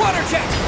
Water check!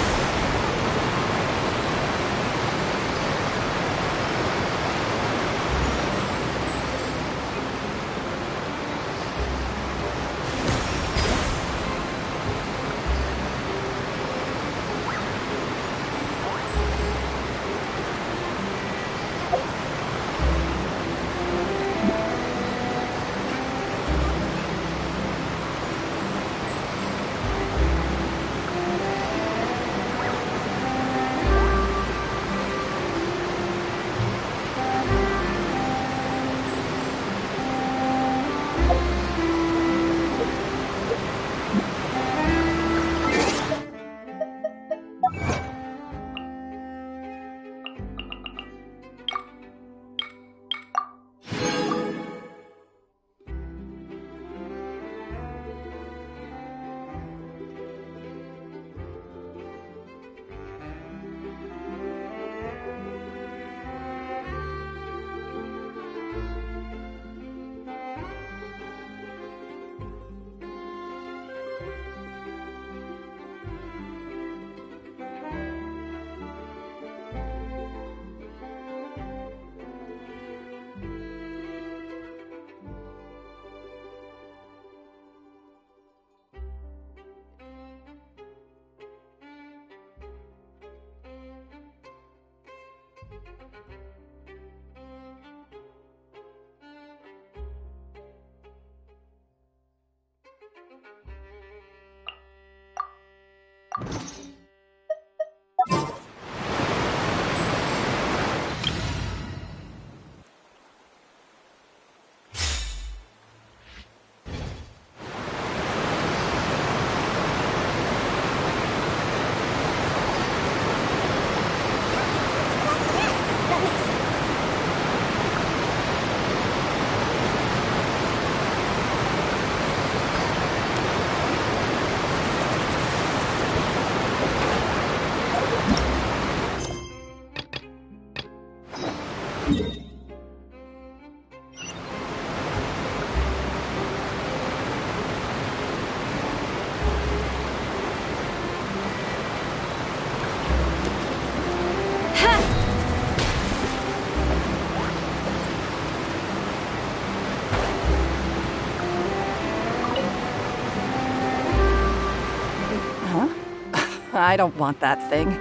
I don't want that thing.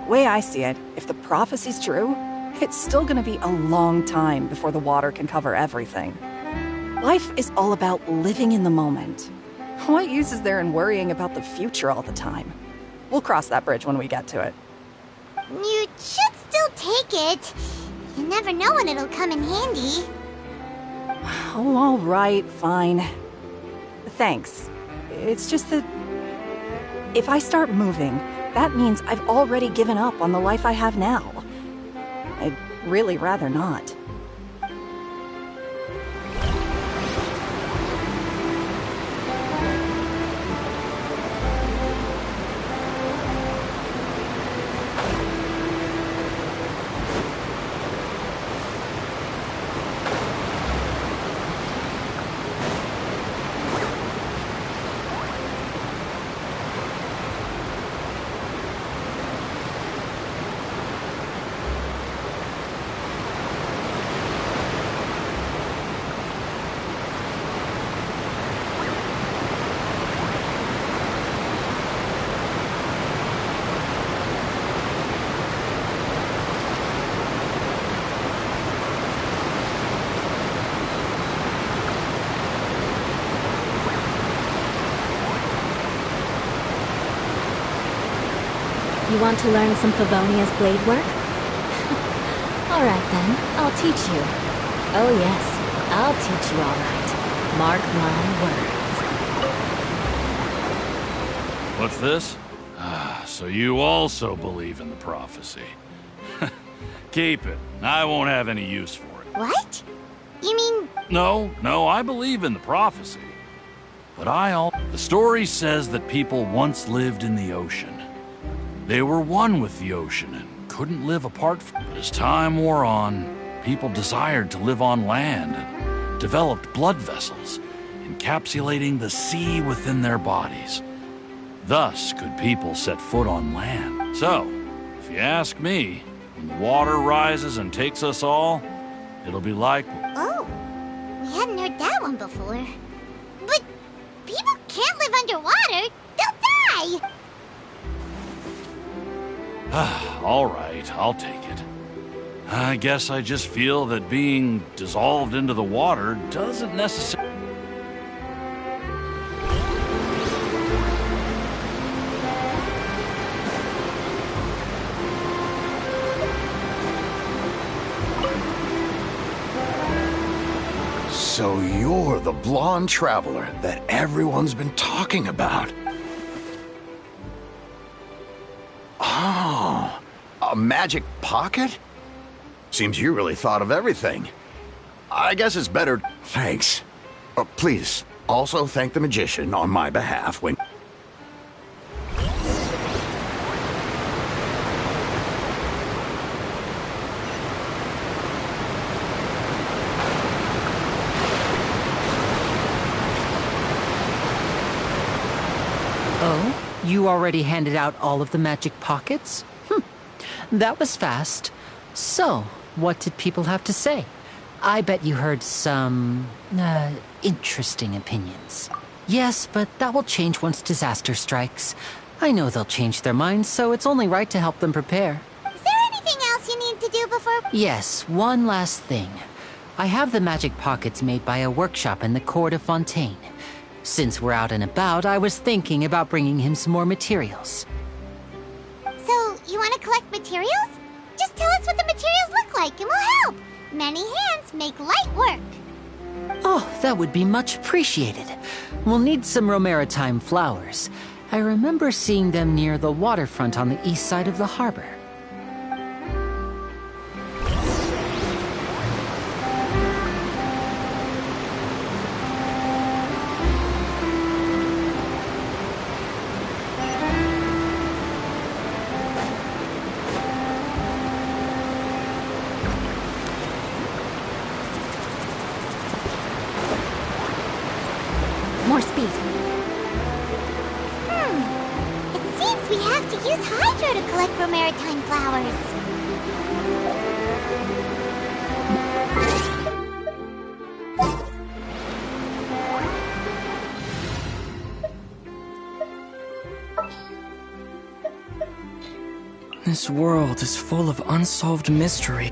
Way I see it, if the prophecy's true, it's still gonna be a long time before the water can cover everything. Life is all about living in the moment. What use is there in worrying about the future all the time? We'll cross that bridge when we get to it. You should still take it. You never know when it'll come in handy. Oh, all right, fine. Thanks. It's just that if I start moving, that means I've already given up on the life I have now. I'd really rather not. You want to learn some Favonia's blade work? Alright then, I'll teach you. Oh yes, I'll teach you alright. Mark my words. What's this? Ah, so you also believe in the prophecy. Keep it. I won't have any use for it. What? You mean... No, I believe in the prophecy. But the story says that people once lived in the ocean. They were one with the ocean and couldn't live apart from it. As time wore on, people desired to live on land and developed blood vessels, encapsulating the sea within their bodies. Thus could people set foot on land. So, if you ask me, when the water rises and takes us all, it'll be like... Oh, we hadn't heard that one before. But people can't live underwater. They'll die. All right, I'll take it. I guess I just feel that being dissolved into the water doesn't necessarily... So you're the blonde traveler that everyone's been talking about. Oh, a magic pocket? Seems you really thought of everything. I guess it's better... Thanks. Please, also thank the magician on my behalf when... Oh? You already handed out all of the magic pockets? That was fast. So, what did people have to say? I bet you heard some... interesting opinions. Yes, but that will change once disaster strikes. I know they'll change their minds, so it's only right to help them prepare. Is there anything else you need to do before... Yes, one last thing. I have the magic pockets made by a workshop in the court of Fontaine. Since we're out and about, I was thinking about bringing him some more materials. So, you want to collect materials? Just tell us what the materials look like and we'll help. Many hands make light work. Oh, that would be much appreciated. We'll need some Romaritime flowers. I remember seeing them near the waterfront on the east side of the harbor. More speed. It seems we have to use Hydro to collect Romaritime flowers. This world is full of unsolved mystery.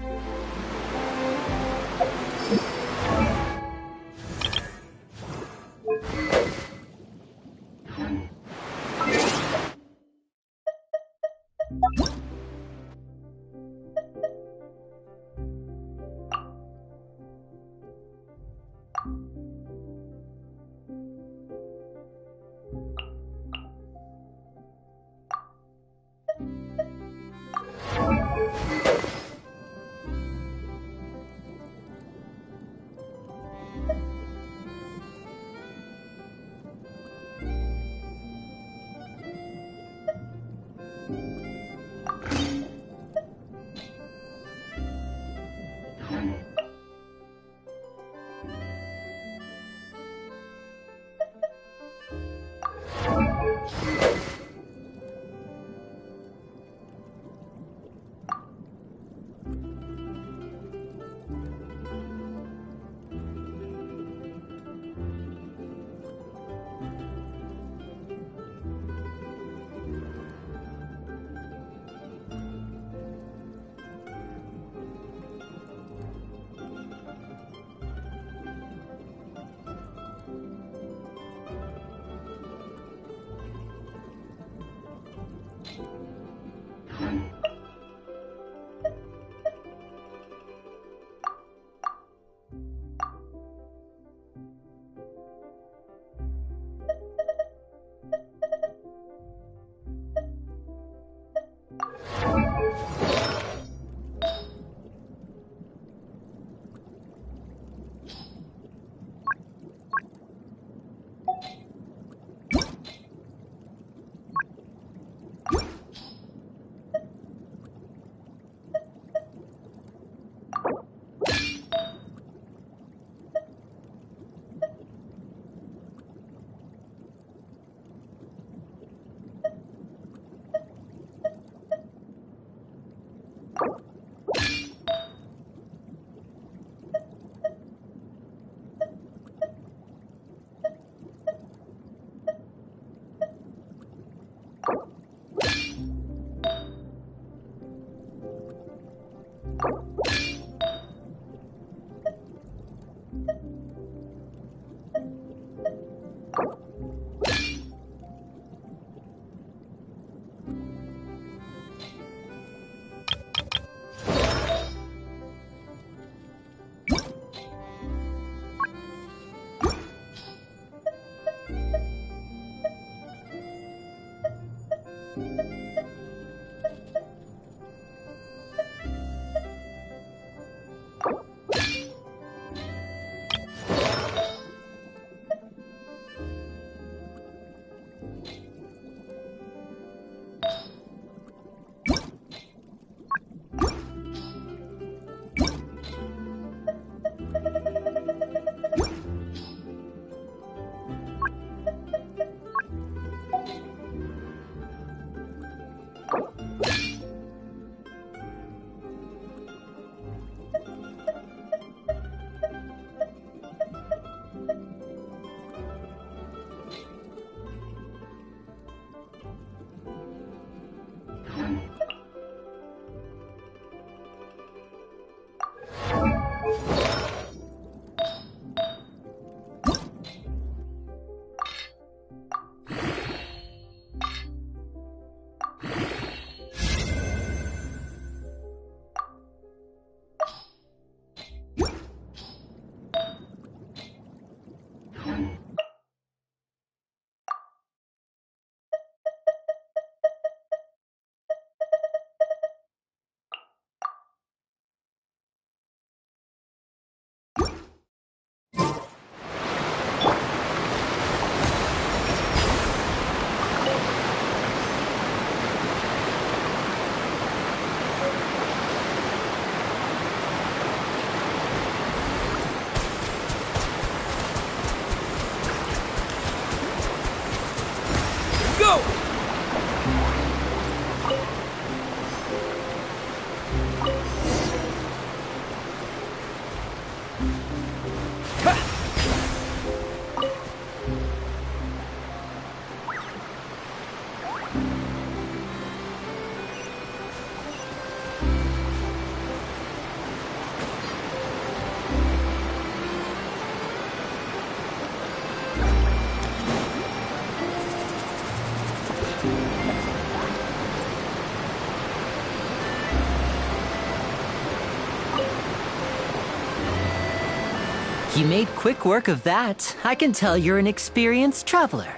You made quick work of that. I can tell you're an experienced traveler.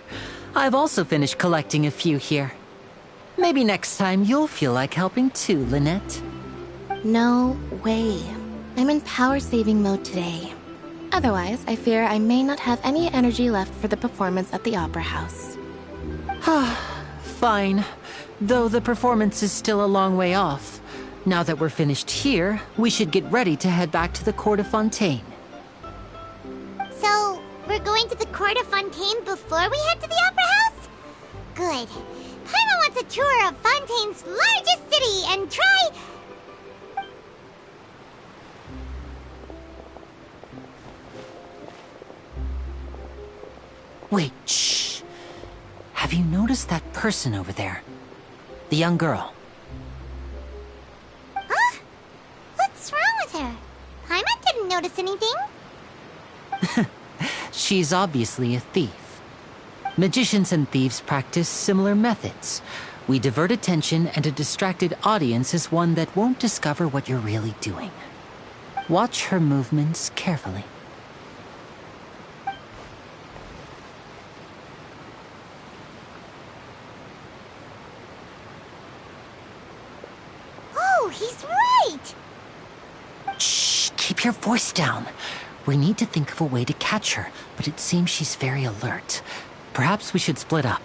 I've also finished collecting a few here. Maybe next time you'll feel like helping too, Lynette. No way. I'm in power-saving mode today. Otherwise, I fear I may not have any energy left for the performance at the Opera House. Fine. Though the performance is still a long way off. Now that we're finished here, we should get ready to head back to the Court of Fontaine. So, we're going to the Court of Fontaine before we head to the Opera House? Good. Paimon wants a tour of Fontaine's largest city and try... Wait, shh. Have you noticed that person over there? The young girl. Huh? What's wrong with her? Paimon didn't notice anything. She's obviously a thief. Magicians and thieves practice similar methods. We divert attention, and a distracted audience is one that won't discover what you're really doing. Watch her movements carefully. he's right! Shh, keep your voice down. We need to think of a way to catch her, but it seems she's very alert. Perhaps we should split up.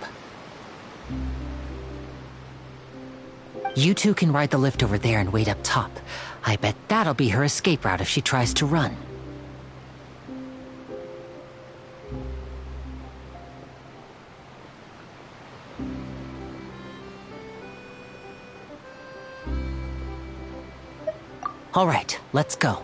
You two can ride the lift over there and wait up top. I bet that'll be her escape route if she tries to run. All right, let's go.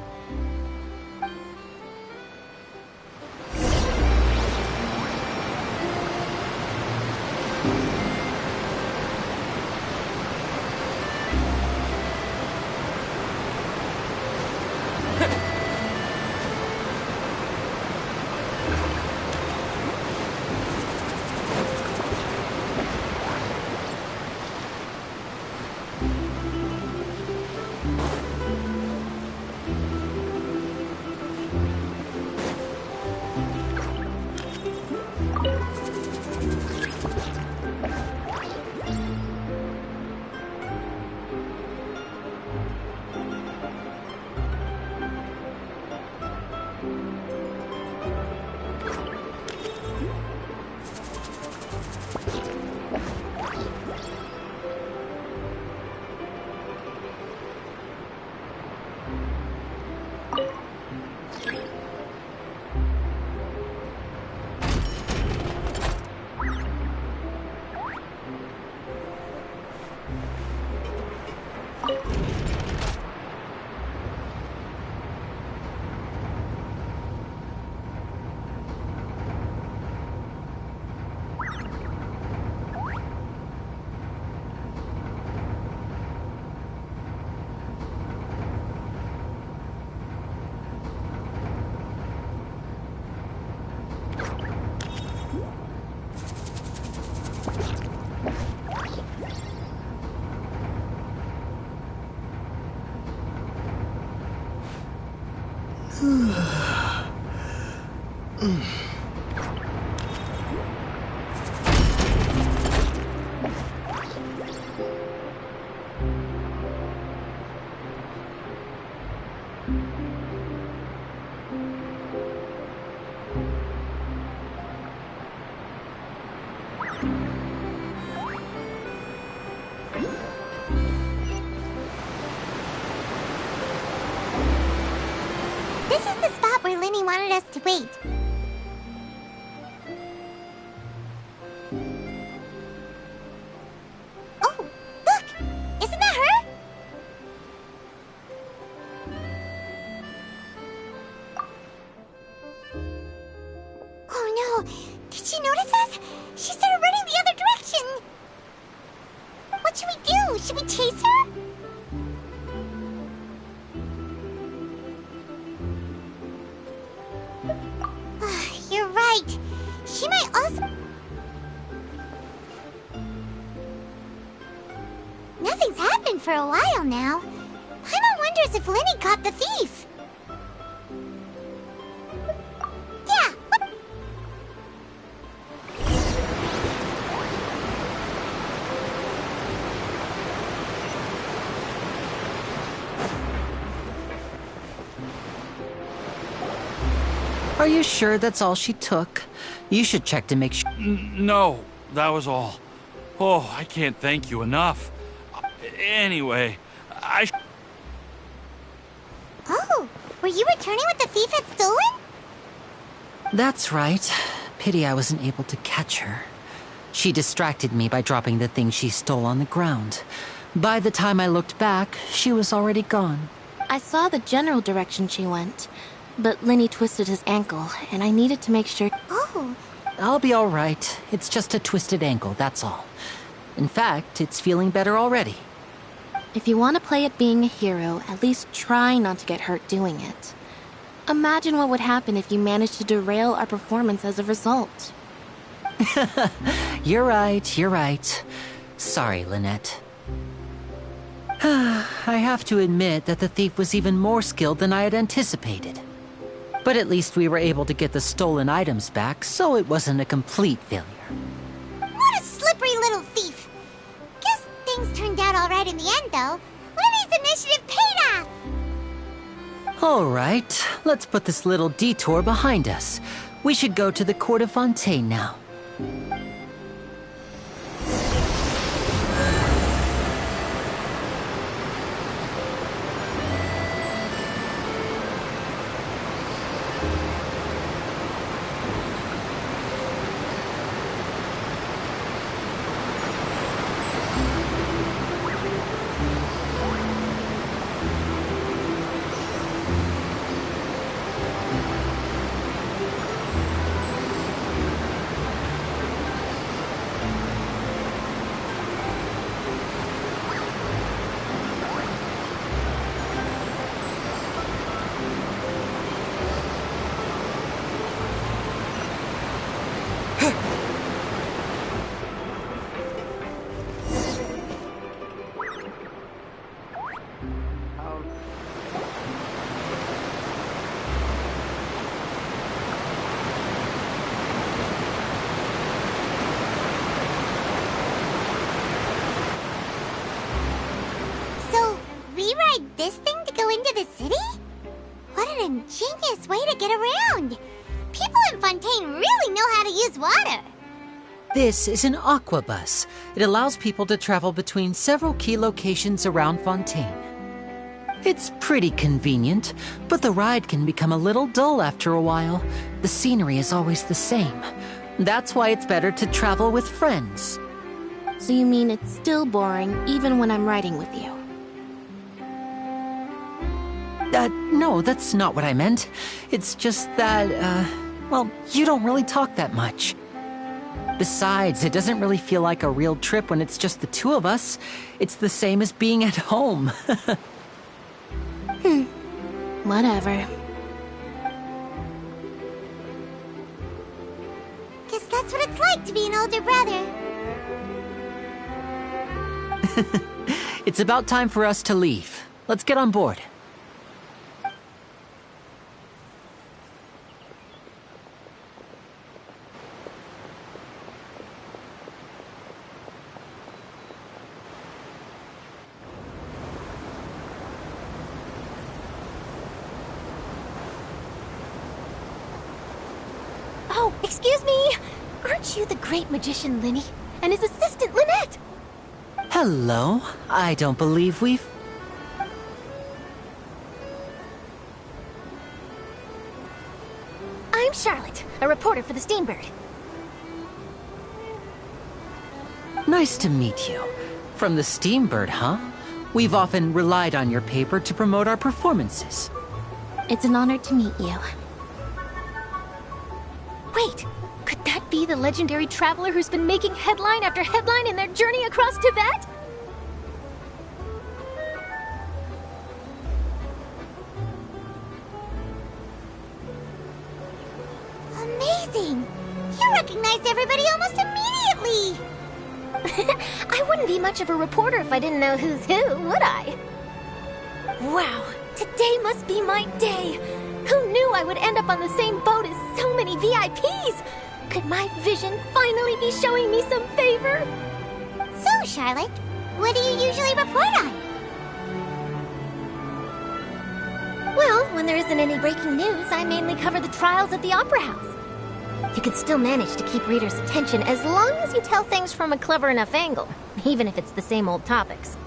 This is the spot where Linny wanted us to wait. Oh, look! Isn't that her? Oh no! Did she notice us? She started running the other direction! What should we do? Should we chase her? You're right. She might also... Nothing's happened for a while now. Paimon wonders if Linny caught the thief. Yeah. Are you sure that's all she took? You should check to make sure. No, that was all. Oh, I can't thank you enough. Anyway, Oh, were you returning what the thief had stolen? That's right. Pity I wasn't able to catch her. She distracted me by dropping the thing she stole on the ground. By the time I looked back, she was already gone. I saw the general direction she went, but Linny twisted his ankle, and I needed to make sure... Oh, I'll be all right. It's just a twisted ankle, that's all. In fact, it's feeling better already. If you want to play at being a hero, at least try not to get hurt doing it. Imagine what would happen if you managed to derail our performance as a result. You're right. Sorry, Lynette. I have to admit that the thief was even more skilled than I had anticipated. But at least we were able to get the stolen items back, so it wasn't a complete failure. what a slippery little thief. Guess things turned out all right in the end, though. Linny Kitty's initiative paid off! All right, let's put this little detour behind us. We should go to the Court of Fontaine now. So, we ride this thing to go into the city? What an ingenious way to get around! People in Fontaine really know how to use water! This is an aquabus. It allows people to travel between several key locations around Fontaine. It's pretty convenient, but the ride can become a little dull after a while. The scenery is always the same. That's why it's better to travel with friends. So you mean it's still boring even when I'm riding with you? No, that's not what I meant. It's just that, well, you don't really talk that much. Besides, it doesn't really feel like a real trip when it's just the two of us. It's the same as being at home. Whatever. Guess that's what it's like to be an older brother. It's about time for us to leave. Let's get on board. Oh, excuse me! Aren't you the great magician Linny and his assistant Lynette? Hello. I don't believe we've... I'm Charlotte, a reporter for the Steambird. Nice to meet you. From the Steambird, huh? We've often relied on your paper to promote our performances. It's an honor to meet you. Wait, could that be the legendary traveler who's been making headline after headline in their journey across Tibet? Amazing! You recognized everybody almost immediately! I wouldn't be much of a reporter if I didn't know who's who, would I? Wow, today must be my day! Who knew I would end up on the same boat as so many VIPs? Could my vision finally be showing me some favor? So, Charlotte, what do you usually report on? Well, when there isn't any breaking news, I mainly cover the trials at the Opera House. You can still manage to keep readers' attention as long as you tell things from a clever enough angle, even if it's the same old topics.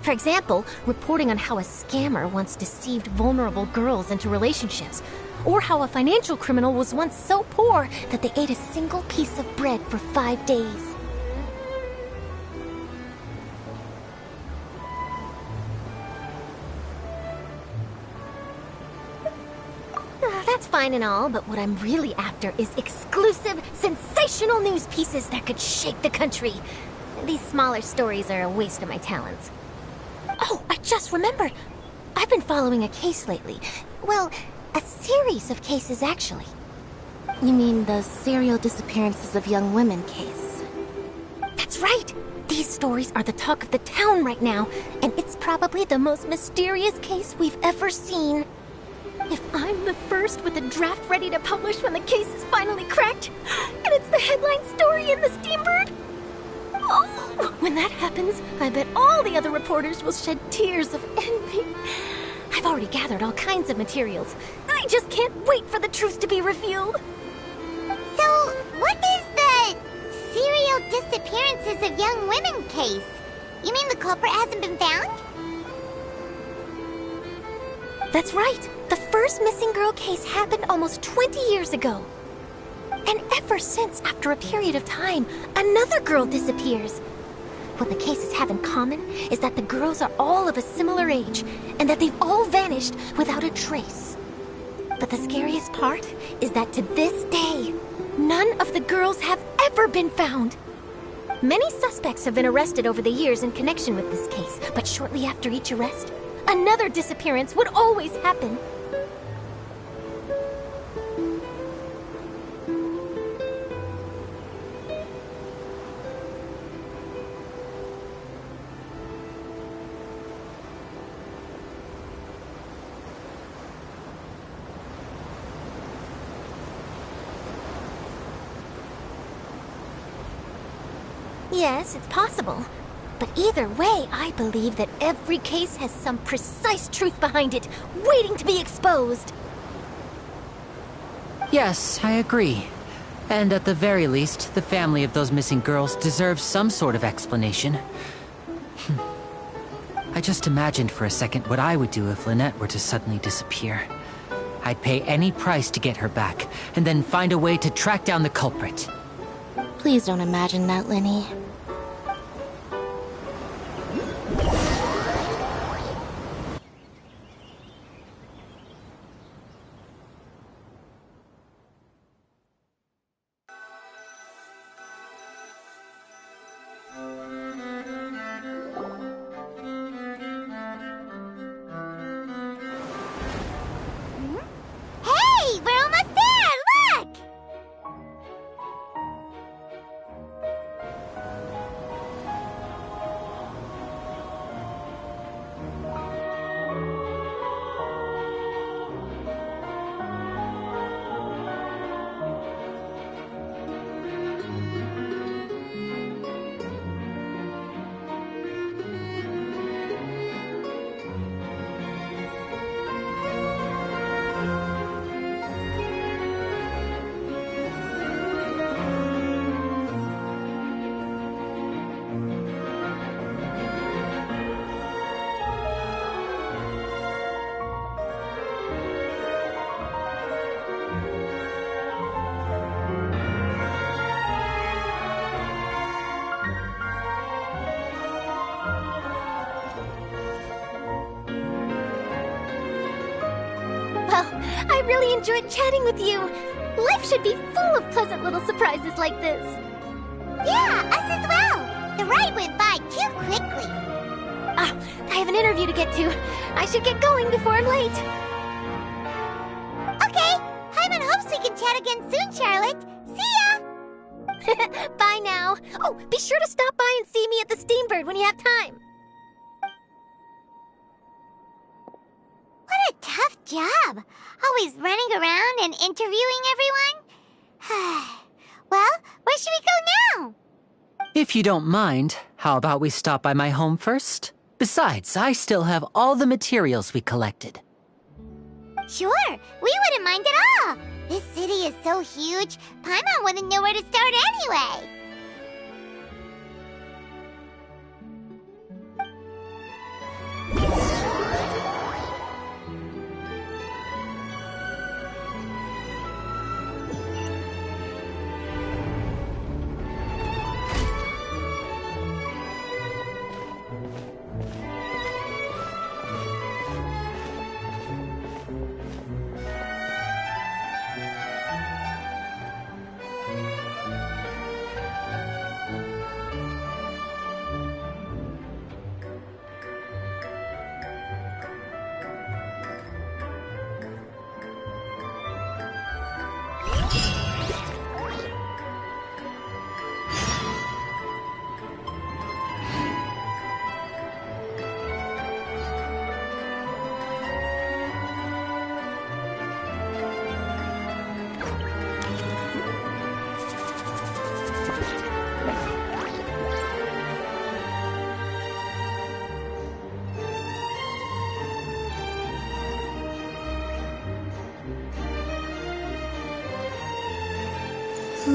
For example, reporting on how a scammer once deceived vulnerable girls into relationships, or how a financial criminal was once so poor that they ate a single piece of bread for 5 days. That's fine and all, but what I'm really after is exclusive, sensational news pieces that could shake the country. These smaller stories are a waste of my talents. Oh, I just remembered. I've been following a case lately. Well, a series of cases, actually. You mean the serial disappearances of young women case? That's right! These stories are the talk of the town right now, and it's probably the most mysterious case we've ever seen. If I'm the first with a draft ready to publish when the case is finally cracked, and it's the headline story in the Steambird, Oh, when that happens, I bet all the other reporters will shed tears of envy. I've already gathered all kinds of materials. I just can't wait for the truth to be revealed. So, what is the serial disappearances of young women case? You mean the culprit hasn't been found? That's right. The first missing girl case happened almost 20 years ago. And ever since, after a period of time, another girl disappears. What the cases have in common is that the girls are all of a similar age, and that they've all vanished without a trace. But the scariest part is that to this day, none of the girls have ever been found. Many suspects have been arrested over the years in connection with this case, but shortly after each arrest, another disappearance would always happen. Yes, it's possible. But either way, I believe that every case has some precise truth behind it, waiting to be exposed. Yes, I agree. And at the very least, the family of those missing girls deserves some sort of explanation. I just imagined for a second what I would do if Lynette were to suddenly disappear. I'd pay any price to get her back, and then find a way to track down the culprit. Please don't imagine that, Lenny. Hey, we're almost there! Look! Well, I really enjoyed chatting with you. Life should be full of pleasant little surprises like this. Yeah, us as well. The ride went by too quickly. Ah, I have an interview to get to. I should get going before I'm late. Okay, Hyman hopes we can chat again soon, Charlotte. See ya! Bye now. Oh, be sure to stop by and see me at the Steambird when you have time. What a tough job. Always running around and interviewing everyone. Well, where should we go now? If you don't mind, how about we stop by my home first? Besides, I still have all the materials we collected. Sure, we wouldn't mind at all. This city is so huge, Paimon wouldn't know where to start anyway. Does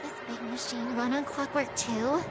this big machine run on clockwork too?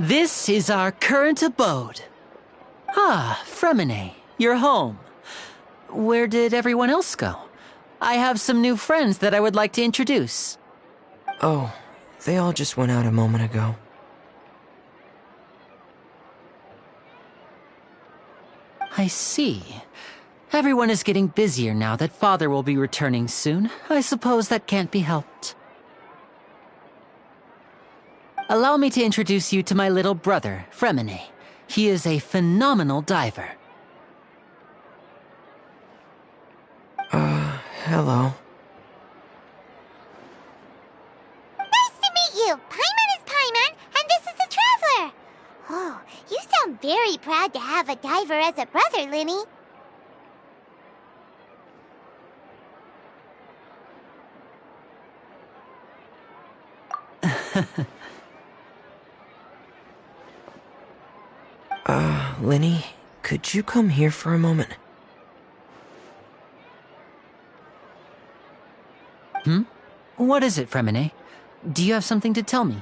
This is our current abode. Ah, Fremine, you're home. Where did everyone else go? I have some new friends that I would like to introduce. Oh, they all just went out a moment ago. I see. Everyone is getting busier now that Father will be returning soon. I suppose that can't be helped. Allow me to introduce you to my little brother, Fremine. He is a phenomenal diver. Hello. Nice to meet you! Paimon is Paimon, and this is the Traveler! Oh, you sound very proud to have a diver as a brother, Linny. Linny, could you come here for a moment? What is it, Fremine? Do you have something to tell me?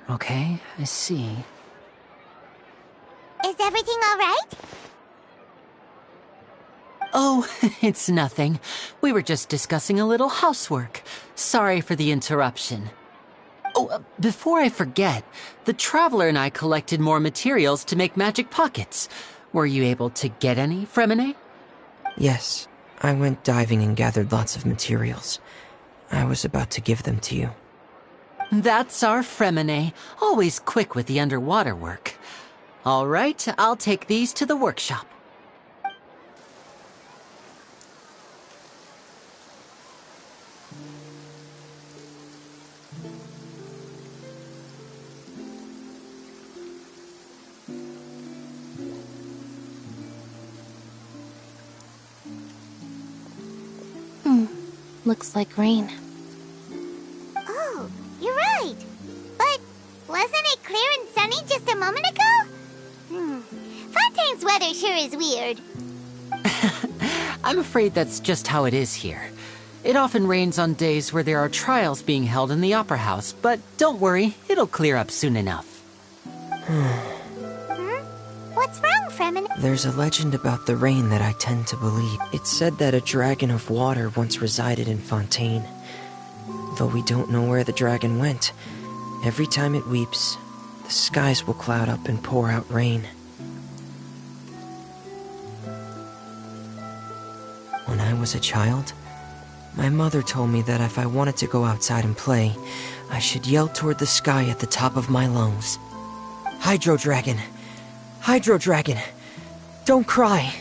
Okay, I see. Is everything all right? Oh, it's nothing. We were just discussing a little housework. Sorry for the interruption. Oh, before I forget, the Traveler and I collected more materials to make magic pockets. Were you able to get any, Fremine? Yes, I went diving and gathered lots of materials. I was about to give them to you. That's our Fremine, always quick with the underwater work. All right, I'll take these to the workshop. Looks like rain. Oh, you're right. But wasn't it clear and sunny just a moment ago? Fontaine's weather sure is weird. I'm afraid that's just how it is here. It often rains on days where there are trials being held in the Opera House, but don't worry, it'll clear up soon enough. What's wrong, Fremine? There's a legend about the rain that I tend to believe. It's said that a dragon of water once resided in Fontaine. Though we don't know where the dragon went, every time it weeps, the skies will cloud up and pour out rain. When I was a child, my mother told me that if I wanted to go outside and play, I should yell toward the sky at the top of my lungs. Hydro Dragon! Hydro Dragon! Don't cry!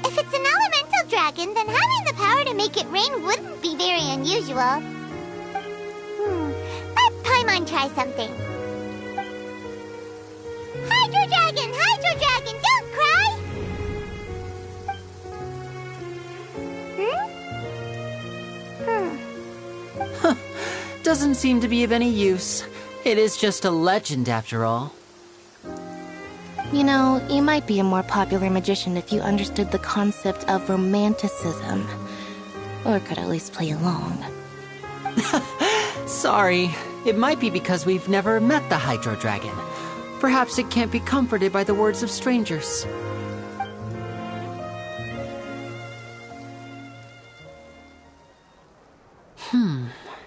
If it's an elemental dragon, then having the power to make it rain wouldn't be very unusual. Let Paimon try something. Hydro Dragon! Hydro Dragon! Don't cry! Doesn't seem to be of any use. It is just a legend after all. You know, you might be a more popular magician if you understood the concept of romanticism. Or could at least play along. Sorry, it might be because we've never met the Hydro Dragon. Perhaps it can't be comforted by the words of strangers.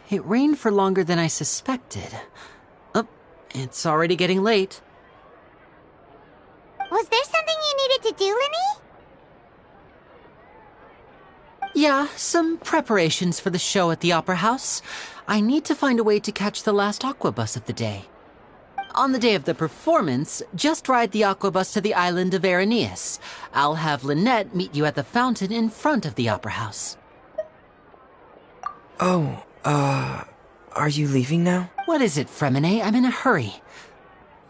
It rained for longer than I suspected. Oh, it's already getting late. Was there something you needed to do, Linny? Yeah, some preparations for the show at the Opera House. I need to find a way to catch the last aqua bus of the day. On the day of the performance, just ride the aqua bus to the island of Araneus. I'll have Lynette meet you at the fountain in front of the Opera House. Oh, are you leaving now? What is it, Fremine? I'm in a hurry.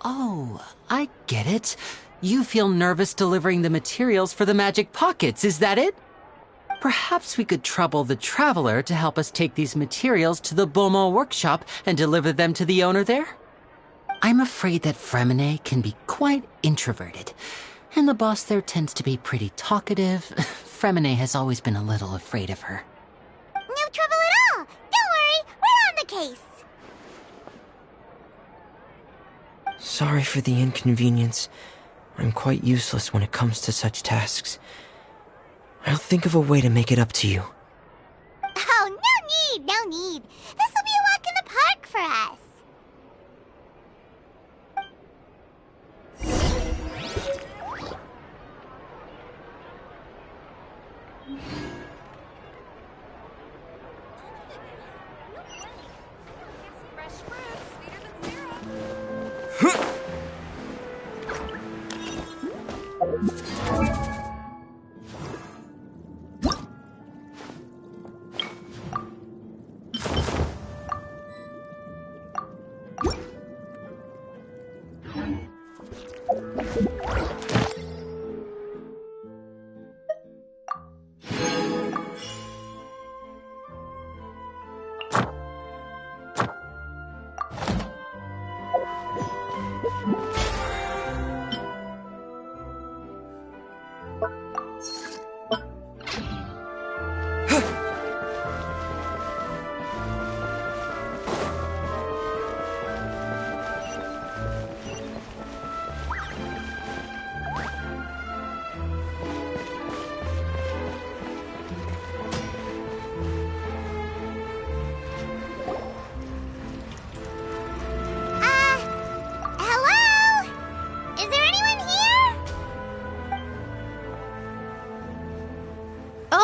Oh, I get it. You feel nervous delivering the materials for the magic pockets, is that it? Perhaps we could trouble the Traveler to help us take these materials to the Beaumont workshop and deliver them to the owner there? I'm afraid that Fremine can be quite introverted, and the boss there tends to be pretty talkative. Fremine has always been a little afraid of her. No trouble at all! Don't worry, we're on the case! Sorry for the inconvenience. I'm quite useless when it comes to such tasks. I'll think of a way to make it up to you. Oh, no need! This will be a walk in the park for us!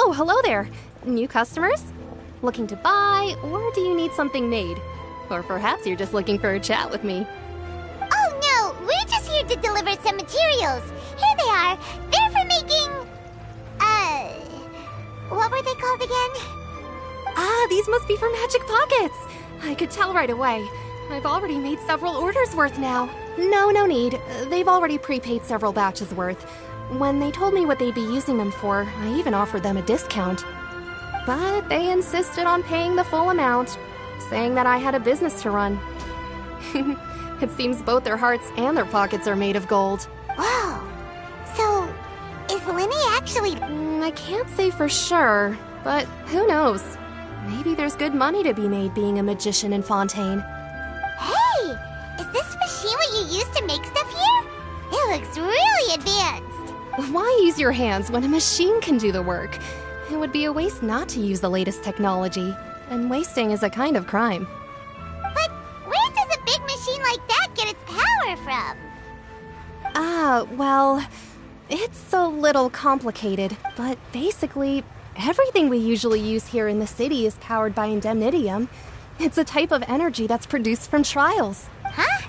Oh, hello there. New customers? Looking to buy, or do you need something made? Or perhaps you're just looking for a chat with me. Oh no, we're just here to deliver some materials. Here they are. They're for making... what were they called again? Ah, these must be for magic pockets. I could tell right away. I've already made several orders worth now. No need. They've already prepaid several batches worth. When they told me what they'd be using them for, I even offered them a discount. But they insisted on paying the full amount, saying that I had a business to run. It seems both their hearts and their pockets are made of gold. Whoa. So, is Linny actually... I can't say for sure, but who knows? Maybe there's good money to be made being a magician in Fontaine. Hey! Is this machine what you use to make stuff here? It looks really advanced. Why use your hands when a machine can do the work? It would be a waste not to use the latest technology, and wasting is a kind of crime. But where does a big machine like that get its power from? Well, it's a little complicated, but basically, everything we usually use here in the city is powered by indemnitium. It's a type of energy that's produced from trials. Huh?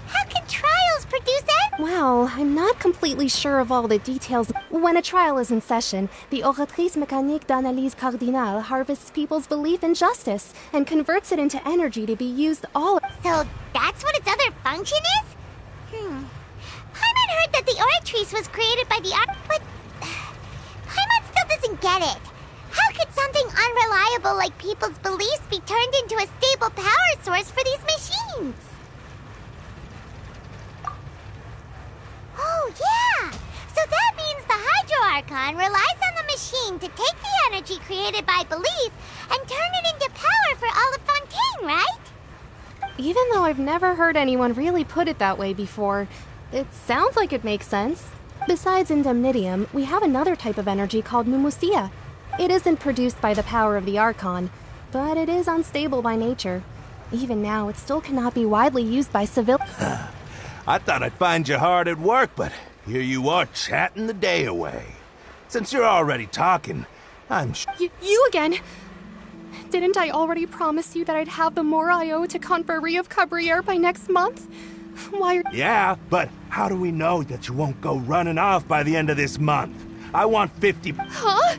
How can trials produce that? Well, I'm not completely sure of all the details. When a trial is in session, the Oratrice Mécanique d'Analyse Cardinale harvests people's belief in justice and converts it into energy to be used all... So that's what its other function is? Paimon heard that the Oratrice was created by the art... But... Paimon still doesn't get it. How could something unreliable like people's beliefs be turned into a stable power source for these machines? Oh, yeah! So that means the Hydro Archon relies on the machine to take the energy created by belief and turn it into power for all of Fontaine, right? Even though I've never heard anyone really put it that way before, it sounds like it makes sense. Besides indemnitium, we have another type of energy called mumusia. It isn't produced by the power of the Archon, but it is unstable by nature. Even now, it still cannot be widely used by civilians. I thought I'd find you hard at work, but here you are chatting the day away. Since you're already talking, I'm You again? Didn't I already promise you that I'd have the more I owe to Confrérie of Cabriere by next month? Why are... Yeah, but how do we know that you won't go running off by the end of this month? I want 50... Huh?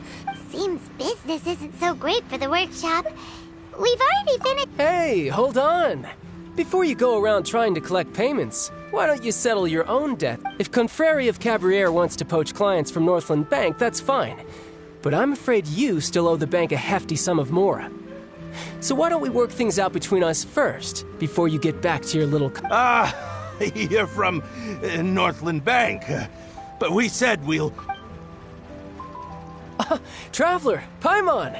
Seems business isn't so great for the workshop. We've already finished... Hey, hold on! Before you go around trying to collect payments, why don't you settle your own debt? If Confrérie of Cabriere wants to poach clients from Northland Bank, that's fine. But I'm afraid you still owe the bank a hefty sum of mora. So why don't we work things out between us first, before you get back to your little... You're from Northland Bank. But we said we'll... Traveler, Paimon!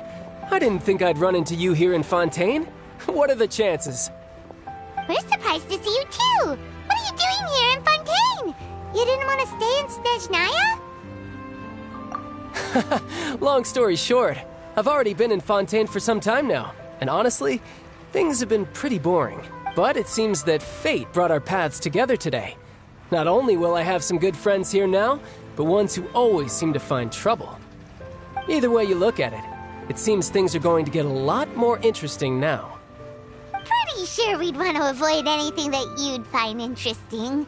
I didn't think I'd run into you here in Fontaine. What are the chances? We're surprised to see you too! What are you doing here in Fontaine? You didn't want to stay in Snezhnaya? Long story short, I've already been in Fontaine for some time now, and honestly, things have been pretty boring. But it seems that fate brought our paths together today. Not only will I have some good friends here now, but ones who always seem to find trouble. Either way you look at it, it seems things are going to get a lot more interesting now. Pretty sure we'd want to avoid anything that you'd find interesting.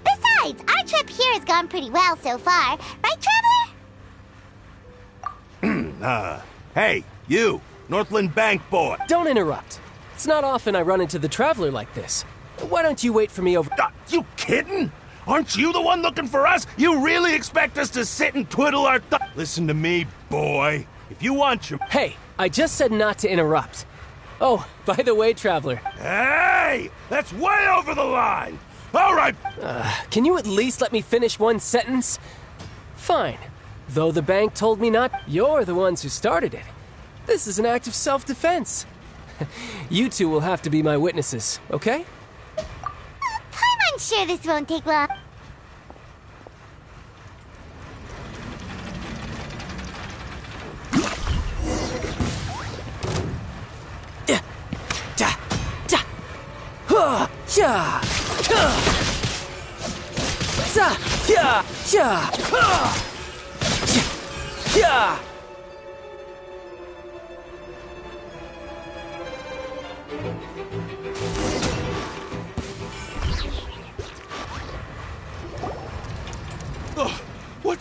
Besides, our trip here has gone pretty well so far. Right, Traveler? Hey, you, Northland Bank boy. Don't interrupt. It's not often I run into the Traveler like this. Why don't you wait for me over... You kidding? Aren't you the one looking for us? You really expect us to sit and twiddle our Listen to me, boy. If you want your... Hey, I just said not to interrupt. Oh, by the way, Traveler. Hey! That's way over the line! All right! Can you at least let me finish one sentence? Fine. Though the bank told me not, you're the ones who started it. This is an act of self-defense. You two will have to be my witnesses, okay? I'm sure this won't take long.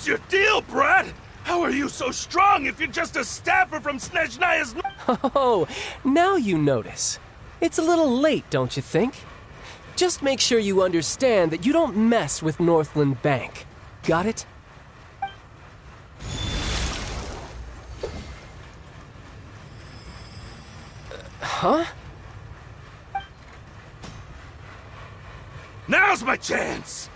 What's your deal, Brad? How are you so strong if you're just a staffer from Snezhnaya's... Oh, now you notice. It's a little late, don't you think? Just make sure you understand that you don't mess with Northland Bank. Got it? Huh? Now's my chance!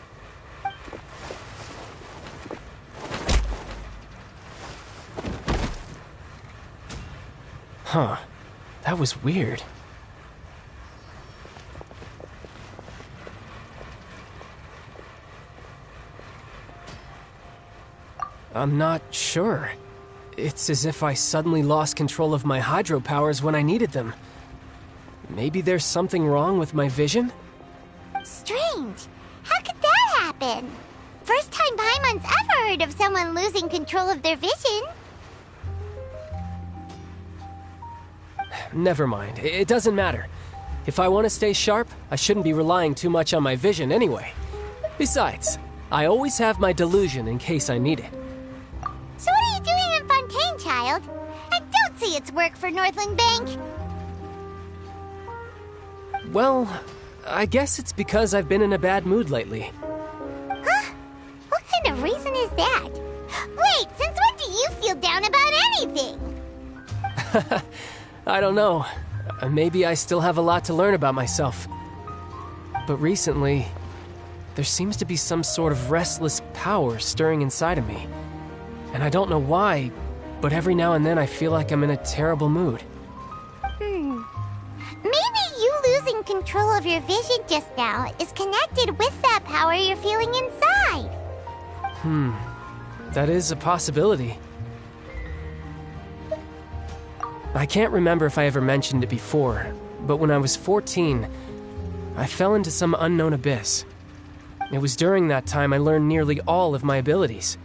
Huh. That was weird. I'm not sure. It's as if I suddenly lost control of my hydro powers when I needed them. Maybe there's something wrong with my vision? Strange. How could that happen? First time Paimon's ever heard of someone losing control of their vision. Never mind. It doesn't matter. If I want to stay sharp, I shouldn't be relying too much on my vision anyway. Besides, I always have my delusion in case I need it. So what are you doing in Fontaine, child? And don't say it's work for Northland Bank. Well, I guess it's because I've been in a bad mood lately. Huh? What kind of reason is that? Wait, since when do you feel down about anything? I don't know. Maybe I still have a lot to learn about myself. But recently, there seems to be some sort of restless power stirring inside of me. And I don't know why, but every now and then I feel like I'm in a terrible mood. Maybe you losing control of your vision just now is connected with that power you're feeling inside. That is a possibility. I can't remember if I ever mentioned it before, but when I was 14, I fell into some unknown abyss. It was during that time I learned nearly all of my abilities.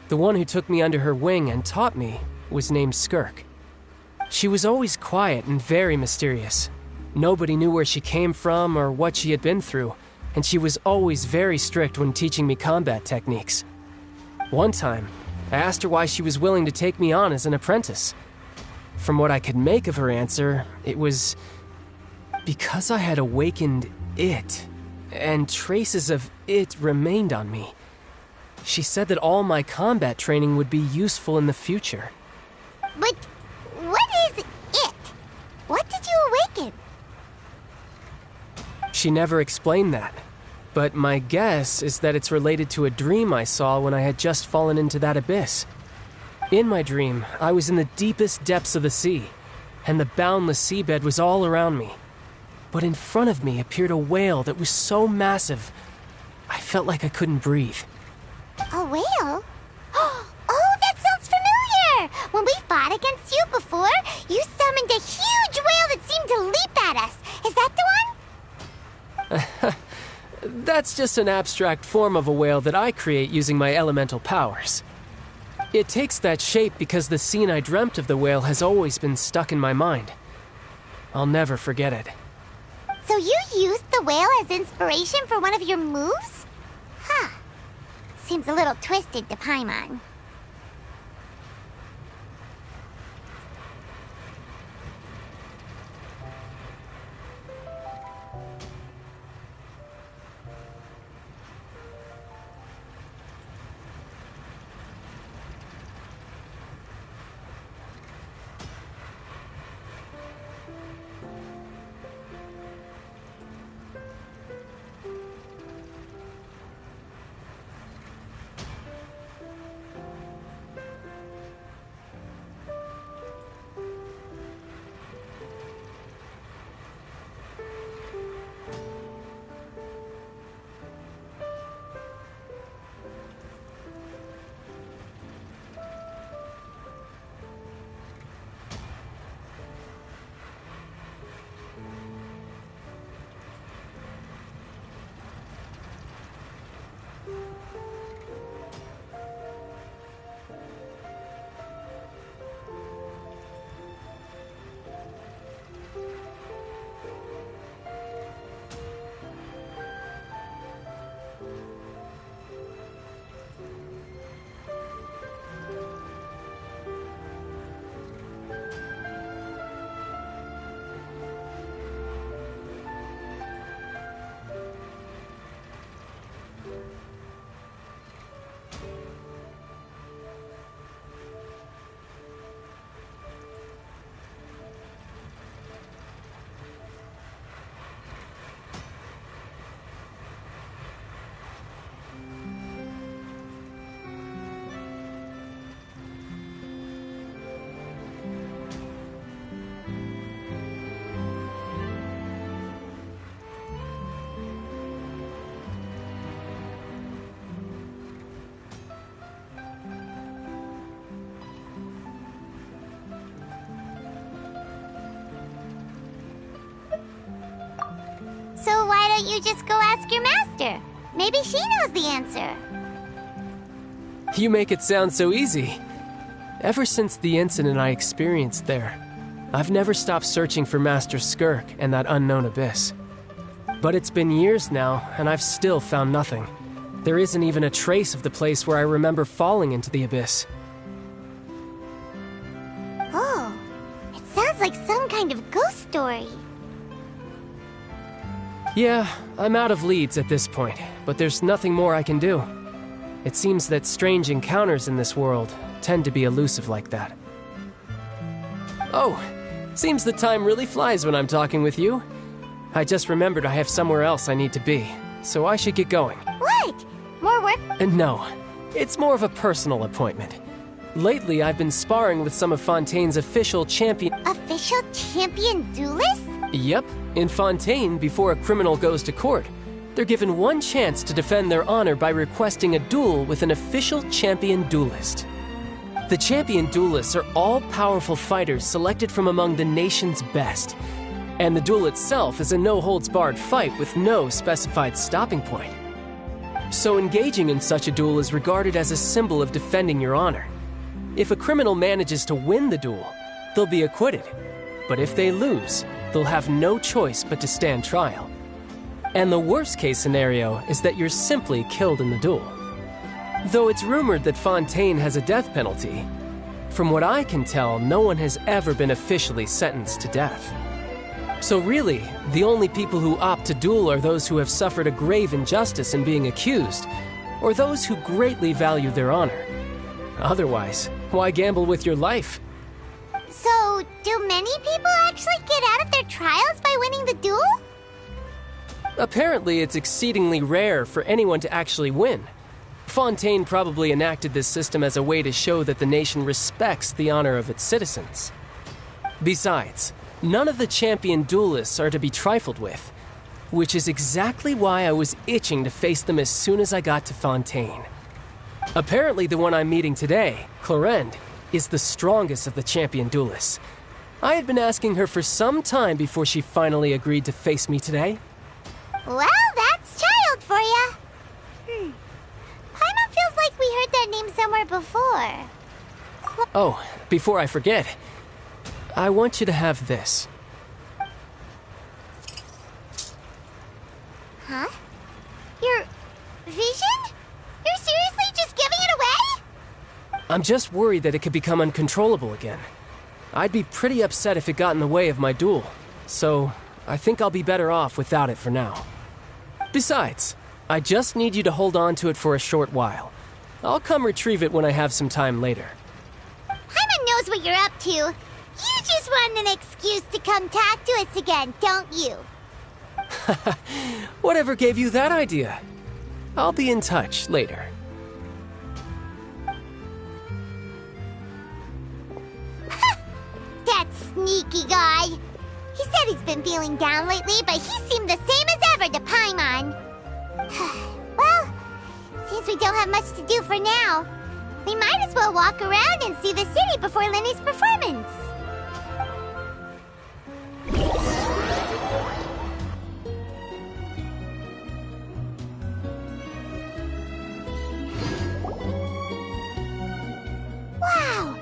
The one who took me under her wing and taught me was named Skirk. She was always quiet and very mysterious. Nobody knew where she came from or what she had been through, and she was always very strict when teaching me combat techniques. One time, I asked her why she was willing to take me on as an apprentice. From what I could make of her answer, it was because I had awakened it, and traces of it remained on me. She said that all my combat training would be useful in the future. But what is it? What did you awaken? She never explained that, but my guess is that it's related to a dream I saw when I had just fallen into that abyss. In my dream, I was in the deepest depths of the sea, and the boundless seabed was all around me. But in front of me appeared a whale that was so massive, I felt like I couldn't breathe. A whale? Oh, that sounds familiar! When we fought against you before, you summoned a huge whale that seemed to leap at us. Is that the one? That's just an abstract form of a whale that I create using my elemental powers. It takes that shape because the scene I dreamt of the whale has always been stuck in my mind. I'll never forget it. So you used the whale as inspiration for one of your moves? Huh. Seems a little twisted to Paimon. don't you just go ask your master? Maybe she knows the answer. You make it sound so easy. Ever since the incident I experienced there, I've never stopped searching for Master Skirk and that unknown abyss. But it's been years now, and I've still found nothing. There isn't even a trace of the place where I remember falling into the abyss. Oh, it sounds like some kind of ghost story. Yeah, I'm out of leads at this point, but there's nothing more I can do. It seems that strange encounters in this world tend to be elusive like that. Oh, seems the time really flies when I'm talking with you. I just remembered I have somewhere else I need to be, so I should get going. What? More work? No, it's more of a personal appointment. Lately, I've been sparring with some of Fontaine's official champion... Official champion duelists? Yep, in Fontaine, before a criminal goes to court, they're given one chance to defend their honor by requesting a duel with an official champion duelist. The champion duelists are all-powerful fighters selected from among the nation's best. And the duel itself is a no-holds-barred fight with no specified stopping point. So engaging in such a duel is regarded as a symbol of defending your honor. If a criminal manages to win the duel, they'll be acquitted. But if they lose, they'll have no choice but to stand trial. And the worst-case scenario is that you're simply killed in the duel. Though it's rumored that Fontaine has a death penalty, from what I can tell, no one has ever been officially sentenced to death. So really, the only people who opt to duel are those who have suffered a grave injustice in being accused, or those who greatly value their honor. Otherwise, why gamble with your life? So, do many people actually get out of their trials by winning the duel? Apparently, it's exceedingly rare for anyone to actually win. Fontaine probably enacted this system as a way to show that the nation respects the honor of its citizens. Besides, none of the champion duelists are to be trifled with, which is exactly why I was itching to face them as soon as I got to Fontaine. Apparently, the one I'm meeting today, Clorinde, is the strongest of the champion duelists. I had been asking her for some time before she finally agreed to face me today. Well, that's child for ya. Paimon feels like we heard that name somewhere before. Oh, before I forget, I want you to have this. Huh? Your vision? You're seriously just giving it away? I'm just worried that it could become uncontrollable again. I'd be pretty upset if it got in the way of my duel, so I think I'll be better off without it for now. Besides, I just need you to hold on to it for a short while. I'll come retrieve it when I have some time later. Paimon knows what you're up to. You just want an excuse to come talk to us again, don't you? Whatever gave you that idea? I'll be in touch later. That sneaky guy. He said he's been feeling down lately, but he seemed the same as ever to Paimon. Well, since we don't have much to do for now, we might as well walk around and see the city before Lenny's performance. Wow!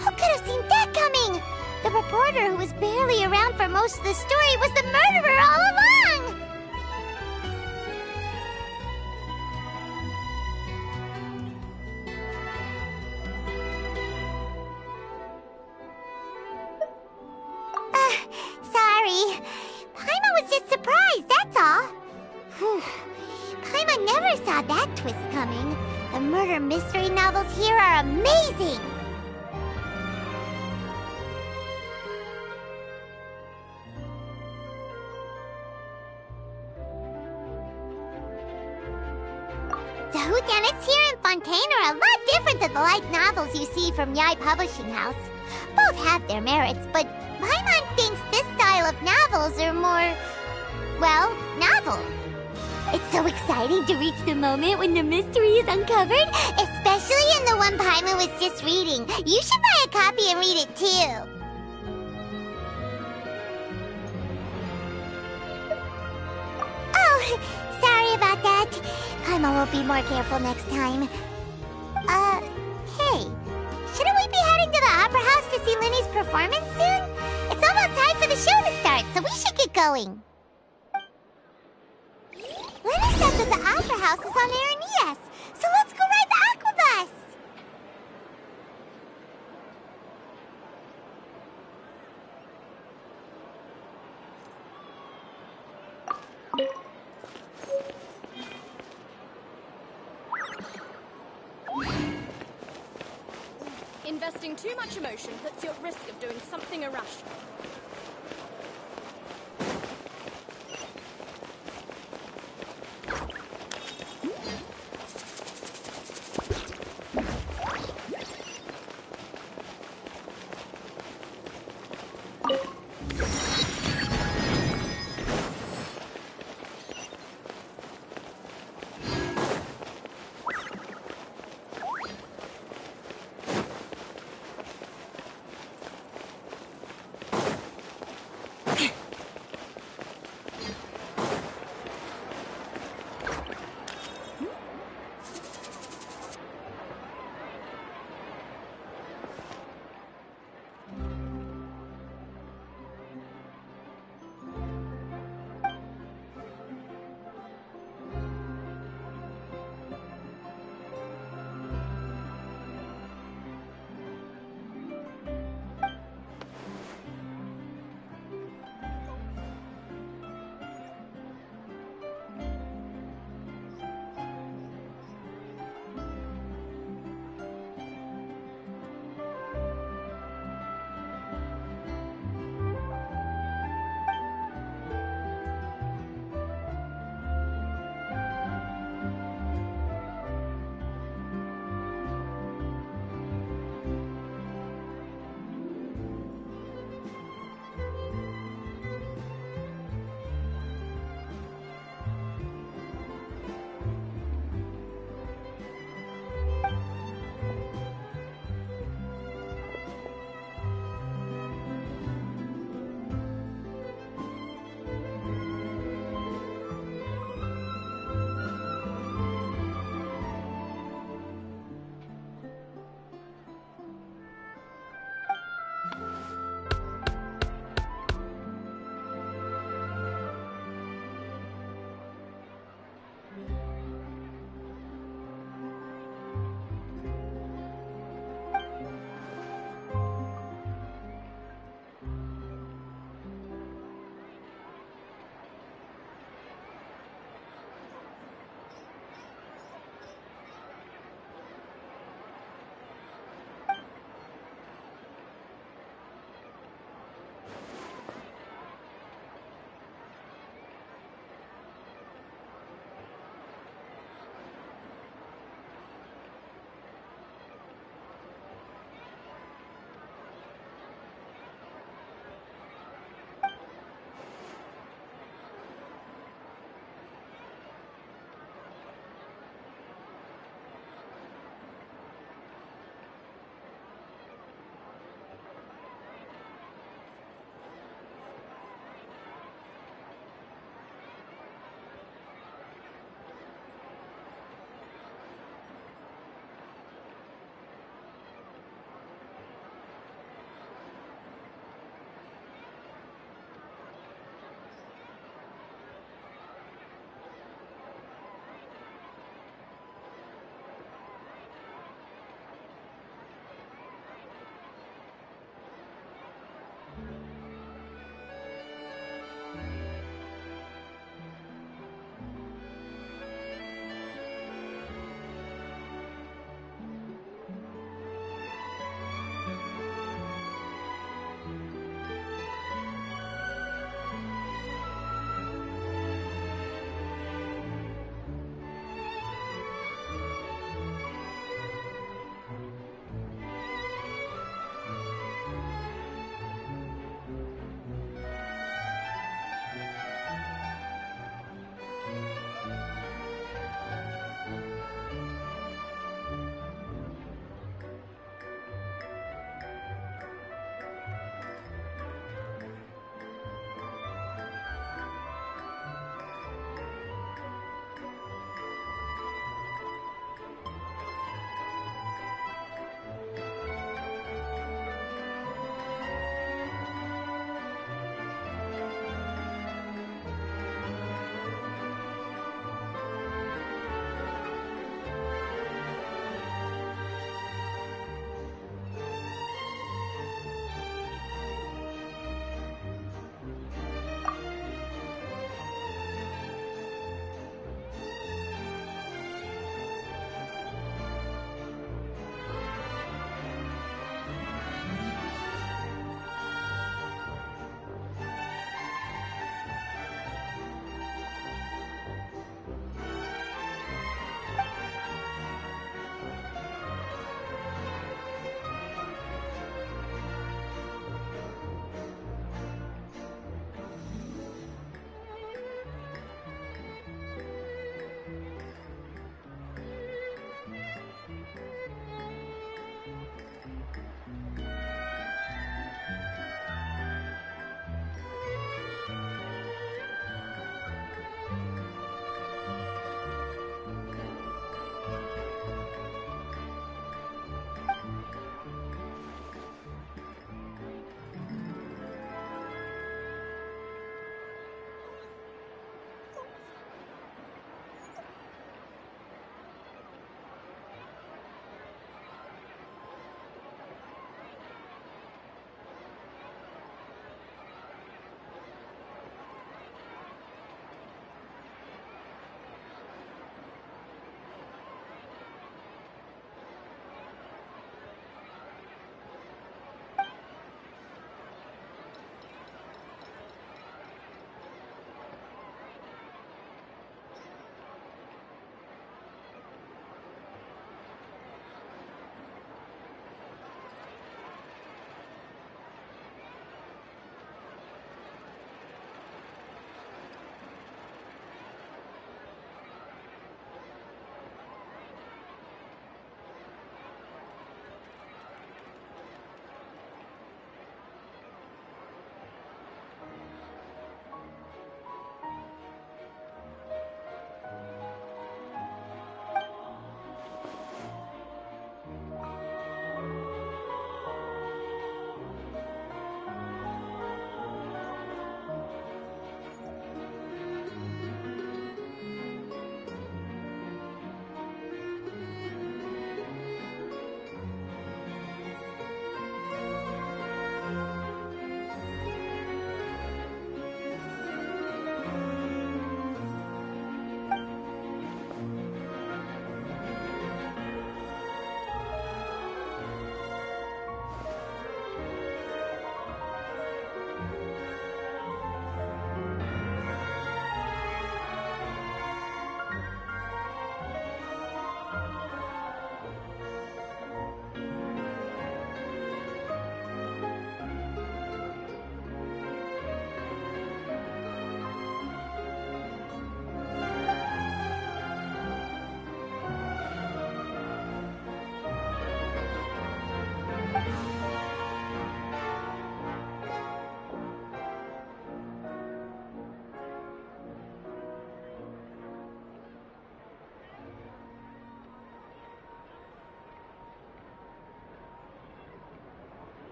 Who could have seen that coming? The reporter who was barely around for most of the story was the murderer all along! Sorry. Paimon was just surprised, that's all. Whew. Paimon never saw that twist coming. The murder mystery novels here are amazing! The whodunits here in Fontaine are a lot different than the light novels you see from Yai Publishing House. Both have their merits, but Paimon thinks this style of novels are more, well, novel. It's so exciting to reach the moment when the mystery is uncovered, especially in the one Paimon was just reading. You should buy a copy and read it too. Oh, Sorry about that. Paimon will be more careful next time. Hey. Shouldn't we be heading to the Opera House to see Linny's performance soon? It's almost time for the show to start, so we should get going. Linny said that the Opera House is on Aeneas, so let's go ride the Aquabus! Investing too much emotion puts you at risk of doing something irrational.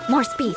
More speed.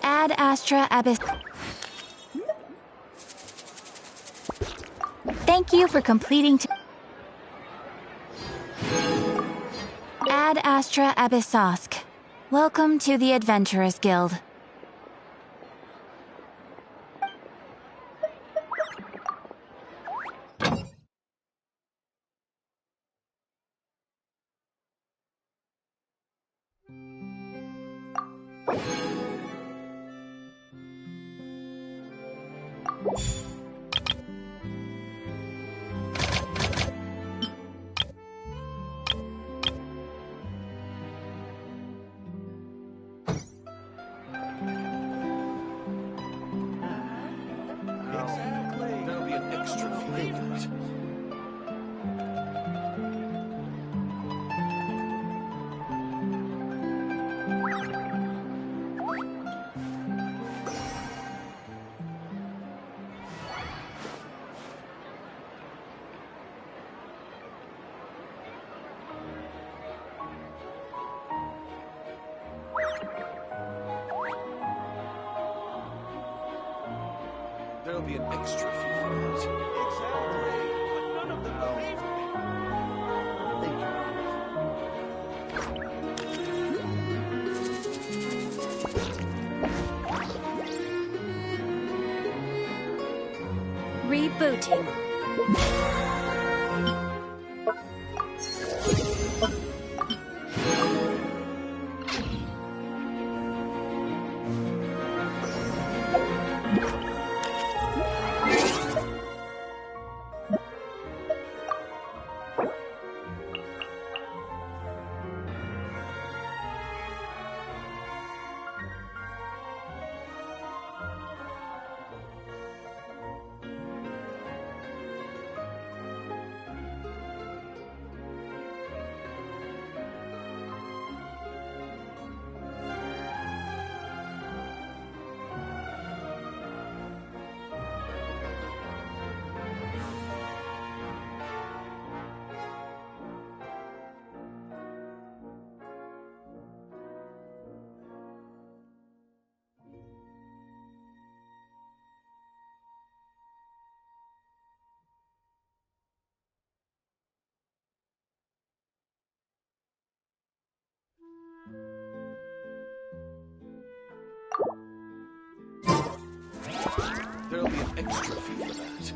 Ad Astra Abyss. Thank you for completing. Ad Astra Abyssosk. Welcome to the Adventurers Guild. There'll be an extra fee for that. There'll be an extra fee for that. Exactly. But none of them will pay for me. Thank you. Rebooting. There'll be an extra fee for that.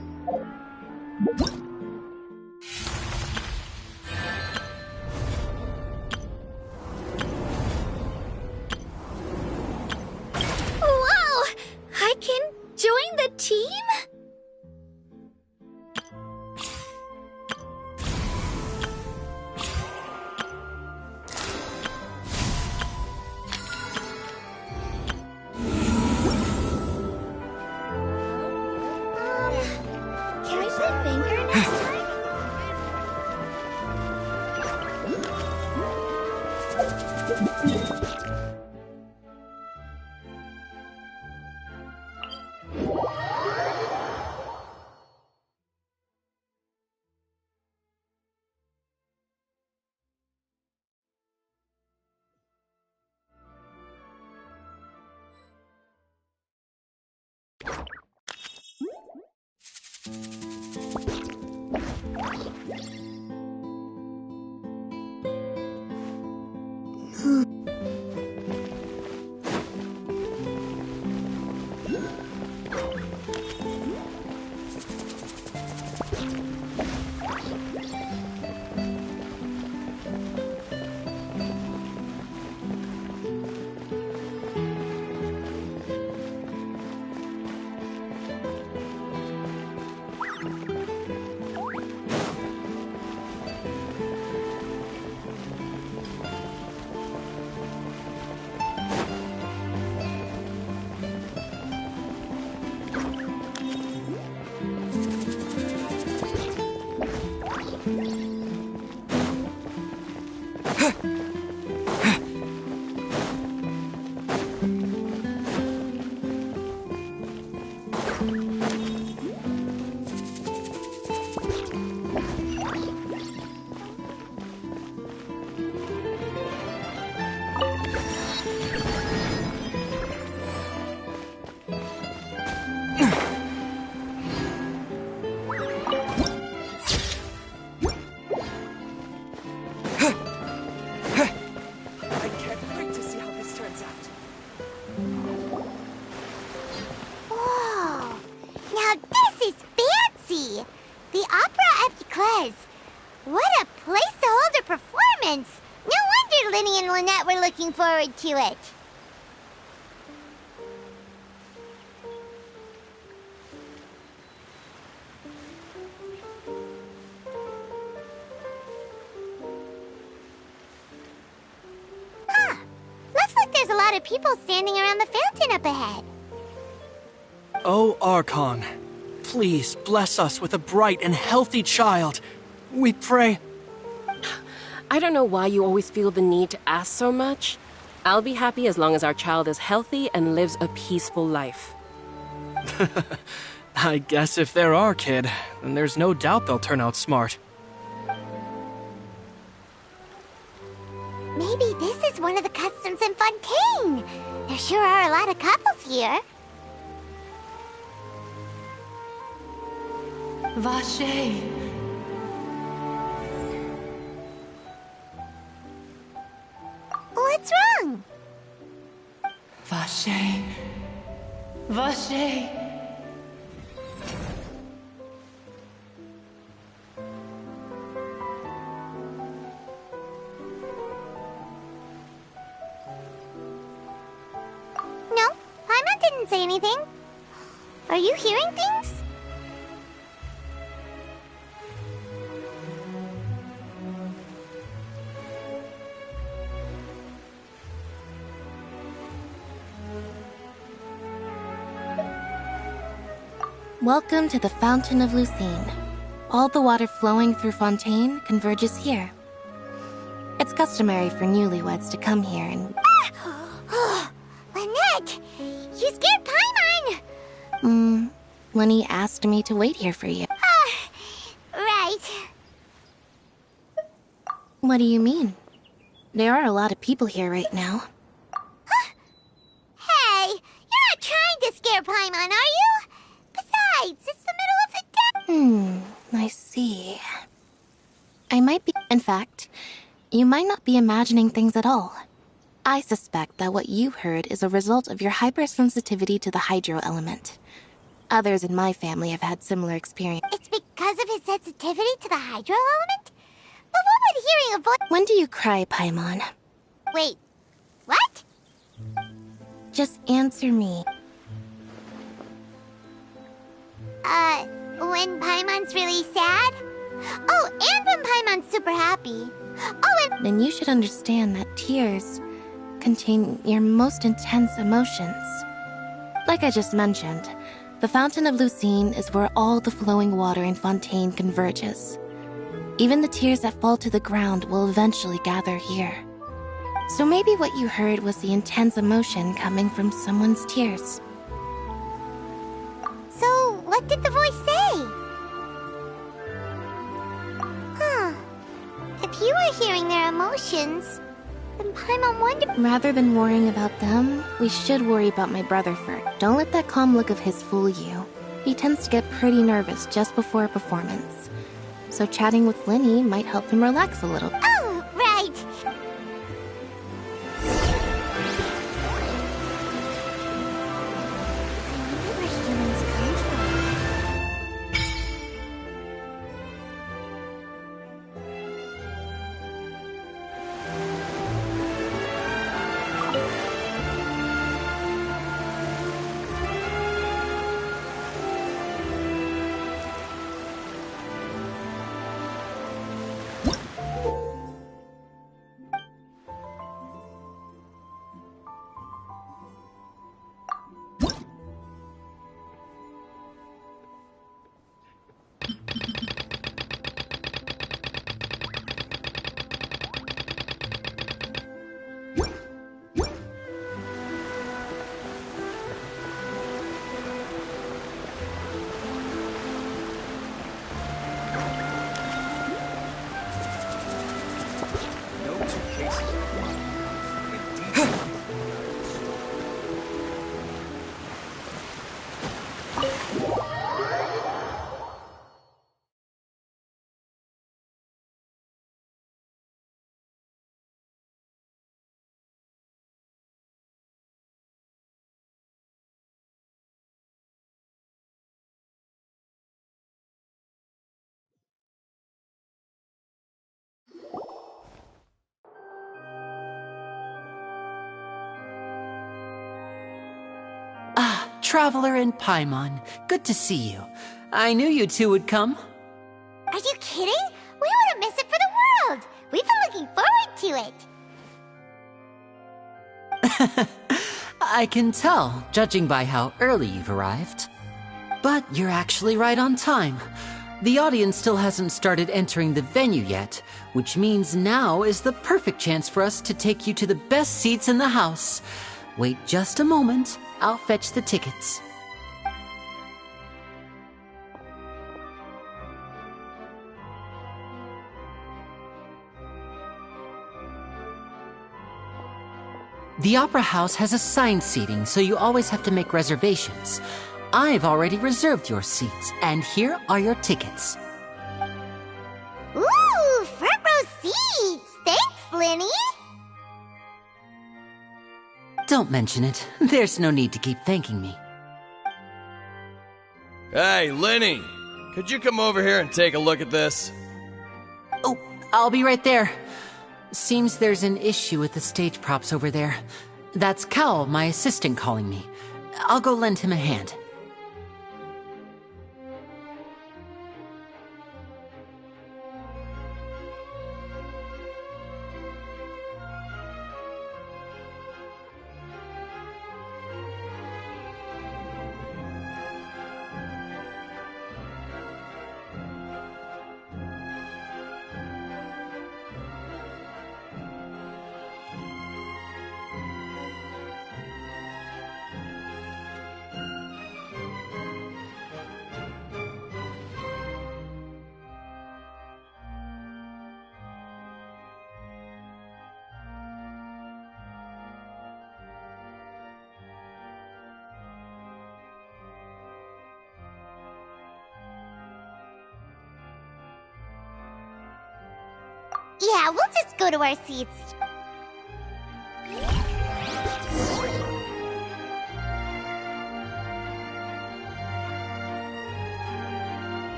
Whoa! I can join the team? Can we play Banker next time? Looking forward to it. there's a lot of people standing around the fountain up ahead. Oh, Archon, please bless us with a bright and healthy child. We pray. I don't know why you always feel the need to ask so much. I'll be happy as long as our child is healthy and lives a peaceful life. I guess if they're our kid, then there's no doubt they'll turn out smart. Maybe this is one of the customs in Fontaine. There sure are a lot of couples here. Vache. What's wrong? Vache. Vache. No, Paimon didn't say anything. Are you hearing things? Welcome to the Fountain of Lucine. All the water flowing through Fontaine converges here. It's customary for newlyweds to come here and... Lynette! You scared Paimon! Lenny asked me to wait here for you. Right. What do you mean? There are a lot of people here right now. Hey, you're not trying to scare Paimon, are you? Besides, it's the middle of the day. I see. I might be... In fact, you might not be imagining things at all. I suspect that what you heard is a result of your hypersensitivity to the hydro element. Others in my family have had similar experience. It's because of his sensitivity to the hydro element? But what would hearing a voice... When do you cry, Paimon? Wait, what? Just answer me. When Paimon's really sad? Oh, and when Paimon's super happy. Oh, and... Then you should understand that tears contain your most intense emotions. Like I just mentioned, the Fountain of Lucine is where all the flowing water in Fontaine converges. Even the tears that fall to the ground will eventually gather here. So maybe what you heard was the intense emotion coming from someone's tears. So, what did the voice say? If you were hearing their emotions, then Paimon wondered... Rather than worrying about them, we should worry about my brother first. Don't let that calm look of his fool you. He tends to get pretty nervous just before a performance. So chatting with Lenny might help him relax a little. Oh, right! Where humans come from? Traveler and Paimon, good to see you. I knew you two would come. Are you kidding? We wouldn't miss it for the world! We've been looking forward to it! I can tell, judging by how early you've arrived. But you're actually right on time. The audience still hasn't started entering the venue yet, which means now is the perfect chance for us to take you to the best seats in the house. Wait just a moment, I'll fetch the tickets. The Opera House has assigned seating, so you always have to make reservations. I've already reserved your seats, and here are your tickets. Ooh, front row seats! Thanks, Linny! Don't mention it. There's no need to keep thanking me. Hey, Linny! Could you come over here and take a look at this? Oh, I'll be right there. Seems there's an issue with the stage props over there. That's Cal, my assistant, calling me. I'll go lend him a hand. Yeah, we'll just go to our seats.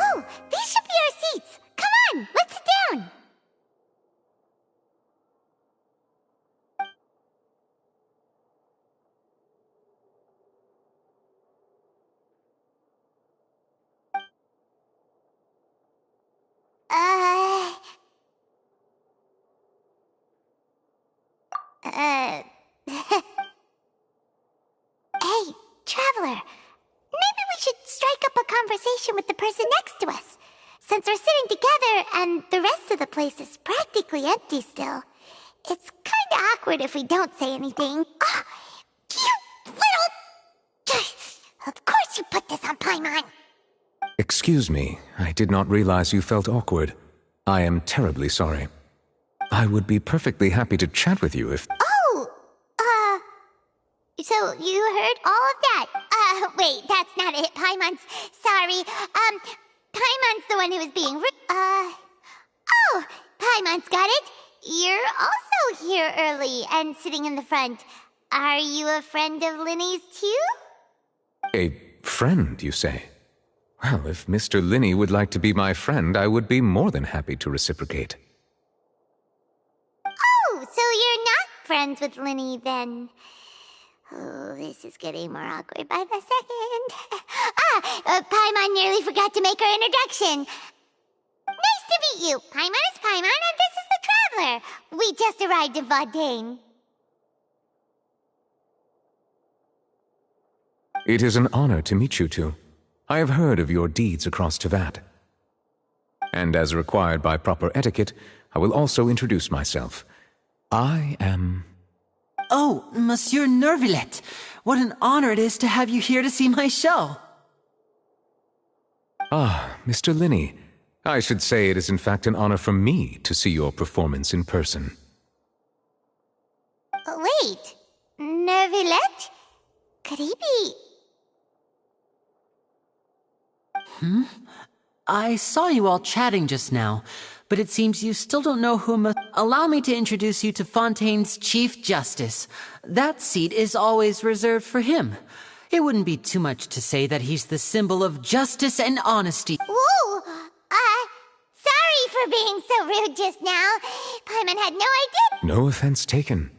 Oh, these should be our seats. Come on, let's sit down. Uh... Hey, Traveler. Maybe we should strike up a conversation with the person next to us. Since we're sitting together and the rest of the place is practically empty still, it's kinda awkward if we don't say anything. Ah, you little... Of course you put this on Paimon. Excuse me, I did not realize you felt awkward. I am terribly sorry. I would be perfectly happy to chat with you if... So you heard all of that? Wait, that's not it. Paimon's... Sorry. Paimon's the one who was being Oh, Paimon's got it. You're also here early and sitting in the front. Are you a friend of Linny's too? A friend, you say? Well, if Mr. Linny would like to be my friend, I would be more than happy to reciprocate. Oh, so you're not friends with Linny then? Oh, this is getting more awkward by the second. Paimon nearly forgot to make her introduction. Nice to meet you. Paimon is Paimon, and this is the Traveler. We just arrived in Vaudain. It is an honor to meet you two. I have heard of your deeds across Tevat. And as required by proper etiquette, I will also introduce myself. I am... Oh, Monsieur Nervillet, what an honor it is to have you here to see my show. Ah, Mr. Linny. I should say it is in fact an honor for me to see your performance in person. Wait, Nervillet? Could he be... I saw you all chatting just now, but it seems you still don't know who allow me to introduce you to Fontaine's Chief Justice. That seat is always reserved for him. It wouldn't be too much to say that he's the symbol of justice and honesty. Ooh, sorry for being so rude just now. Paimon had no idea. No offense taken.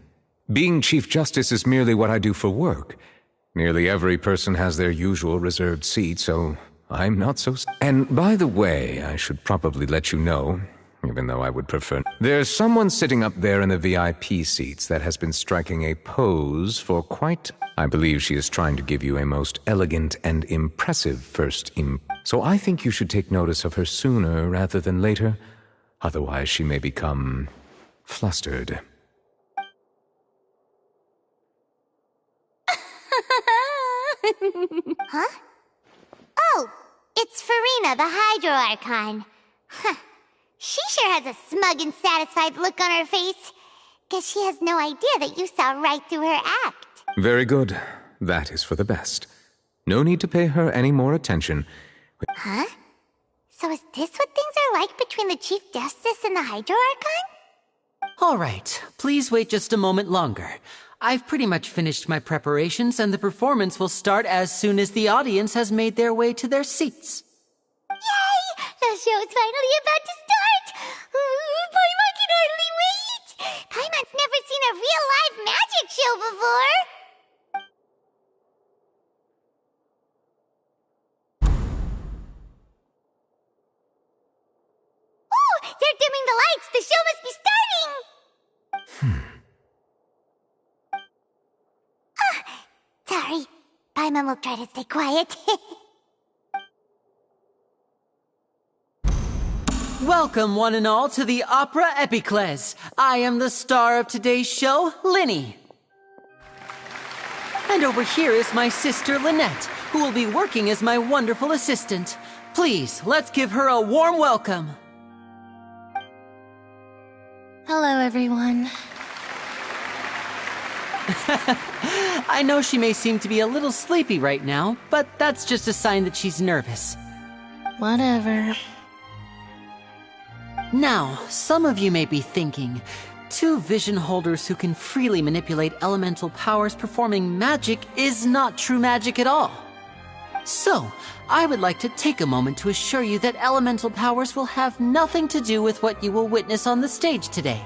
Being Chief Justice is merely what I do for work. Nearly every person has their usual reserved seat, so I'm not so... And by the way, I should probably let you know, even though I would prefer... There's someone sitting up there in the VIP seats that has been striking a pose for quite... I believe she is trying to give you a most elegant and impressive first So I think you should take notice of her sooner rather than later. Otherwise she may become... flustered. Huh? Oh, it's Farina, the Hydro Archon. Huh. She sure has a smug and satisfied look on her face. Guess she has no idea that you saw right through her act. Very good. That is for the best. No need to pay her any more attention. Huh? So is this what things are like between the Chief Justice and the Hydro Archon? All right, please wait just a moment longer. I've pretty much finished my preparations, and the performance will start as soon as the audience has made their way to their seats. Yay! The show's finally about to start! Paimon can hardly wait! Paimon's never seen a real live magic show before! Ooh! They're dimming the lights! The show must be starting! Sorry. Paimon will try to stay quiet. Welcome, one and all, to the Opera Epiclese. I am the star of today's show, Linny. And over here is my sister, Lynette, who will be working as my wonderful assistant. Please, let's give her a warm welcome. Hello, everyone. I know she may seem to be a little sleepy right now, but that's just a sign that she's nervous. Whatever. Now, some of you may be thinking, two vision holders who can freely manipulate elemental powers performing magic is not true magic at all. So, I would like to take a moment to assure you that elemental powers will have nothing to do with what you will witness on the stage today.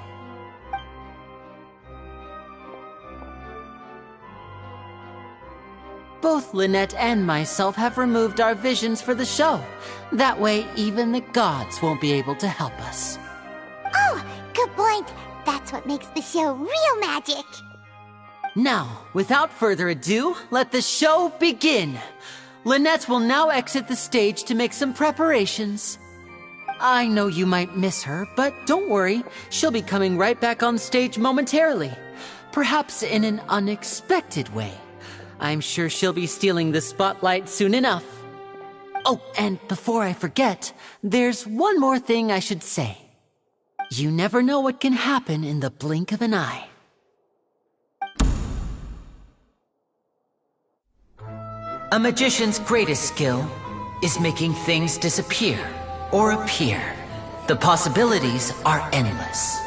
Both Lynette and myself have removed our visions for the show. That way, even the gods won't be able to help us. Oh, good point. That's what makes the show real magic. Now, without further ado, let the show begin. Lynette will now exit the stage to make some preparations. I know you might miss her, but don't worry. She'll be coming right back on stage momentarily. Perhaps in an unexpected way. I'm sure she'll be stealing the spotlight soon enough. Oh, and before I forget, there's one more thing I should say. You never know what can happen in the blink of an eye. A magician's greatest skill is making things disappear or appear. The possibilities are endless.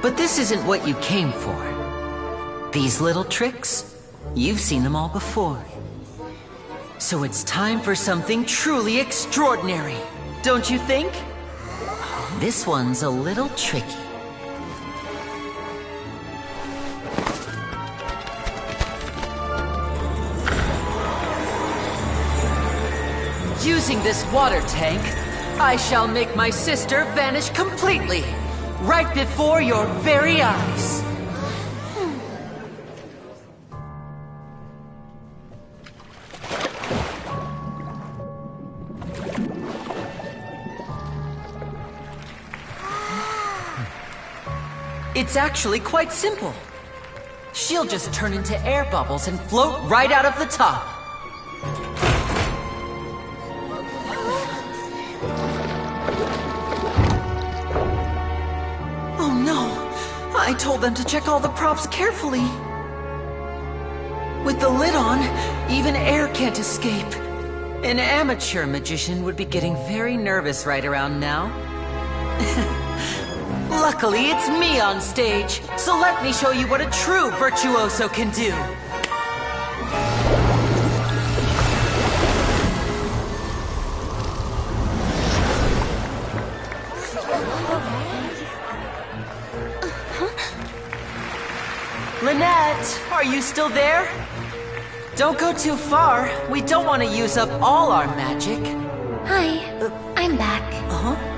But this isn't what you came for. These little tricks, you've seen them all before. So it's time for something truly extraordinary, don't you think? This one's a little tricky. Using this water tank, I shall make my sister vanish completely, right before your very eyes. It's actually quite simple. She'll just turn into air bubbles and float right out of the top. Oh no! I told them to check all the props carefully. With the lid on, even air can't escape. An amateur magician would be getting very nervous right around now. Luckily, it's me on stage, so let me show you what a true virtuoso can do. Lynette, are you still there? Don't go too far. We don't want to use up all our magic. Hi, I'm back. Uh-huh.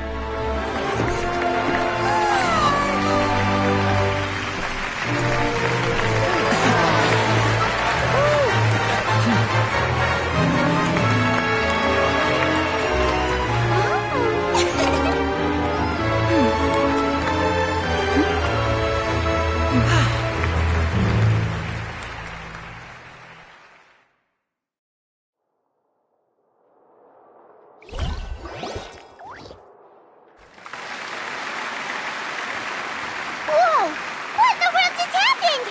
Whoa! What in the world just happened?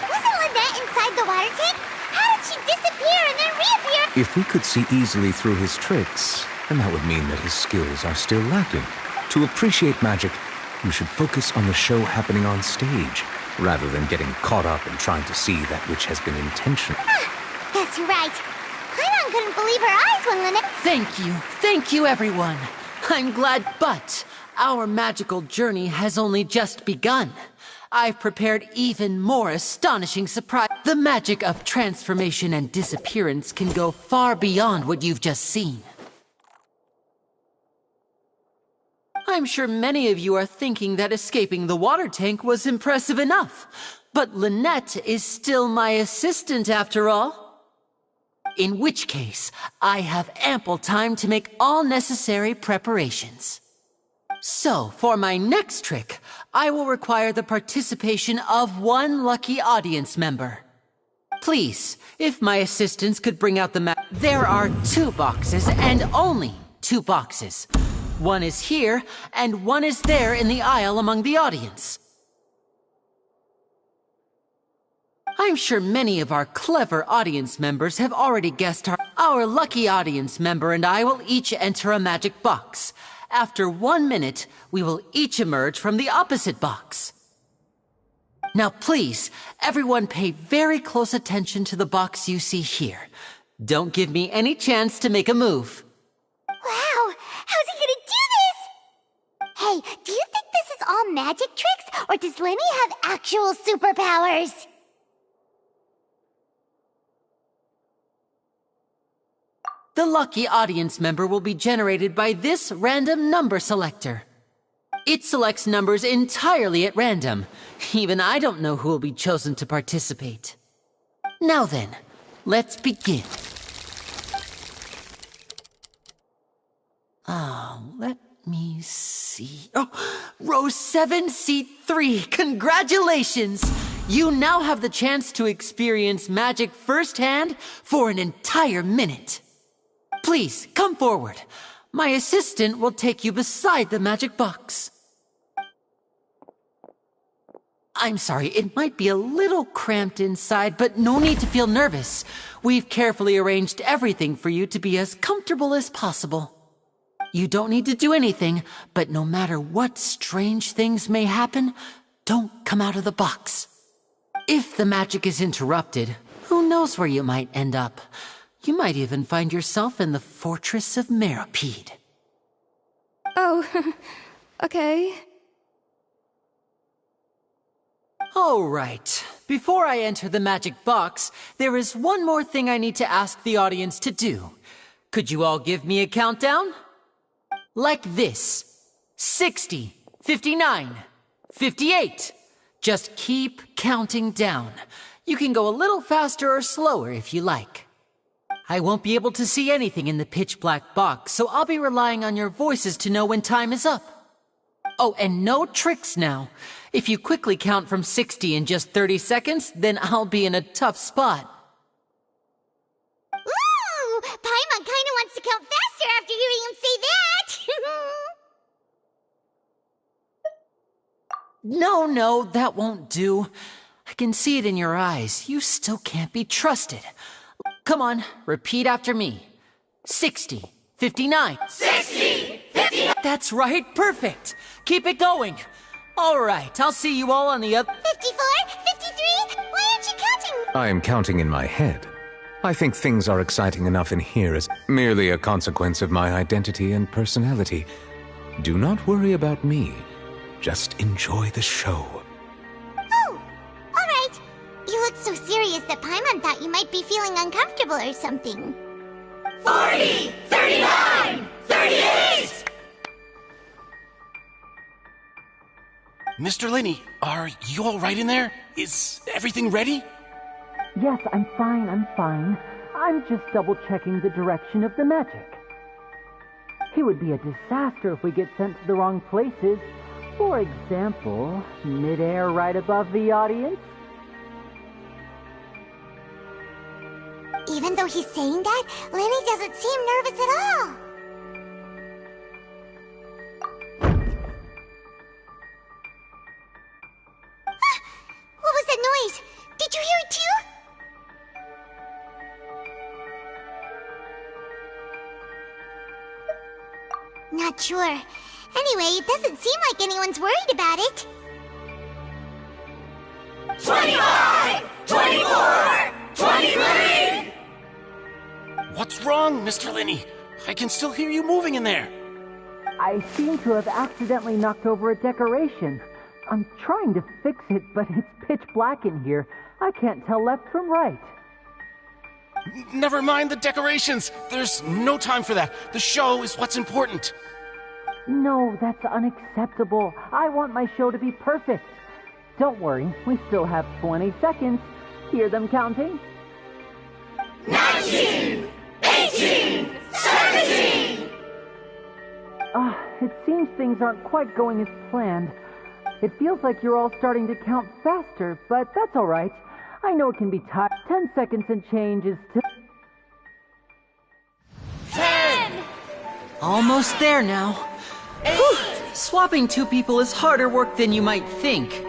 Wasn't Lynette inside the water tank? How did she disappear and then reappear? If we could see easily through his tricks, then that would mean that his skills are still lacking. To appreciate magic, you should focus on the show happening on stage, rather than getting caught up in trying to see that which has been intentional. That's right. Paimon couldn't believe her eyes when Lynette... Thank you everyone. I'm glad, but our magical journey has only just begun. I've prepared even more astonishing surprise. The magic of transformation and disappearance can go far beyond what you've just seen. I'm sure many of you are thinking that escaping the water tank was impressive enough, but Lynette is still my assistant after all. In which case, I have ample time to make all necessary preparations. So, for my next trick, I will require the participation of one lucky audience member. Please, if my assistants could bring out the map. There are 2 boxes, and only 2 boxes. One is here, and one is there in the aisle among the audience. I'm sure many of our clever audience members have already guessed our lucky audience member and I will each enter a magic box. After 1 minute, we will each emerge from the opposite box. Now please, everyone pay very close attention to the box you see here. Don't give me any chance to make a move. Wow! How's he gonna do this? Hey, do you think this is all magic tricks, or does Lenny have actual superpowers? The lucky audience member will be generated by this random number selector. It selects numbers entirely at random. Even I don't know who will be chosen to participate. Now then, let's begin. Let me see. Oh, row 7, seat 3. Congratulations! You now have the chance to experience magic firsthand for an entire minute. Please, come forward. My assistant will take you beside the magic box. I'm sorry, it might be a little cramped inside, but no need to feel nervous. We've carefully arranged everything for you to be as comfortable as possible. You don't need to do anything, but no matter what strange things may happen, don't come out of the box. If the magic is interrupted, who knows where you might end up? You might even find yourself in the Fortress of Meropide. Oh, okay. All right. Before I enter the magic box, there is one more thing I need to ask the audience to do. Could you all give me a countdown? Like this. 60, 59, 58. Just keep counting down. You can go a little faster or slower if you like. I won't be able to see anything in the pitch black box, so I'll be relying on your voices to know when time is up. Oh, and no tricks now. If you quickly count from 60 in just 30 seconds, then I'll be in a tough spot. Ooh! Paimon kinda wants to count faster after hearing him say that! No, that won't do. I can see it in your eyes. You still can't be trusted. Come on, repeat after me. 60, 59. 60! 59! That's right, perfect. Keep it going. All right, I'll see you all on the other... 54? 53? Why aren't you counting? I am counting in my head. I think things are exciting enough in here as merely a consequence of my identity and personality. Do not worry about me. Just enjoy the show. Oh, alright. You looked so serious that Paimon thought you might be feeling uncomfortable or something. 40! 39! 38! Mr. Linney, are you all right in there? Is everything ready? Yes, I'm fine. I'm just double-checking the direction of the magic. It would be a disaster if we get sent to the wrong places. For example, mid-air right above the audience. Even though he's saying that, Lenny doesn't seem nervous at all. What was that noise? Did you hear it too? Not sure. Anyway, it doesn't seem like anyone's worried about it. 25! 24! 23! What's wrong, Mr. Linney? I can still hear you moving in there. I seem to have accidentally knocked over a decoration. I'm trying to fix it, but it's pitch black in here. I can't tell left from right. Never mind the decorations. There's no time for that. The show is what's important. No, that's unacceptable. I want my show to be perfect. Don't worry, we still have 20 seconds. Hear them counting? 19! 18! 17! It seems things aren't quite going as planned. It feels like you're all starting to count faster, but that's all right. I know it can be tough. 10 seconds and change is still... 10! Almost there now. Whew. Swapping two people is harder work than you might think.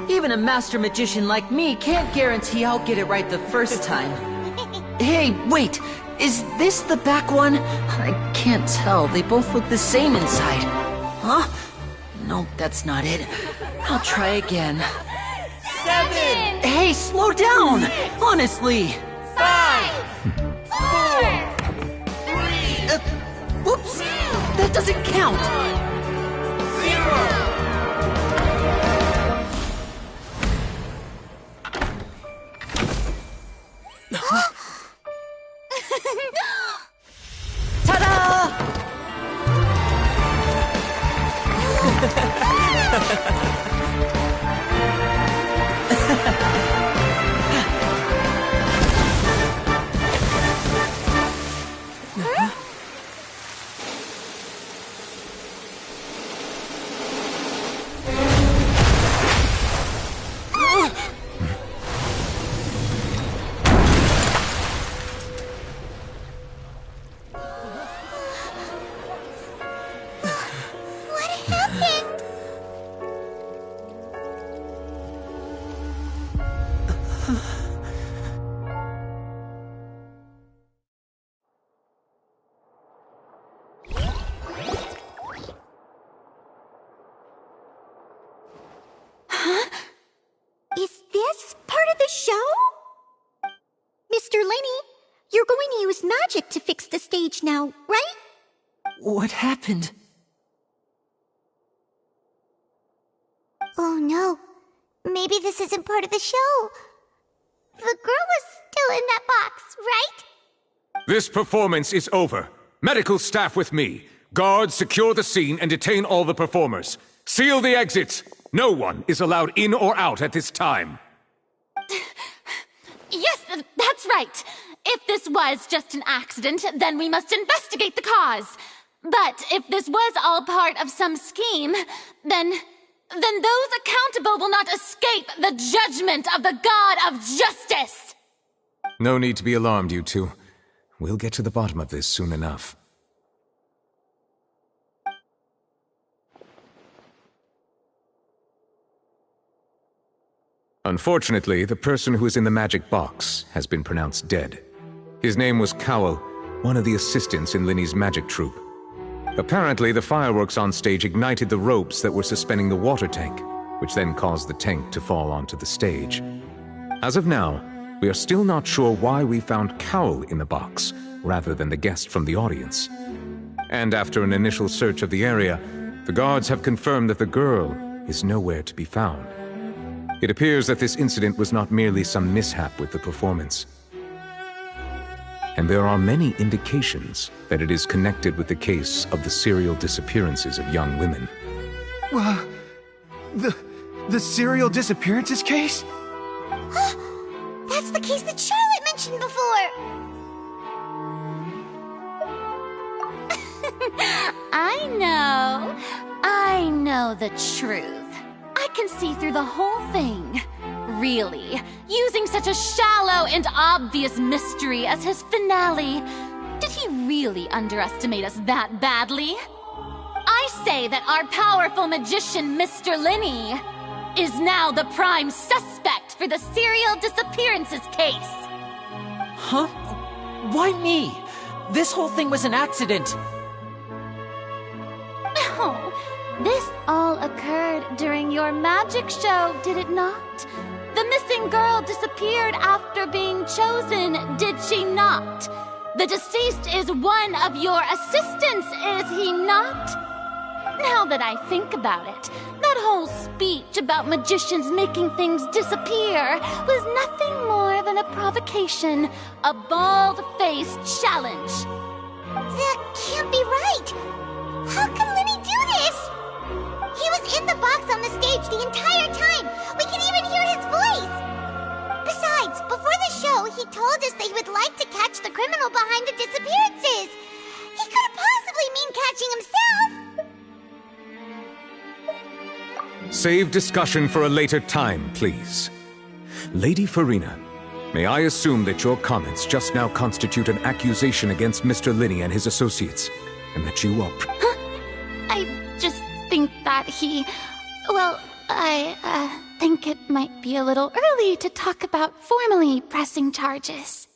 Even a master magician like me can't guarantee I'll get it right the first time. Hey, wait! Is this the back one? I can't tell. They both look the same inside. Huh? No, that's not it. I'll try again. 7! Hey, slow down! Honestly! 5! 4! 3! Whoops! That doesn't count! 0! Ta-da! Is this part of the show? Mr. Linney, you're going to use magic to fix the stage now, right? What happened? Oh no. Maybe this isn't part of the show. The girl was still in that box, right? This performance is over. Medical staff with me. Guards, secure the scene and detain all the performers. Seal the exits. No one is allowed in or out at this time. Yes, that's right. If this was just an accident, then we must investigate the cause. But if this was all part of some scheme, then those accountable will not escape the judgment of the God of Justice! No need to be alarmed, you two. We'll get to the bottom of this soon enough. Unfortunately, the person who is in the magic box has been pronounced dead. His name was Cowell, one of the assistants in Linny's magic troupe. Apparently, the fireworks on stage ignited the ropes that were suspending the water tank, which then caused the tank to fall onto the stage. As of now, we are still not sure why we found Cowell in the box, rather than the guest from the audience. And after an initial search of the area, the guards have confirmed that the girl is nowhere to be found. It appears that this incident was not merely some mishap with the performance. And there are many indications that it is connected with the case of the serial disappearances of young women. The serial disappearances case? That's the case that Charlotte mentioned before! I know the truth. I can see through the whole thing. Really, using such a shallow and obvious mystery as his finale, did he really underestimate us that badly? I say that our powerful magician, Mr. Linney, is now the prime suspect for the serial disappearances case. Huh? Why me? This whole thing was an accident. Oh, this all occurred during your magic show, did it not? The missing girl disappeared after being chosen, did she not? The deceased is one of your assistants, is he not? Now that I think about it, that whole speech about magicians making things disappear was nothing more than a provocation, a bald-faced challenge. That can't be right! How can Linny do this? He was in the box on the stage the entire time! We can even hear his voice! Besides, before the show, he told us that he would like to catch the criminal behind the disappearances! He couldn't possibly mean catching himself! Save discussion for a later time, please. Lady Farina, may I assume that your comments just now constitute an accusation against Mr. Linney and his associates, and that you are... I just think that I think it might be a little early to talk about formally pressing charges.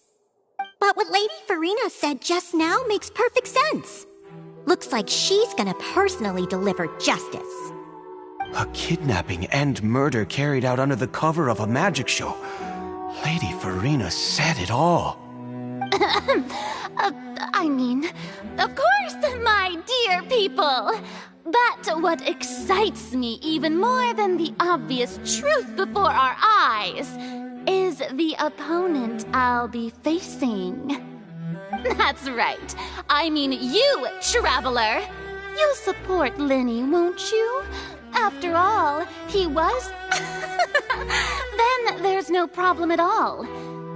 But what Lady Farina said just now makes perfect sense. Looks like she's gonna personally deliver justice. A kidnapping and murder carried out under the cover of a magic show. Lady Farina said it all. I mean, of course, my dear people. But what excites me even more than the obvious truth before our eyes is the opponent I'll be facing. That's right. I mean you, Traveler. You'll support Linney, won't you? After all, he was... Then there's no problem at all.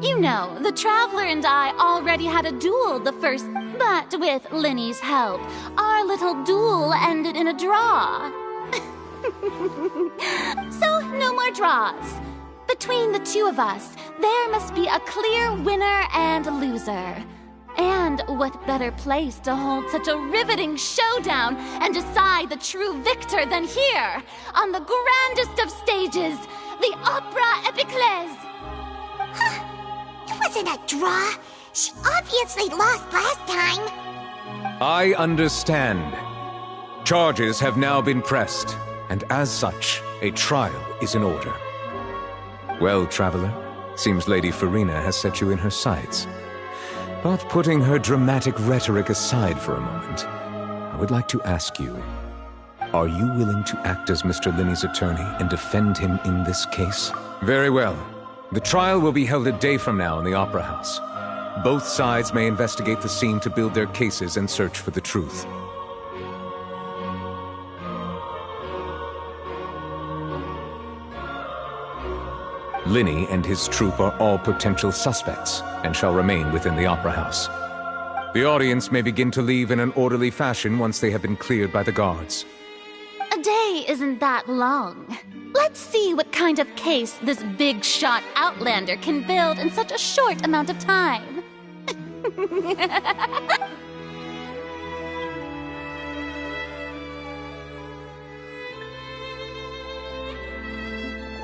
You know, the Traveler and I already had a duel the first... But with Linney's help, our little duel ended in a draw. So, no more draws. Between the two of us, there must be a clear winner and loser. And what better place to hold such a riveting showdown and decide the true victor than here, on the grandest of stages, the Opera Epiclese. It wasn't a draw. She obviously lost last time. I understand. Charges have now been pressed, and as such, a trial is in order. Well, Traveler, seems Lady Farina has set you in her sights. But putting her dramatic rhetoric aside for a moment, I would like to ask you, are you willing to act as Mr. Linney's attorney and defend him in this case? Very well. The trial will be held a day from now in the Opera House. Both sides may investigate the scene to build their cases and search for the truth. Linney and his troupe are all potential suspects and shall remain within the Opera House. The audience may begin to leave in an orderly fashion once they have been cleared by the guards. A day isn't that long. Let's see what kind of case this big shot outlander can build in such a short amount of time.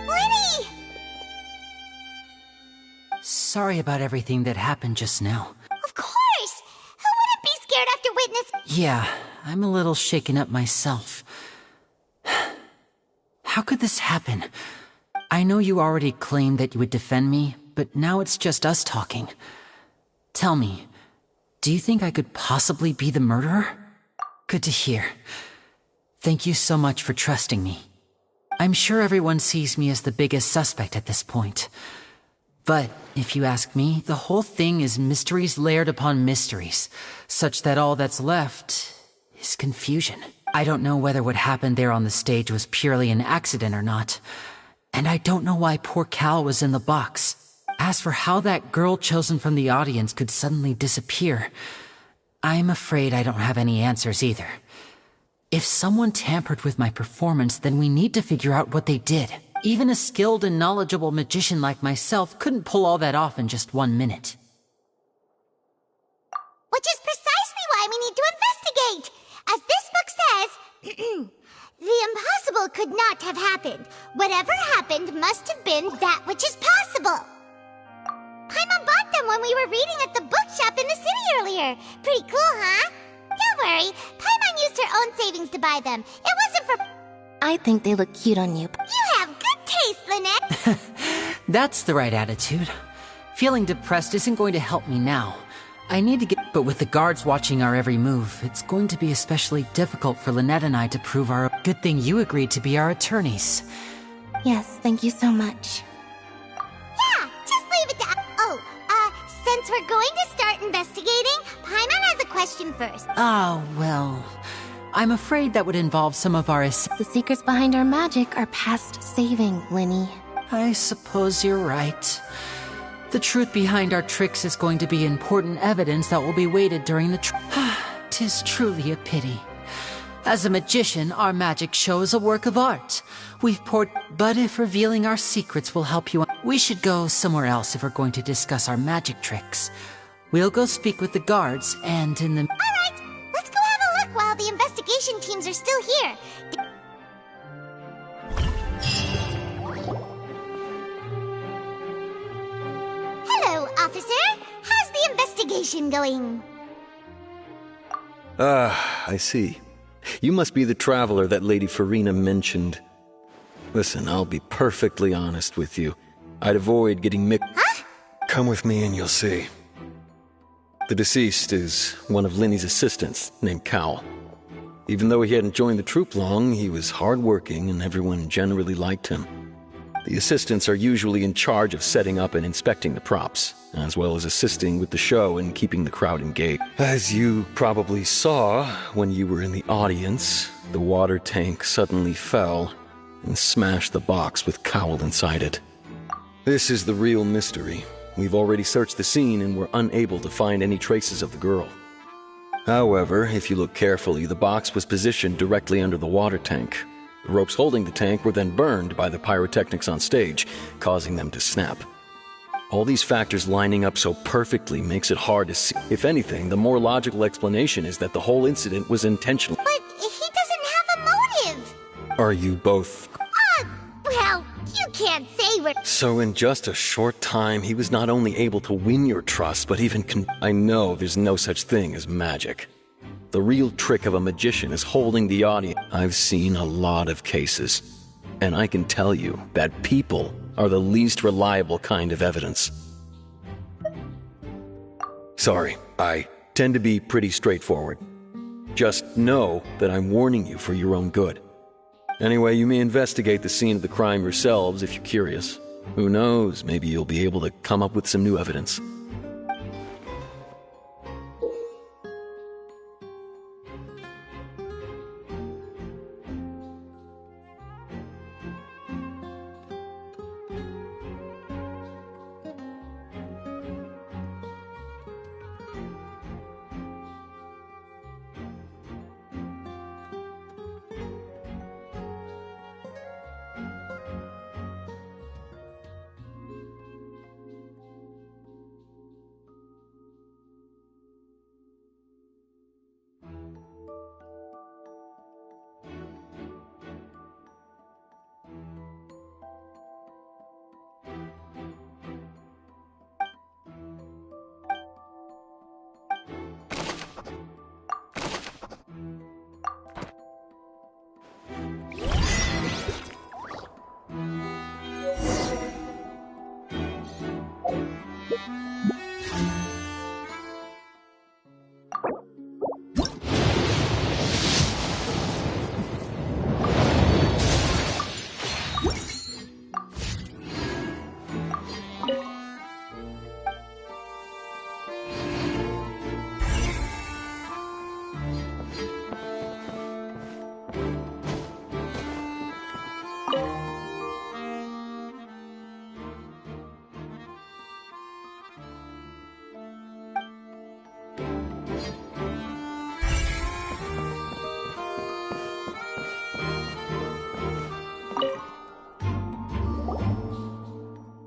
Lenny! Sorry about everything that happened just now. Of course! Who wouldn't be scared after witness? Yeah, I'm a little shaken up myself. How could this happen? I know you already claimed that you would defend me, but now it's just us talking. Tell me, do you think I could possibly be the murderer? Good to hear. Thank you so much for trusting me. I'm sure everyone sees me as the biggest suspect at this point. But, if you ask me, the whole thing is mysteries layered upon mysteries, such that all that's left is confusion. I don't know whether what happened there on the stage was purely an accident or not. And I don't know why poor Cal was in the box. As for how that girl chosen from the audience could suddenly disappear, I'm afraid I don't have any answers either. If someone tampered with my performance, then we need to figure out what they did. Even a skilled and knowledgeable magician like myself couldn't pull all that off in just 1 minute. Which is precisely why we need to investigate! As this book says, the impossible could not have happened. Whatever happened must have been that which is possible. Paimon bought them when we were reading at the bookshop in the city earlier. Pretty cool, huh? Don't worry, Paimon used her own savings to buy them. It wasn't for... I think they look cute on you. You have good taste, Lynette! That's the right attitude. Feeling depressed isn't going to help me now. I need to get... But with the guards watching our every move, it's going to be especially difficult for Lynette and I to prove our... Good thing you agreed to be our attorneys. Yes, thank you so much. Yeah, just leave it to... since we're going to start investigating, Paimon has a question first. Ah, well... I'm afraid that would involve some of our... The secrets behind our magic are past saving, Linny. I suppose you're right. The truth behind our tricks is going to be important evidence that will be weighted during the 'Tis truly a pity. As a magician, our magic show is a work of art. We've poured... But if revealing our secrets will help you... We should go somewhere else if we're going to discuss our magic tricks. We'll go speak with the guards, and in the... Alright, let's go have a look while the investigation teams are still here. Hello, officer. How's the investigation going? I see. You must be the traveler that Lady Farina mentioned. Listen, I'll be perfectly honest with you. I'd avoid getting mixed. Huh? Come with me and you'll see. The deceased is one of Linny's assistants, named Cal. Even though he hadn't joined the troupe long, he was hardworking and everyone generally liked him. The assistants are usually in charge of setting up and inspecting the props, as well as assisting with the show and keeping the crowd engaged. As you probably saw when you were in the audience, the water tank suddenly fell and smashed the box with Cowl inside it. This is the real mystery. We've already searched the scene and were unable to find any traces of the girl. However, if you look carefully, the box was positioned directly under the water tank. The ropes holding the tank were then burned by the pyrotechnics on stage, causing them to snap. All these factors lining up so perfectly makes it hard to see. If anything, the more logical explanation is that the whole incident was intentional. But he doesn't have a motive! Are you both... Well, you can't say we're... So in just a short time, he was not only able to win your trust, but even I know there's no such thing as magic. The real trick of a magician is holding the audience. I've seen a lot of cases, and I can tell you that people are the least reliable kind of evidence. Sorry, I tend to be pretty straightforward. Just know that I'm warning you for your own good. Anyway, you may investigate the scene of the crime yourselves if you're curious. Who knows, maybe you'll be able to come up with some new evidence.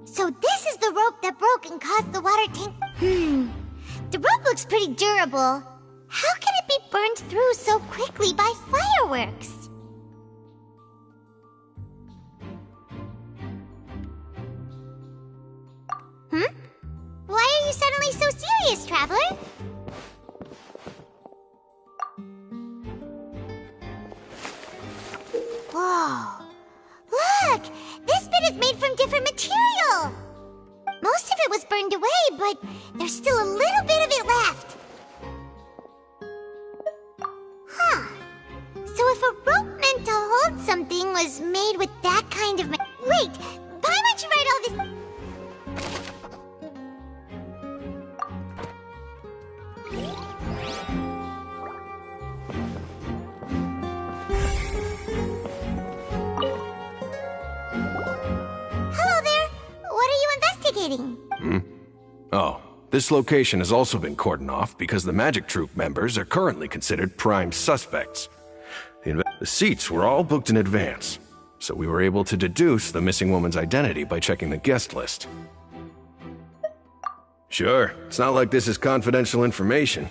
So this is the rope that broke and caused the water tank. The rope looks pretty durable. How can it be burned through so quickly by fireworks? Why are you suddenly so serious, Traveler? Whoa. Look! This bit is made from different material! Most of it was burned away, but there's still a little bit of it left. Huh. So if a rope meant to hold something was made with that kind of Wait! Why would you write all this? Hello there. What are you investigating? Oh, this location has also been cordoned off because the Magic Troupe members are currently considered prime suspects. The seats were all booked in advance, so we were able to deduce the missing woman's identity by checking the guest list. Sure, it's not like this is confidential information.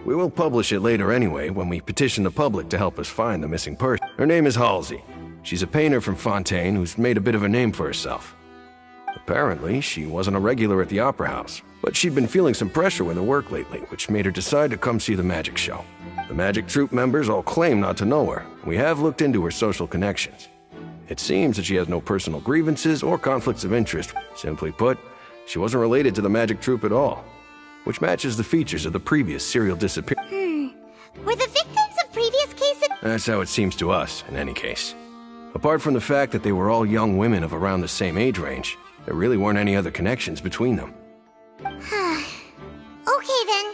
We will publish it later anyway when we petition the public to help us find the missing person. Her name is Halsey. She's a painter from Fontaine who's made a bit of a name for herself. Apparently, she wasn't a regular at the Opera House, but she'd been feeling some pressure with her work lately, which made her decide to come see the magic show. The Magic Troupe members all claim not to know her. We have looked into her social connections. It seems that she has no personal grievances or conflicts of interest. Simply put, she wasn't related to the Magic Troupe at all, which matches the features of the previous serial disappearance. Were the victims of previous cases? That's how it seems to us, in any case. Apart from the fact that they were all young women of around the same age range, there really weren't any other connections between them. Okay then.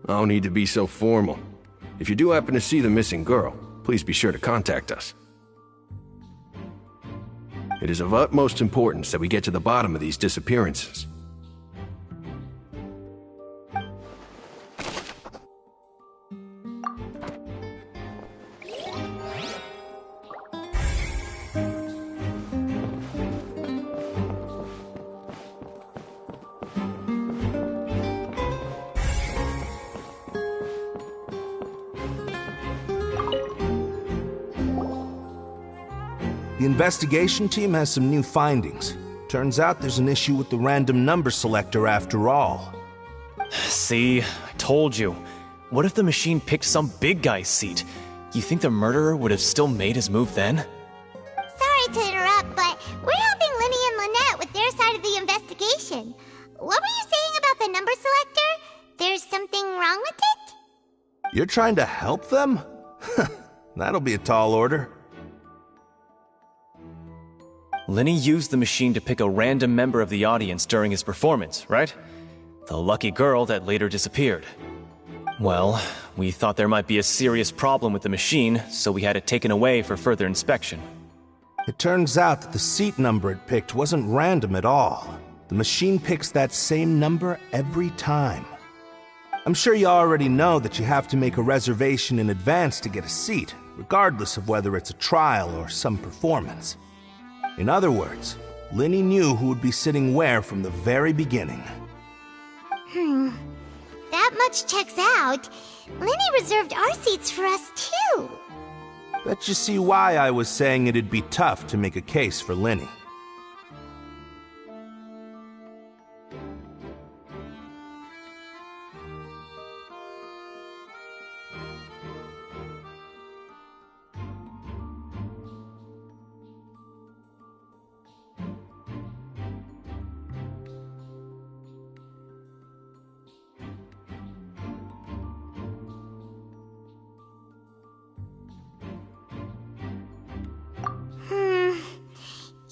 No need to be so formal. If you do happen to see the missing girl, please be sure to contact us. It is of utmost importance that we get to the bottom of these disappearances. The investigation team has some new findings. Turns out there's an issue with the random number selector after all. See, I told you. What if the machine picked some big guy's seat? You think the murderer would have still made his move then? Sorry to interrupt, but we're helping Linny and Lynette with their side of the investigation. What were you saying about the number selector? There's something wrong with it? You're trying to help them? That'll be a tall order. Linny used the machine to pick a random member of the audience during his performance, right? The lucky girl that later disappeared. Well, we thought there might be a serious problem with the machine, so we had it taken away for further inspection. It turns out that the seat number it picked wasn't random at all. The machine picks that same number every time. I'm sure you already know that you have to make a reservation in advance to get a seat, regardless of whether it's a trial or some performance. In other words, Linny knew who would be sitting where from the very beginning. That much checks out, Lenny reserved our seats for us too. Bet you see why I was saying it'd be tough to make a case for Lenny.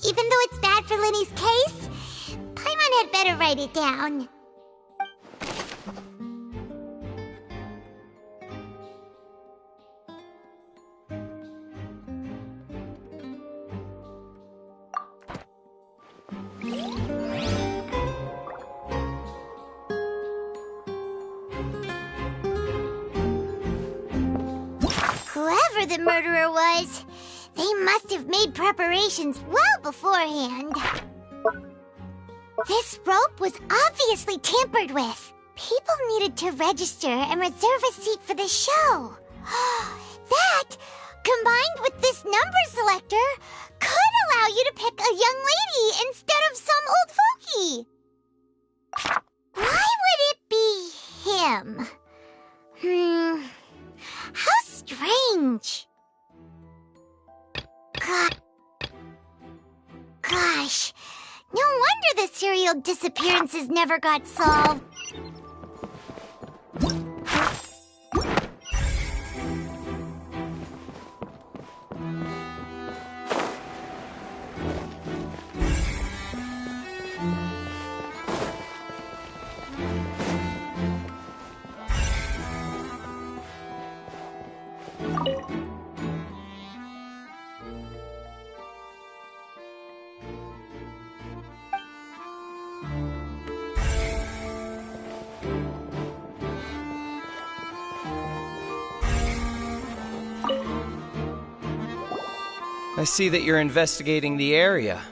Even though it's bad for Lenny's case, Paimon had better write it down. Whoever the murderer was, they must have made preparations well beforehand. This rope was obviously tampered with. People needed to register and reserve a seat for the show. That, combined with this number selector, could allow you to pick a young lady instead of some old fogey. Why would it be him? How strange. Gosh, no wonder the serial disappearances never got solved. I see that you're investigating the area.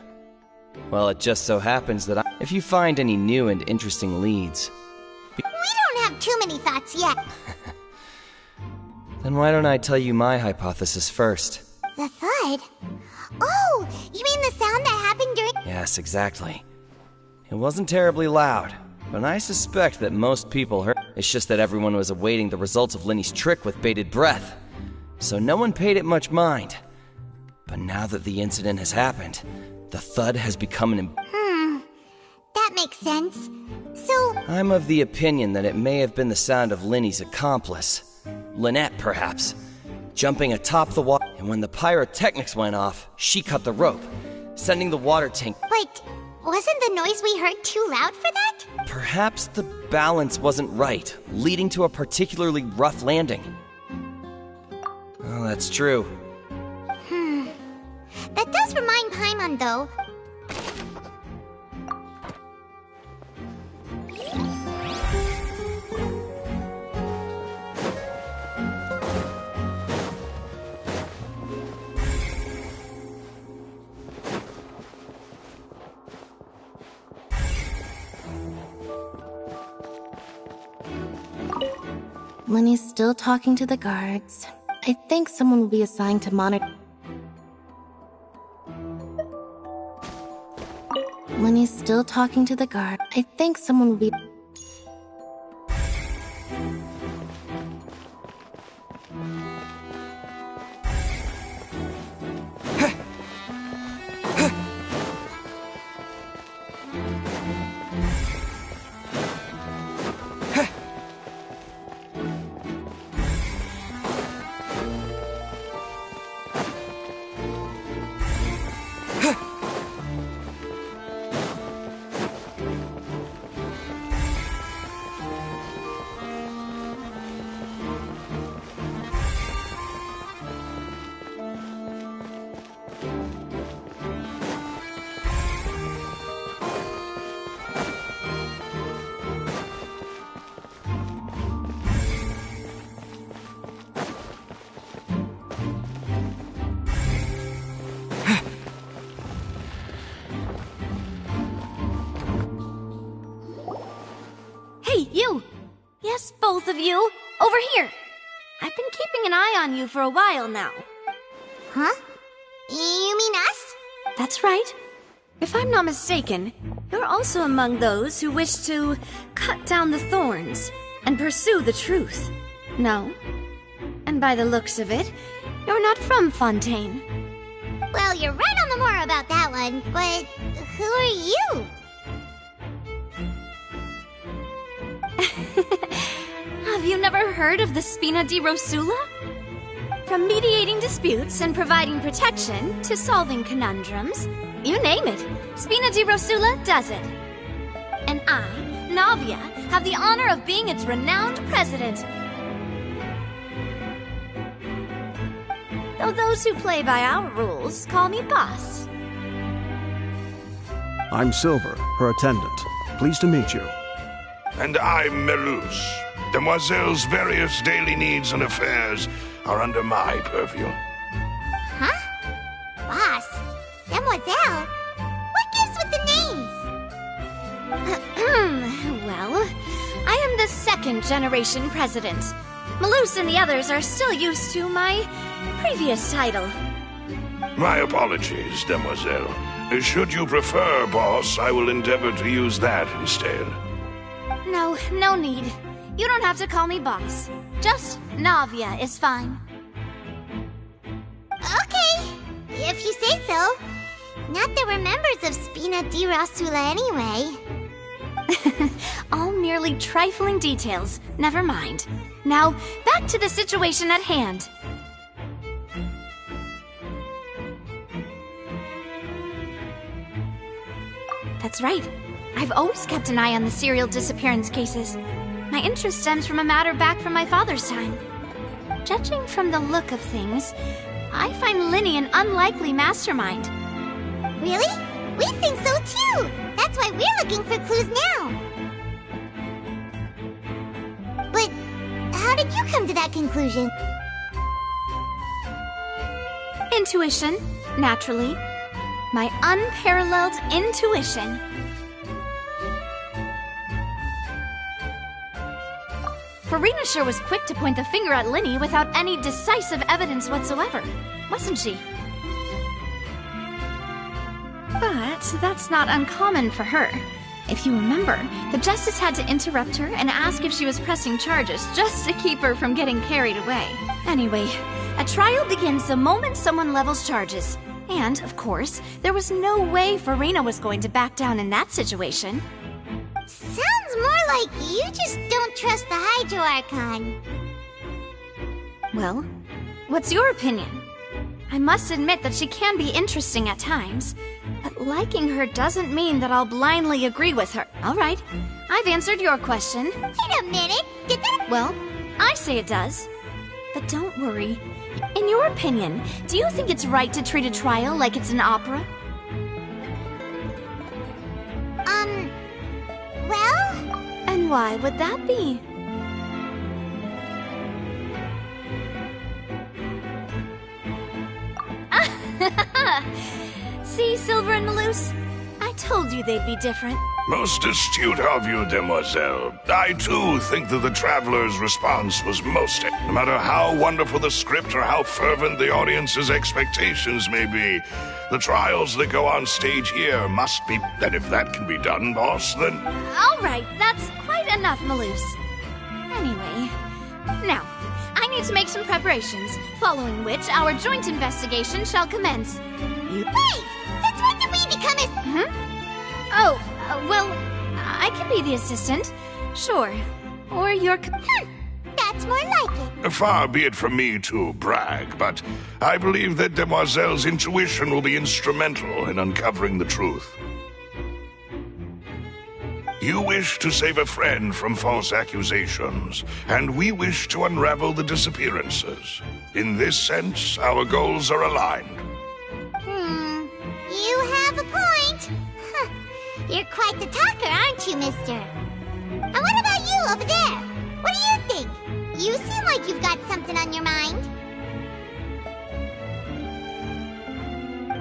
Well, it just so happens that if you find any new and interesting leads... We don't have too many thoughts yet. Then why don't I tell you my hypothesis first? The thud? Oh, you mean the sound that happened during... Yes, exactly. It wasn't terribly loud, but I suspect that most people heard. It's just that everyone was awaiting the results of Lenny's trick with bated breath, so no one paid it much mind. But now that the incident has happened, the thud has become an... That makes sense. So... I'm of the opinion that it may have been the sound of Lenny's accomplice. Lynette, perhaps. Jumping atop the water, and when the pyrotechnics went off, she cut the rope, sending the water tank... But wasn't the noise we heard too loud for that? Perhaps the balance wasn't right, leading to a particularly rough landing. Oh, that's true. That does remind Paimon, though. Lenny's still talking to the guards. I think someone will be assigned to monitor. Lenny's still talking to the guard. I think someone will be... both of you. Over here. I've been keeping an eye on you for a while now. Huh? You mean us? That's right. If I'm not mistaken, you're also among those who wish to cut down the thorns and pursue the truth. No? And by the looks of it, you're not from Fontaine. Well, you're right on the moor about that one, but who are you? Have you never heard of the Spina di Rosula? From mediating disputes and providing protection to solving conundrums, you name it, Spina di Rosula does it. And I, Navia, have the honor of being its renowned president. Though those who play by our rules call me boss. I'm Silver, her attendant. Pleased to meet you. And I'm Melus. Demoiselle's various daily needs and affairs are under my purview. Huh? Boss? Demoiselle? What gives with the names? Well, I am the second generation president. Malus and the others are still used to my previous title. My apologies, Demoiselle. Should you prefer, boss, I will endeavor to use that instead. No, no need. You don't have to call me boss. Just Navia is fine. Okay, if you say so. Not that we're members of Spina di Rosula anyway. All merely trifling details. Never mind. Now, back to the situation at hand. That's right. I've always kept an eye on the serial disappearance cases. My interest stems from a matter back from my father's time. Judging from the look of things, I find Linny an unlikely mastermind. Really? We think so too! That's why we're looking for clues now! But how did you come to that conclusion? Intuition, naturally. My unparalleled intuition. Farina sure was quick to point the finger at Linny without any decisive evidence whatsoever, wasn't she? But that's not uncommon for her. If you remember, the Justice had to interrupt her and ask if she was pressing charges just to keep her from getting carried away. Anyway, a trial begins the moment someone levels charges. And, of course, there was no way Farina was going to back down in that situation. Sounds more like you just don't trust the Hydro Archon. Well, what's your opinion? I must admit that she can be interesting at times, but liking her doesn't mean that I'll blindly agree with her. All right, I've answered your question. Wait a minute, did that— Well, I say it does. But don't worry. In your opinion, do you think it's right to treat a trial like it's an opera? Well? And why would that be? See, Silver and Malus? I told you they'd be different. Most astute of you, Demoiselle. I, too, think that the Traveler's response was most— No matter how wonderful the script or how fervent the audience's expectations may be, the trials that go on stage here must be— And if that can be done, boss, then— All right, that's quite enough, Malus. Anyway, now, I need to make some preparations, following which our joint investigation shall commence. Wait! Since when did we become as— Oh, well, I can be the assistant. Sure. Or your— That's more like it. Far be it from me to brag, but I believe that Demoiselle's intuition will be instrumental in uncovering the truth. You wish to save a friend from false accusations, and we wish to unravel the disappearances. In this sense, our goals are aligned. You have a point. Huh. You're quite the talker, aren't you, mister? And what about you over there? What do you think? You seem like you've got something on your mind.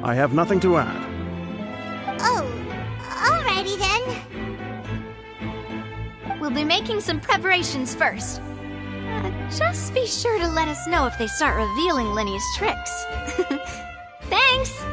I have nothing to add. Oh, alrighty then. We'll be making some preparations first. Just be sure to let us know if they start revealing Linny's tricks. Thanks!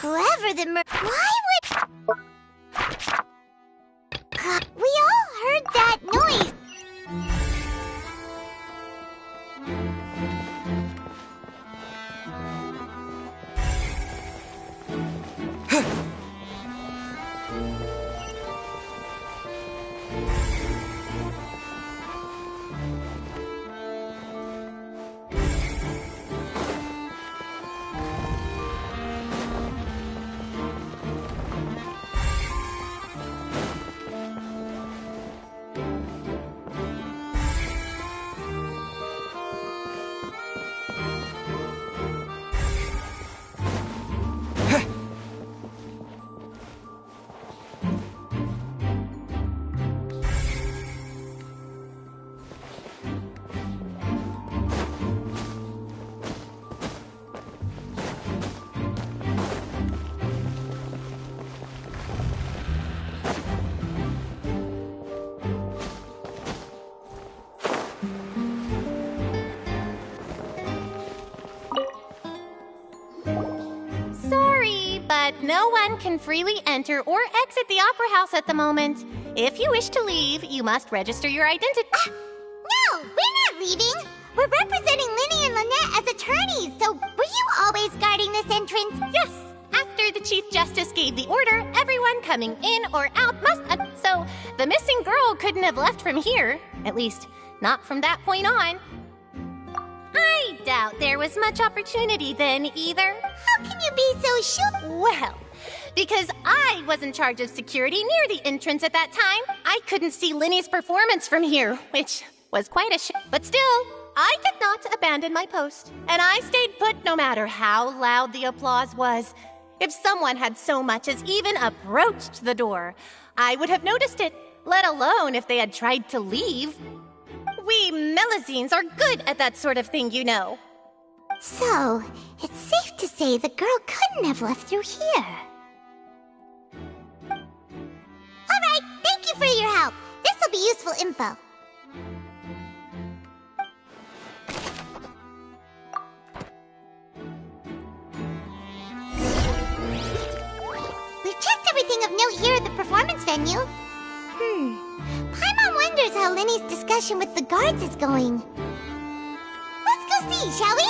Whoever the why would... we all heard that noise. But no one can freely enter or exit the Opera House at the moment. If you wish to leave, you must register your identity. No, we're not leaving. We're representing Linny and Lynette as attorneys, so were you always guarding this entrance? Yes. After the Chief Justice gave the order, everyone coming in or out must... so the missing girl couldn't have left from here. At least, not from that point on. I doubt there was much opportunity then, either. How can you be so sure? Well, because I was in charge of security near the entrance at that time, I couldn't see Linny's performance from here, which was quite a But still, I did not abandon my post, and I stayed put no matter how loud the applause was. If someone had so much as even approached the door, I would have noticed it, let alone if they had tried to leave. We Melazines are good at that sort of thing, you know. So, it's safe to say the girl couldn't have left through here. Alright, thank you for your help. This'll be useful info. We've checked everything of note here at the performance venue. Paimon wonders how Linny's discussion with the guards is going. Let's go see, shall we?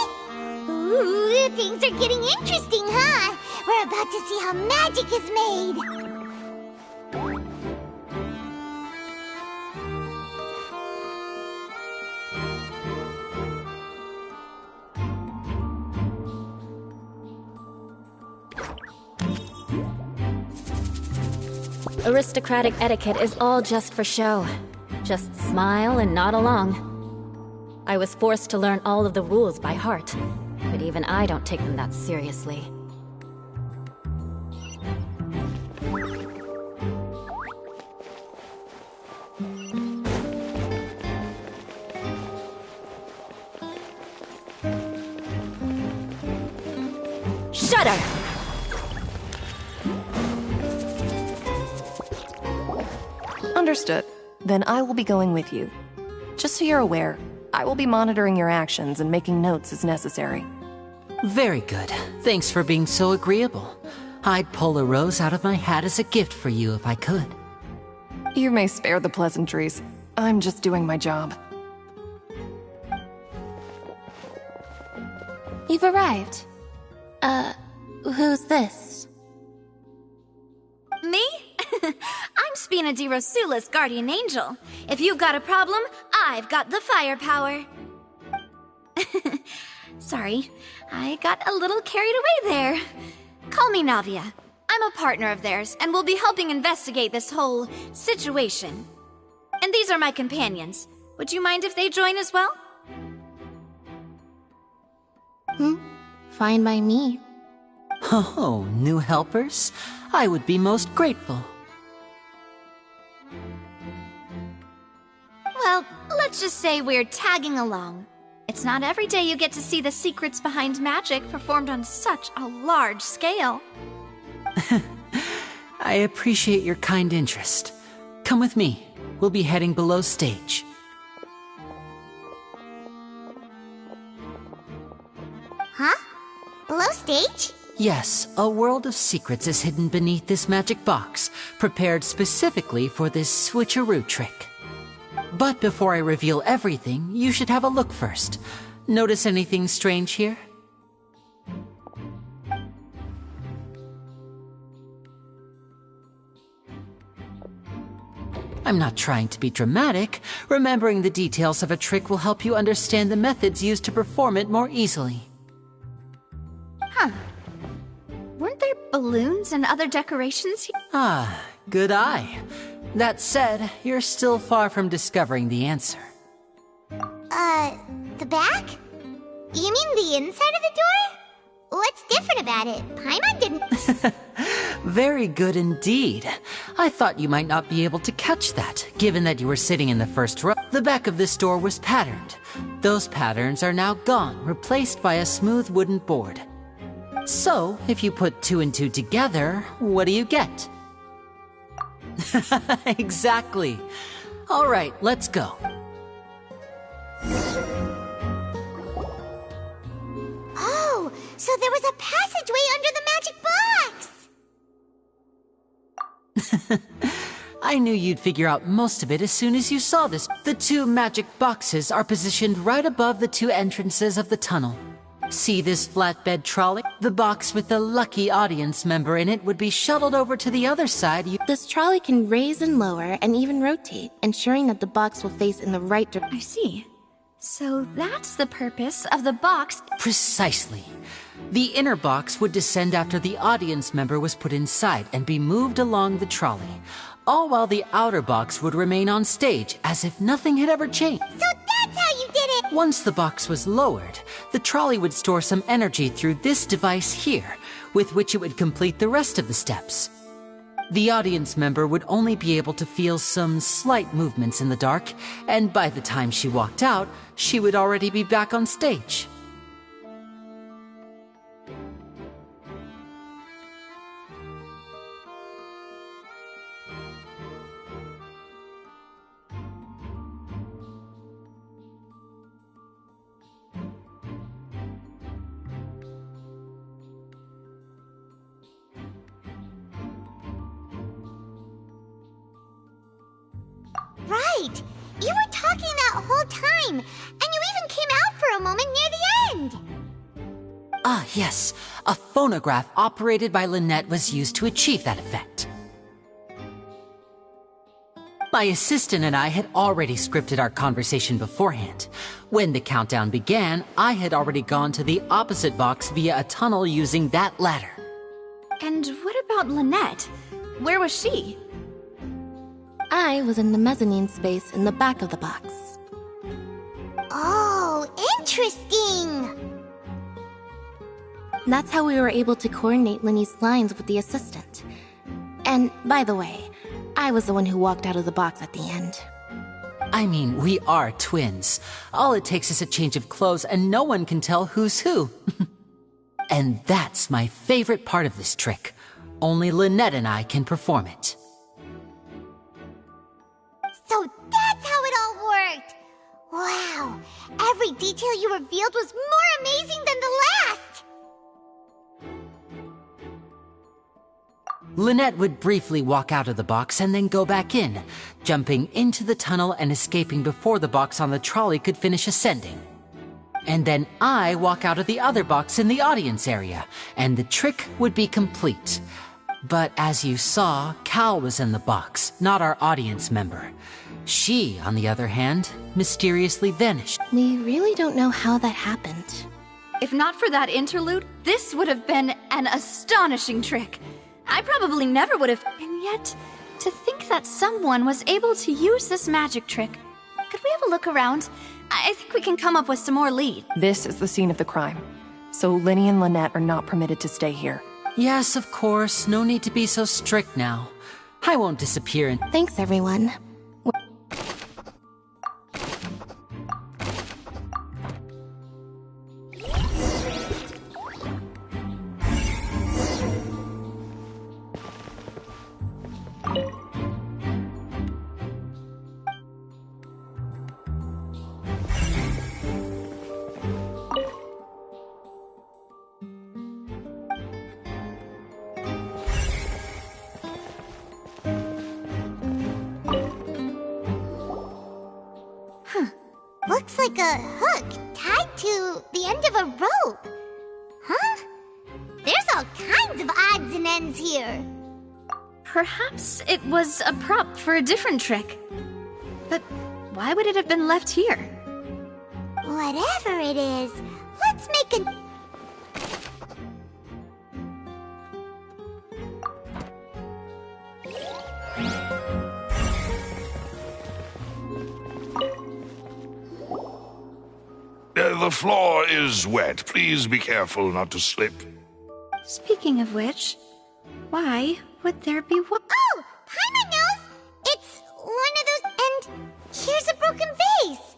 Ooh, things are getting interesting, huh? We're about to see how magic is made. Aristocratic etiquette is all just for show. Just smile and nod along. I was forced to learn all of the rules by heart, but even I don't take them that seriously. Shudder! Understood. Then I will be going with you. Just so you're aware, I will be monitoring your actions and making notes as necessary. Very good. Thanks for being so agreeable. I'd pull a rose out of my hat as a gift for you if I could. You may spare the pleasantries. I'm just doing my job. You've arrived. Who's this? Me? I'm Spina di Rosula's guardian angel. If you've got a problem, I've got the firepower. Sorry, I got a little carried away there. Call me Navia. I'm a partner of theirs, and will be helping investigate this whole situation. And these are my companions. Would you mind if they join as well? Fine by me. Oh, new helpers? I would be most grateful. Well, let's just say we're tagging along. It's not every day you get to see the secrets behind magic performed on such a large scale. I appreciate your kind interest. Come with me. We'll be heading below stage. Huh? Below stage? Yes, a world of secrets is hidden beneath this magic box, prepared specifically for this switcheroo trick. But before I reveal everything, you should have a look first. Notice anything strange here? I'm not trying to be dramatic. Remembering the details of a trick will help you understand the methods used to perform it more easily. Huh. Weren't there balloons and other decorations here? Ah, good eye. That said, you're still far from discovering the answer. The back? You mean the inside of the door? What's different about it? Paimon didn't... Very good indeed. I thought you might not be able to catch that, given that you were sitting in the first row. The back of this door was patterned. Those patterns are now gone, replaced by a smooth wooden board. So, if you put 2 and 2 together, what do you get? Exactly. All right, let's go. Oh, so there was a passageway under the magic box! I knew you'd figure out most of it as soon as you saw this. The 2 magic boxes are positioned right above the 2 entrances of the tunnel. See this flatbed trolley? The box with the lucky audience member in it would be shuttled over to the other side. This trolley can raise and lower and even rotate, ensuring that the box will face in the right direction. I see. So that's the purpose of the box. Precisely. The inner box would descend after the audience member was put inside and be moved along the trolley, all while the outer box would remain on stage as if nothing had ever changed. So that's how you did it! Once the box was lowered, the trolley would store some energy through this device here, with which it would complete the rest of the steps. The audience member would only be able to feel some slight movements in the dark, and by the time she walked out, she would already be back on stage. Right! You were talking that whole time, and you even came out for a moment near the end! Ah, yes. A phonograph operated by Lynette was used to achieve that effect. My assistant and I had already scripted our conversation beforehand. When the countdown began, I had already gone to the opposite box via a tunnel using that ladder. And what about Lynette? Where was she? I was in the mezzanine space in the back of the box. Oh, interesting! That's how we were able to coordinate Linny's lines with the assistant. And, by the way, I was the one who walked out of the box at the end. I mean, we are twins. All it takes is a change of clothes and no one can tell who's who. And that's my favorite part of this trick. Only Lynette and I can perform it. So that's how it all worked! Wow! Every detail you revealed was more amazing than the last! Lynette would briefly walk out of the box and then go back in, jumping into the tunnel and escaping before the box on the trolley could finish ascending. And then I walk out of the other box in the audience area, and the trick would be complete. But as you saw, Cal was in the box, not our audience member. She, on the other hand, mysteriously vanished. We really don't know how that happened. If not for that interlude, this would have been an astonishing trick. I probably never would have. And yet, to think that someone was able to use this magic trick. Could we have a look around? I think we can come up with some more leads. This is the scene of the crime. So Linny and Lynette are not permitted to stay here. Yes, of course. No need to be so strict now. I won't disappear in. Thanks, everyone. Looks like a hook tied to the end of a rope. Huh? There's all kinds of odds and ends here. Perhaps it was a prop for a different trick. But why would it have been left here? Whatever it is, let's make a... The floor is wet. Please be careful not to slip. Speaking of which, why would there be what? Oh! Paimon knows! It's one of those... And here's a broken vase!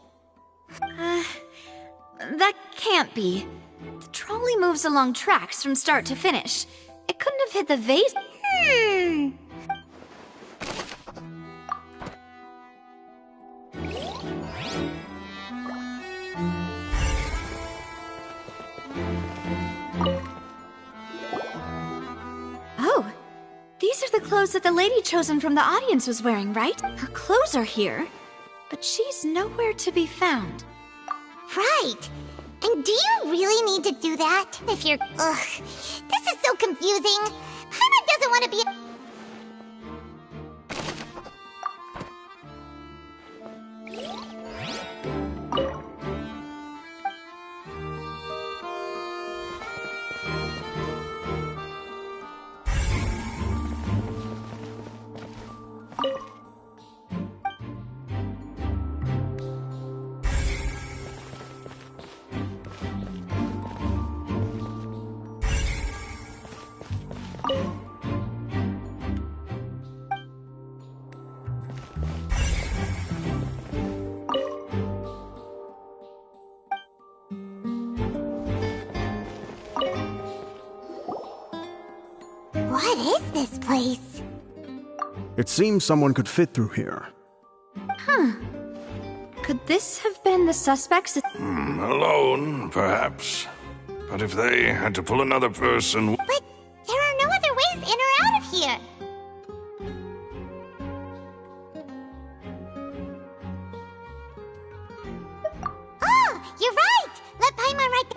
That can't be. The trolley moves along tracks from start to finish. It couldn't have hit the vase. Oh, these are the clothes that the lady chosen from the audience was wearing, right? Her clothes are here, but she's nowhere to be found. Right! And do you really need to do that? If you're... Ugh, this is so confusing. Paimon doesn't want to be... What is this place? It seems someone could fit through here. Huh. Could this have been the suspects? Alone, perhaps. But if they had to pull another person... But there are no other ways in or out of here. Oh, you're right! Let Paimon write...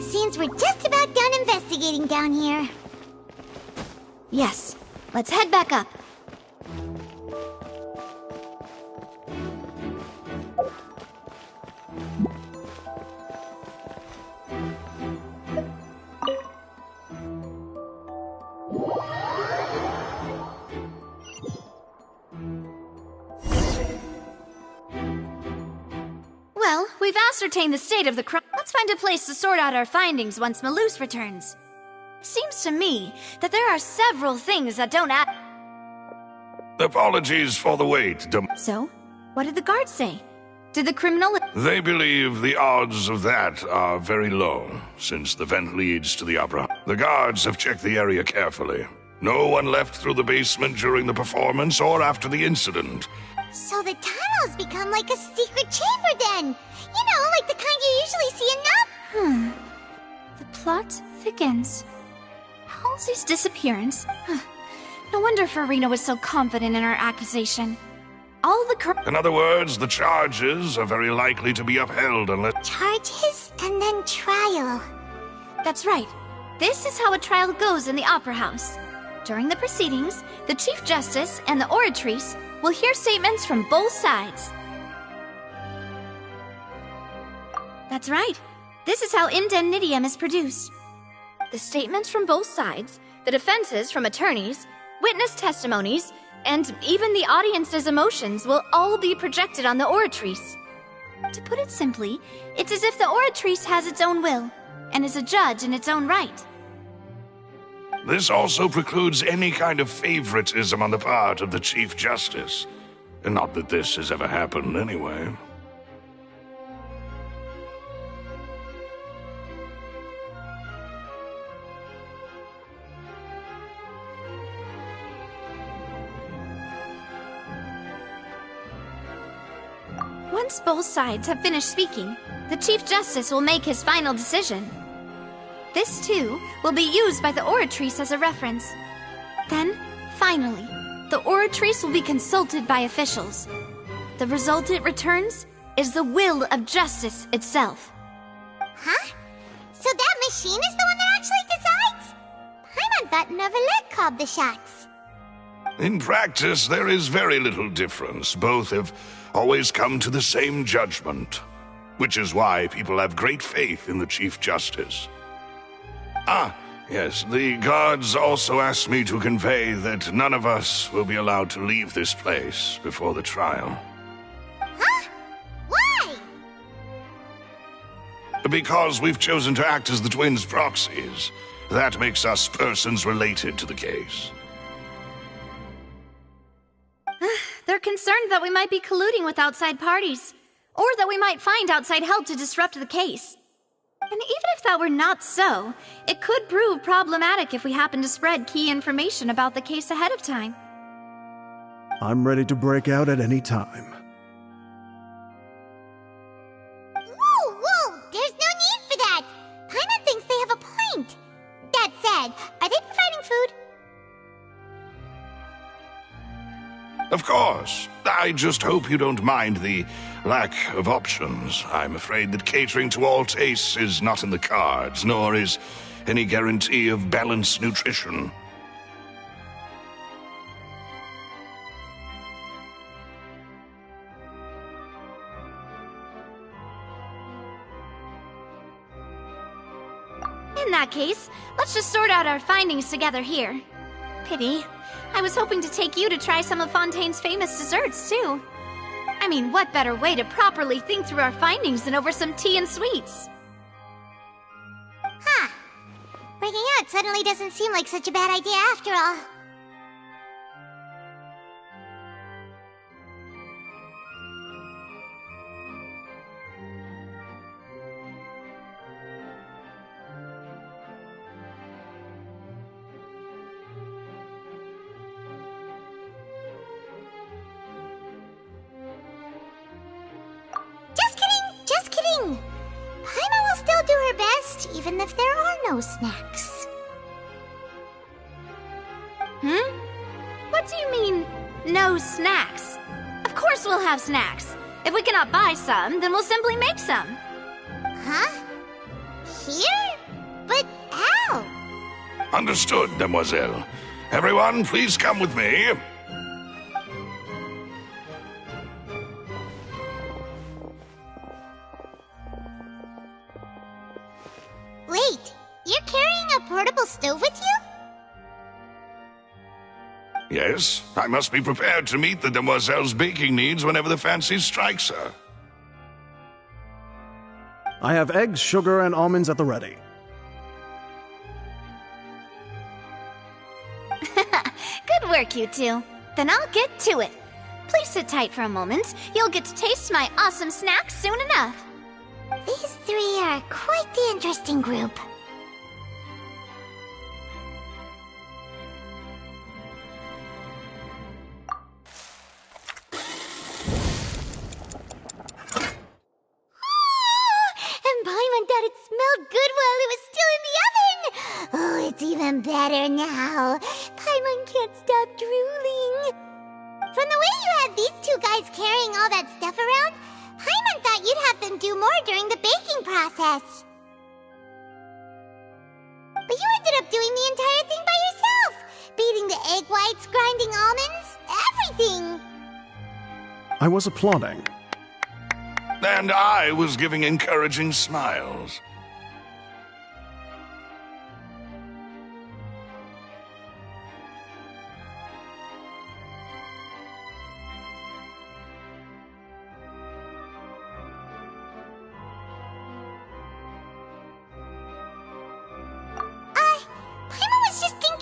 Seems we're just about done investigating down here. Yes, let's head back up. Well, we've ascertained the state of the crime. Let's find a place to sort out our findings once Malus returns. Seems to me that there are several things that don't add. Apologies for the wait. So, what did the guards say? Did the criminal... They believe the odds of that are very low, since the vent leads to the opera. The guards have checked the area carefully. No one left through the basement during the performance or after the incident. So the tunnels become like a secret chamber then! You know, like the kind you usually see in The plot thickens. Halsey's disappearance? No wonder Farina was so confident in her accusation. All the In other words, the charges are very likely to be upheld unless... Charges and then trial. That's right. This is how a trial goes in the Opera House. During the proceedings, the Chief Justice and the Oratrice will hear statements from both sides. That's right. This is how indemnitium is produced. The statements from both sides, the defenses from attorneys, witness testimonies, and even the audience's emotions will all be projected on the Oratrice. To put it simply, it's as if the Oratrice has its own will, and is a judge in its own right. This also precludes any kind of favoritism on the part of the Chief Justice. And not that this has ever happened anyway. Once both sides have finished speaking, the Chief Justice will make his final decision. This, too, will be used by the Oratrice as a reference. Then, finally, the Oratrice will be consulted by officials. The result it returns is the will of justice itself. Huh? So that machine is the one that actually decides? Paimon thought Neverlet called the shots. In practice, there is very little difference. Both have always come to the same judgment, which is why people have great faith in the Chief Justice. Ah, yes, the guards also asked me to convey that none of us will be allowed to leave this place before the trial. Huh? Why? Because we've chosen to act as the twins' proxies. That makes us persons related to the case. They're concerned that we might be colluding with outside parties, or that we might find outside help to disrupt the case. And even if that were not so, it could prove problematic if we happen to spread key information about the case ahead of time. I'm ready to break out at any time. Whoa! There's no need for that! Paimon thinks they have a point. That said, are they providing food? Of course. I just hope you don't mind the lack of options. I'm afraid that catering to all tastes is not in the cards, nor is any guarantee of balanced nutrition. In that case, let's just sort out our findings together here. Pity. I was hoping to take you to try some of Fontaine's famous desserts, too. I mean, what better way to properly think through our findings than over some tea and sweets? Huh. Breaking out suddenly doesn't seem like such a bad idea after all. Just kidding! Paimon will still do her best, even if there are no snacks. What do you mean, no snacks? Of course we'll have snacks. If we cannot buy some, then we'll simply make some. Huh? Here? But how? Understood, Demoiselle. Everyone, please come with me. Wait, you're carrying a portable stove with you? Yes, I must be prepared to meet the Demoiselle's baking needs whenever the fancy strikes her. I have eggs, sugar, and almonds at the ready. Good work, you two. Then I'll get to it. Please sit tight for a moment. You'll get to taste my awesome snacks soon enough. These three are quite the interesting group. And Paimon thought it smelled good while it was still in the oven! Oh, it's even better now. Paimon can't stop drooling. From the way you had these two guys carrying all that stuff around, Paimon thought you'd have them do more during the baking process. But you ended up doing the entire thing by yourself! Beating the egg whites, grinding almonds, everything! I was applauding. And I was giving encouraging smiles.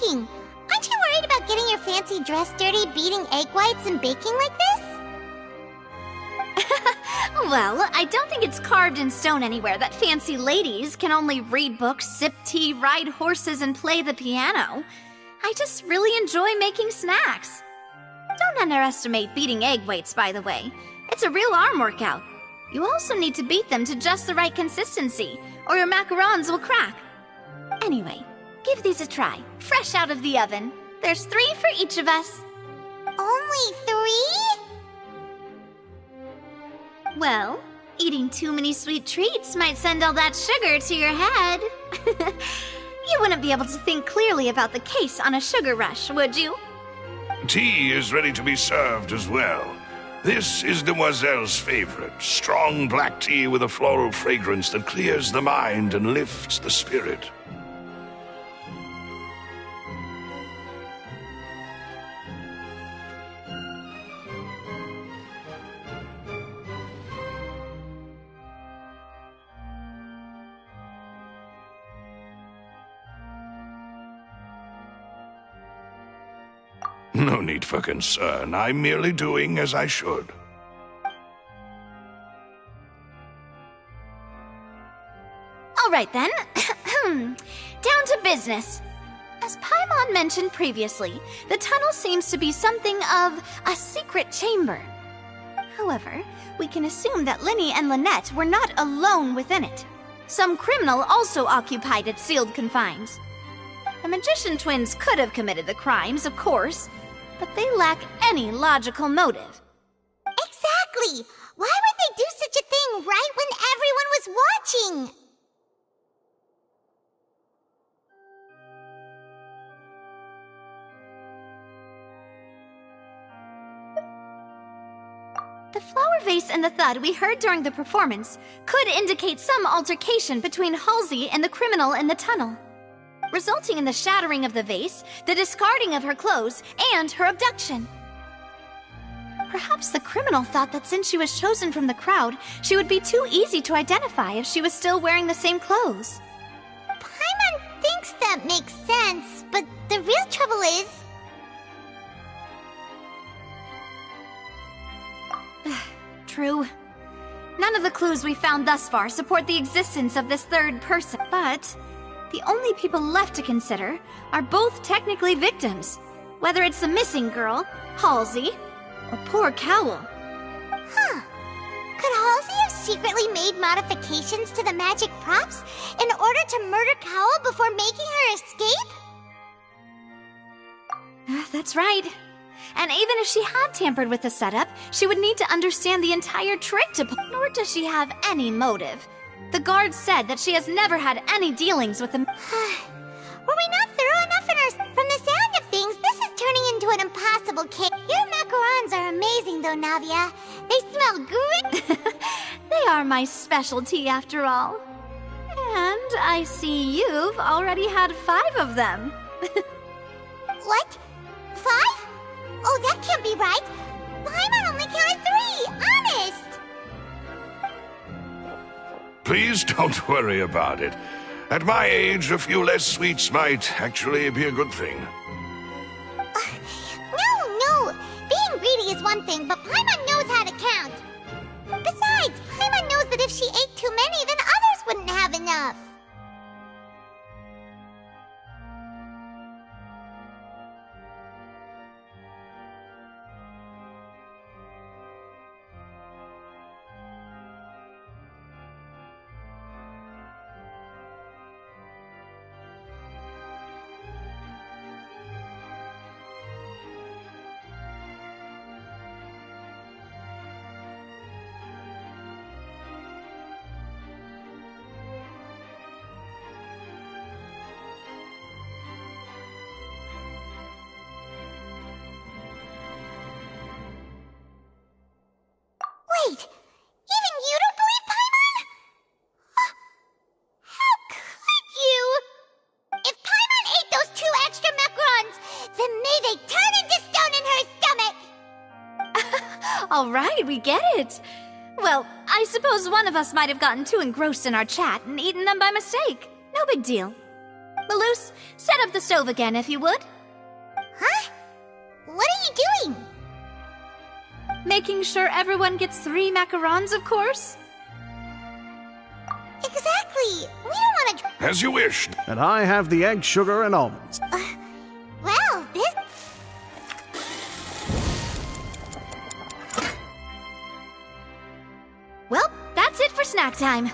baking. Aren't you worried about getting your fancy dress dirty beating egg whites and baking like this? Well, I don't think it's carved in stone anywhere that fancy ladies can only read books, sip tea, ride horses, and play the piano. I just really enjoy making snacks. Don't underestimate beating egg whites, by the way. It's a real arm workout. You also need to beat them to just the right consistency, or your macarons will crack. Anyway, give these a try, fresh out of the oven. There's 3 for each of us. Only 3? Well, eating too many sweet treats might send all that sugar to your head. You wouldn't be able to think clearly about the case on a sugar rush, would you? Tea is ready to be served as well. This is Demoiselle's favorite, strong black tea with a floral fragrance that clears the mind and lifts the spirit. No need for concern. I'm merely doing as I should. All right then. Down to business. As Paimon mentioned previously, the tunnel seems to be something of a secret chamber. However, we can assume that Linny and Lynette were not alone within it. Some criminal also occupied its sealed confines. The magician twins could have committed the crimes, of course, but they lack any logical motive. Exactly! Why would they do such a thing right when everyone was watching? The flower vase and the thud we heard during the performance could indicate some altercation between Halsey and the criminal in the tunnel, resulting in the shattering of the vase, the discarding of her clothes, and her abduction. Perhaps the criminal thought that since she was chosen from the crowd, she would be too easy to identify if she was still wearing the same clothes. Paimon thinks that makes sense, but the real trouble is... True. None of the clues we found thus far support the existence of this third person, but the only people left to consider are both technically victims, whether it's the missing girl, Halsey, or poor Cowell. Huh. Could Halsey have secretly made modifications to the magic props in order to murder Cowell before making her escape? That's right. And even if she had tampered with the setup, she would need to understand the entire trick to pull. Nor does she have any motive. The guard said that she has never had any dealings with them. Were we not thorough enough in our... From the sound of things, this is turning into an impossible case. Your macarons are amazing, though, Navia. They smell great. They are my specialty, after all. And I see you've already had 5 of them. What? 5? Oh, that can't be right. Paimon only counted 3, honest. Please don't worry about it. At my age, a few less sweets might actually be a good thing. No. Being greedy is one thing, but Paimon knows how to count. Besides, Paimon knows that if she ate too many, then others wouldn't have enough. Wait, even you don't believe Paimon? How could you? If Paimon ate those 2 extra macarons, then may they turn into stone in her stomach! All right, we get it. Well, I suppose one of us might have gotten too engrossed in our chat and eaten them by mistake. No big deal. Malus, Set up the stove again, if you would. Huh? What are you doing? Making sure everyone gets 3 macarons, of course. Exactly. We don't want to... As you wish. And I have the egg, sugar, and almonds. Well, this... Well, that's it for snack time.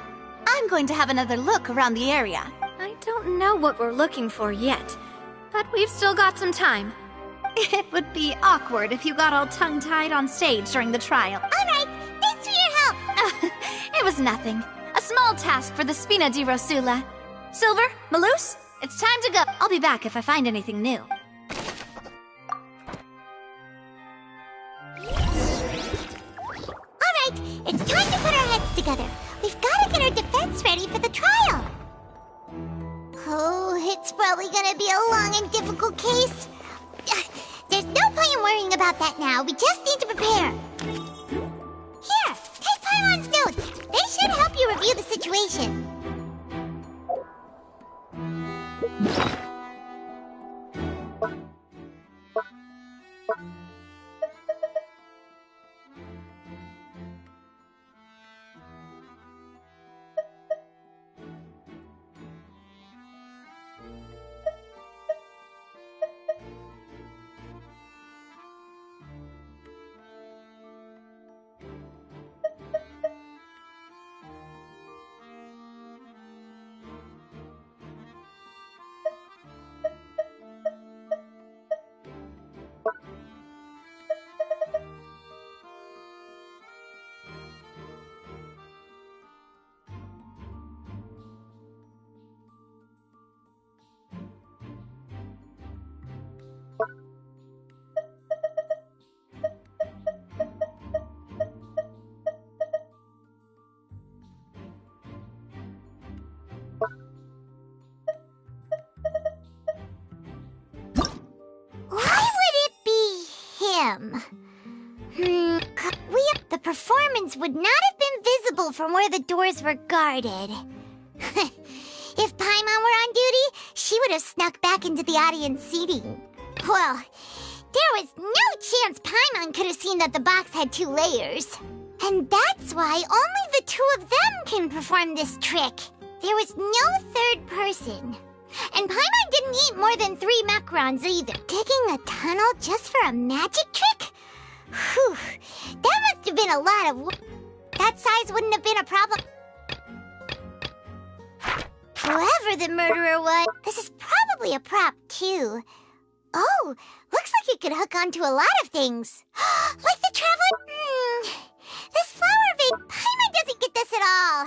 I'm going to have another look around the area. I don't know what we're looking for yet, but we've still got some time. It would be awkward if you got all tongue-tied on stage during the trial. All right, thanks for your help. It was nothing. A small task for the Spina di Rosula. Silver, Maloose, it's time to go. I'll be back if I find anything new. All right, it's time to put our heads together. We've got to get our defense ready for the trial. Oh, it's probably gonna be a long and difficult case. There's no point in worrying about that now. We just need to prepare. Here, take Paimon's notes. They should help you review the situation. The performance would not have been visible from where the doors were guarded. If Paimon were on duty, she would have snuck back into the audience seating. Well, there was no chance Paimon could have seen that the box had 2 layers. And that's why only the 2 of them can perform this trick. There was no third person. And Paimon didn't eat more than 3 macarons either. Digging a tunnel just for a magic trick? Whew, that must have been a lot of work. That size wouldn't have been a problem. Whoever the murderer was, this is probably a prop too. Oh, looks like it could hook onto a lot of things. Like the traveler... This flower vase... Paimon doesn't get this at all.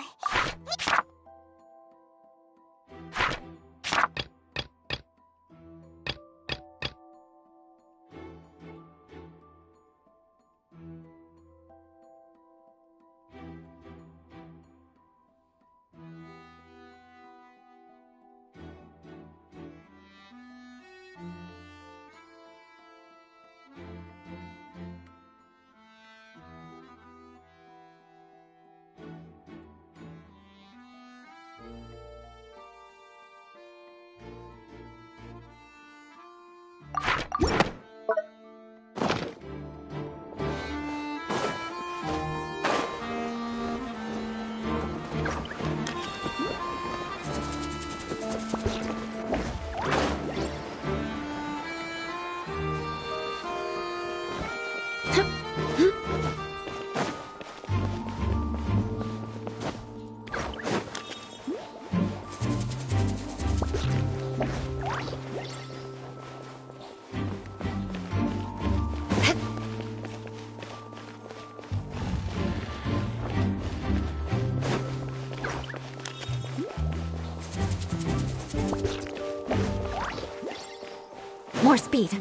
More speed.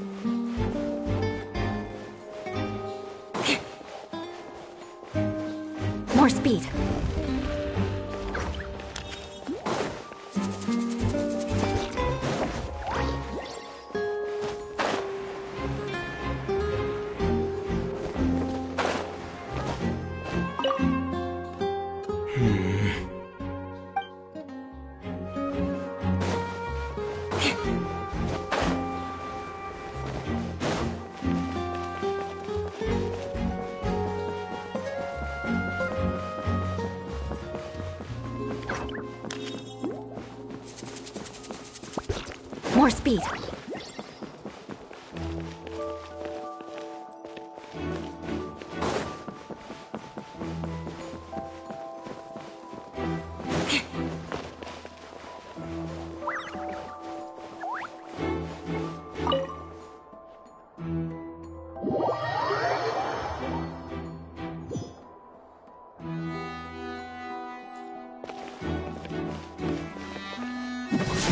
More speed. More speed.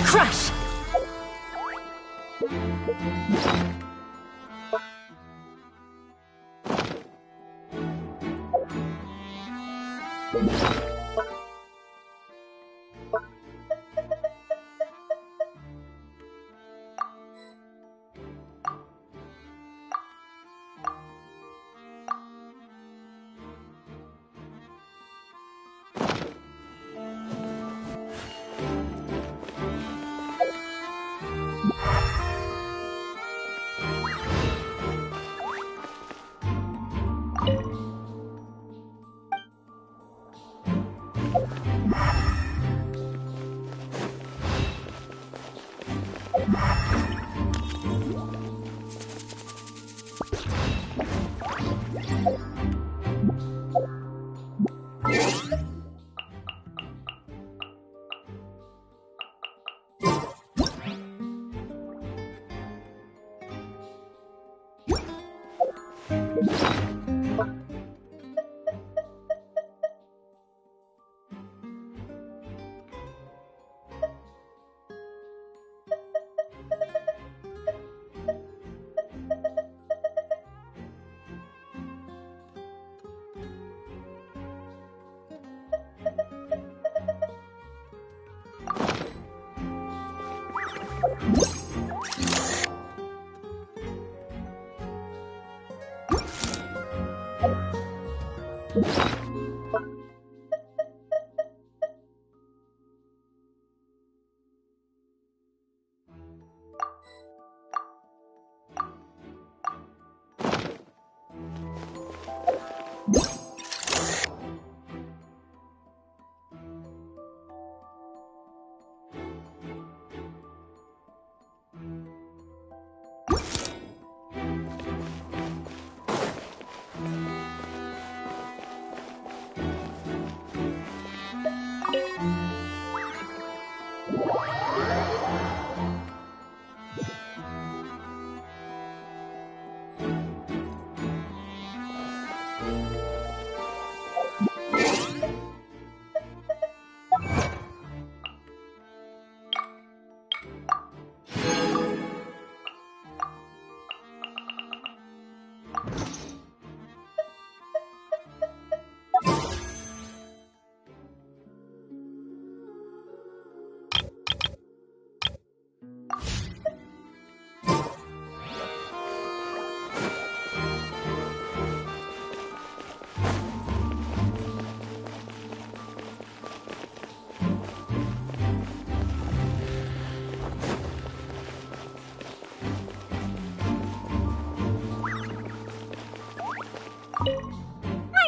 Crush!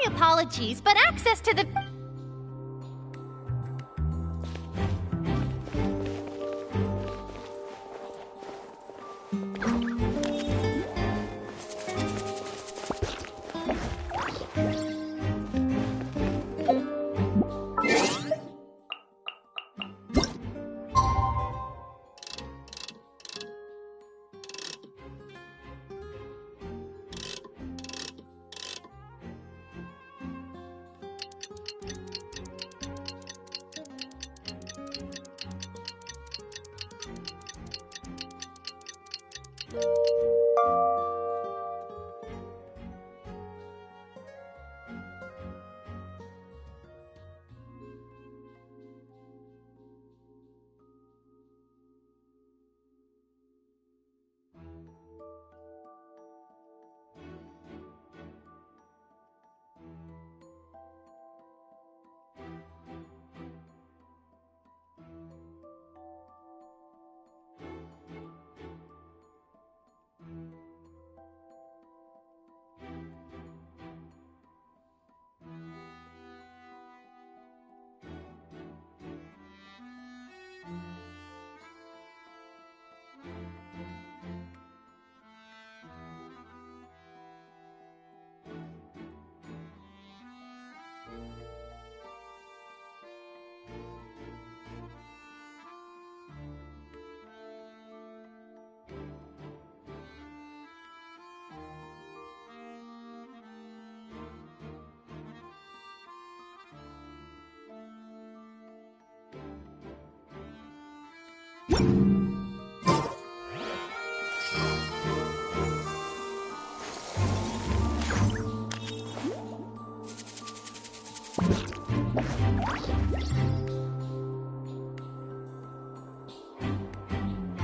Apologies, but access to the...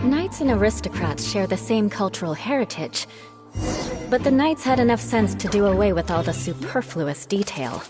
Knights and aristocrats share the same cultural heritage, but the knights had enough sense to do away with all the superfluous detail.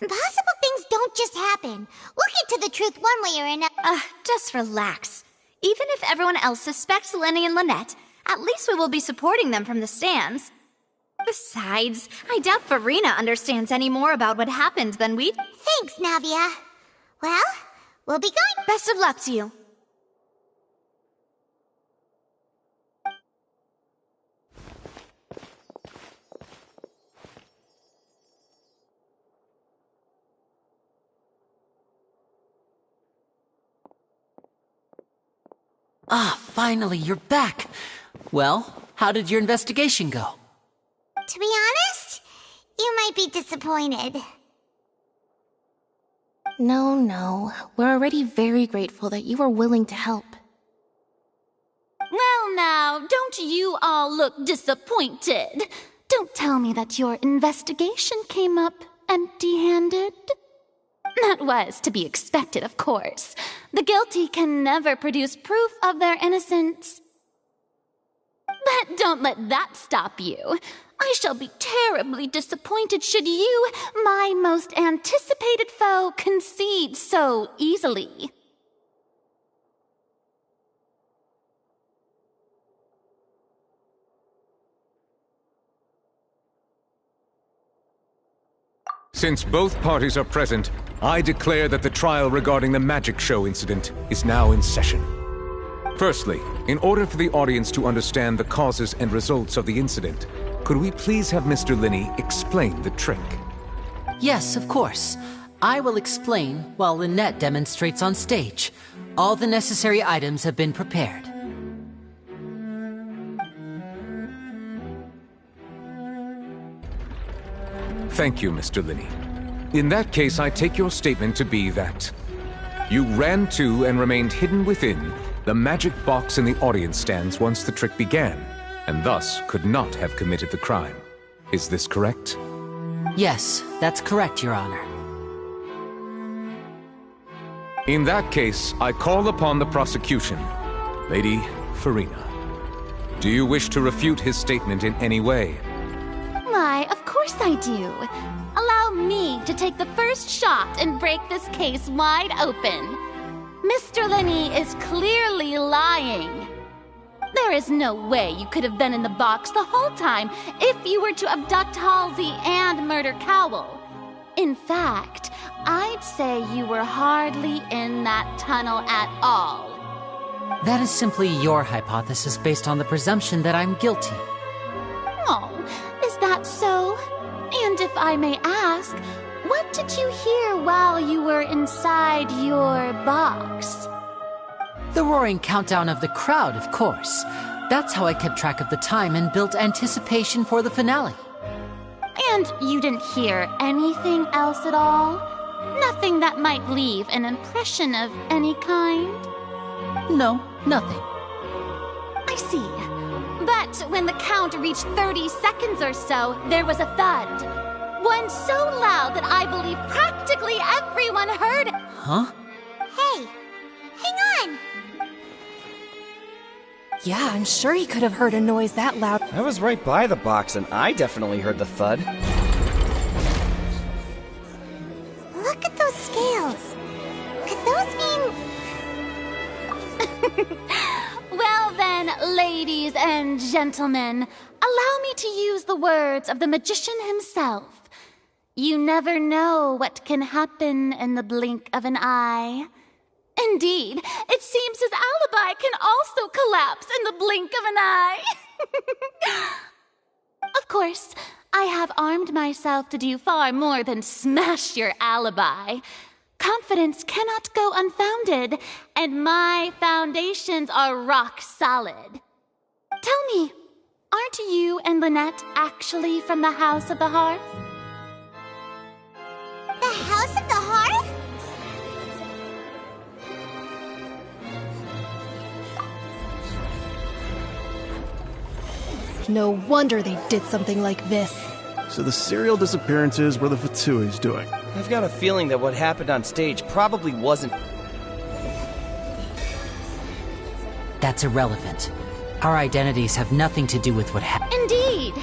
Impossible things don't just happen. We'll get to the truth one way or another. Just relax. Even if everyone else suspects Lenny and Lynette, at least we will be supporting them from the stands. Besides, I doubt Farina understands any more about what happened than we... Thanks, Navia. Well, we'll be going. Best of luck to you. Ah, finally, you're back. Well, how did your investigation go? To be honest, you might be disappointed. No. We're already very grateful that you were willing to help. Well now, don't you all look disappointed. Don't tell me that your investigation came up empty-handed. That was to be expected, of course. The guilty can never produce proof of their innocence. But don't let that stop you. I shall be terribly disappointed should you, my most anticipated foe, concede so easily. Since both parties are present, I declare that the trial regarding the magic show incident is now in session. Firstly, in order for the audience to understand the causes and results of the incident, could we please have Mr. Linney explain the trick? Yes, of course. I will explain while Lynette demonstrates on stage. All the necessary items have been prepared. Thank you, Mr. Linney. In that case, I take your statement to be that you ran to and remained hidden within the magic box in the audience stands once the trick began, and thus could not have committed the crime. Is this correct? Yes, that's correct, Your Honor. In that case, I call upon the prosecution. Lady Farina, do you wish to refute his statement in any way? Why, of course I do. Allow me to take the first shot and break this case wide open. Mr. Linney is clearly lying. There is no way you could have been in the box the whole time if you were to abduct Halsey and murder Cowell. In fact, I'd say you were hardly in that tunnel at all. That is simply your hypothesis based on the presumption that I'm guilty. Oh, is that so? And if I may ask, what did you hear while you were inside your box? The roaring countdown of the crowd, of course. That's how I kept track of the time and built anticipation for the finale. And you didn't hear anything else at all? Nothing that might leave an impression of any kind? No, nothing. I see. But when the count reached 30 seconds or so, there was a thud. One so loud that I believe practically everyone heard it. Huh? Hey, hang on! Yeah, I'm sure he could have heard a noise that loud. I was right by the box and I definitely heard the thud. Look at those scales. Could those mean... Well then, ladies and gentlemen, allow me to use the words of the magician himself. You never know what can happen in the blink of an eye. Indeed, it seems his alibi can also collapse in the blink of an eye. Of course, I have armed myself to do far more than smash your alibi. Confidence cannot go unfounded, and my foundations are rock solid. Tell me, aren't you and Lynette actually from the House of the Hearth? The House of the Hearth? No wonder they did something like this. So the serial disappearances were the Fatui's doing. I've got a feeling that what happened on stage probably wasn't... That's irrelevant. Our identities have nothing to do with what happened. Indeed.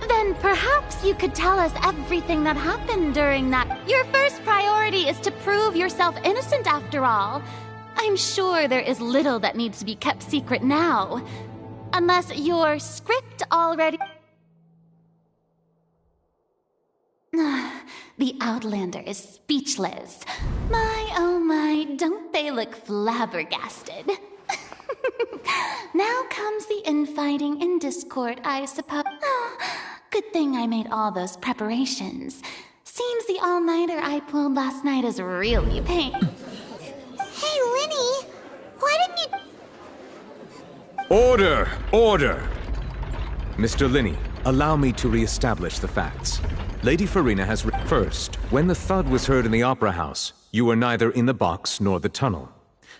Then perhaps you could tell us everything that happened during that. Your first priority is to prove yourself innocent after all. I'm sure there is little that needs to be kept secret now. Unless your script already... The Outlander is speechless. My, oh my, don't they look flabbergasted? Now comes the infighting and discord, I suppose. Oh, good thing I made all those preparations. Seems the all-nighter I pulled last night is really pain. Hey, Linny, why didn't you... Order! Order! Mr. Linney, allow me to re-establish the facts. Lady Farina has... First, when the thud was heard in the Opera House, you were neither in the box nor the tunnel.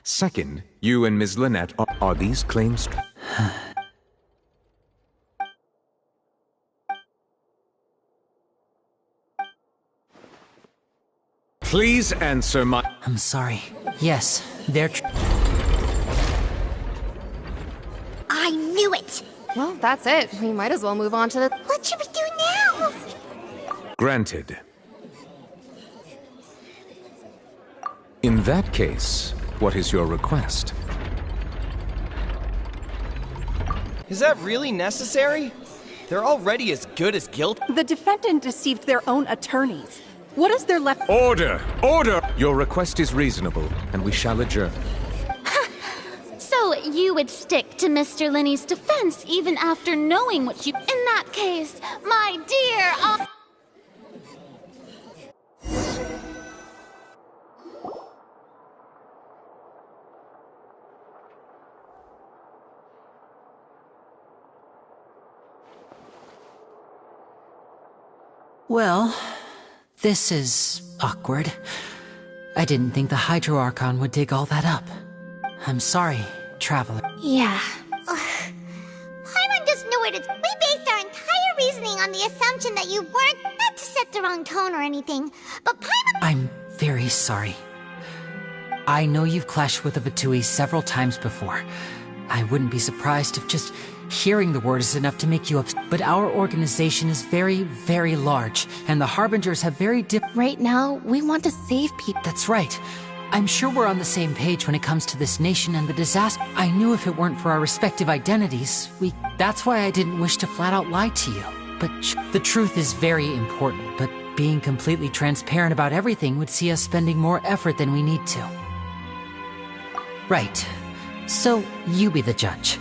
Second, you and Ms. Lynette are these claims... Please answer my... I'm sorry. Yes, they're... I knew it! Well, that's it. We might as well move on to the... What should we do now? Granted. In that case, what is your request? Is that really necessary? They're already as good as guilty. The defendant deceived their own attorneys. What is there left? Order! Order! Your request is reasonable, and we shall adjourn. So you would stick to Mr. Linney's defense even after knowing what you... In that case, my dear... Well, this is awkward. I didn't think the Hydro Archon would dig all that up. I'm sorry, Traveler. Yeah. Paimon just knew it. We based our entire reasoning on the assumption that you weren't... Not to set the wrong tone or anything, but Paimon... I'm very sorry. I know you've clashed with the Fatui several times before. I wouldn't be surprised if just hearing the word is enough to make you upset. But our organization is very, very large, and the Harbingers have very Right now, we want to save people. That's right. I'm sure we're on the same page when it comes to this nation and the disaster. I knew if it weren't for our respective identities, That's why I didn't wish to flat out lie to you. But the truth is very important, but being completely transparent about everything would see us spending more effort than we need to. Right. So, you be the judge.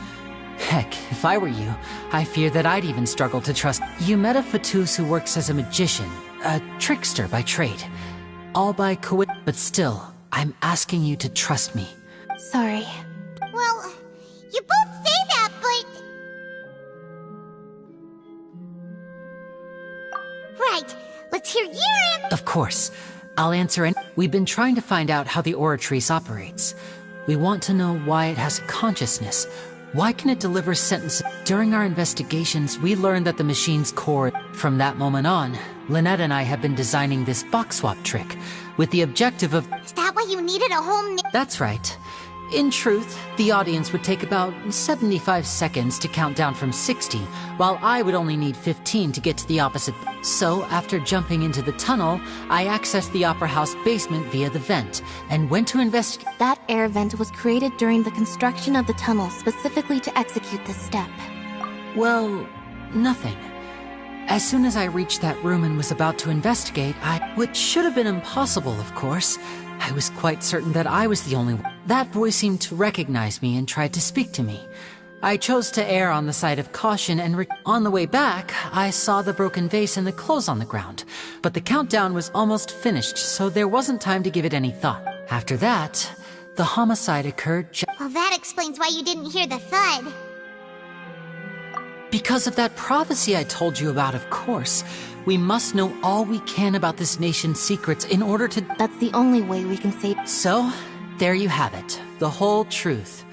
Heck, if I were you, I fear that I'd even struggle to trust. You met a Fatus who works as a magician, a trickster by trade. All by coincidence, but still, I'm asking you to trust me. Sorry. Well, you both say that, but... Right, let's hear your... Of course. I'll answer We've been trying to find out how the Oratrice operates. We want to know why it has a consciousness. Why can it deliver sentences? During our investigations, we learned that the machine's core... From that moment on, Lynette and I have been designing this box swap trick, with the objective of... Is that why you needed a whole... That's right. In truth, the audience would take about 75 seconds to count down from 60, while I would only need 15 to get to the opposite. So, after jumping into the tunnel, I accessed the Opera House basement via the vent, and went to investigate. That air vent was created during the construction of the tunnel specifically to execute this step. Well, nothing. As soon as I reached that room and was about to investigate, which should have been impossible, of course, I was quite certain that I was the only one. That voice seemed to recognize me and tried to speak to me. I chose to err on the side of caution and on the way back, I saw the broken vase and the clothes on the ground. But the countdown was almost finished, so there wasn't time to give it any thought. After that, the homicide occurred Well, that explains why you didn't hear the thud. because of that prophecy I told you about, of course. We must know all we can about this nation's secrets in order to... That's the only way we can save... So, there you have it. The whole truth.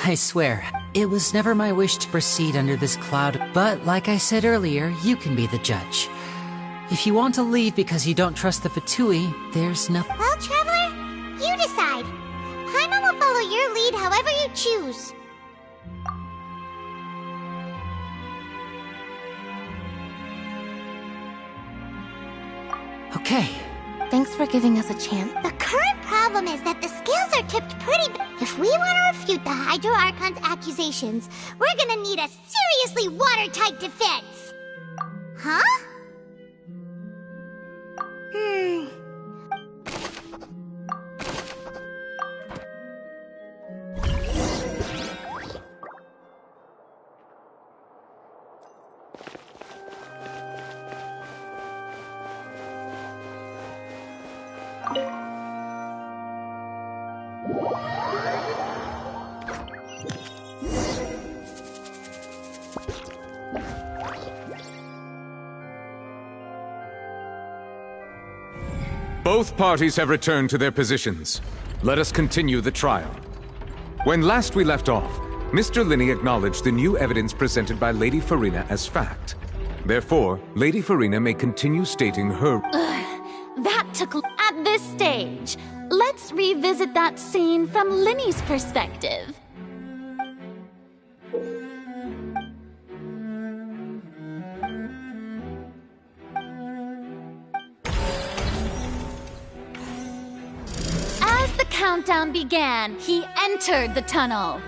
I swear, it was never my wish to proceed under this cloud, but like I said earlier, you can be the judge. If you want to leave because you don't trust the Fatui, there's nothing... Well, Traveler, you decide. Paimon will follow your lead however you choose. Okay. Thanks for giving us a chance. The current problem is that the scales are tipped pretty... If we want to refute the Hydro Archon's accusations, we're gonna need a seriously watertight defense. Huh? Both parties have returned to their positions. Let us continue the trial. When last we left off, Mr. Linney acknowledged the new evidence presented by Lady Farina as fact. Therefore, Lady Farina may continue stating her... That took at this stage. Let's revisit that scene from Linney's perspective. As the countdown began, he entered the tunnel.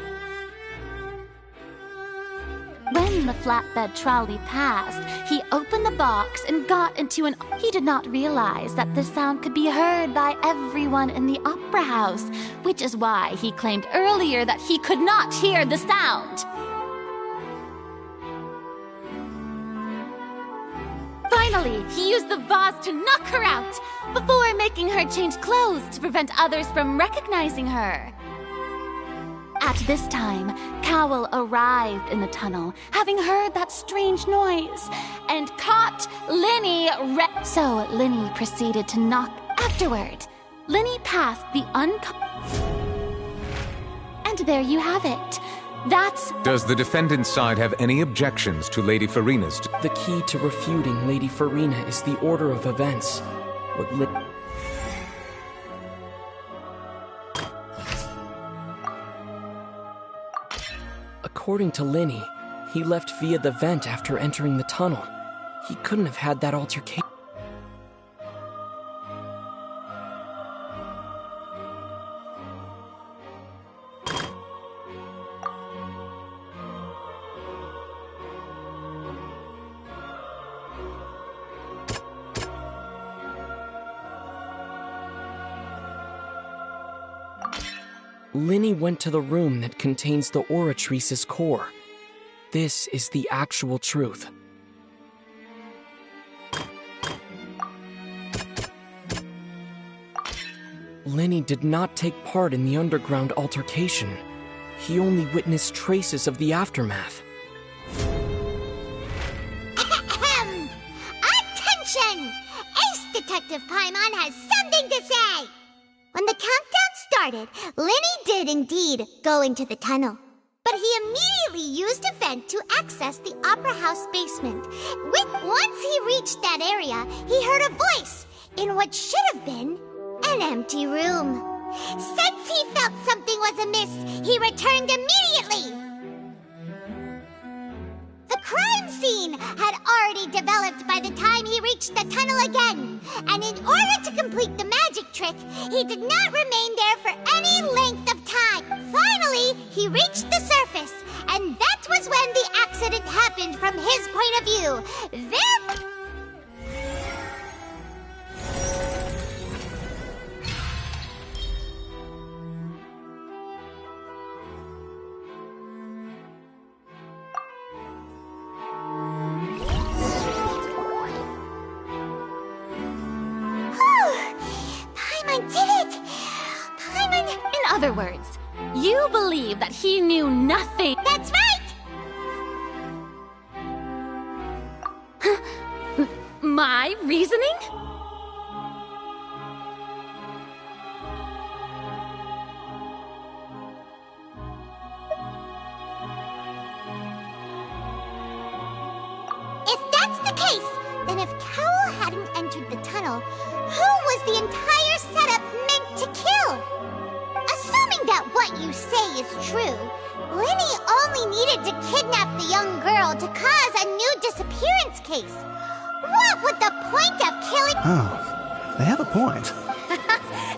When the flatbed trolley passed, he opened the box and got into an... He did not realize that the sound could be heard by everyone in the opera house, which is why he claimed earlier that he could not hear the sound. Finally, he used the vase to knock her out, before making her change clothes to prevent others from recognizing her. At this time, Cowell arrived in the tunnel, having heard that strange noise, and caught Linney So Linney proceeded to knock afterward. Linney passed the And there you have it. That's... Does the defendant's side have any objections to Lady Farina's... The key to refuting Lady Farina is the order of events. According to Linney, he left via the vent after entering the tunnel. He couldn't have had that altercation. Linney went to the room that contains the Oratrice's core. This is the actual truth. Linney did not take part in the underground altercation. He only witnessed traces of the aftermath. Attention! Ace Detective Paimon has something to say! When the countdown started, Linney did indeed go into the tunnel. But he immediately used a vent to access the Opera House basement. Once he reached that area, he heard a voice in what should have been an empty room. Since he felt something was amiss, he returned immediately. The crime scene had already developed by the time he reached the tunnel again, and in order to complete the magic trick, he did not remain there for any length of time. Finally, he reached the surface, and that was when the accident happened from his point of view. other words, you believe that he knew nothing. That's right! My reasoning? If that's the case, then if Cowell hadn't entered the tunnel, who was the entire setup meant to kill? Assuming that what you say is true, Lenny only needed to kidnap the young girl to cause a new disappearance case. What would the point of killing— Oh, they have a point.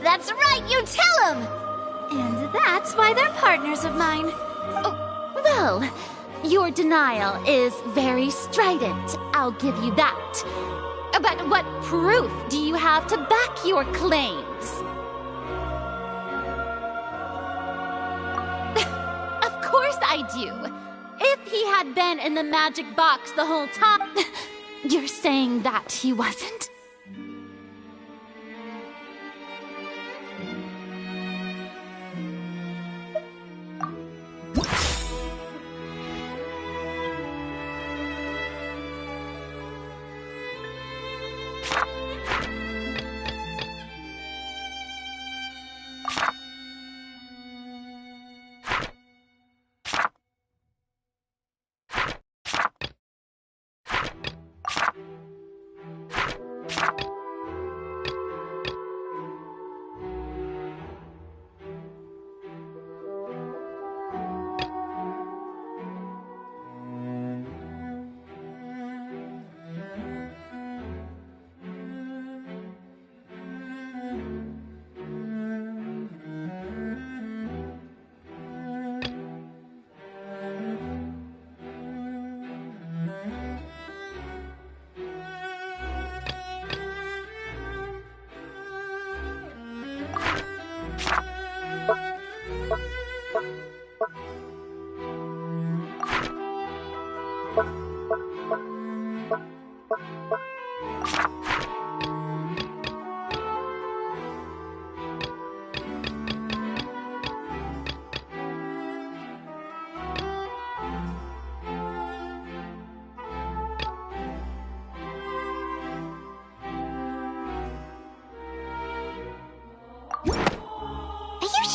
That's right, you tell him! And that's why they're partners of mine. Oh, well, your denial is very strident, I'll give you that. But what proof do you have to back your claims? Of course I do. If he had been in the magic box the whole time— You're saying that he wasn't?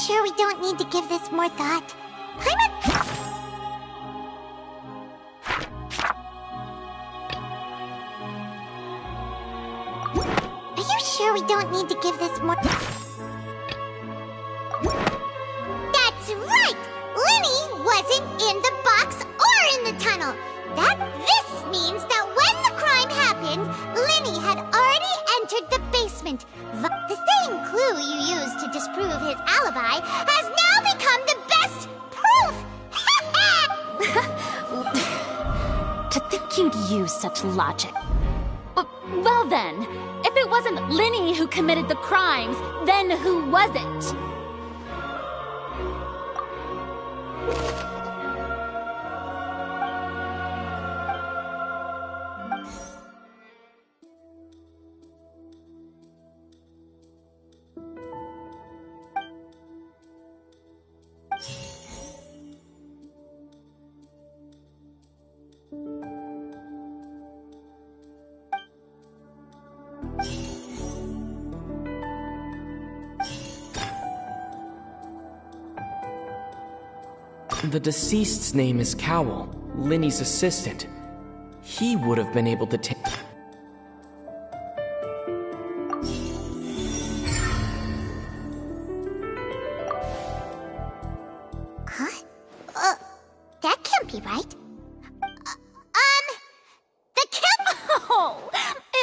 Sure, we don't need to give this more thought. Are you sure we don't need to give this more— That's right! Lenny wasn't in the box or in the tunnel. This means that when the crime happened, Lenny had already entered the basement. The same clue you used to disprove his alibi has now become the best proof! To think you'd use such logic. Well then, if it wasn't Lenny who committed the crimes, then who was it? The deceased's name is Cowell, Lenny's assistant. He would have been able to take... Huh? That can't be right. The kill— Oh,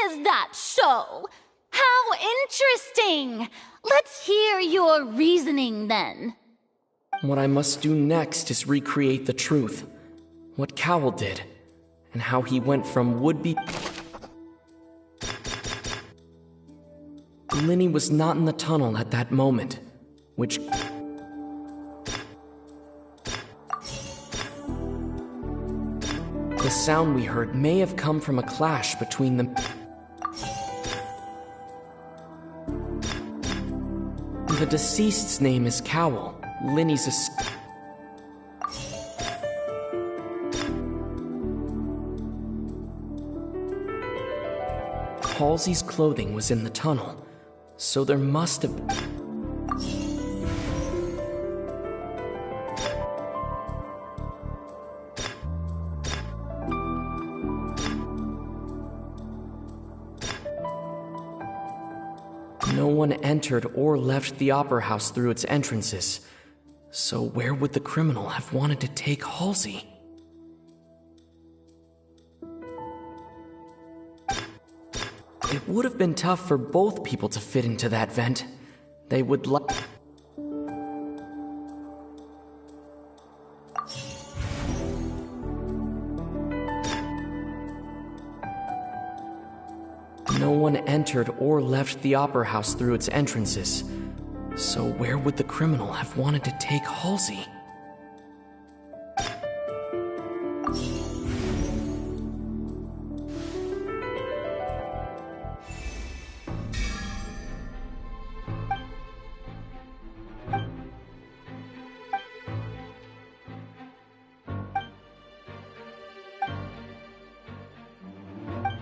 is that so? How interesting! Let's hear your reasoning then. What I must do next is recreate the truth. What Cowell did, and how he went from would-be... Lenny was not in the tunnel at that moment, which... The sound we heard may have come from a clash between them. The deceased's name is Cowell. Linny's Halsey's clothing was in the tunnel, so there must have been... No one entered or left the Opera House through its entrances. So where would the criminal have wanted to take Halsey? It would have been tough for both people to fit into that vent. They would No one entered or left the Opera House through its entrances. So where would the criminal have wanted to take Halsey?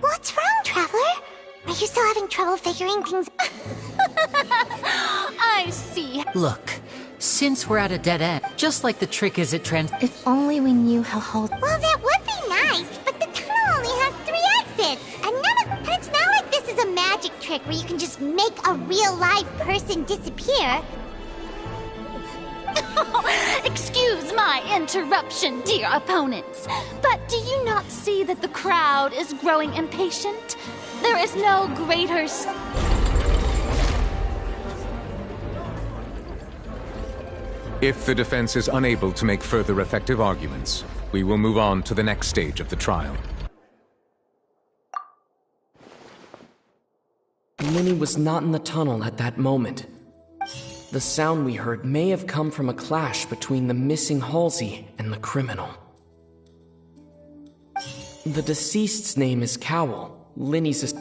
What's wrong, Traveler? Are you still having trouble figuring things? I see. Look, since we're at a dead end, just like the trick is If only we knew how Halsey... Well, that would be nice, but the tunnel only has 3 exits. And it's not like this is a magic trick where you can just make a real live person disappear. Excuse my interruption, dear opponents, but do you not see that the crowd is growing impatient? There is no greater... If the defense is unable to make further effective arguments, we will move on to the next stage of the trial. Linny was not in the tunnel at that moment. The sound we heard may have come from a clash between the missing Halsey and the criminal. The deceased's name is Cowell. Linny's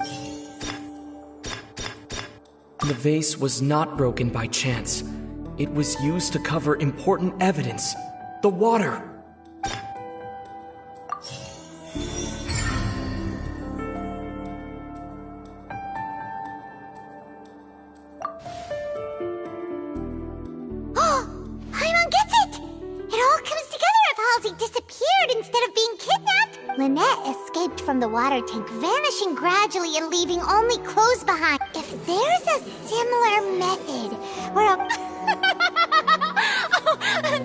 The vase was not broken by chance. It was used to cover important evidence. The water! Paimon gets it! It all comes together if Halsey disappeared instead of being kidnapped. Lynette escaped from the water tank, vanishing gradually and leaving only clothes behind. If there's a similar method where a...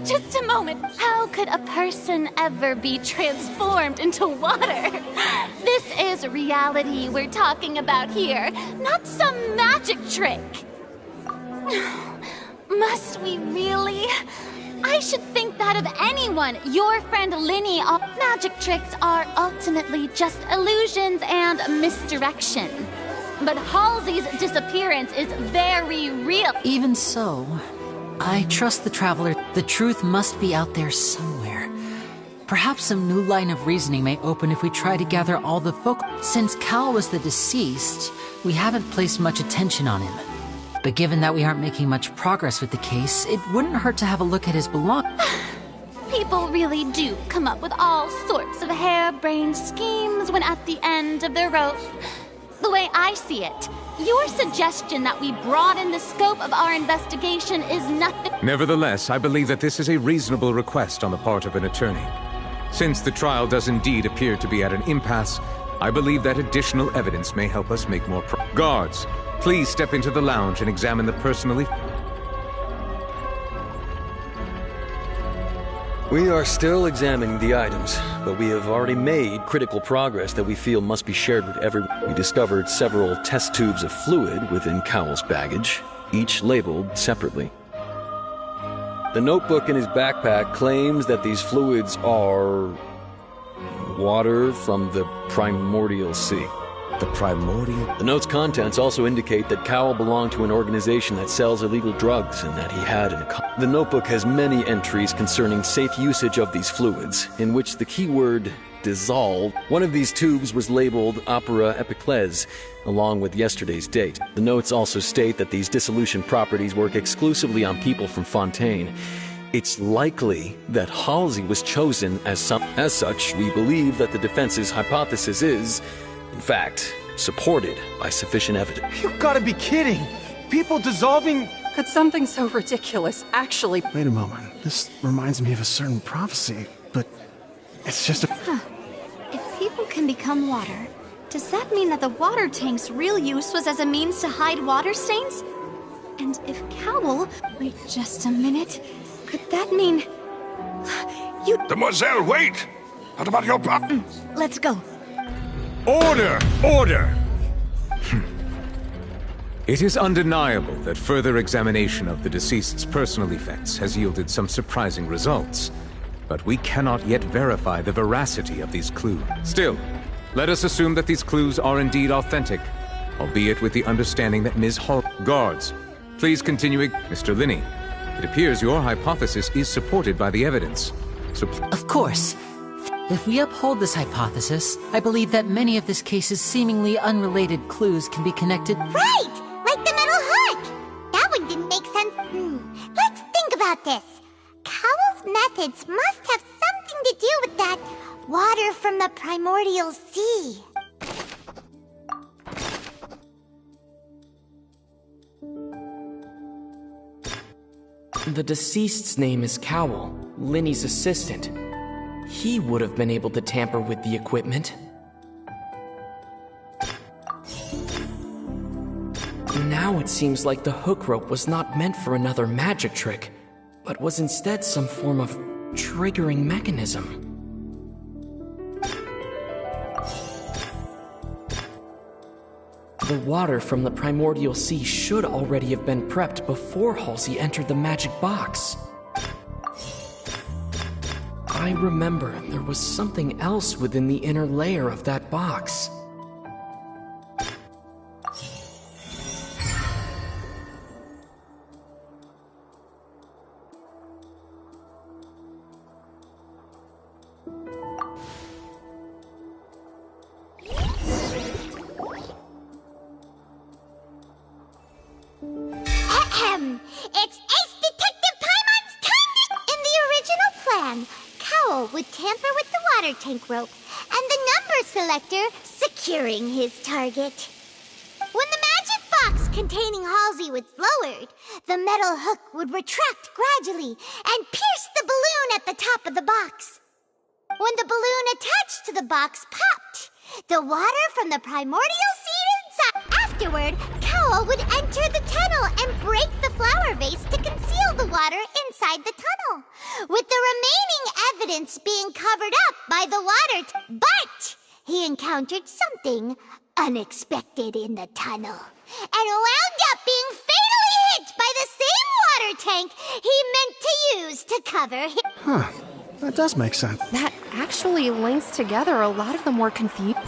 Just a moment. How could a person ever be transformed into water? This is reality we're talking about here, not some magic trick. Must we really? I should think that of anyone. Your friend Linny. Magic tricks are ultimately just illusions and misdirection. But Halsey's disappearance is very real. Even so, I trust the Traveler. The truth must be out there somewhere. Perhaps some new line of reasoning may open if we try to gather all the folk. Since Cal was the deceased, we haven't placed much attention on him. But given that we aren't making much progress with the case, it wouldn't hurt to have a look at his belongings. People really do come up with all sorts of harebrained schemes when at the end of their rope. The way I see it, your suggestion that we broaden the scope of our investigation is nothing. Nevertheless, I believe that this is a reasonable request on the part of an attorney. Since the trial does indeed appear to be at an impasse, I believe that additional evidence may help us make more progress. Guards, please step into the lounge and examine the personally... We are still examining the items, but we have already made critical progress that we feel must be shared with everyone. We discovered several test tubes of fluid within Cowell's baggage, each labeled separately. The notebook in his backpack claims that these fluids are... water from the primordial sea. The primordial? The note's contents also indicate that Cowell belonged to an organization that sells illegal drugs and that he had an account. The notebook has many entries concerning safe usage of these fluids, in which the keyword dissolve. One of these tubes was labeled Opera Epiclese, along with yesterday's date. The notes also state that these dissolution properties work exclusively on people from Fontaine. It's likely that Halsey was chosen as such, we believe that the defense's hypothesis is, in fact, supported by sufficient evidence. You gotta be kidding! People dissolving... Could something so ridiculous actually... Wait a moment. This reminds me of a certain prophecy, but it's just a... If people can become water, does that mean that the water tank's real use was as a means to hide water stains? And if Cowl... Wait just a minute. Could that mean... You... Demoiselle, wait! What about your... Let's go. Order! Order! It is undeniable that further examination of the deceased's personal effects has yielded some surprising results, but we cannot yet verify the veracity of these clues. Still, let us assume that these clues are indeed authentic, albeit with the understanding that Ms. Hall... Guards, please continue... Mr. Linney, it appears your hypothesis is supported by the evidence, so... Of course. If we uphold this hypothesis, I believe that many of this case's seemingly unrelated clues can be connected... Right! Like the metal hook! That one didn't make sense. Let's think about this. Cowell's methods must have something to do with that water from the primordial sea. The deceased's name is Cowell, Linny's assistant. He would have been able to tamper with the equipment. Now it seems like the hook rope was not meant for another magic trick, but was instead some form of triggering mechanism. The water from the primordial sea should already have been prepped before Halsey entered the magic box. I remember there was something else within the inner layer of that box. It's Ace Detective Paimon's turn! In the original plan, Cowell would tamper with the water tank rope and the number selector securing his target. When the magic box containing Halsey was lowered, the metal hook would retract gradually and pierce the balloon at the top of the box. When the balloon attached to the box popped, the water from the primordial seed inside. Afterward, Cowell would enter the tunnel and break the flower vase to conceal the water inside the tunnel, with the remaining evidence being covered up by the water. But he encountered something unexpected in the tunnel and wound up being fatally hit by the same water tank he meant to use to cover his... Huh. That does make sense. That actually links together a lot of the more confused...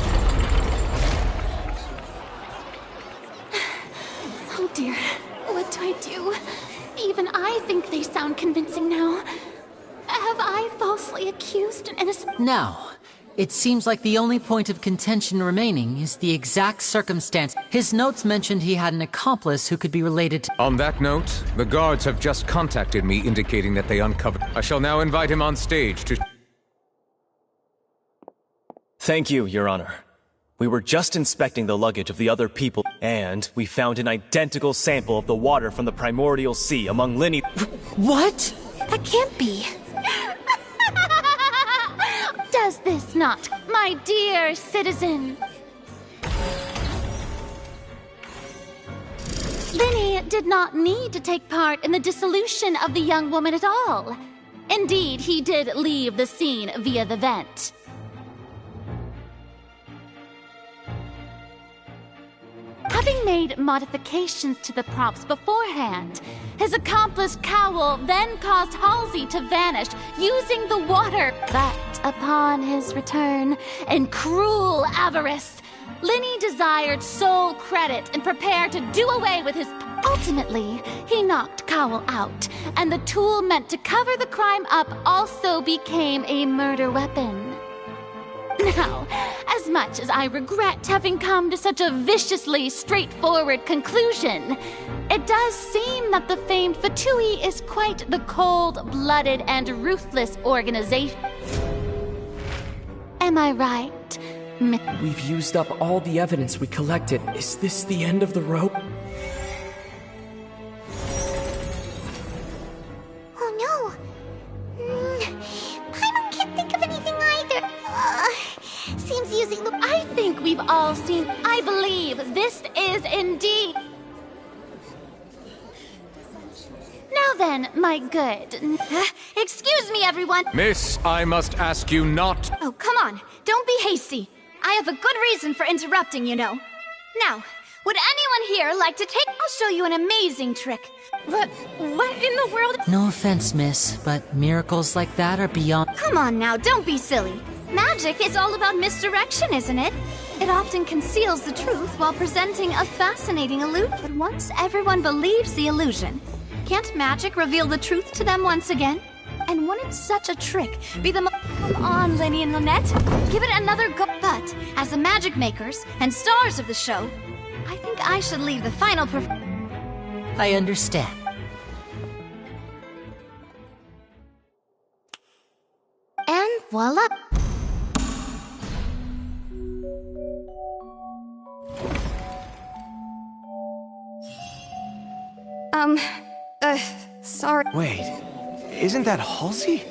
Oh dear, what do I do? Even I think they sound convincing now. Have I falsely accused an innocent... Now, it seems like the only point of contention remaining is the exact circumstance. His notes mentioned he had an accomplice who could be related to... On that note, the guards have just contacted me indicating that they uncovered... I shall now invite him on stage to... Thank you, Your Honor. We were just inspecting the luggage of the other people, and we found an identical sample of the water from the primordial sea among Linny... What? That can't be. Does this not, my dear citizen? Linny did not need to take part in the dissolution of the young woman at all. Indeed, he did leave the scene via the vent. Having made modifications to the props beforehand, his accomplice Cowell then caused Halsey to vanish using the water. But upon his return, in cruel avarice, Linny desired sole credit and prepared to do away with his... Ultimately, he knocked Cowell out, and the tool meant to cover the crime up also became a murder weapon. Now, as much as I regret having come to such a viciously straightforward conclusion, it does seem that the famed Fatui is quite the cold-blooded and ruthless organization. Am I right? We've used up all the evidence we collected. Is this the end of the rope? Oh no! Paimon can't think of anything either. Seems using the... I think we've all seen... I believe this is indeed... Now then, my good... excuse me, everyone! Miss, I must ask you not... Oh, come on. Don't be hasty. I have a good reason for interrupting, you know. Now, would anyone here like to take... I'll show you an amazing trick. What in the world? No offense, miss, but miracles like that are beyond... Come on now, don't be silly. Magic is all about misdirection, isn't it? It often conceals the truth while presenting a fascinating illusion. But once everyone believes the illusion, can't magic reveal the truth to them once again? And wouldn't such a trick be the Come on, Lenny and Lynette. Give it another go. But, as the magic makers and stars of the show, I think I should leave the final I understand. And voila! Sorry. Wait, isn't that Halsey?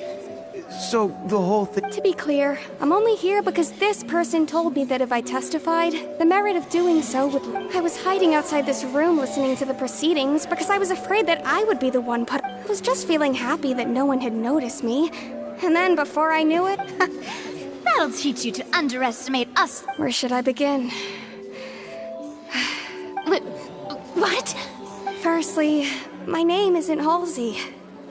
So, the whole thing... To be clear, I'm only here because this person told me that if I testified, the merit of doing so would... I was hiding outside this room listening to the proceedings because I was afraid that I would be the one put... I was just feeling happy that no one had noticed me. And then, before I knew it... That'll teach you to underestimate us. Where should I begin? What? Firstly, my name isn't Halsey.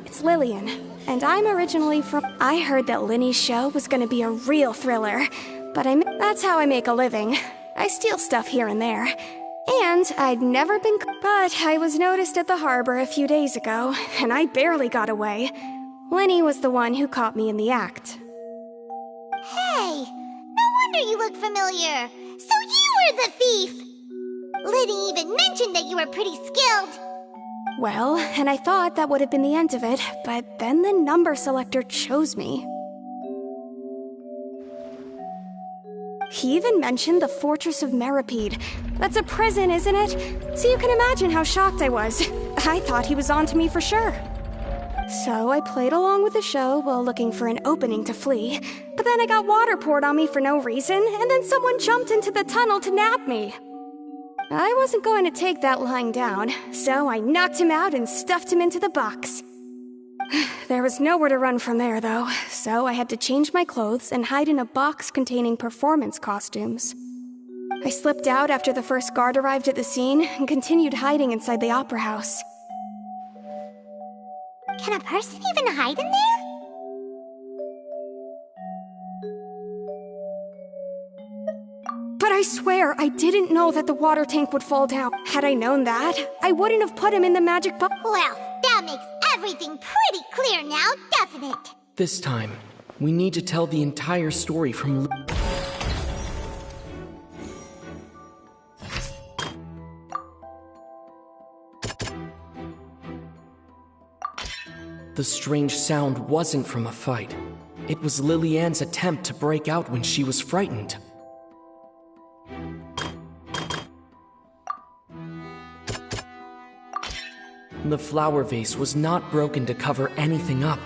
It's Lillian. And I'm originally from... I heard that Linny's show was gonna be a real thriller, but that's how I make a living. I steal stuff here and there. And I'd never been... But I was noticed at the harbor a few days ago, and I barely got away. Linny was the one who caught me in the act. Hey! No wonder you look familiar! So you were the thief! Liddy even mentioned that you were pretty skilled! Well, and I thought that would have been the end of it, but then the number selector chose me. He even mentioned the Fortress of Meripede. That's a prison, isn't it? So you can imagine how shocked I was. I thought he was on to me for sure. So I played along with the show while looking for an opening to flee, but then I got water poured on me for no reason, and then someone jumped into the tunnel to nab me. I wasn't going to take that lying down, so I knocked him out and stuffed him into the box. There was nowhere to run from there, though, so I had to change my clothes and hide in a box containing performance costumes. I slipped out after the first guard arrived at the scene and continued hiding inside the opera house. Can a person even hide in there? But I swear, I didn't know that the water tank would fall down. Had I known that, I wouldn't have put him in the magic box. Well, that makes everything pretty clear now, doesn't it? This time, we need to tell the entire story from... The strange sound wasn't from a fight. It was Lillian's attempt to break out when she was frightened. The flower vase was not broken to cover anything up,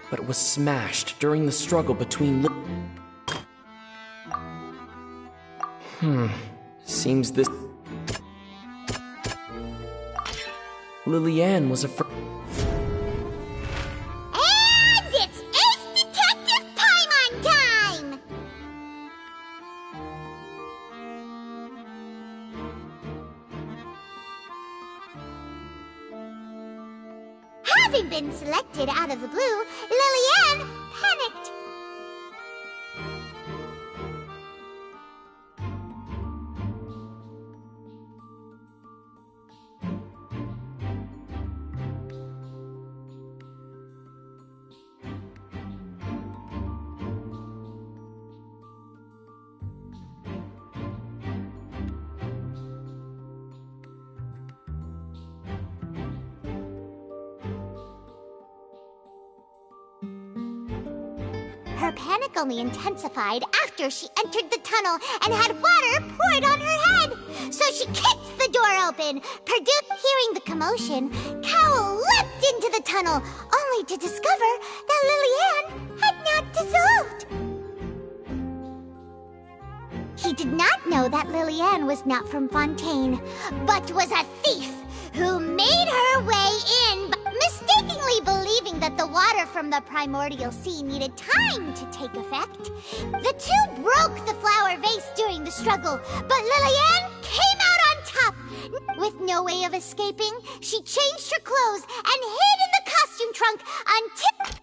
but was smashed during the struggle between Seems this... Lillian was afraid... And it's Ace Detective Paimon time! Having been selected out of the blue, Lillian panicked. panic only intensified after she entered the tunnel and had water poured on her head. So she kicks the door open. Hearing the commotion, Cowl leapt into the tunnel, only to discover that Lily-Ann had not dissolved. He did not know that Lily-Ann was not from Fontaine, but was a thief who made her way in, mistakenly believing that the water from the primordial sea needed time to take effect. The two broke the flower vase during the struggle, but Lily-Ann came out on top. With no way of escaping, she changed her clothes and hid in the costume trunk until...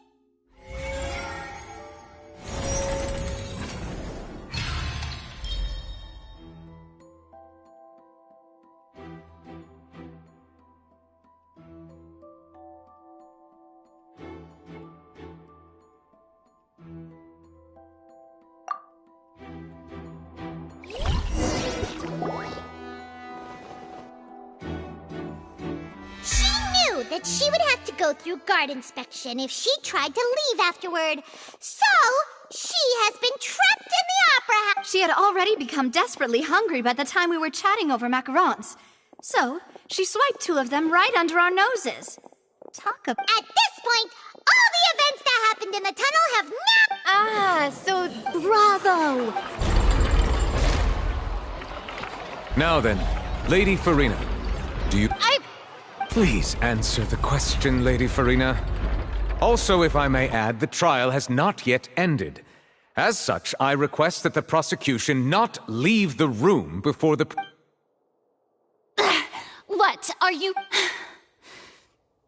that she would have to go through guard inspection if she tried to leave afterward. So, she has been trapped in the opera house. She had already become desperately hungry by the time we were chatting over macarons. So, she swiped 2 of them right under our noses. Talk about... At this point, all the events that happened in the tunnel have now... So bravo! Now then, Lady Farina, do you... Please answer the question, Lady Farina. Also, if I may add, the trial has not yet ended. As such, I request that the prosecution not leave the room before the... What are you...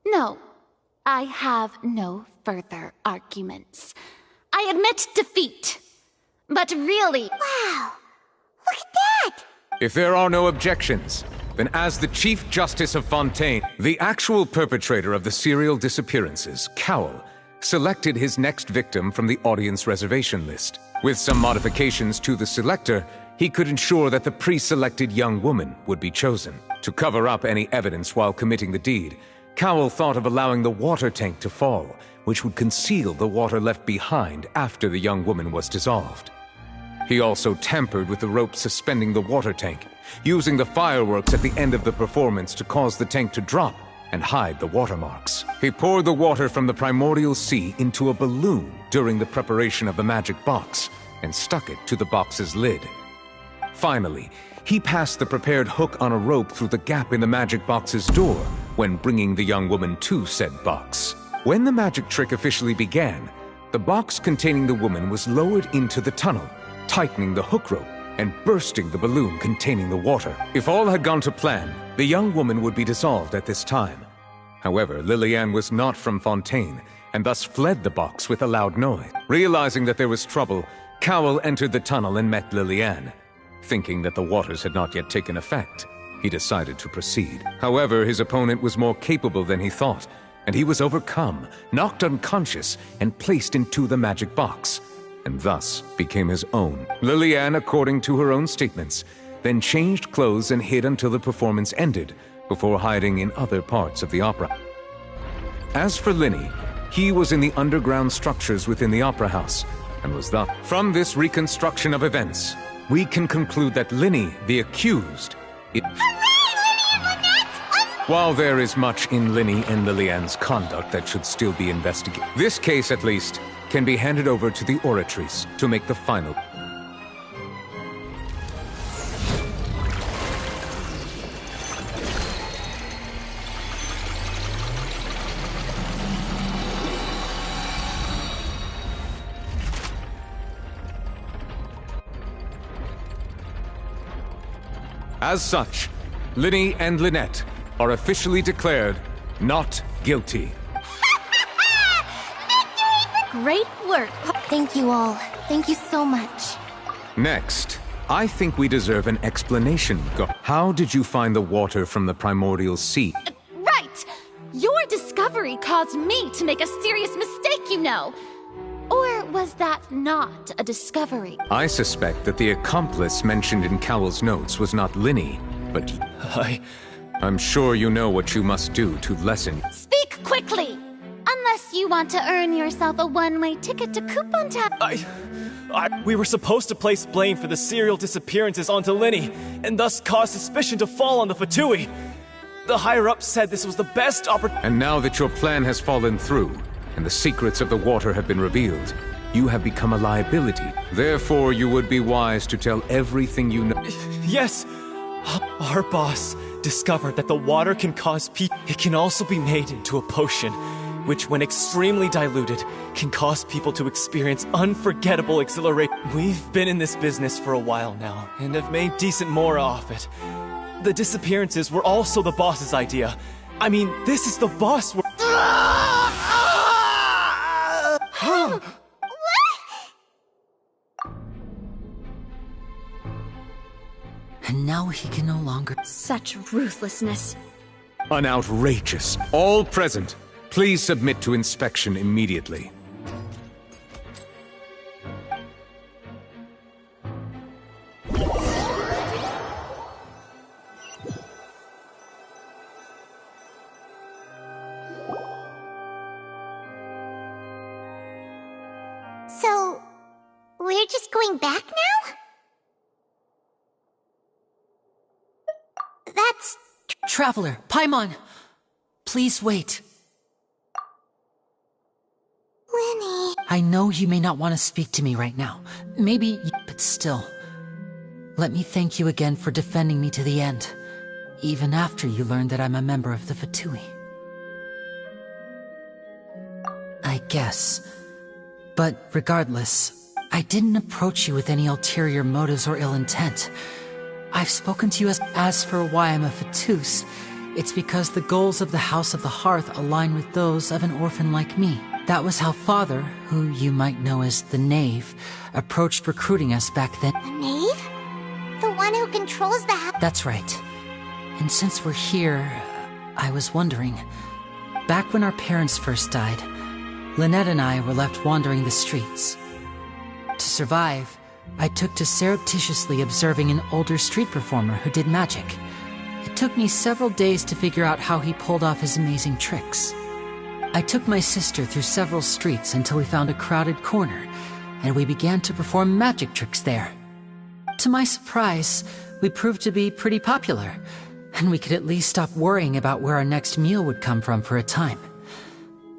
No, I have no further arguments. I admit defeat. But really... Wow, look at that! If there are no objections, then as the Chief Justice of Fontaine, the actual perpetrator of the serial disappearances, Cowl, selected his next victim from the audience reservation list. With some modifications to the selector, he could ensure that the pre-selected young woman would be chosen. To cover up any evidence while committing the deed, Cowl thought of allowing the water tank to fall, which would conceal the water left behind after the young woman was dissolved. He also tampered with the rope suspending the water tank, using the fireworks at the end of the performance to cause the tank to drop and hide the watermarks. He poured the water from the primordial sea into a balloon during the preparation of the magic box and stuck it to the box's lid. Finally, he passed the prepared hook on a rope through the gap in the magic box's door when bringing the young woman to said box. When the magic trick officially began, the box containing the woman was lowered into the tunnel, tightening the hook rope and bursting the balloon containing the water. If all had gone to plan, the young woman would be dissolved at this time. However, Lily-Ann was not from Fontaine, and thus fled the box with a loud noise. Realizing that there was trouble, Cowl entered the tunnel and met Lily-Ann. Thinking that the waters had not yet taken effect, he decided to proceed. However, his opponent was more capable than he thought, and he was overcome, knocked unconscious, and placed into the magic box, and thus became his own. Lily-Ann, according to her own statements, then changed clothes and hid until the performance ended, before hiding in other parts of the opera. As for Linny, he was in the underground structures within the opera house, and was thus... From this reconstruction of events, we can conclude that Linny, the accused... Hooray, Linny and Lynette! While there is much in Linny and Lily-Ann's conduct that should still be investigated, this case, at least, can be handed over to the Oratrice to make the final. As such, Linny and Lynette are officially declared not guilty. Great work. Thank you all. Thank you so much. Next, I think we deserve an explanation. How did you find the water from the primordial sea? Right! Your discovery caused me to make a serious mistake, you know. Or was that not a discovery? I suspect that the accomplice mentioned in Cowell's notes was not Linny, but... I'm sure you know what you must do to lessen... Speak quickly! Unless you you want to earn yourself a one-way ticket to Coupon Town. We were supposed to place blame for the serial disappearances onto Linny, and thus cause suspicion to fall on the Fatui. The higher-ups said this was the best opportunity. And now that your plan has fallen through, and the secrets of the water have been revealed, you have become a liability. Therefore, you would be wise to tell everything you know. Yes! Our boss discovered that the water can cause people. It can also be made into a potion, which, when extremely diluted, can cause people to experience unforgettable exhilaration. We've been in this business for a while now, and have made decent more off it. The disappearances were also the boss's idea. I mean, this is the boss. And now he can no longer. Such ruthlessness. An outrageous. All present, please submit to inspection immediately. So, we're just going back now? That's... Traveler, Paimon! Please wait. Lenny... I know you may not want to speak to me right now. Maybe, but still. Let me thank you again for defending me to the end. Even after you learned that I'm a member of the Fatui. I guess. But regardless, I didn't approach you with any ulterior motives or ill intent. I've spoken to you as for why I'm a Fatus. It's because the goals of the House of the Hearth align with those of an orphan like me. That was how Father, who you might know as the Knave, approached recruiting us back then. The Knave? The one who controls the house? That's right. And since we're here, I was wondering. Back when our parents first died, Lynette and I were left wandering the streets. To survive, I took to surreptitiously observing an older street performer who did magic. It took me several days to figure out how he pulled off his amazing tricks. I took my sister through several streets until we found a crowded corner, and we began to perform magic tricks there. To my surprise, we proved to be pretty popular, and we could at least stop worrying about where our next meal would come from for a time.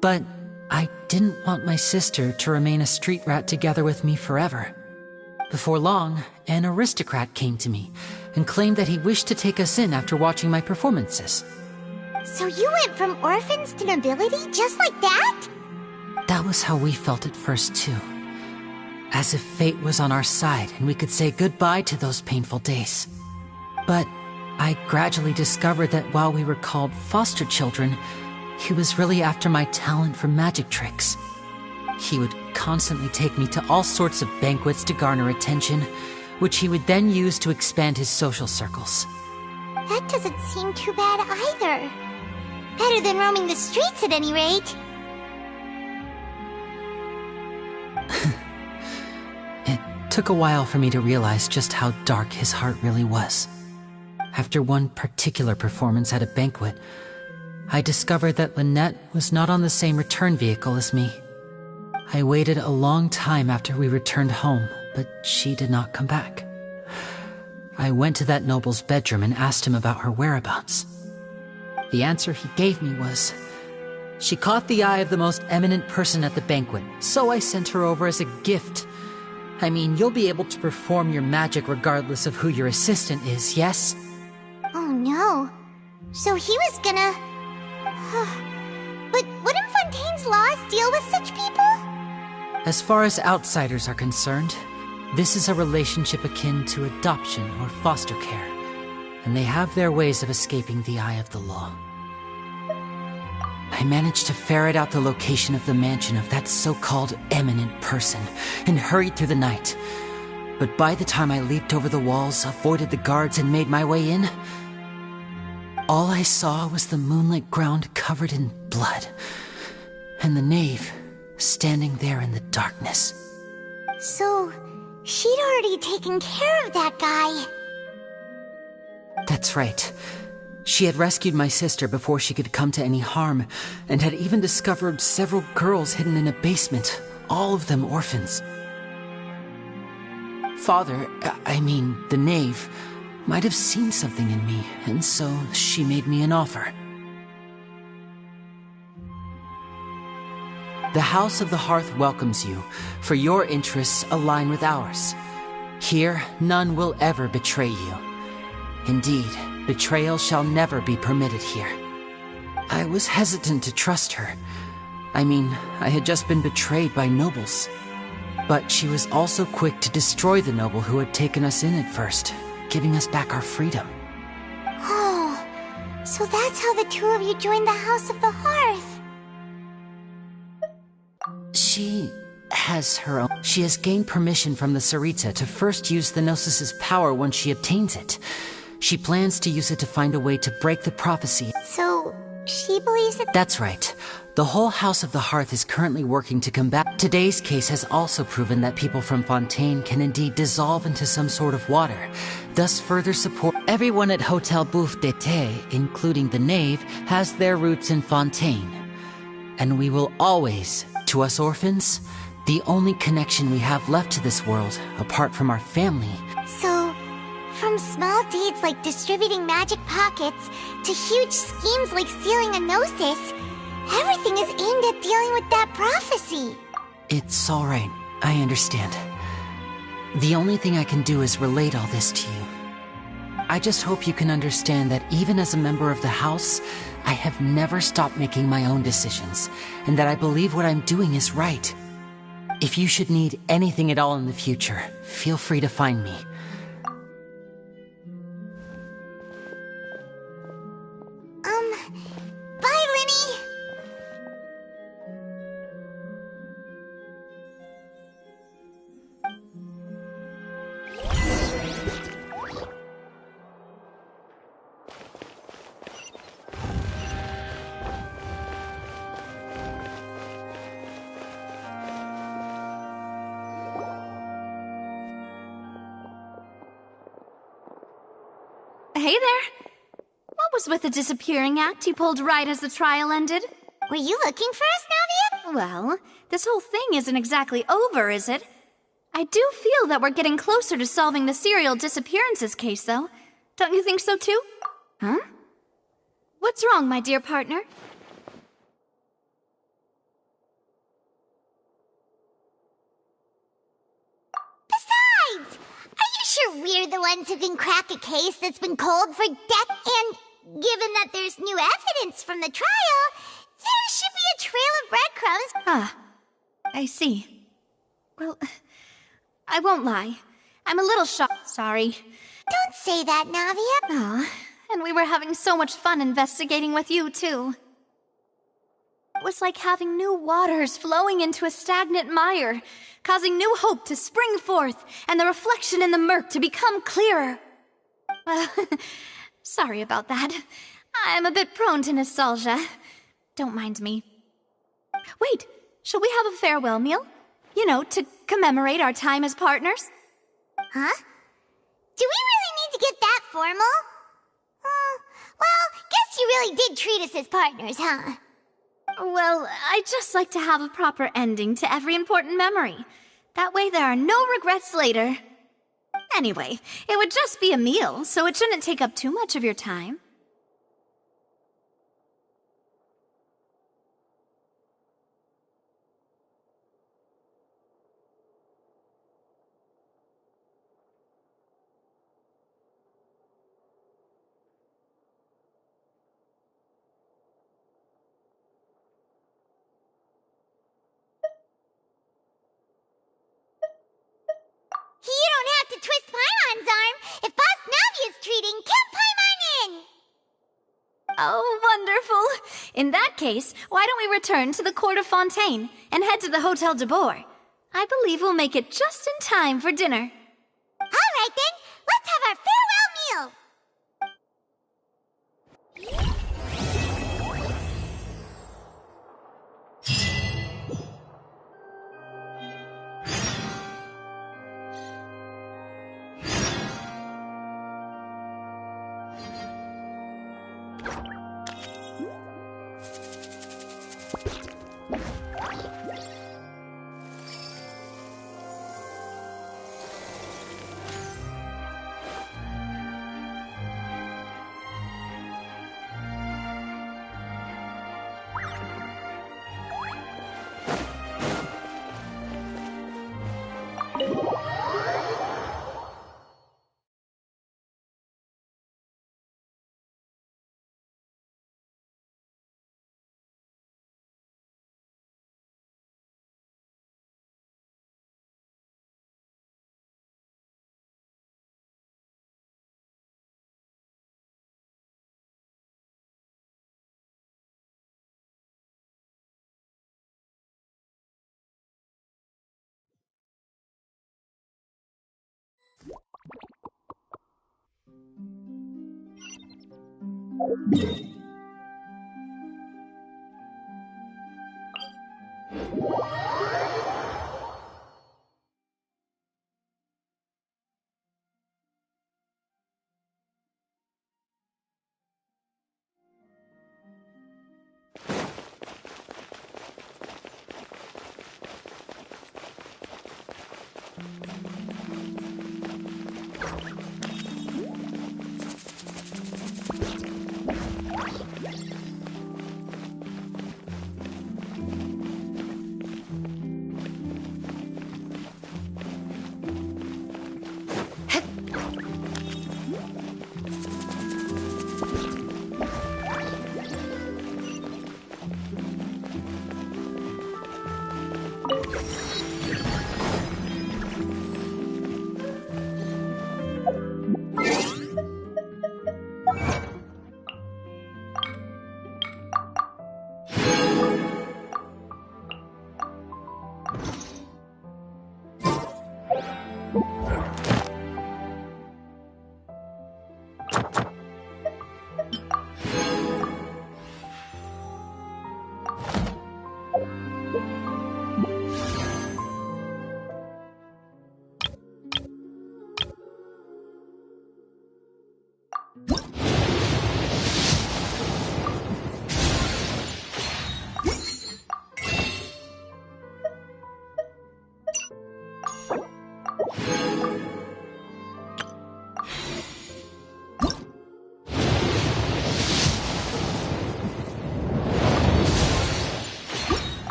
But I didn't want my sister to remain a street rat together with me forever. Before long, an aristocrat came to me and claimed that he wished to take us in after watching my performances. So you went from orphans to nobility just like that? That was how we felt at first, too. As if fate was on our side and we could say goodbye to those painful days. But I gradually discovered that while we were called foster children, he was really after my talent for magic tricks. He would constantly take me to all sorts of banquets to garner attention, which he would then use to expand his social circles. That doesn't seem too bad either. Better than roaming the streets at any rate. It took a while for me to realize just how dark his heart really was. After one particular performance at a banquet, I discovered that Lynette was not on the same return vehicle as me. I waited a long time after we returned home, but she did not come back. I went to that noble's bedroom and asked him about her whereabouts. The answer he gave me was, she caught the eye of the most eminent person at the banquet, so I sent her over as a gift. I mean, you'll be able to perform your magic regardless of who your assistant is, yes? Oh no. So he was gonna... But wouldn't Fontaine's laws deal with such people? As far as outsiders are concerned, this is a relationship akin to adoption or foster care, and they have their ways of escaping the eye of the law. I managed to ferret out the location of the mansion of that so-called eminent person and hurried through the night. But by the time I leaped over the walls, avoided the guards, and made my way in, all I saw was the moonlit ground covered in blood, and the knave standing there in the darkness. So, she'd already taken care of that guy. That's right. She had rescued my sister before she could come to any harm, and had even discovered several girls hidden in a basement, all of them orphans. Father, the knave, might have seen something in me, and so she made me an offer. The House of the Hearth welcomes you, for your interests align with ours. Here, none will ever betray you. Indeed, betrayal shall never be permitted here. I was hesitant to trust her. I had just been betrayed by nobles. But she was also quick to destroy the noble who had taken us in at first, giving us back our freedom. Oh, so that's how the two of you joined the House of the Hearth. She has gained permission from the Tsaritsa to first use the Gnosis' power when she obtains it. She plans to use it to find a way to break the prophecy. So, she believes that— That's right. The whole House of the Hearth is currently working to combat— Today's case has also proven that people from Fontaine can indeed dissolve into some sort of water, thus further support— Everyone at Hotel Bouffe d'été, including the knave, has their roots in Fontaine. And we will always, to us orphans, the only connection we have left to this world, apart from our family— So, from small deeds like distributing magic pockets to huge schemes like stealing a Gnosis, everything is aimed at dealing with that prophecy. It's all right. I understand. The only thing I can do is relate all this to you. I just hope you can understand that even as a member of the House, I have never stopped making my own decisions, and that I believe what I'm doing is right. If you should need anything at all in the future, feel free to find me. Bye, Linny! Hey there! What was with the disappearing act you pulled right as the trial ended? Were you looking for us, Navia? Well, this whole thing isn't exactly over, is it? I do feel that we're getting closer to solving the serial disappearances case, though. Don't you think so, too? Huh? What's wrong, my dear partner? Besides, are you sure we're the ones who can crack a case that's been cold for death? And given that there's new evidence from the trial, there should be a trail of breadcrumbs. Ah, I see. Well, I won't lie. I'm a little shocked. Sorry. Don't say that, Navia. Aw, and we were having so much fun investigating with you, too. It was like having new waters flowing into a stagnant mire, causing new hope to spring forth, and the reflection in the murk to become clearer. Well, sorry about that. I'm a bit prone to nostalgia. Don't mind me. Wait, shall we have a farewell meal? You know, to commemorate our time as partners? Huh? Do we really need to get that formal? Well, guess you really did treat us as partners, huh? Well, I'd just like to have a proper ending to every important memory. That way there are no regrets later. Anyway, it would just be a meal, so it shouldn't take up too much of your time. You don't have to twist Paimon's arm. If Boss Navia's treating, count Paimon in! Oh, wonderful! In that case, why don't we return to the court of Fontaine and head to the Hotel de Boer? I believe we'll make it just in time for dinner. All right then, let's have our farewell meal!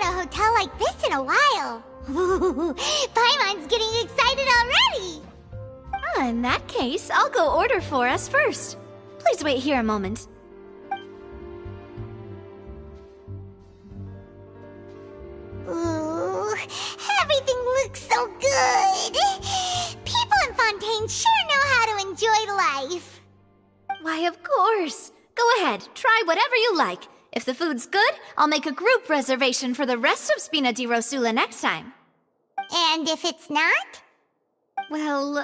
at a hotel like this in a while. Paimon's getting excited already! In that case, I'll go order for us first. Please wait here a moment. Ooh, everything looks so good! People in Fontaine sure know how to enjoy life! Why, of course. Go ahead, try whatever you like. If the food's good, I'll make a group reservation for the rest of Spina di Rosula next time. And if it's not? Well,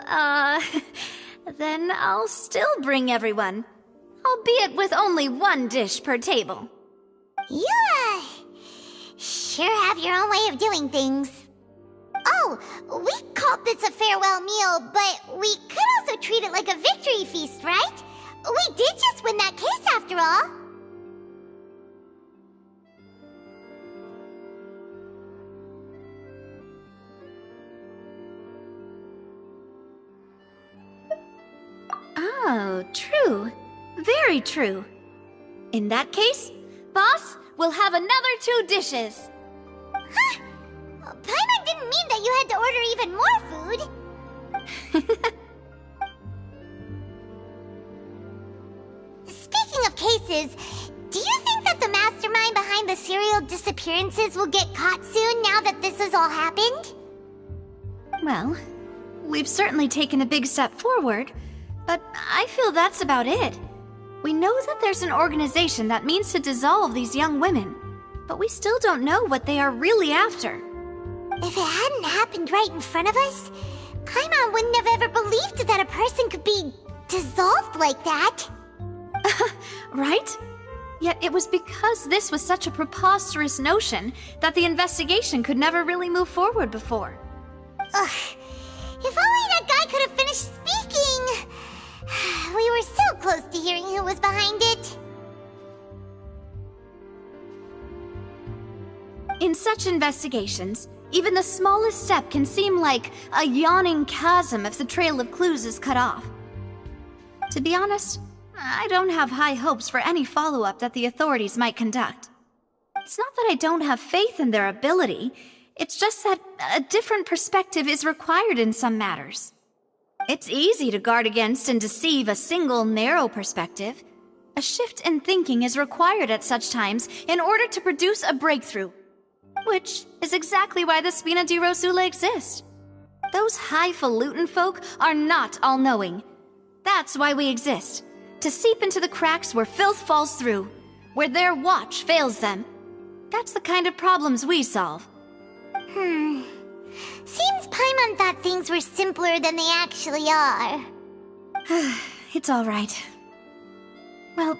then I'll still bring everyone. Albeit with only one dish per table. You, sure have your own way of doing things. Oh, we called this a farewell meal, but we could also treat it like a victory feast, right? We did just win that case after all. Oh, true. Very true. In that case, boss, we'll have another 2 dishes. Huh? Paimon didn't mean that you had to order even more food. Speaking of cases, do you think that the mastermind behind the serial disappearances will get caught soon now that this has all happened? Well, we've certainly taken a big step forward, but I feel that's about it. We know that there's an organization that means to dissolve these young women, but we still don't know what they are really after. If it hadn't happened right in front of us, Paimon wouldn't have ever believed that a person could be dissolved like that. Right? Yet it was because this was such a preposterous notion that the investigation could never really move forward before. Ugh. If only that guy could have finished speaking! We were so close to hearing who was behind it. In such investigations, even the smallest step can seem like a yawning chasm if the trail of clues is cut off. To be honest, I don't have high hopes for any follow-up that the authorities might conduct. It's not that I don't have faith in their ability, it's just that a different perspective is required in some matters. It's easy to guard against and deceive a single narrow perspective. A shift in thinking is required at such times in order to produce a breakthrough. Which is exactly why the Spina di Rosula exists. Those highfalutin folk are not all-knowing. That's why we exist. To seep into the cracks where filth falls through, where their watch fails them. That's the kind of problems we solve. Seems Paimon thought things were simpler than they actually are. It's all right. Well,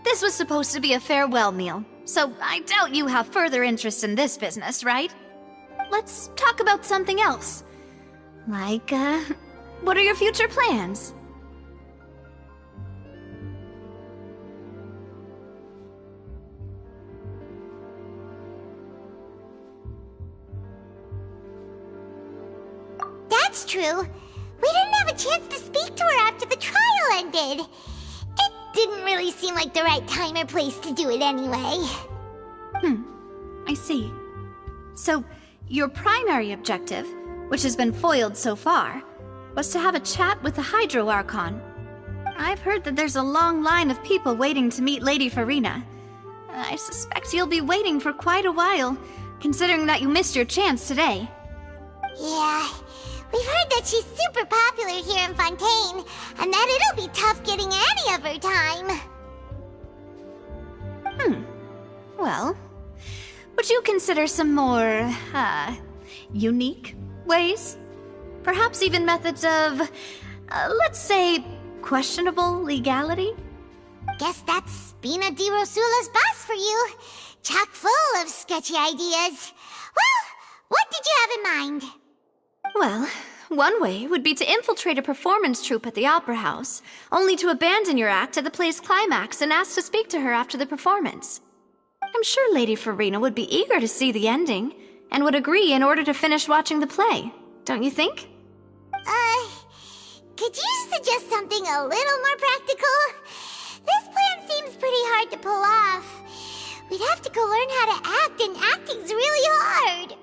this was supposed to be a farewell meal, so I doubt you have further interest in this business, right? Let's talk about something else. Like, what are your future plans? That's true. We didn't have a chance to speak to her after the trial ended. It didn't really seem like the right time or place to do it anyway. I see. So, your primary objective, which has been foiled so far, was to have a chat with the Hydro Archon. I've heard that there's a long line of people waiting to meet Lady Farina. I suspect you'll be waiting for quite a while, considering that you missed your chance today. Yeah, we've heard that she's super popular here in Fontaine, and that it'll be tough getting any of her time. Well, would you consider some more, unique ways? Perhaps even methods of, let's say, questionable legality? Guess that's Spina di Rosula's boss for you. Chock full of sketchy ideas. Well, what did you have in mind? Well, one way would be to infiltrate a performance troupe at the Opera House, only to abandon your act at the play's climax and ask to speak to her after the performance. I'm sure Lady Farina would be eager to see the ending, and would agree in order to finish watching the play, don't you think? Could you suggest something a little more practical? This plan seems pretty hard to pull off. We'd have to go learn how to act, and acting's really hard.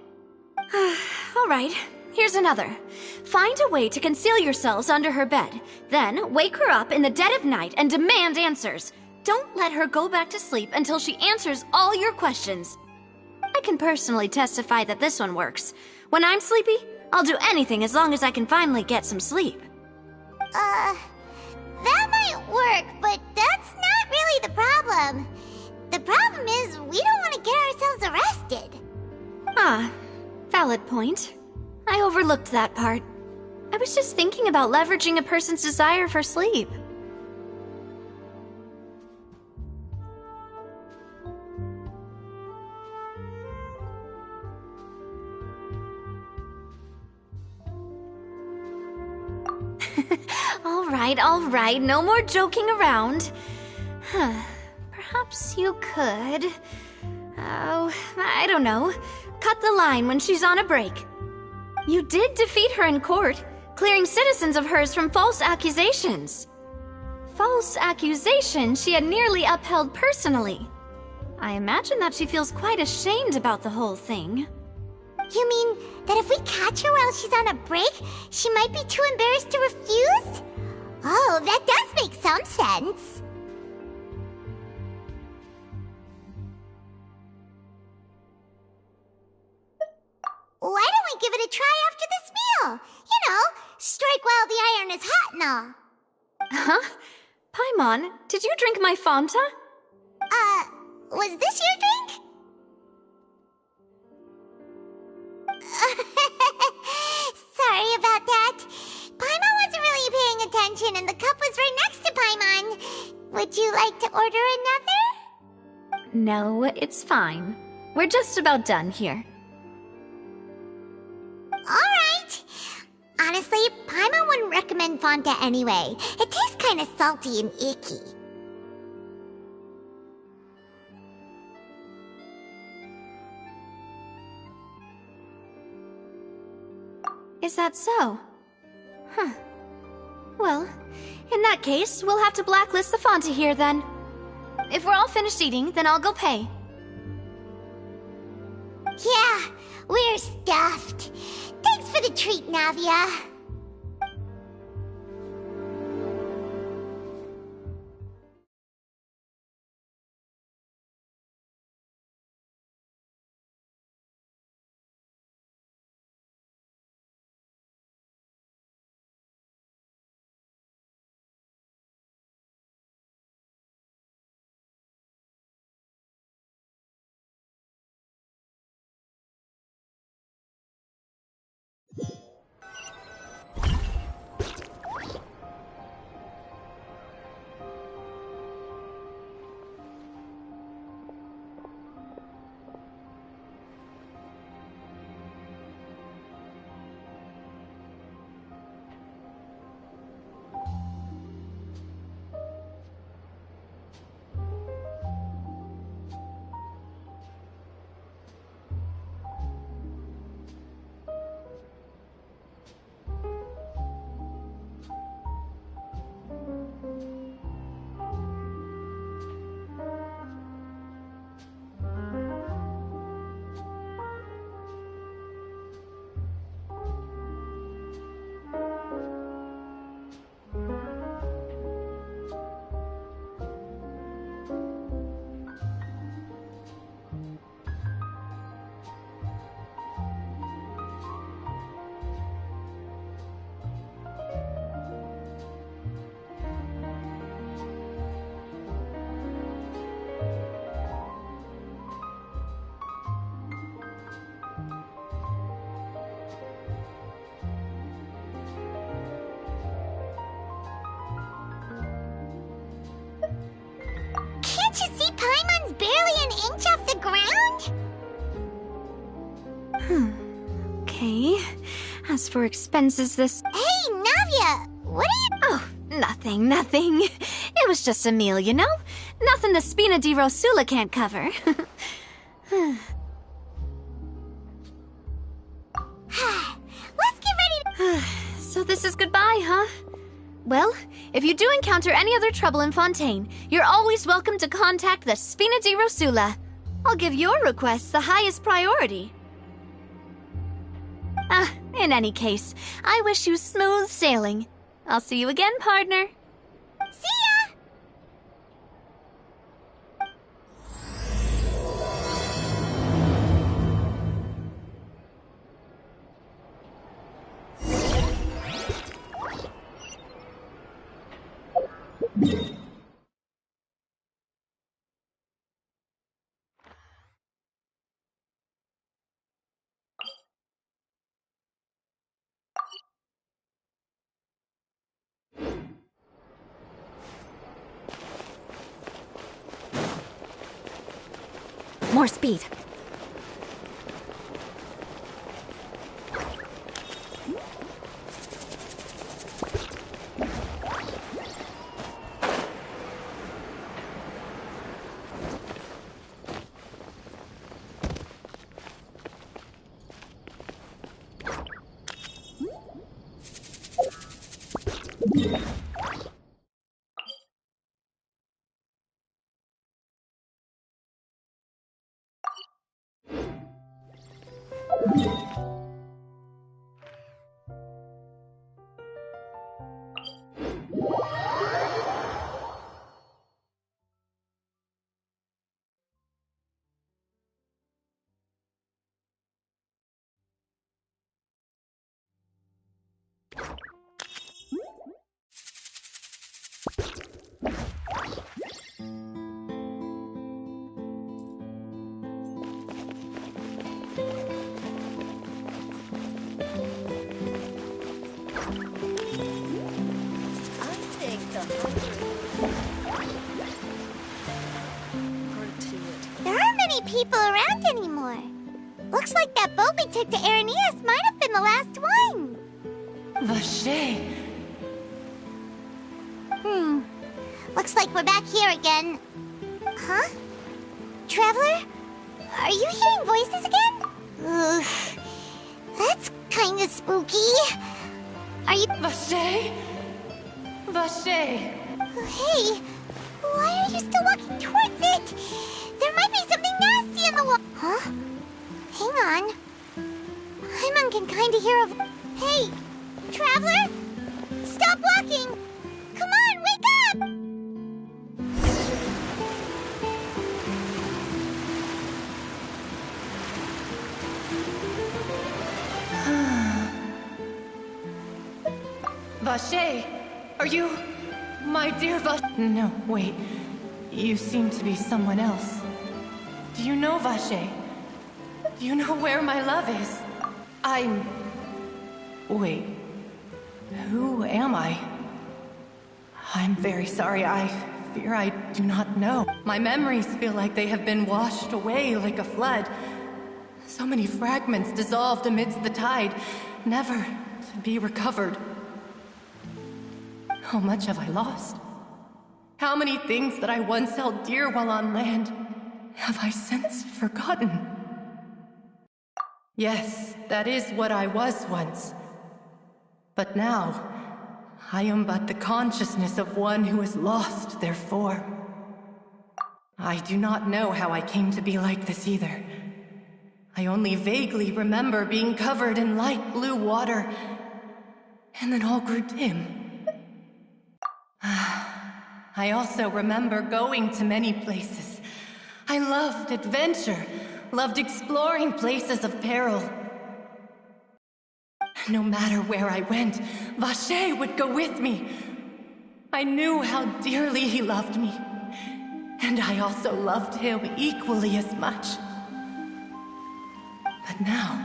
Alright, here's another. Find a way to conceal yourselves under her bed. Then wake her up in the dead of night and demand answers. Don't let her go back to sleep until she answers all your questions. I can personally testify that this one works. When I'm sleepy, I'll do anything as long as I can finally get some sleep. That might work, but that's not really the problem. The problem is we don't want to get ourselves arrested. Ah, valid point. I overlooked that part. I was just thinking about leveraging a person's desire for sleep. All right, no more joking around. Perhaps you could... Oh, I don't know. Cut the line when she's on a break. You did defeat her in court, clearing citizens of hers from false accusations. False accusations she had nearly upheld personally. I imagine that she feels quite ashamed about the whole thing. You mean that if we catch her while she's on a break, she might be too embarrassed to refuse? Oh, that does make some sense. Why don't we give it a try after this meal? You know, strike while the iron is hot and all. Huh? Paimon, did you drink my Fanta? Was this your drink? Sorry about that. Paimon wasn't really paying attention and the cup was right next to Paimon. Would you like to order another? No, it's fine. We're just about done here. Alright. Honestly, Paimon wouldn't recommend Fanta anyway. It tastes kinda salty and icky. Is that so? Huh. Well, in that case, we'll have to blacklist the Fanta here then. If we're all finished eating, then I'll go pay. Yeah, we're stuffed. Thanks for the treat, Navia. Can't you see Paimon's barely an inch off the ground? Okay. As for expenses this... Hey, Navia! What are you... Oh, nothing. It was just a meal, you know? Nothing the Spina di Rosula can't cover. Let's get ready to... So this is goodbye, huh? Well, if you do encounter any other trouble in Fontaine, you're always welcome to contact the Spina di Rosula. I'll give your requests the highest priority. In any case, I wish you smooth sailing. I'll see you again, partner. See ya! More speed. There aren't many people around anymore. Looks like that boat we took to Araneas might have been the last one. Vache. Looks like we're back here again. Huh? Traveler? Are you hearing voices again? Ugh. That's kinda spooky. Are you... Vache? Vache. Hey, why are you still walking towards it? There might be something nasty in the water. Huh? Hang on. Paimon can kinda hear a... Hey, Traveler? Stop walking! Come on, wake up! Vache, are you... my dear Vache? No, wait. You seem to be someone else. Do you know Vache? Do you know where my love is? I'm... Wait. Who am I? I'm very sorry. I fear I do not know. My memories feel like they have been washed away like a flood. So many fragments dissolved amidst the tide, never to be recovered. How much have I lost? How many things that I once held dear while on land have I since forgotten? Yes, that is what I was once. But now, I am but the consciousness of one who has lost their form. I do not know how I came to be like this either. I only vaguely remember being covered in light blue water, and then all grew dim. I also remember going to many places. I loved adventure, loved exploring places of peril. No matter where I went, Vache would go with me. I knew how dearly he loved me, and I also loved him equally as much. But now,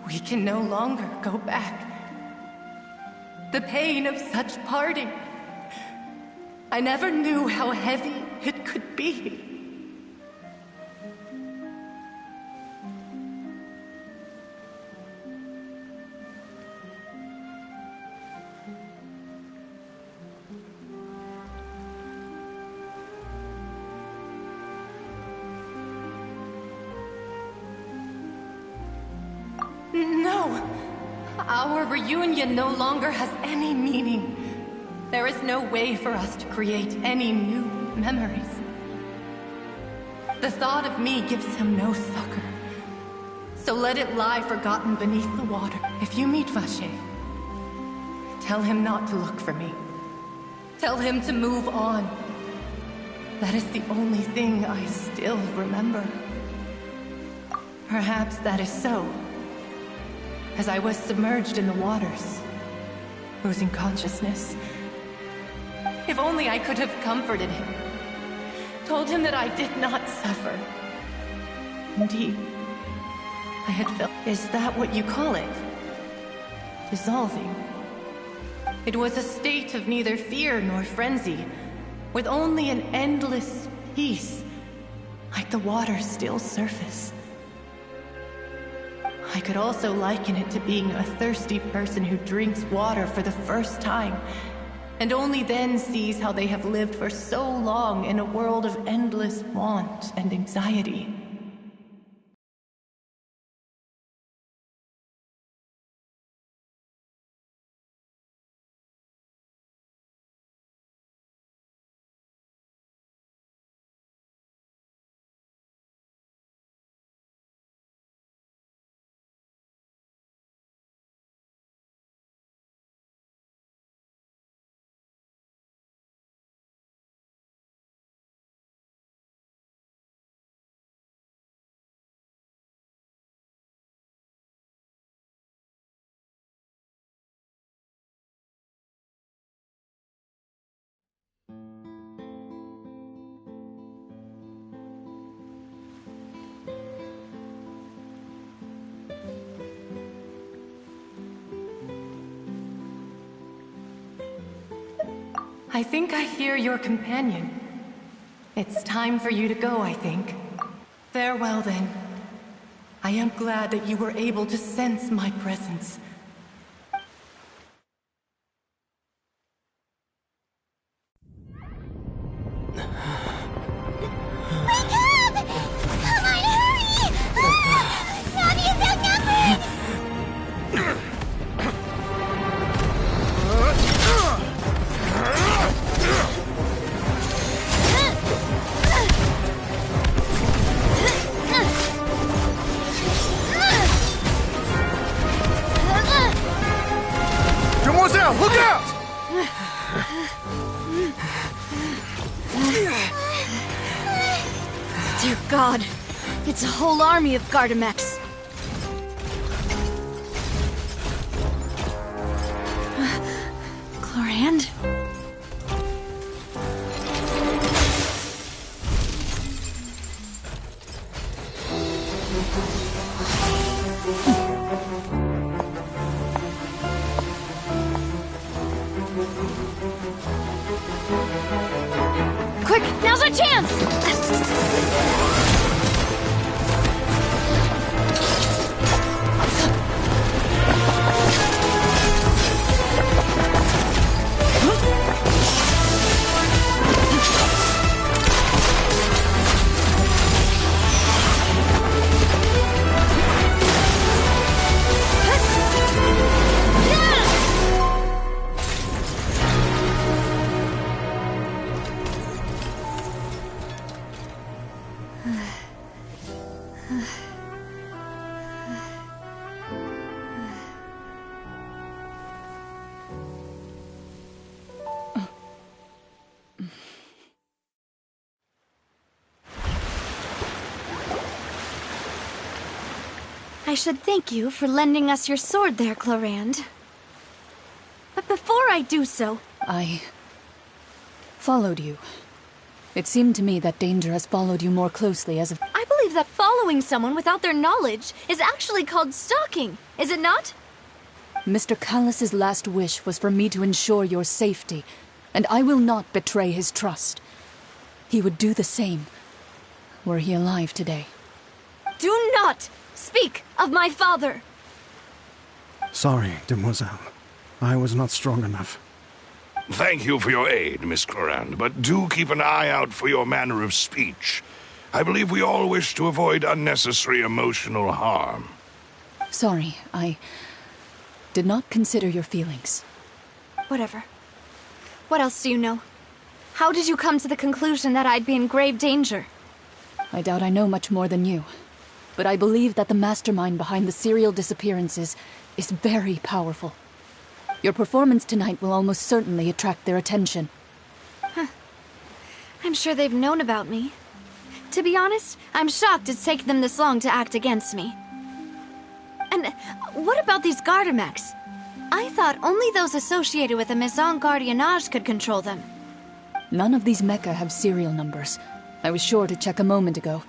we can no longer go back. The pain of such parting, I never knew how heavy it could be. No! Our reunion no longer has any meaning. There is no way for us to create any new memories. The the thought of me gives him no succor. So let it lie forgotten beneath the water. If you meet Vacher, tell him not to look for me. Tell him to move on. That is the only thing I still remember. Perhaps that is so, as I was submerged in the waters, losing consciousness. If only I could have comforted him, told him that I did not suffer. Indeed, I had felt... Is that what you call it? Dissolving. It was a state of neither fear nor frenzy, with only an endless peace, like the water's still surface. I could also liken it to being a thirsty person who drinks water for the first time, and only then sees how they have lived for so long in a world of endless want and anxiety. I think I hear your companion. It's time for you to go, I think. Farewell, then. I am glad that you were able to sense my presence. Look out! Dear God, it's a whole army of Gardamex. Chlorand? Quick, now's our chance! I should thank you for lending us your sword there, Chlorand. But before I do so... I followed you. It seemed to me that danger has followed you more closely as of... I believe that following someone without their knowledge is actually called stalking, is it not? Mr. Callus's last wish was for me to ensure your safety, and I will not betray his trust. He would do the same, were he alive today. Do not speak of my father! Sorry, demoiselle. I was not strong enough. Thank you for your aid, Miss Chlorand, but do keep an eye out for your manner of speech. I believe we all wish to avoid unnecessary emotional harm. Sorry, I did not consider your feelings. Whatever. What else do you know? How did you come to the conclusion that I'd be in grave danger? I doubt I know much more than you, but I believe that the mastermind behind the serial disappearances is very powerful. Your performance tonight will almost certainly attract their attention. I'm sure they've known about me. To be honest, I'm shocked it's taken them this long to act against me. And what about these Gardamex? I thought only those associated with the Maison Gardiennage could control them. None of these mecha have serial numbers. I was sure to check a moment ago.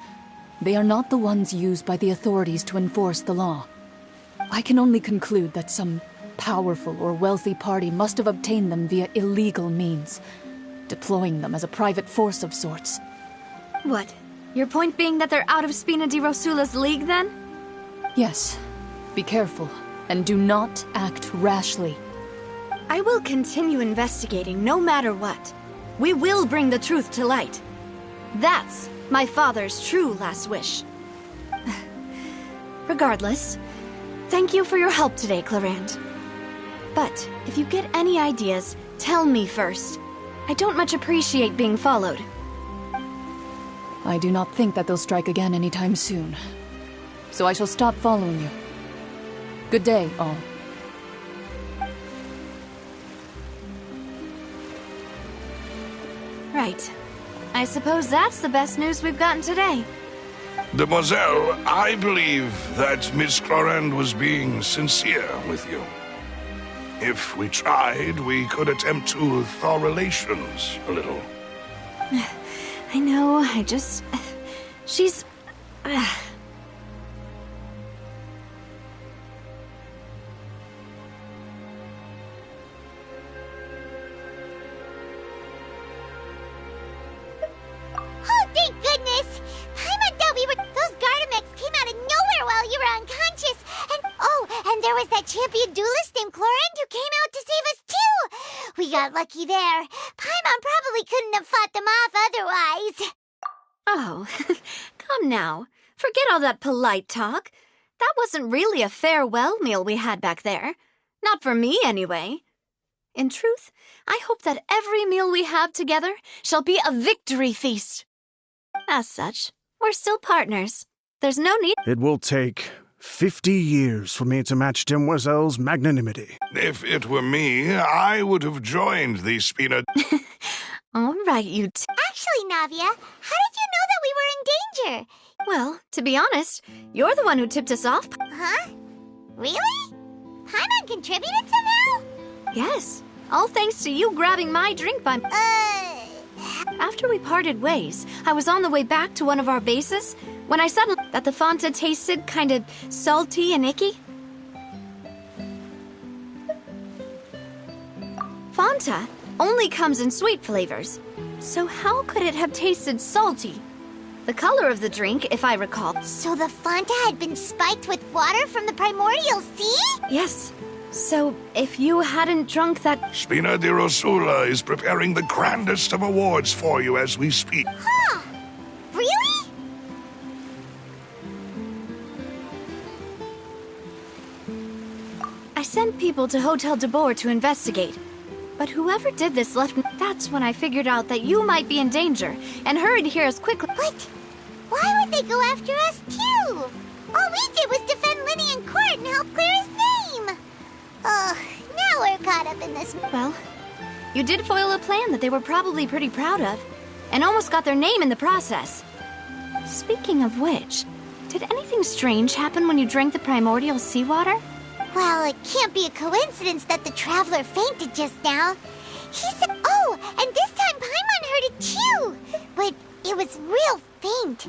They are not the ones used by the authorities to enforce the law. I can only conclude that some powerful or wealthy party must have obtained them via illegal means, deploying them as a private force of sorts. What? Your point being that they're out of Spina di Rosula's league, then? Yes. Be careful, and do not act rashly. I will continue investigating no matter what. We will bring the truth to light. That's my father's true last wish. Regardless, thank you for your help today, Clarande. But if you get any ideas, tell me first. I don't much appreciate being followed. I do not think that they'll strike again anytime soon. So I shall stop following you. Good day, all. Right. I suppose that's the best news we've gotten today. Demoiselle, I believe that Miss Clarande was being sincere with you. If we tried, we could attempt to thaw relations a little. I know, she's... Oh, thank goodness! Paimon thought we were... Those Gardamex came out of nowhere while you were unconscious. And there was that champion duelist named Clarande who came out to save us too! We got lucky there. Paimon probably couldn't have fought them off otherwise. Oh, come now. Forget all that polite talk. That wasn't really a farewell meal we had back there. Not for me, anyway. In truth, I hope that every meal we have together shall be a victory feast. As such, we're still partners. There's no need... It will take 50 years for me to match Demoiselle's magnanimity. If it were me, I would have joined the Spina... All right, you Actually, Navia, how did you know that we were in danger? Well, to be honest, you're the one who tipped us off. Huh? Really? Paimon contributed somehow? Yes, all thanks to you grabbing my drink by... After we parted ways, I was on the way back to one of our bases when I suddenly... that the Fanta tasted kind of salty and icky. Fanta only comes in sweet flavors, so how could it have tasted salty? The color of the drink, if I recall. So the Fanta had been spiked with water from the primordial sea? Yes. So, if you hadn't drunk that... Spina di Rosula is preparing the grandest of awards for you as we speak. Huh. Really? I sent people to Hotel de Boer to investigate. But whoever did this left me... That's when I figured out that you might be in danger, and hurried here as quickly... What? Why would they go after us, too? All we did was defend Linny in court and help clear his name. Ugh, now we're caught up in this... Well, you did foil a plan that they were probably pretty proud of, and almost got their name in the process. Speaking of which, did anything strange happen when you drank the primordial seawater? Well, it can't be a coincidence that the traveler fainted just now. He said, oh, and this time Paimon heard it too. But it was real faint.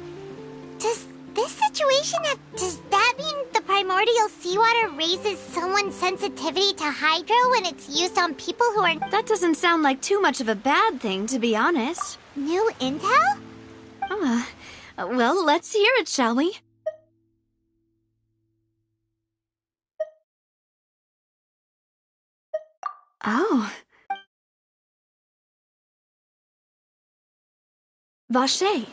Does this situation does that mean the primordial seawater raises someone's sensitivity to hydro when it's used on people who are... That doesn't sound like too much of a bad thing, to be honest. New intel? Well, let's hear it, shall we? Oh. Vacher.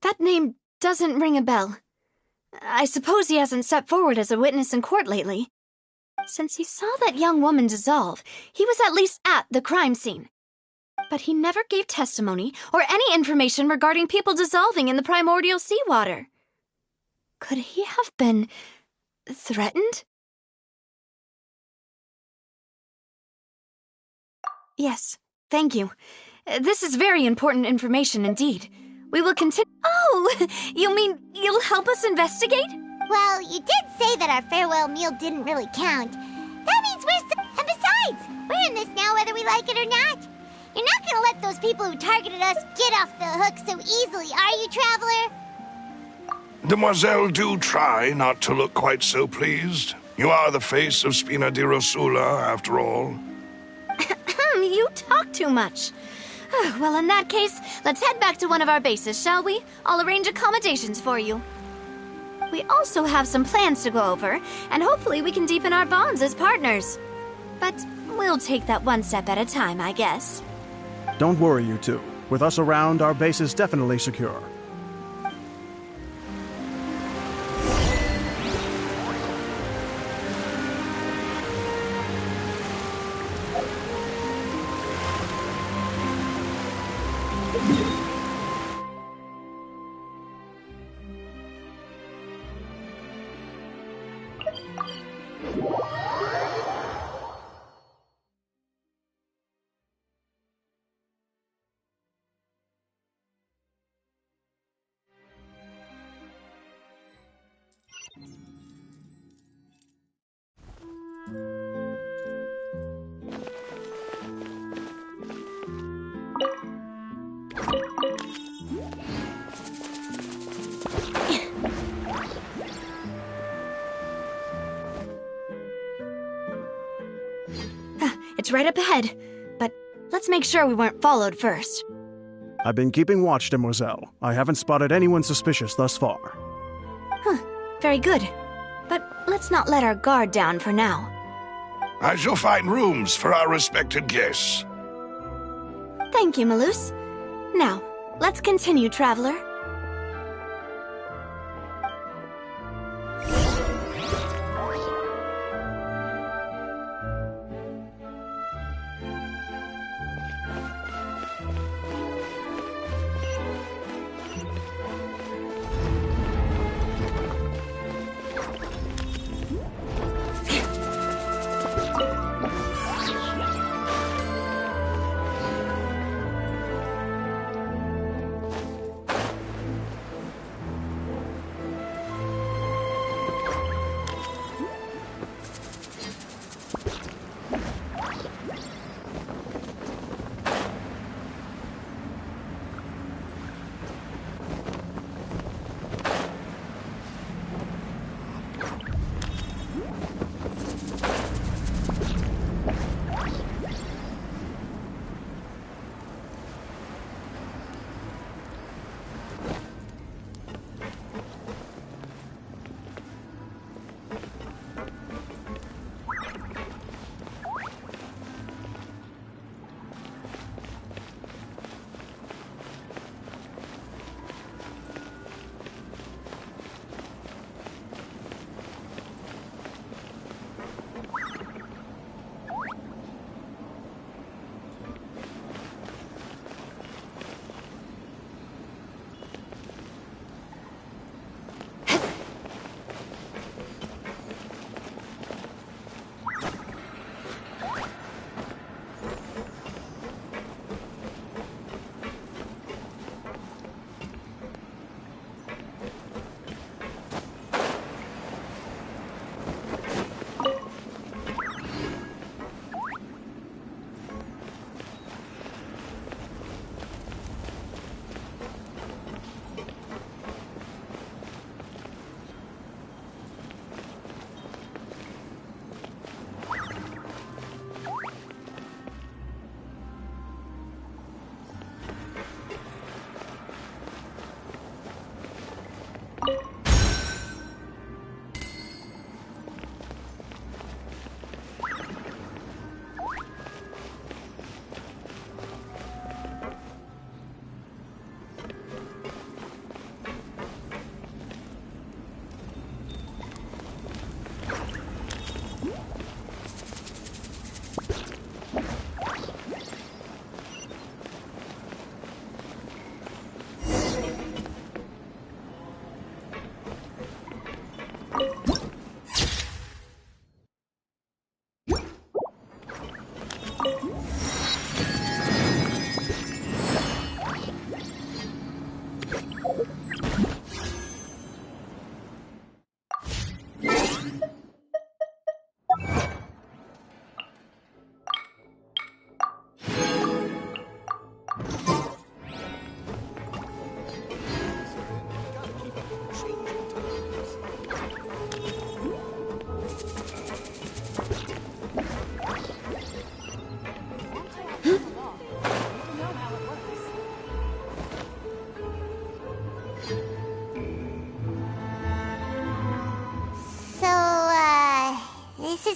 That name doesn't ring a bell. I suppose he hasn't stepped forward as a witness in court lately. Since he saw that young woman dissolve, he was at least at the crime scene. But he never gave testimony or any information regarding people dissolving in the primordial seawater. Could he have been threatened? Yes, thank you. This is very important information indeed. We will continue. Oh, you mean you'll help us investigate? Well, you did say that our farewell meal didn't really count. That means and besides, we're in this now whether we like it or not. You're not gonna let those people who targeted us get off the hook so easily, are you, Traveler? Demoiselle, do try not to look quite so pleased. You are the face of Spina di Rosula, after all. You talk too much. Well, in that case, let's head back to one of our bases, shall we? I'll arrange accommodations for you. We also have some plans to go over, and hopefully we can deepen our bonds as partners. But we'll take that one step at a time, I guess. Don't worry, you two. With us around, our base is definitely secure. It's right up ahead, but let's make sure we weren't followed first. I've been keeping watch, Demoiselle. I haven't spotted anyone suspicious thus far. Very good. But let's not let our guard down for now. I shall find rooms for our respected guests. Thank you, Malus. Now, let's continue, Traveler.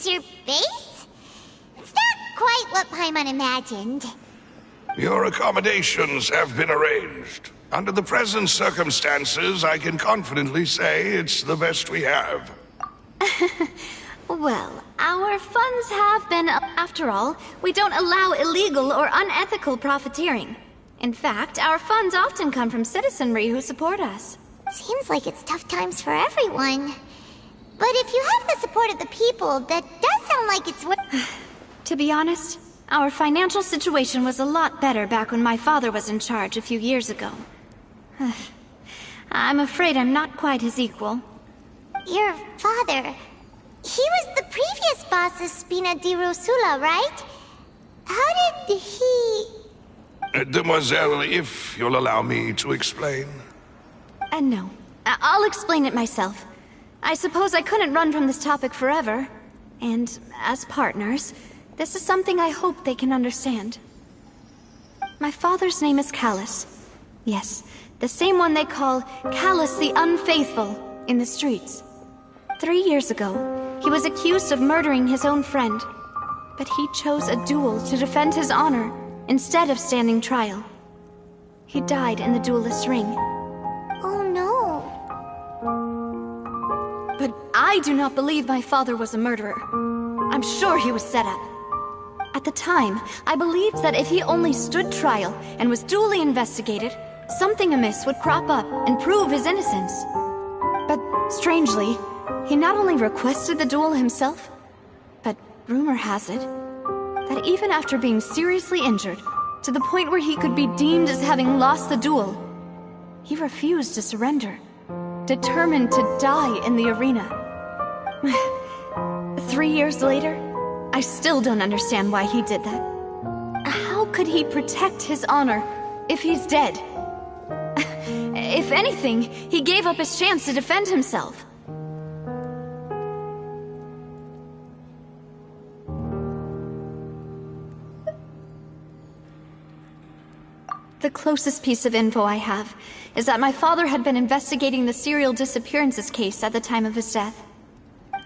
is your base? It's not quite what Paimon imagined. Your accommodations have been arranged. Under the present circumstances, I can confidently say it's the best we have. Well, our funds have been... After all, we don't allow illegal or unethical profiteering. In fact, our funds often come from citizenry who support us. Seems like it's tough times for everyone. But if you have the support of the people, that does sound like it's worth... To be honest, our financial situation was a lot better back when my father was in charge a few years ago. I'm afraid I'm not quite his equal. Your father... He was the previous boss of Spina di Rosula, right? How did he... Demoiselle, if you'll allow me to explain. No. I'll explain it myself. I suppose I couldn't run from this topic forever. And as partners, this is something I hope they can understand. My father's name is Callus. Yes, the same one they call Callus the Unfaithful in the streets. 3 years ago, he was accused of murdering his own friend. But he chose a duel to defend his honor instead of standing trial. He died in the duelist's ring. Oh no. But I do not believe my father was a murderer. I'm sure he was set up. At the time, I believed that if he only stood trial and was duly investigated, something amiss would crop up and prove his innocence. But strangely, he not only requested the duel himself, but rumor has it that even after being seriously injured, to the point where he could be deemed as having lost the duel, he refused to surrender, determined to die in the arena. 3 years later, I still don't understand why he did that. How could he protect his honor if he's dead? If anything, he gave up his chance to defend himself. The closest piece of info I have is that my father had been investigating the serial disappearances case at the time of his death.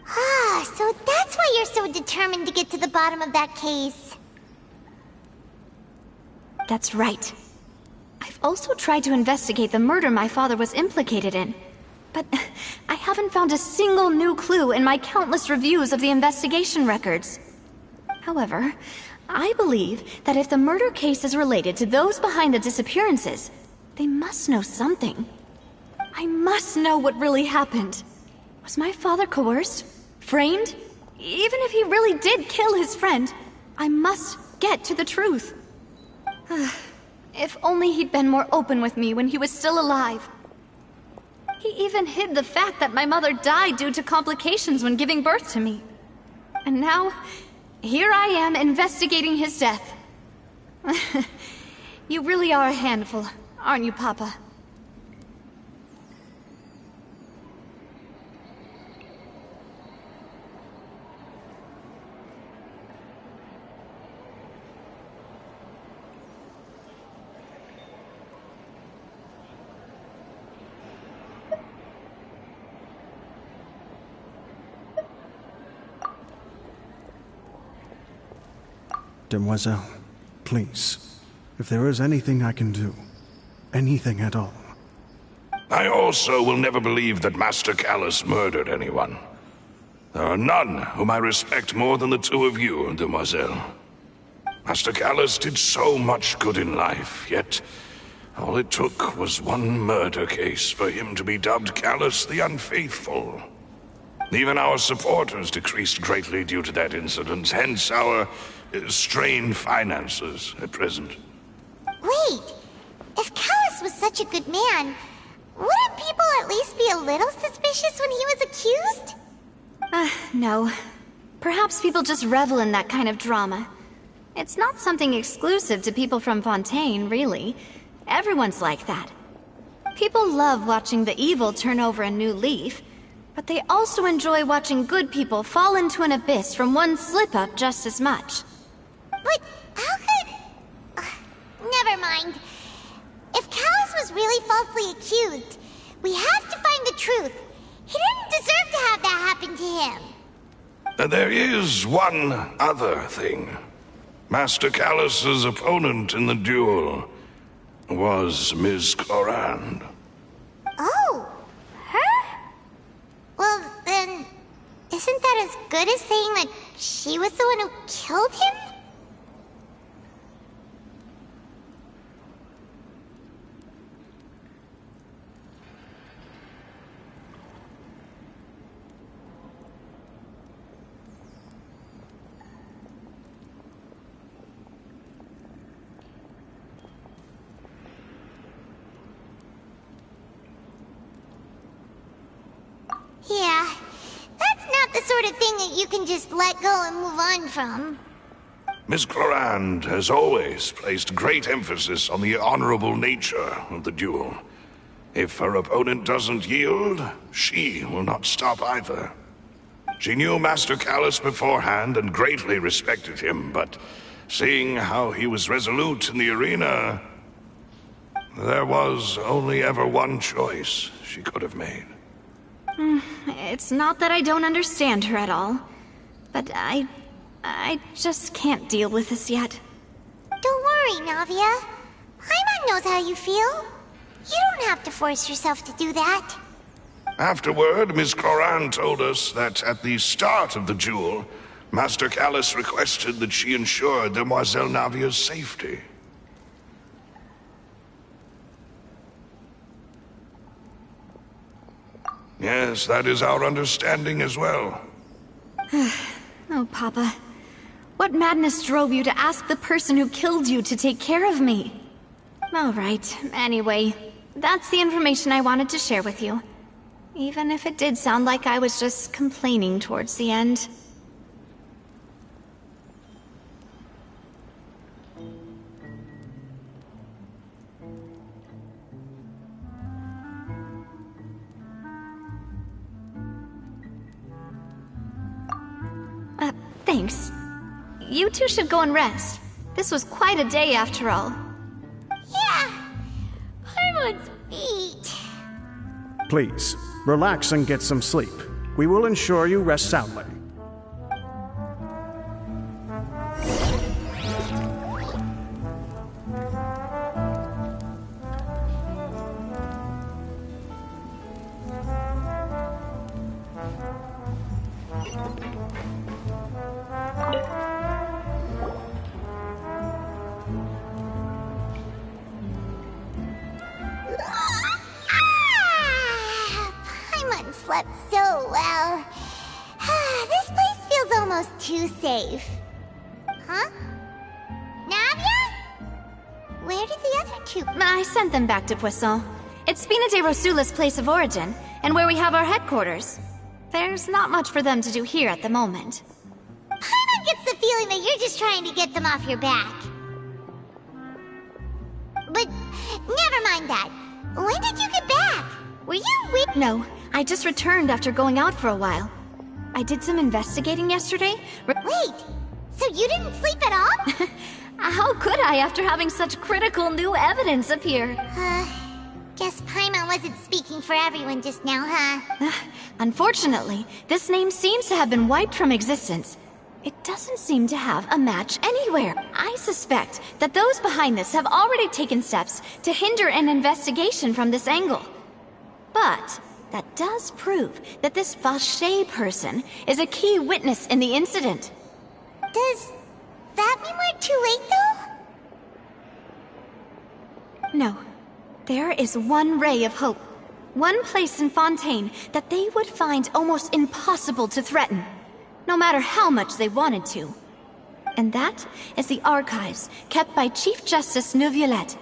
Ah, so that's why you're so determined to get to the bottom of that case. That's right. I've also tried to investigate the murder my father was implicated in, but I haven't found a single new clue in my countless reviews of the investigation records. However, I believe that if the murder case is related to those behind the disappearances, they must know something. I must know what really happened. Was my father coerced? Framed? Even if he really did kill his friend, I must get to the truth. If only he'd been more open with me when he was still alive. He even hid the fact that my mother died due to complications when giving birth to me. And now, here I am investigating his death. You really are a handful, aren't you, Papa? Demoiselle, please, if there is anything I can do, anything at all. I also will never believe that Master Callus murdered anyone. There are none whom I respect more than the two of you, Demoiselle. Master Callus did so much good in life, yet all it took was one murder case for him to be dubbed Callus the Unfaithful. Even our supporters decreased greatly due to that incident, hence our strained finances at present. Wait, if Callus was such a good man, wouldn't people at least be a little suspicious when he was accused? No. Perhaps people just revel in that kind of drama. It's not something exclusive to people from Fontaine, really. Everyone's like that. People love watching the evil turn over a new leaf, but they also enjoy watching good people fall into an abyss from one slip-up just as much. But how could... never mind. If Callus was really falsely accused, we have to find the truth. He didn't deserve to have that happen to him. There is one other thing. Master Callus's opponent in the duel was Ms. Clorand. Oh, her? Well, then, isn't that as good as saying that she was the one who killed him? Yeah, that's not the sort of thing that you can just let go and move on from. Miss Clorand has always placed great emphasis on the honorable nature of the duel. If her opponent doesn't yield, she will not stop either. She knew Master Callus beforehand and greatly respected him, but seeing how he was resolute in the arena, there was only ever one choice she could have made. It's not that I don't understand her at all, but I just can't deal with this yet. Don't worry, Navia. Paimon knows how you feel. You don't have to force yourself to do that. Afterward, Miss Clorand told us that at the start of the duel, Master Callus requested that she ensure Demoiselle Navia's safety. Yes, that is our understanding as well. Oh, Papa. What madness drove you to ask the person who killed you to take care of me? All right, anyway, that's the information I wanted to share with you. Even if it did sound like I was just complaining towards the end. Thanks. You two should go and rest. This was quite a day after all. Yeah, Paimon's feet. Please, relax and get some sleep. We will ensure you rest soundly. Paimon slept so well. This place feels almost too safe. Huh? Navia? Where did the other two... I sent them back to Poisson. It's Spina de Rosula's place of origin, and where we have our headquarters. There's not much for them to do here at the moment. Paimon gets the feeling that you're just trying to get them off your back. But never mind that. When did you get back? Were you No, I just returned after going out for a while. I did some investigating yesterday. Wait, so you didn't sleep at all? How could I after having such critical new evidence appear? Guess Paimon wasn't speaking for everyone just now, huh? Unfortunately, this name seems to have been wiped from existence. It doesn't seem to have a match anywhere. I suspect that those behind this have already taken steps to hinder an investigation from this angle. But that does prove that this Vache person is a key witness in the incident. Does that mean we're too late, though? No. There is one ray of hope. One place in Fontaine that they would find almost impossible to threaten, no matter how much they wanted to. And that is the archives kept by Chief Justice Neuvillette.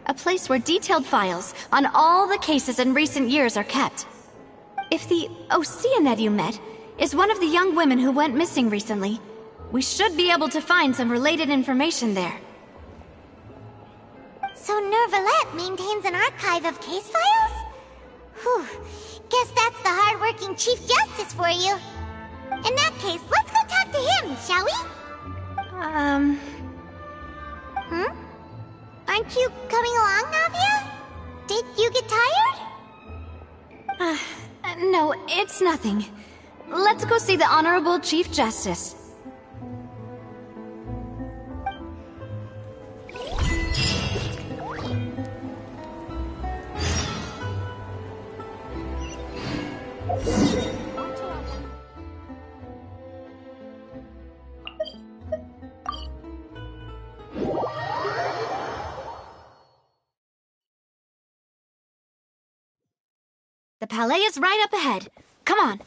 A place where detailed files on all the cases in recent years are kept. If the Oceanette you met is one of the young women who went missing recently, we should be able to find some related information there. So Neuvillette maintains an archive of case files? Whew, guess that's the hard-working Chief Justice for you. In that case, let's go talk to him, shall we? Aren't you coming along, Navia? Did you get tired? No, it's nothing. let's go see the Honorable Chief Justice. The palais is right up ahead. Come on.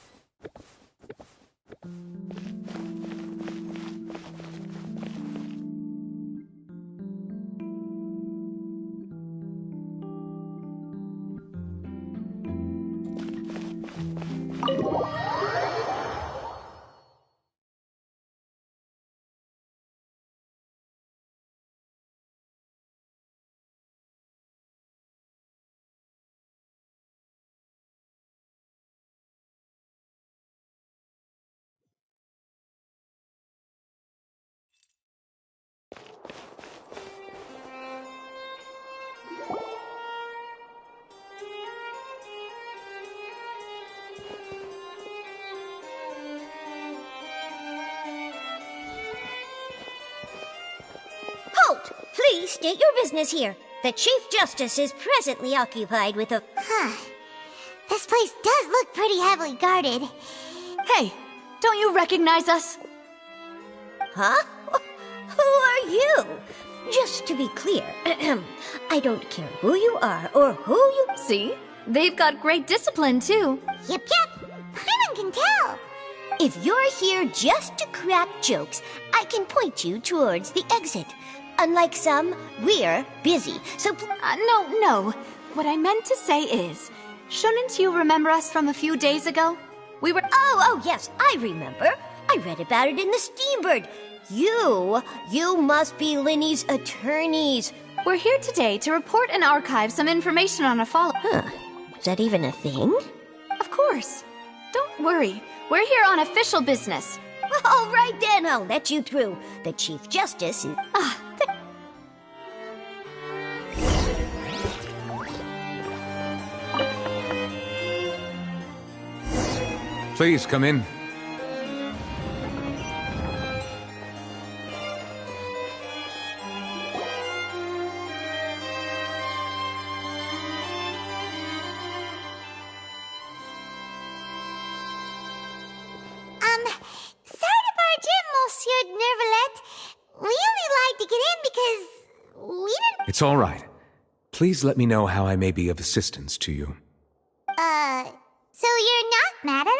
Halt! Please state your business here. The Chief Justice is presently occupied with a... This place does look pretty heavily guarded. Hey, don't you recognize us? Huh? Who are you? Just to be clear, I don't care who you are or who you... See? They've got great discipline, too. Yep. Paimon can tell. If you're here just to crack jokes, I can point you towards the exit. Unlike some, we're busy, so... No. What I meant to say is, shouldn't you remember us from a few days ago? We were... Oh, yes, I remember. I read about it in the Steambird. You must be Linny's attorneys. We're here today to report and archive some information on a follow... Is that even a thing? Of course. Don't worry. We're here on official business. All right then, I'll let you through. The Chief Justice is... Please come in. Sorry to barge in, Monsieur Nervalet. We only like to get in because we didn't... It's all right. Please let me know how I may be of assistance to you. So you're not mad at us?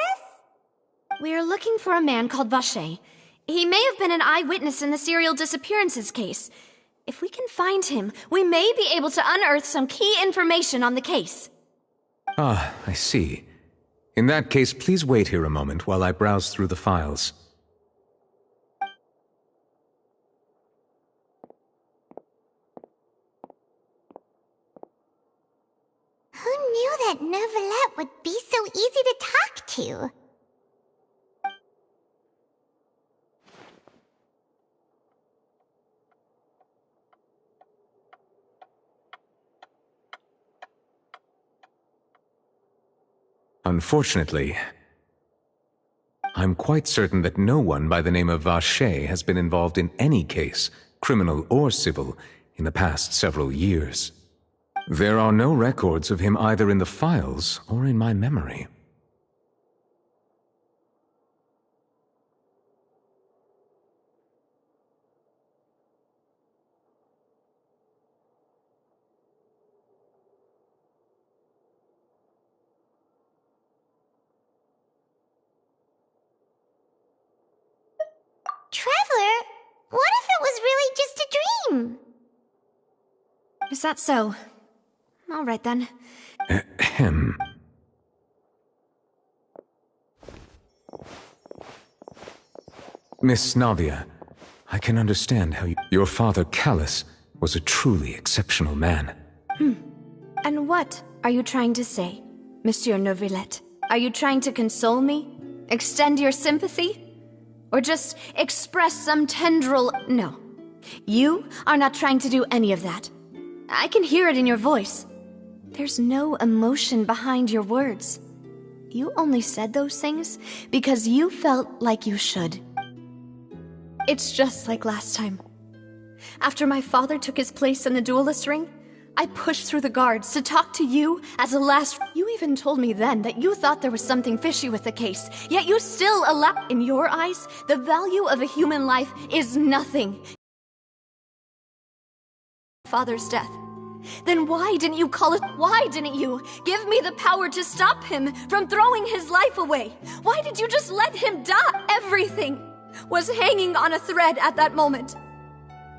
We're looking for a man called Vache. He may have been an eyewitness in the serial disappearances case. If we can find him, we may be able to unearth some key information on the case. Ah, I see. In that case, please wait here a moment while I browse through the files. Who knew that Nervalet would be so easy to talk to? Unfortunately, I'm quite certain that no one by the name of Vache has been involved in any case, criminal or civil, in the past several years. There are no records of him either in the files or in my memory. Traveler, what if it was really just a dream? Is that so? All right then. Ahem. Miss Navia, I can understand how your father, Callus, was a truly exceptional man. And what are you trying to say, Monsieur Neuvillette? Are you trying to console me? Extend your sympathy? Or just express some tendril... No. You are not trying to do any of that. I can hear it in your voice. There's no emotion behind your words. you only said those things because you felt like you should. It's just like last time. After my father took his place in the duelist ring, I pushed through the guards to talk to you as a last... You even told me then that you thought there was something fishy with the case, yet you still allow... In your eyes, the value of a human life is nothing. Father's death. Then why didn't you call it? Why didn't you give me the power to stop him from throwing his life away? Why did you just let him die? Everything was hanging on a thread at that moment.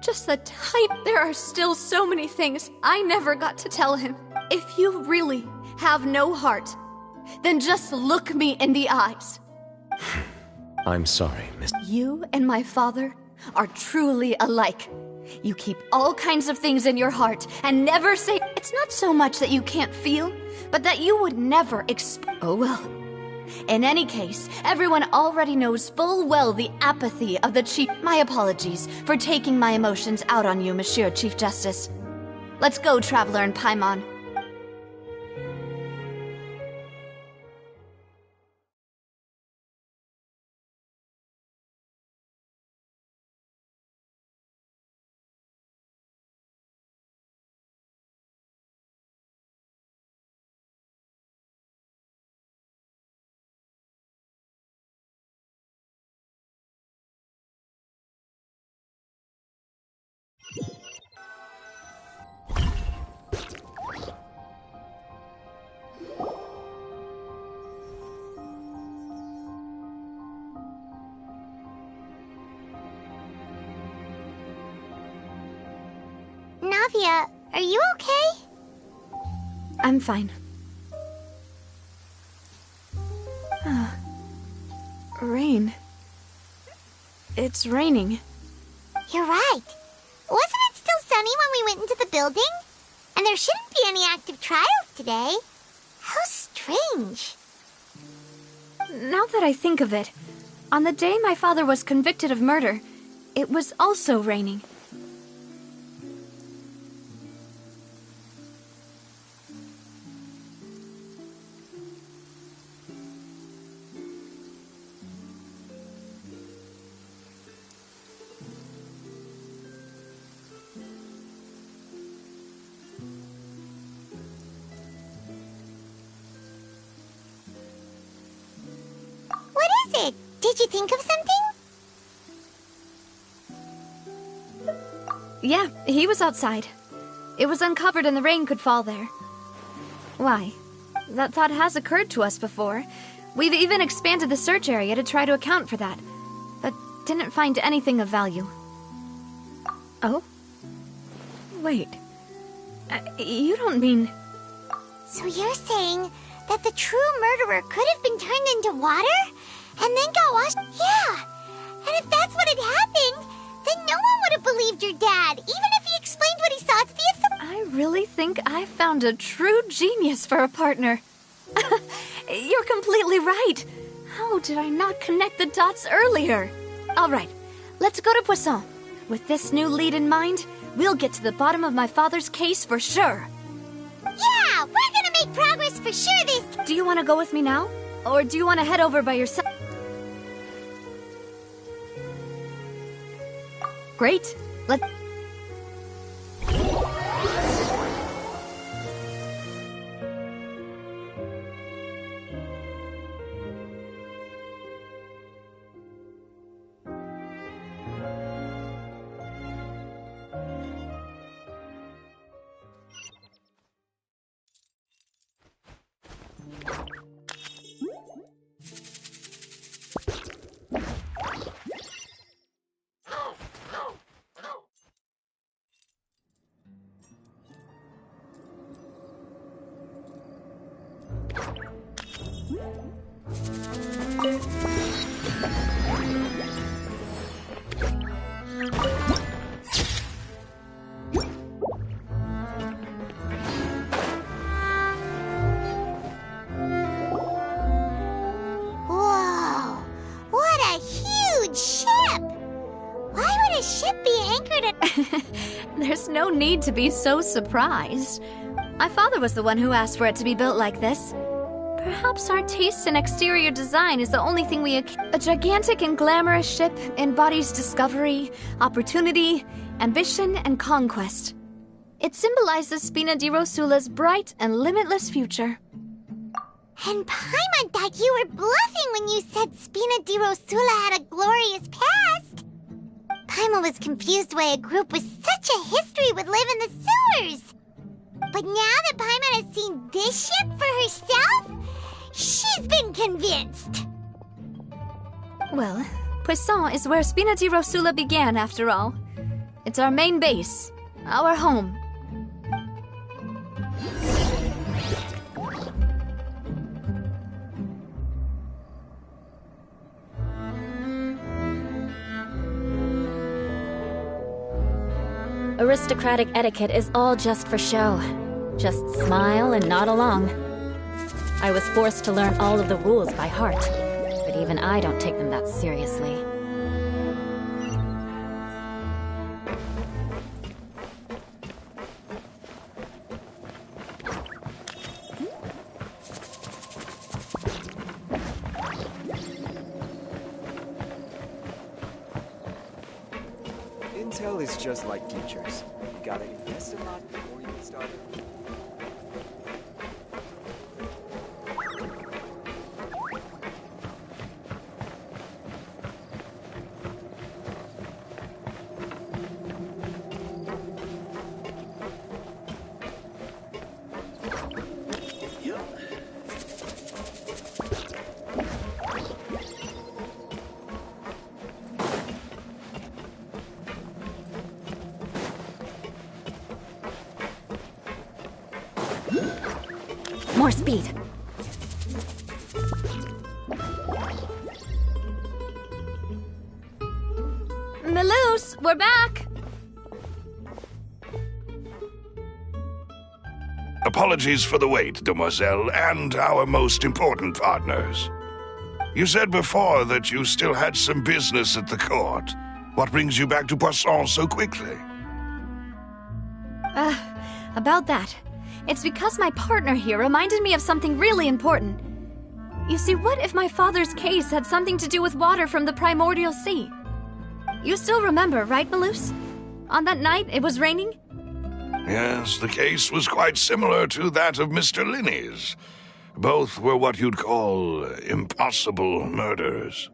Just the type. There are still so many things I never got to tell him. If you really have no heart, then just look me in the eyes. I'm sorry, Miss. You and my father are truly alike. You keep all kinds of things in your heart and never say... It's not so much that you can't feel, but that you would never Oh well. In any case, everyone already knows full well the apathy of the Chief... My apologies for taking my emotions out on you, Monsieur Chief Justice. Let's go, Traveler and Paimon. Navia, are you okay? I'm fine. Rain. It's raining. You're right. Wasn't it still sunny when we went into the building? And there shouldn't be any active trials today. How strange. Now that I think of it, on the day my father was convicted of murder, it was also raining. Did you think of something? Yeah, he was outside. It was uncovered and the rain could fall there. Why? That thought has occurred to us before. We've even expanded the search area to try to account for that, but didn't find anything of value. Oh? Wait. You don't mean... So you're saying that the true murderer could have been turned into water? And then got washed? Yeah! And if that's what had happened, then no one would have believed your dad, even if he explained what he saw to the I really think I found a true genius for a partner. You're completely right. How did I not connect the dots earlier? All right, let's go to Poisson. With this new lead in mind, we'll get to the bottom of my father's case for sure. Yeah, we're gonna make progress for sure this... Do you want to go with me now? Or do you want to head over by yourself? Great. Let's... There's no need to be so surprised. My father was the one who asked for it to be built like this. Perhaps our taste in exterior design is the only thing A gigantic and glamorous ship embodies discovery, opportunity, ambition, and conquest. It symbolizes Spina di Rosula's bright and limitless future. And Paimon thought you were bluffing when you said Spina di Rosula had a glorious past. Paimon was confused why a group with such a history would live in the sewers. But now that Paimon has seen this ship for herself, she's been convinced. Well, Poisson is where Spina di Rosula began, after all. It's our main base, our home. Aristocratic etiquette is all just for show. Just smile and nod along. I was forced to learn all of the rules by heart, but even I don't take them that seriously. Intel is just like teachers. You gotta invest a lot before you get started. More speed. Melus, we're back! Apologies for the wait, demoiselle, and our most important partners. You said before that you still had some business at the court. What brings you back to Poisson so quickly? About that. It's because my partner here reminded me of something really important. You see, what if my father's case had something to do with water from the primordial sea? You still remember, right, Melus? On that night, it was raining? Yes, the case was quite similar to that of Mr. Linney's. Both were what you'd call impossible murders.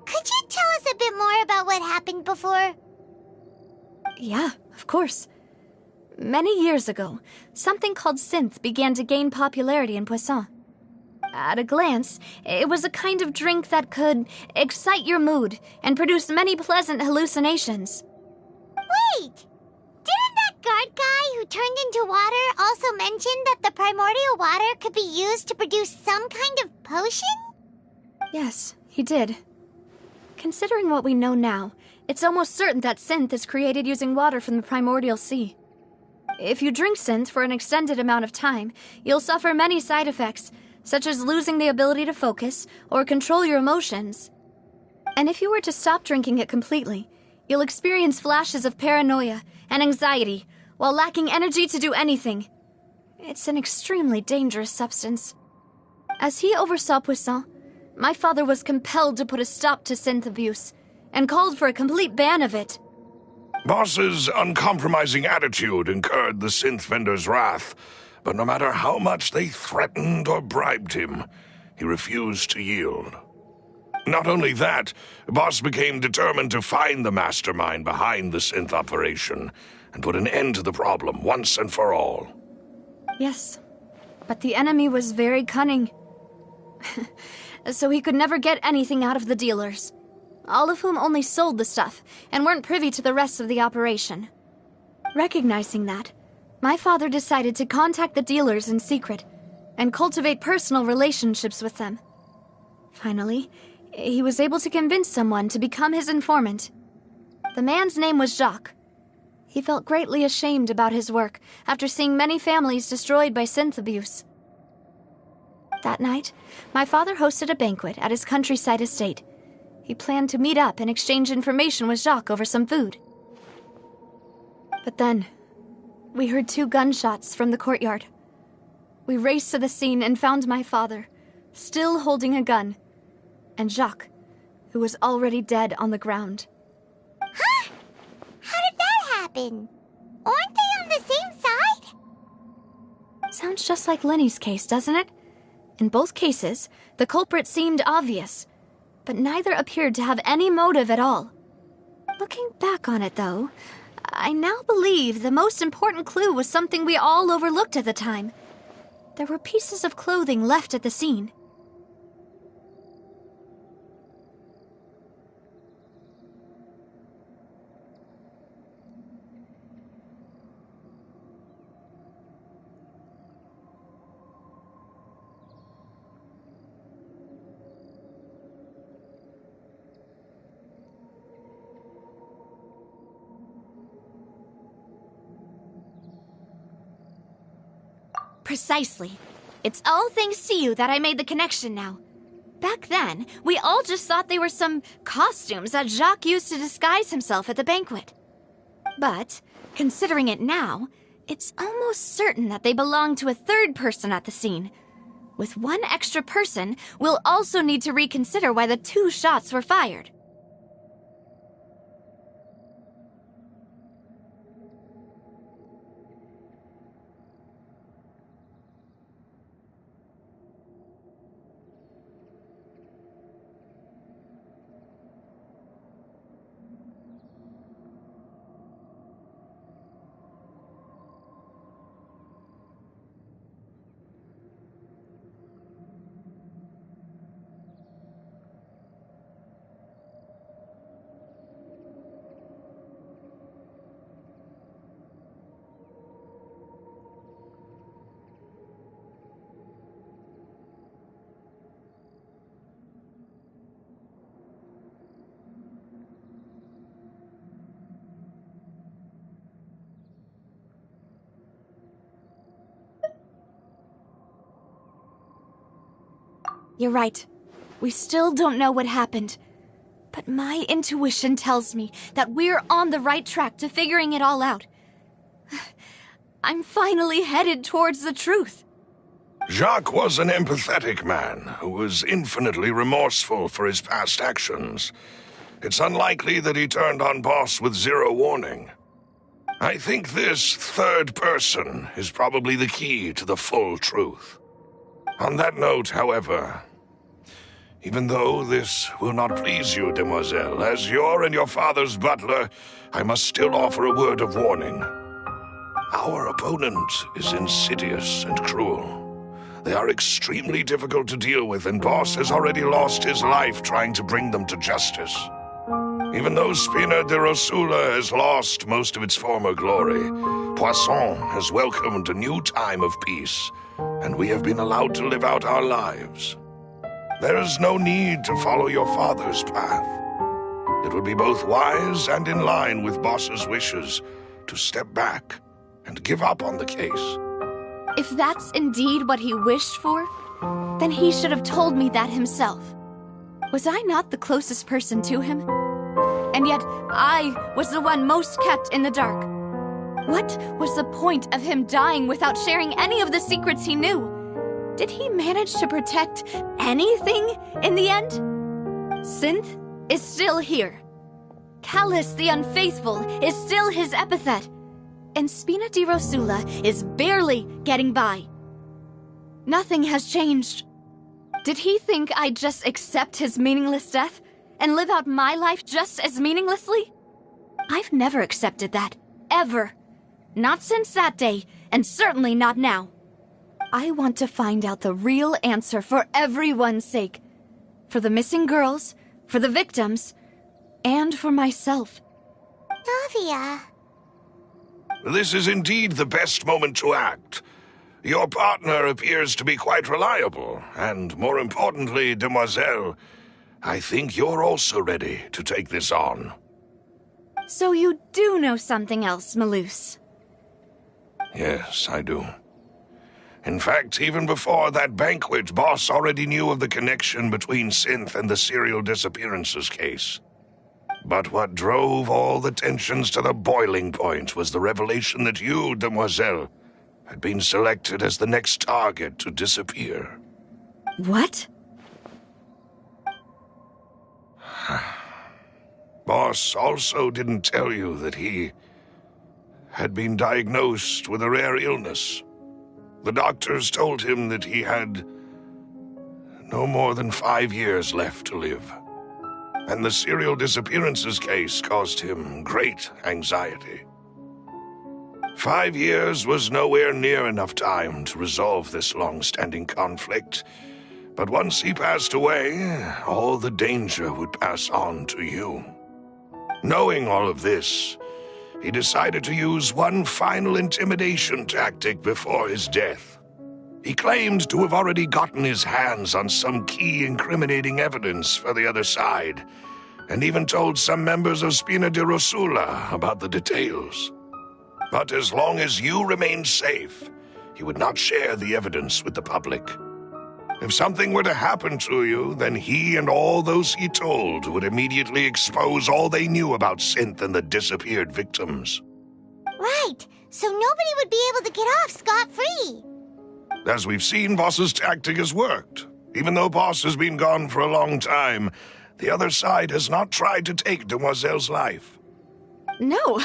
Could you tell us a bit more about what happened before? Yeah, of course. Many years ago, something called synth began to gain popularity in Poisson. At a glance, it was a kind of drink that could excite your mood and produce many pleasant hallucinations. Wait! Didn't that guard guy who turned into water also mention that the primordial water could be used to produce some kind of potion? Yes, he did. Considering what we know now, it's almost certain that synth is created using water from the primordial sea. If you drink synth for an extended amount of time, you'll suffer many side effects, such as losing the ability to focus or control your emotions. And if you were to stop drinking it completely, you'll experience flashes of paranoia and anxiety while lacking energy to do anything. It's an extremely dangerous substance. As he oversaw Poisson, my father was compelled to put a stop to synth abuse and called for a complete ban of it. Boss's uncompromising attitude incurred the synth vendor's wrath, but no matter how much they threatened or bribed him, he refused to yield. Not only that, Boss became determined to find the mastermind behind the synth operation and put an end to the problem once and for all. Yes, But the enemy was very cunning. So he could never get anything out of the dealers, all of whom only sold the stuff and weren't privy to the rest of the operation. Recognizing that, my father decided to contact the dealers in secret and cultivate personal relationships with them. Finally, he was able to convince someone to become his informant. The man's name was Jacques. He felt greatly ashamed about his work after seeing many families destroyed by synth abuse. That night, my father hosted a banquet at his countryside estate. He planned to meet up and exchange information with Jacques over some food. But then, we heard 2 gunshots from the courtyard. We raced to the scene and found my father, still holding a gun, and Jacques, who was already dead on the ground. Huh? How did that happen? Aren't they on the same side? Sounds just like Lenny's case, doesn't it? In both cases, the culprit seemed obvious, but neither appeared to have any motive at all. Looking back on it, though, I now believe the most important clue was something we all overlooked at the time. There were pieces of clothing left at the scene. Precisely. It's all thanks to you that I made the connection now. Back then, we all just thought they were some costumes that Jacques used to disguise himself at the banquet. But, considering it now, it's almost certain that they belong to a third person at the scene. With one extra person, we'll also need to reconsider why the 2 shots were fired. You're right. We still don't know what happened. But my intuition tells me that we're on the right track to figuring it all out. I'm finally headed towards the truth. Jacques was an empathetic man who was infinitely remorseful for his past actions. It's unlikely that he turned on Boss with 0 warning. I think this third person is probably the key to the full truth. On that note, however, even though this will not please you, demoiselle, as your and your father's butler, I must still offer a word of warning. Our opponent is insidious and cruel. They are extremely difficult to deal with, and Boss has already lost his life trying to bring them to justice. Even though Spina de Rosula has lost most of its former glory, Poisson has welcomed a new time of peace, and we have been allowed to live out our lives. There is no need to follow your father's path. It would be both wise and in line with Boss's wishes to step back and give up on the case. If that's indeed what he wished for, then he should have told me that himself. Was I not the closest person to him? And yet, I was the one most kept in the dark. What was the point of him dying without sharing any of the secrets he knew? Did he manage to protect anything in the end? Synth is still here. Callus the Unfaithful is still his epithet. And Spina di Rosula is barely getting by. Nothing has changed. Did he think I'd just accept his meaningless death and live out my life just as meaninglessly? I've never accepted that. Ever. Not since that day, and certainly not now. I want to find out the real answer for everyone's sake. For the missing girls, for the victims, and for myself. Navia. This is indeed the best moment to act. Your partner appears to be quite reliable, and more importantly, Demoiselle, I think you're also ready to take this on. So you do know something else, Malus? Yes, I do. In fact, even before that banquet, Boss already knew of the connection between Synth and the serial disappearances case. But what drove all the tensions to the boiling point was the revelation that you, Demoiselle, had been selected as the next target to disappear. What? Boss also didn't tell you that he had been diagnosed with a rare illness. The doctors told him that he had no more than 5 years left to live. And the serial disappearances case caused him great anxiety. 5 years was nowhere near enough time to resolve this long-standing conflict. But once he passed away, all the danger would pass on to you. Knowing all of this, he decided to use one final intimidation tactic before his death. He claimed to have already gotten his hands on some key incriminating evidence for the other side, and even told some members of Spina di Rosula about the details. But as long as you remained safe, he would not share the evidence with the public. If something were to happen to you, then he and all those he told would immediately expose all they knew about Synth and the disappeared victims. Right, so nobody would be able to get off scot-free. As we've seen, Boss's tactic has worked. Even though Boss has been gone for a long time, the other side has not tried to take Demoiselle's life. No,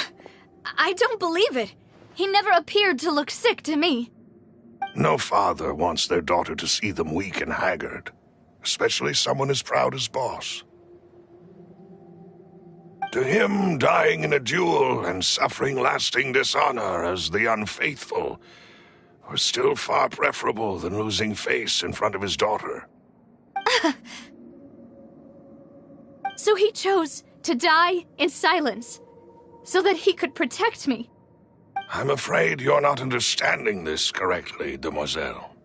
I don't believe it. He never appeared to look sick to me. No father wants their daughter to see them weak and haggard, especially someone as proud as Boss. To him, dying in a duel and suffering lasting dishonor as the unfaithful was still far preferable than losing face in front of his daughter. So he chose to die in silence, so that he could protect me. I'm afraid you're not understanding this correctly, Demoiselle.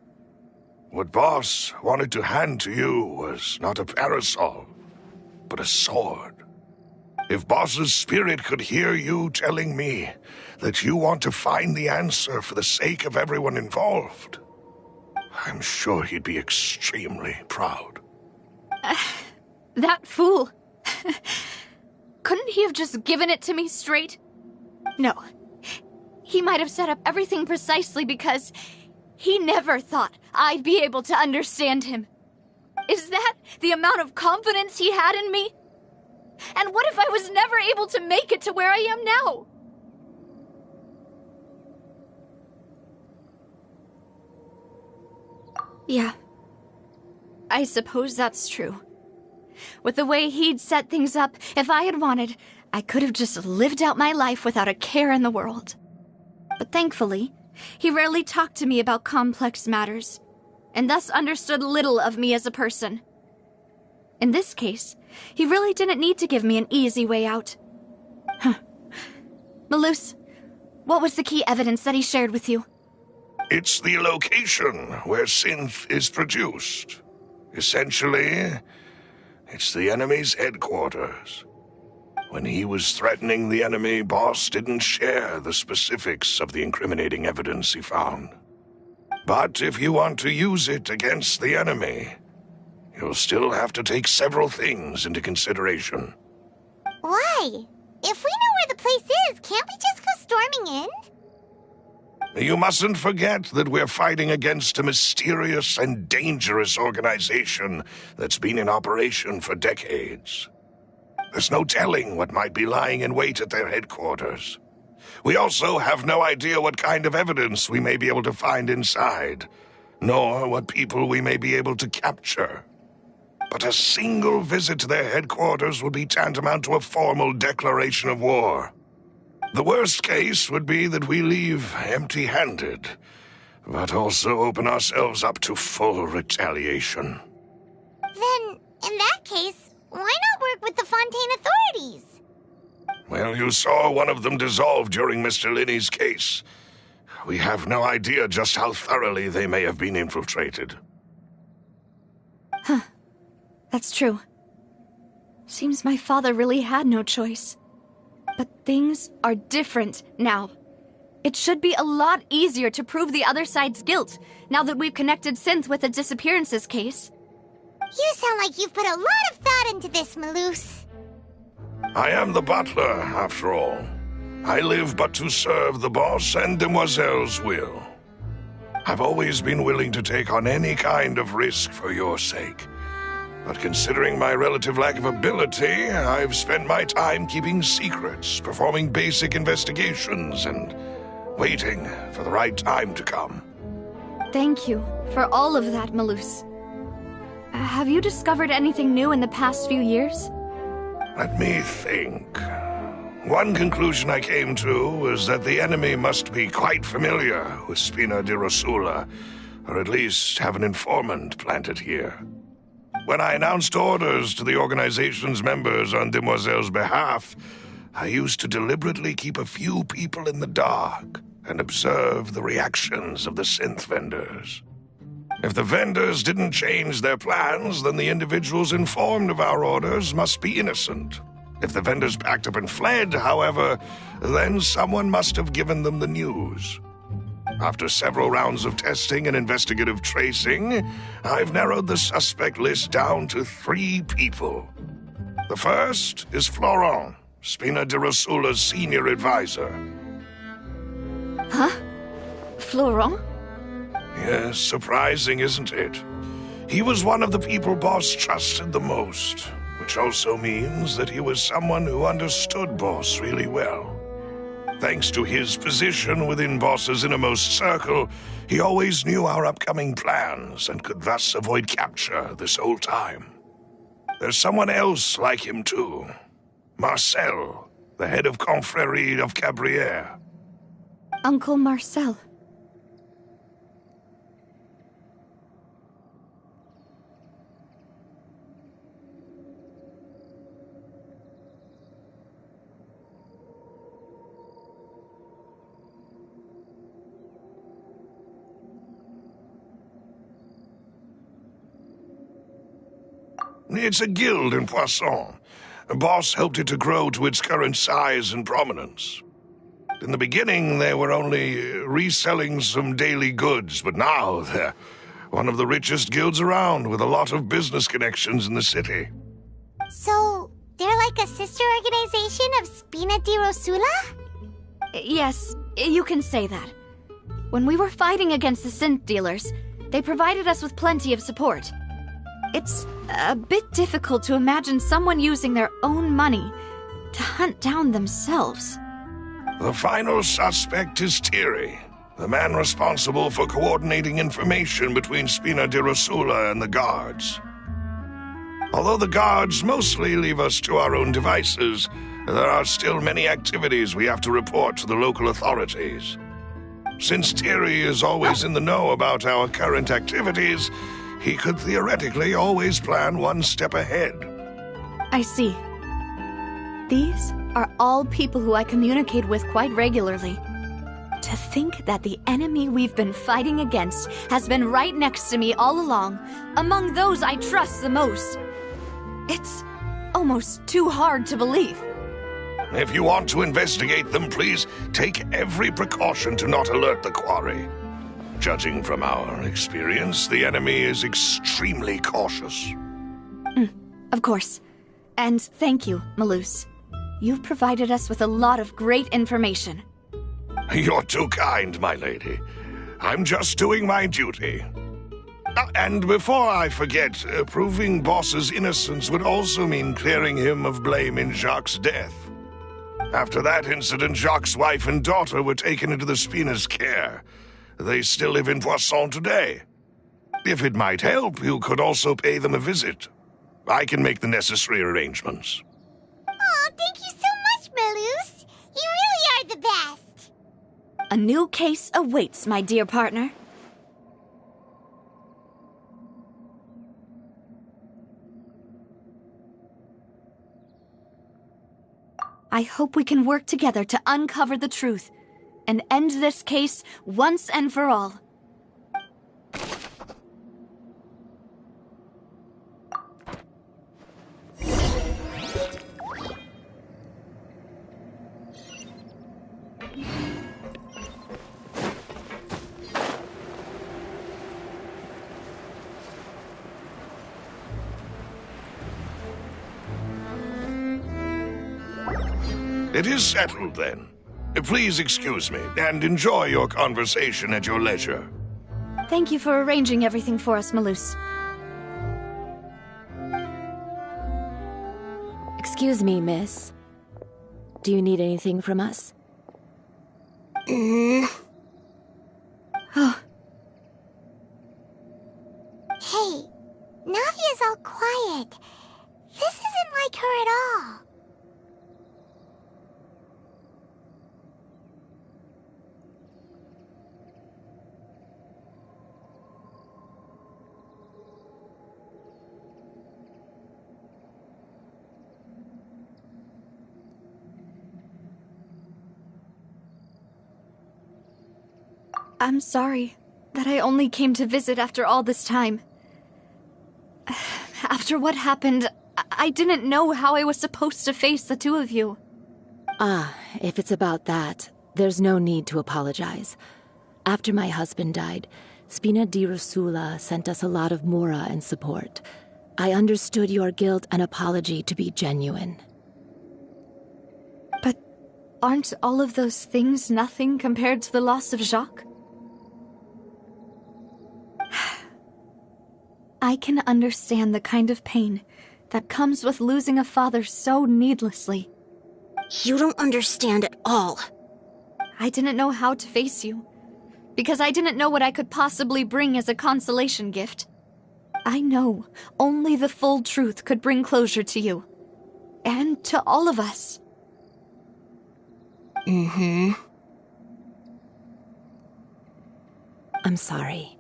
What Boss wanted to hand to you was not a parasol, but a sword. If Boss's spirit could hear you telling me that you want to find the answer for the sake of everyone involved, I'm sure he'd be extremely proud. That fool. Couldn't he have just given it to me straight? No. He might have set up everything precisely because he never thought I'd be able to understand him. Is that the amount of confidence he had in me? And what if I was never able to make it to where I am now? Yeah. I suppose that's true. With the way he'd set things up, if I had wanted, I could have just lived out my life without a care in the world. But thankfully, he rarely talked to me about complex matters, and thus understood little of me as a person. In this case, he really didn't need to give me an easy way out. Malus, what was the key evidence that he shared with you? It's the location where Synth is produced. Essentially, it's the enemy's headquarters. When he was threatening the enemy, Boss didn't share the specifics of the incriminating evidence he found. But if you want to use it against the enemy, you'll still have to take several things into consideration. Why? If we know where the place is, can't we just go storming in? You mustn't forget that we're fighting against a mysterious and dangerous organization that's been in operation for decades. There's no telling what might be lying in wait at their headquarters. We also have no idea what kind of evidence we may be able to find inside, nor what people we may be able to capture. But a single visit to their headquarters would be tantamount to a formal declaration of war. The worst case would be that we leave empty-handed, but also open ourselves up to full retaliation. Then, in that case, why not work with the Fontaine authorities? Well, you saw one of them dissolve during Mr. Linney's case. We have no idea just how thoroughly they may have been infiltrated. Huh. That's true. Seems my father really had no choice. But things are different now. It should be a lot easier to prove the other side's guilt, now that we've connected Synth with the disappearances case. You sound like you've put a lot of thought into this, Malus. I am the butler, after all. I live but to serve the boss and Demoiselle's will. I've always been willing to take on any kind of risk for your sake. But considering my relative lack of ability, I've spent my time keeping secrets, performing basic investigations, and waiting for the right time to come. Thank you for all of that, Malus. Have you discovered anything new in the past few years? Let me think. One conclusion I came to was that the enemy must be quite familiar with Spina di Rosula, or at least have an informant planted here. When I announced orders to the organization's members on Demoiselle's behalf, I used to deliberately keep a few people in the dark and observe the reactions of the synth vendors. If the vendors didn't change their plans, then the individuals informed of our orders must be innocent. If the vendors packed up and fled, however, then someone must have given them the news. After several rounds of testing and investigative tracing, I've narrowed the suspect list down to 3 people. The first is Florent, Spina di Rosula's senior advisor. Huh? Florent? Yes, surprising, isn't it? He was one of the people Boss trusted the most, which also means that he was someone who understood Boss really well. Thanks to his position within Boss's innermost circle, he always knew our upcoming plans and could thus avoid capture this whole time. There's someone else like him too. Marcel, the head of Confrérie of Cabrières. Uncle Marcel. It's a guild in Poisson. Boss helped it to grow to its current size and prominence. In the beginning, they were only reselling some daily goods, but now they're one of the richest guilds around, with a lot of business connections in the city. So, they're like a sister organization of Spina di Rosula? Yes, you can say that. When we were fighting against the synth dealers, they provided us with plenty of support. It's a bit difficult to imagine someone using their own money to hunt down themselves. The final suspect is Thierry, the man responsible for coordinating information between Spina di Rosula and the guards. Although the guards mostly leave us to our own devices, there are still many activities we have to report to the local authorities. Since Thierry is always in the know about our current activities, he could theoretically always plan one step ahead. I see. These are all people who I communicate with quite regularly. To think that the enemy we've been fighting against has been right next to me all along, among those I trust the most. It's almost too hard to believe. If you want to investigate them, please take every precaution to not alert the quarry. Judging from our experience, the enemy is extremely cautious. Of course. And thank you, Malus. You've provided us with a lot of great information. You're too kind, my lady. I'm just doing my duty. And before I forget, proving Boss's innocence would also mean clearing him of blame in Jacques' death. After that incident, Jacques' wife and daughter were taken into the Spina's care. They still live in Poisson today. If it might help, you could also pay them a visit. I can make the necessary arrangements. Oh, thank you so much, Malus. You really are the best. A new case awaits, my dear partner. I hope we can work together to uncover the truth and end this case once and for all. It is settled, then. Please excuse me, and enjoy your conversation at your leisure. Thank you for arranging everything for us, Malus. Excuse me, miss. Do you need anything from us? Oh. Hey, Navia's all quiet. This isn't like her at all. I'm sorry that I only came to visit after all this time. After what happened, I didn't know how I was supposed to face the two of you. Ah, if it's about that, there's no need to apologize. After my husband died, Spina di Rosula sent us a lot of mora and support. I understood your guilt and apology to be genuine. But aren't all of those things nothing compared to the loss of Jacques? I can understand the kind of pain that comes with losing a father so needlessly. You don't understand at all. I didn't know how to face you, because I didn't know what I could possibly bring as a consolation gift. I know only the full truth could bring closure to you, and to all of us. Mm-hmm. I'm sorry.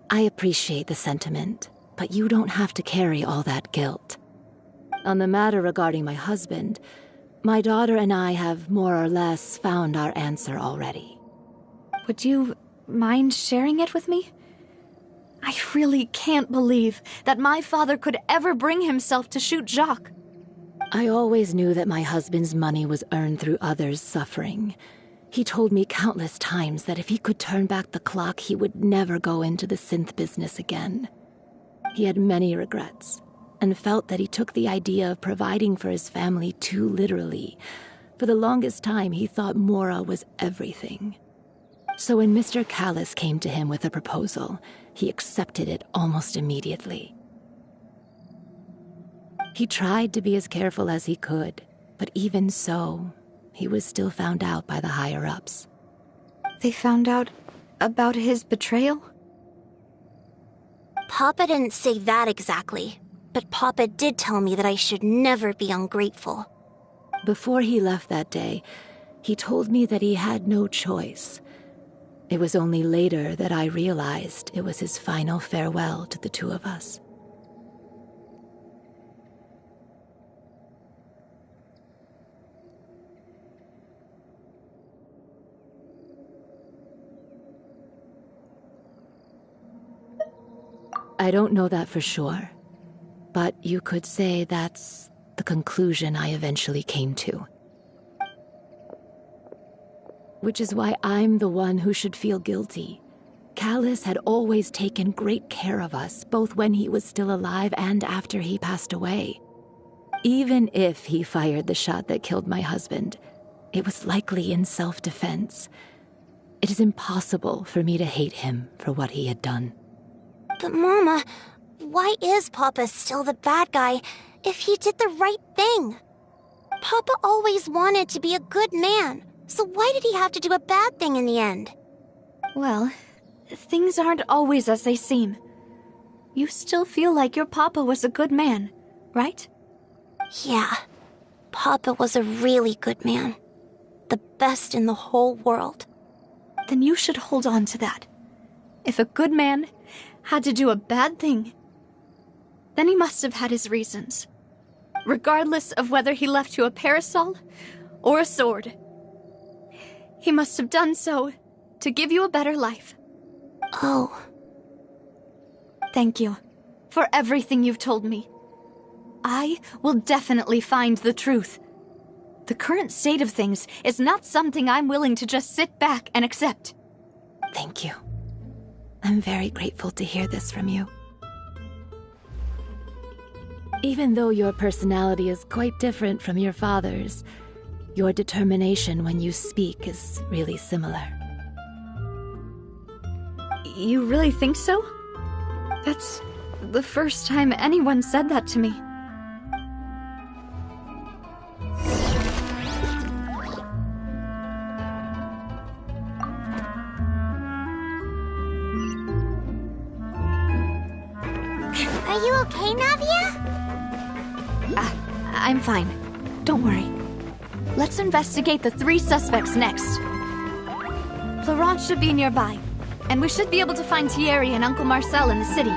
I appreciate the sentiment, but you don't have to carry all that guilt. On the matter regarding my husband, my daughter and I have more or less found our answer already. Would you mind sharing it with me? I really can't believe that my father could ever bring himself to shoot Jacques. I always knew that my husband's money was earned through others' suffering. He told me countless times that if he could turn back the clock, he would never go into the synth business again. He had many regrets, and felt that he took the idea of providing for his family too literally. For the longest time, he thought Mora was everything. So when Mr. Callis came to him with a proposal, he accepted it almost immediately. He tried to be as careful as he could, but even so, he was still found out by the higher-ups. They found out about his betrayal? Papa didn't say that exactly, but Papa did tell me that I should never be ungrateful. Before he left that day, he told me that he had no choice. It was only later that I realized it was his final farewell to the two of us. I don't know that for sure, but you could say that's the conclusion I eventually came to. Which is why I'm the one who should feel guilty. Callis had always taken great care of us, both when he was still alive and after he passed away. Even if he fired the shot that killed my husband, it was likely in self-defense. It is impossible for me to hate him for what he had done. But Mama, why is Papa still the bad guy if he did the right thing? Papa always wanted to be a good man, so why did he have to do a bad thing in the end? Well, things aren't always as they seem. You still feel like your Papa was a good man, right? Yeah, Papa was a really good man. The best in the whole world. Then you should hold on to that. If a good man had to do a bad thing, then he must have had his reasons. Regardless of whether he left you a parasol or a sword. He must have done so to give you a better life. Oh. Thank you for everything you've told me. I will definitely find the truth. The current state of things is not something I'm willing to just sit back and accept. Thank you. I'm very grateful to hear this from you. Even though your personality is quite different from your father's, your determination when you speak is really similar. You really think so? That's the first time anyone said that to me. Are you okay, Navia? I'm fine. Don't worry. Let's investigate the 3 suspects next. Florent should be nearby, and we should be able to find Thierry and Uncle Marcel in the city.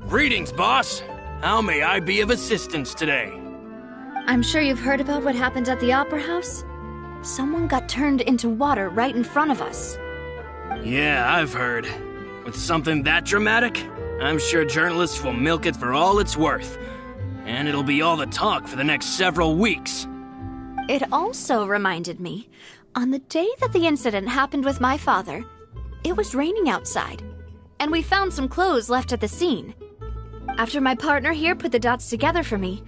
Greetings, boss. How may I be of assistance today? I'm sure you've heard about what happened at the Opera House. Someone got turned into water right in front of us. Yeah, I've heard. With something that dramatic, I'm sure journalists will milk it for all it's worth. And it'll be all the talk for the next several weeks. It also reminded me, on the day that the incident happened with my father, it was raining outside, and we found some clothes left at the scene. After my partner here put the dots together for me,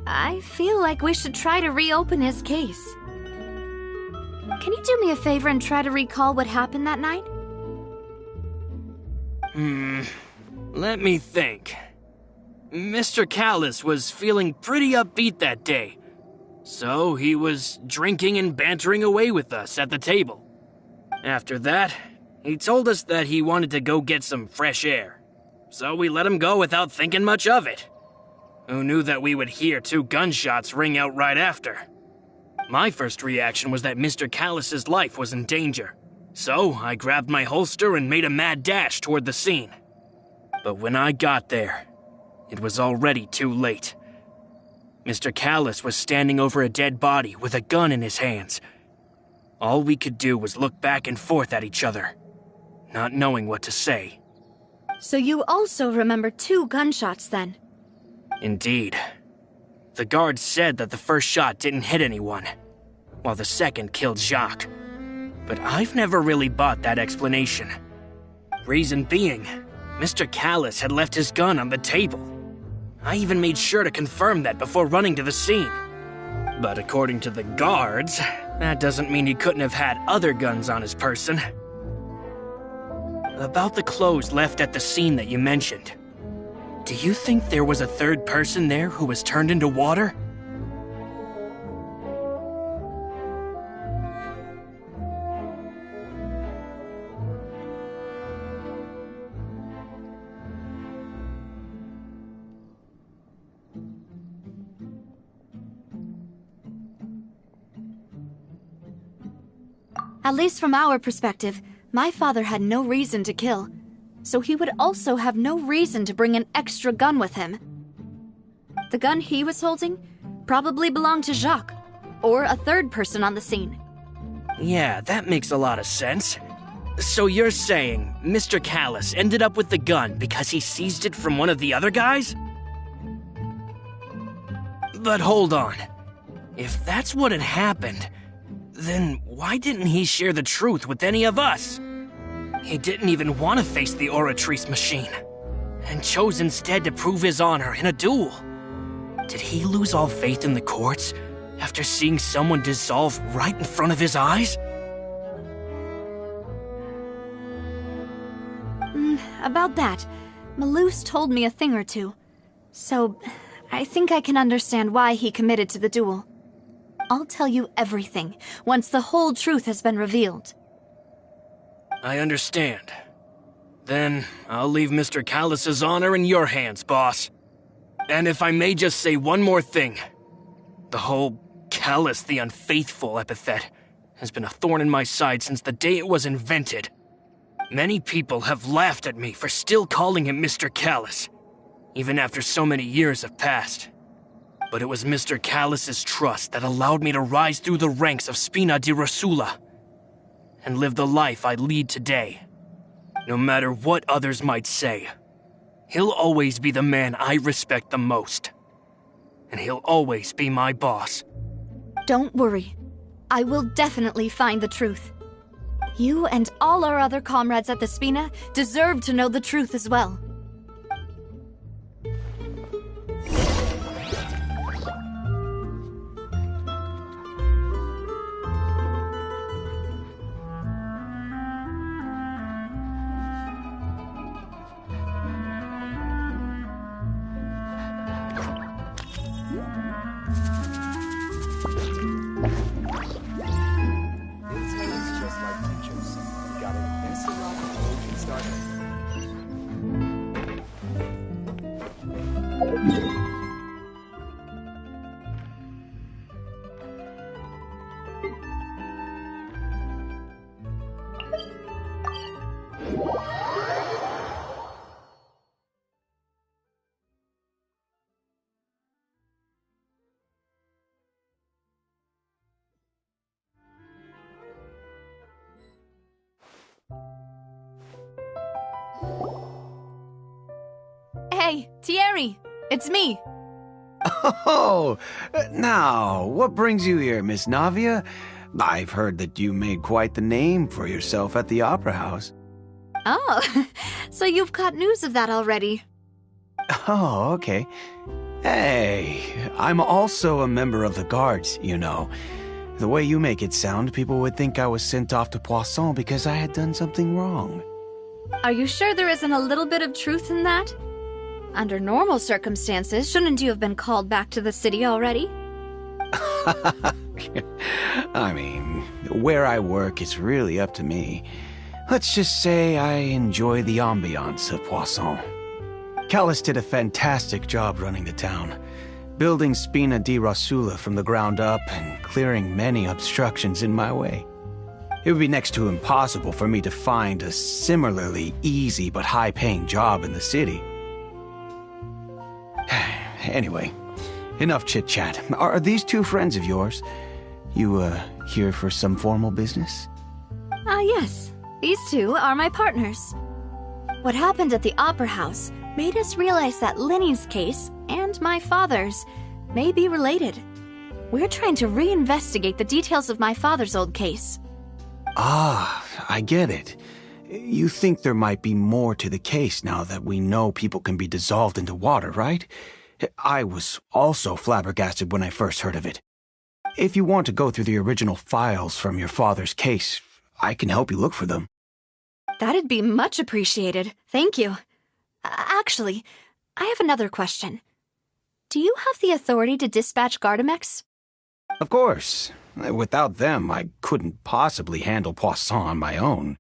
I feel like we should try to reopen his case. Can you do me a favor and try to recall what happened that night? Let me think. Mr. Callis was feeling pretty upbeat that day, so he was drinking and bantering away with us at the table. After that, he told us that he wanted to go get some fresh air, so we let him go without thinking much of it. Who knew that we would hear 2 gunshots ring out right after? My first reaction was that Mr. Callis's life was in danger, so I grabbed my holster and made a mad dash toward the scene. But when I got there, it was already too late. Mr. Callis was standing over a dead body with a gun in his hands. All we could do was look back and forth at each other, not knowing what to say. So you also remember 2 gunshots then? Indeed. The guard said that the first shot didn't hit anyone, while the second killed Jacques. But I've never really bought that explanation. Reason being, Mr. Callis had left his gun on the table. I even made sure to confirm that before running to the scene. But according to the guards, that doesn't mean he couldn't have had other guns on his person. About the clothes left at the scene that you mentioned, do you think there was a 3rd person there who was turned into water? At least from our perspective, my father had no reason to kill, so he would also have no reason to bring an extra gun with him. The gun he was holding probably belonged to Jacques, or a 3rd person on the scene. Yeah, that makes a lot of sense. So you're saying Mr. Callis ended up with the gun because he seized it from one of the other guys? But hold on. If that's what had happened, then why didn't he share the truth with any of us? He didn't even want to face the Oratrice machine, and chose instead to prove his honor in a duel. Did he lose all faith in the courts after seeing someone dissolve right in front of his eyes? About that, Malus told me a thing or two, so I think I can understand why he committed to the duel. I'll tell you everything once the whole truth has been revealed. I understand. Then I'll leave Mr. Callis's honor in your hands, boss. And if I may just say one more thing. The whole Callis the Unfaithful epithet has been a thorn in my side since the day it was invented. Many people have laughed at me for still calling him Mr. Callis, even after so many years have passed. But it was Mr. Callus's trust that allowed me to rise through the ranks of Spina di Rosula and live the life I lead today. No matter what others might say, he'll always be the man I respect the most. And he'll always be my boss. Don't worry. I will definitely find the truth. You and all our other comrades at the Spina deserve to know the truth as well. Hey, Thierry! It's me! Oh, now, what brings you here, Miss Navia? I've heard that you made quite the name for yourself at the Opera House. Oh, so you've got news of that already. Oh, okay. Hey, I'm also a member of the Guards, you know. The way you make it sound, people would think I was sent off to Poisson because I had done something wrong. Are you sure there isn't a little bit of truth in that? Under normal circumstances, shouldn't you have been called back to the city already? I mean, where I work is really up to me. Let's just say I enjoy the ambiance of Poisson. Callus did a fantastic job running the town, building Spina di Rosula from the ground up and clearing many obstructions in my way. It would be next to impossible for me to find a similarly easy but high-paying job in the city. Anyway, enough chit-chat. Are these two friends of yours? You, here for some formal business? Yes. These two are my partners. What happened at the Opera House made us realize that Linny's case and my father's may be related. We're trying to reinvestigate the details of my father's old case. Ah, I get it. You think there might be more to the case now that we know people can be dissolved into water, right? I was also flabbergasted when I first heard of it. If you want to go through the original files from your father's case, I can help you look for them. That'd be much appreciated. Thank you. Actually, I have another question. Do you have the authority to dispatch Gardamex? Of course. Without them, I couldn't possibly handle Poisson on my own.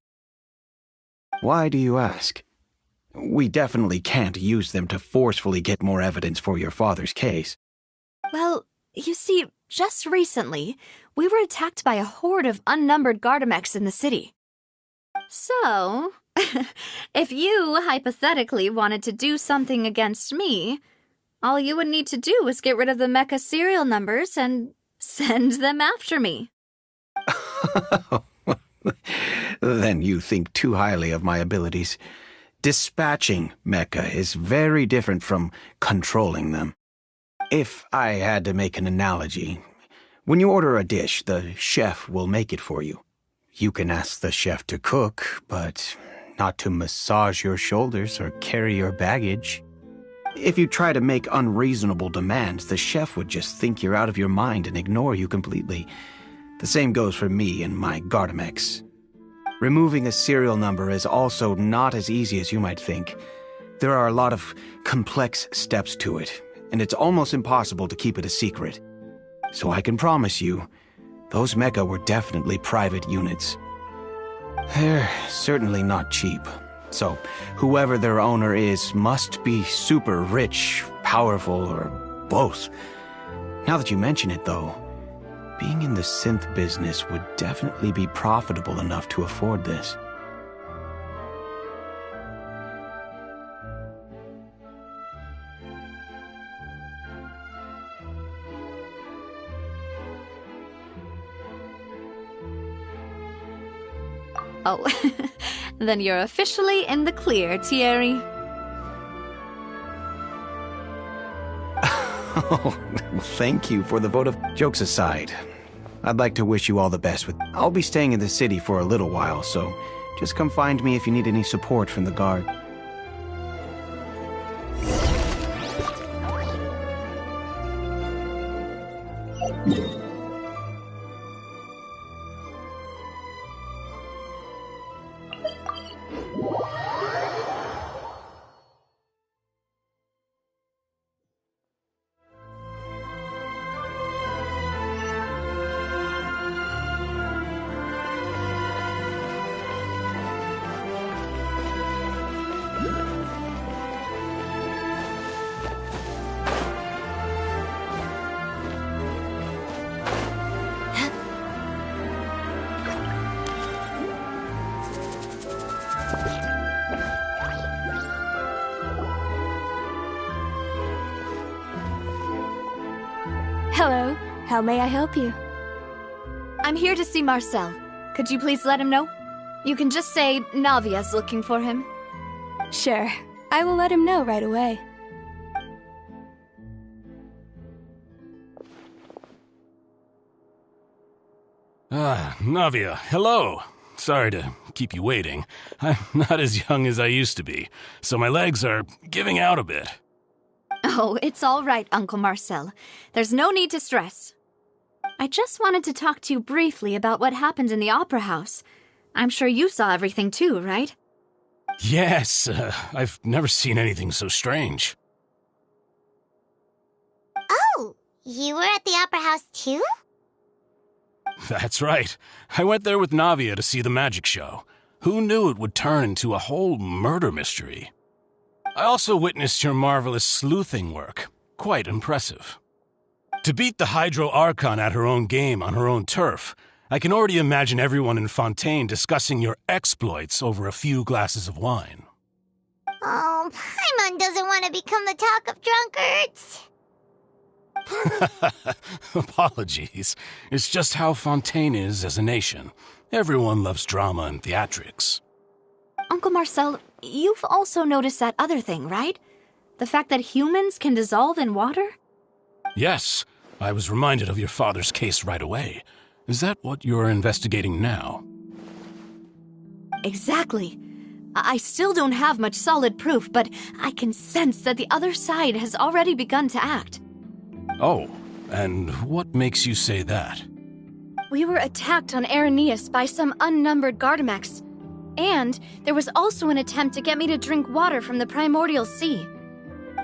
Why do you ask? We definitely can't use them to forcefully get more evidence for your father's case. Well, you see, just recently, we were attacked by a horde of unnumbered Gardamex in the city. So, if you hypothetically wanted to do something against me, all you would need to do is get rid of the mecha serial numbers and send them after me. Then you think too highly of my abilities. Dispatching mecha is very different from controlling them. If I had to make an analogy, when you order a dish, the chef will make it for you. You can ask the chef to cook, but not to massage your shoulders or carry your baggage. If you try to make unreasonable demands, the chef would just think you're out of your mind and ignore you completely. The same goes for me and my Gardamex. Removing a serial number is also not as easy as you might think. There are a lot of complex steps to it, and it's almost impossible to keep it a secret. So I can promise you, those mecha were definitely private units. They're certainly not cheap. So, whoever their owner is must be super rich, powerful, or both. Now that you mention it, though, being in the synth business would definitely be profitable enough to afford this. Oh, then you're officially in the clear, Thierry. Oh, thank you for the vote of... Jokes aside, I'd like to wish you all the best with... I'll be staying in the city for a little while, so just come find me if you need any support from the guard. Hello. How may I help you? I'm here to see Marcel. Could you please let him know? You can just say Navia's looking for him. Sure. I will let him know right away. Navia, hello. Sorry to keep you waiting. I'm not as young as I used to be, so my legs are giving out a bit. Oh, it's all right, Uncle Marcel. There's no need to stress. I just wanted to talk to you briefly about what happened in the Opera House. I'm sure you saw everything too, right? Yes, I've never seen anything so strange. Oh, you were at the Opera House too? That's right. I went there with Navia to see the magic show. Who knew it would turn into a whole murder mystery? I also witnessed your marvelous sleuthing work. Quite impressive. To beat the Hydro Archon at her own game on her own turf, I can already imagine everyone in Fontaine discussing your exploits over a few glasses of wine. Oh, Paimon doesn't want to become the talk of drunkards. Apologies. It's just how Fontaine is as a nation. Everyone loves drama and theatrics. Uncle Marcel, you've also noticed that other thing, right? The fact that humans can dissolve in water? Yes, I was reminded of your father's case right away. Is that what you're investigating now? Exactly. I still don't have much solid proof, but I can sense that the other side has already begun to act. Oh, and what makes you say that? We were attacked on Araneus by some unnumbered Gardamex. And there was also an attempt to get me to drink water from the primordial sea.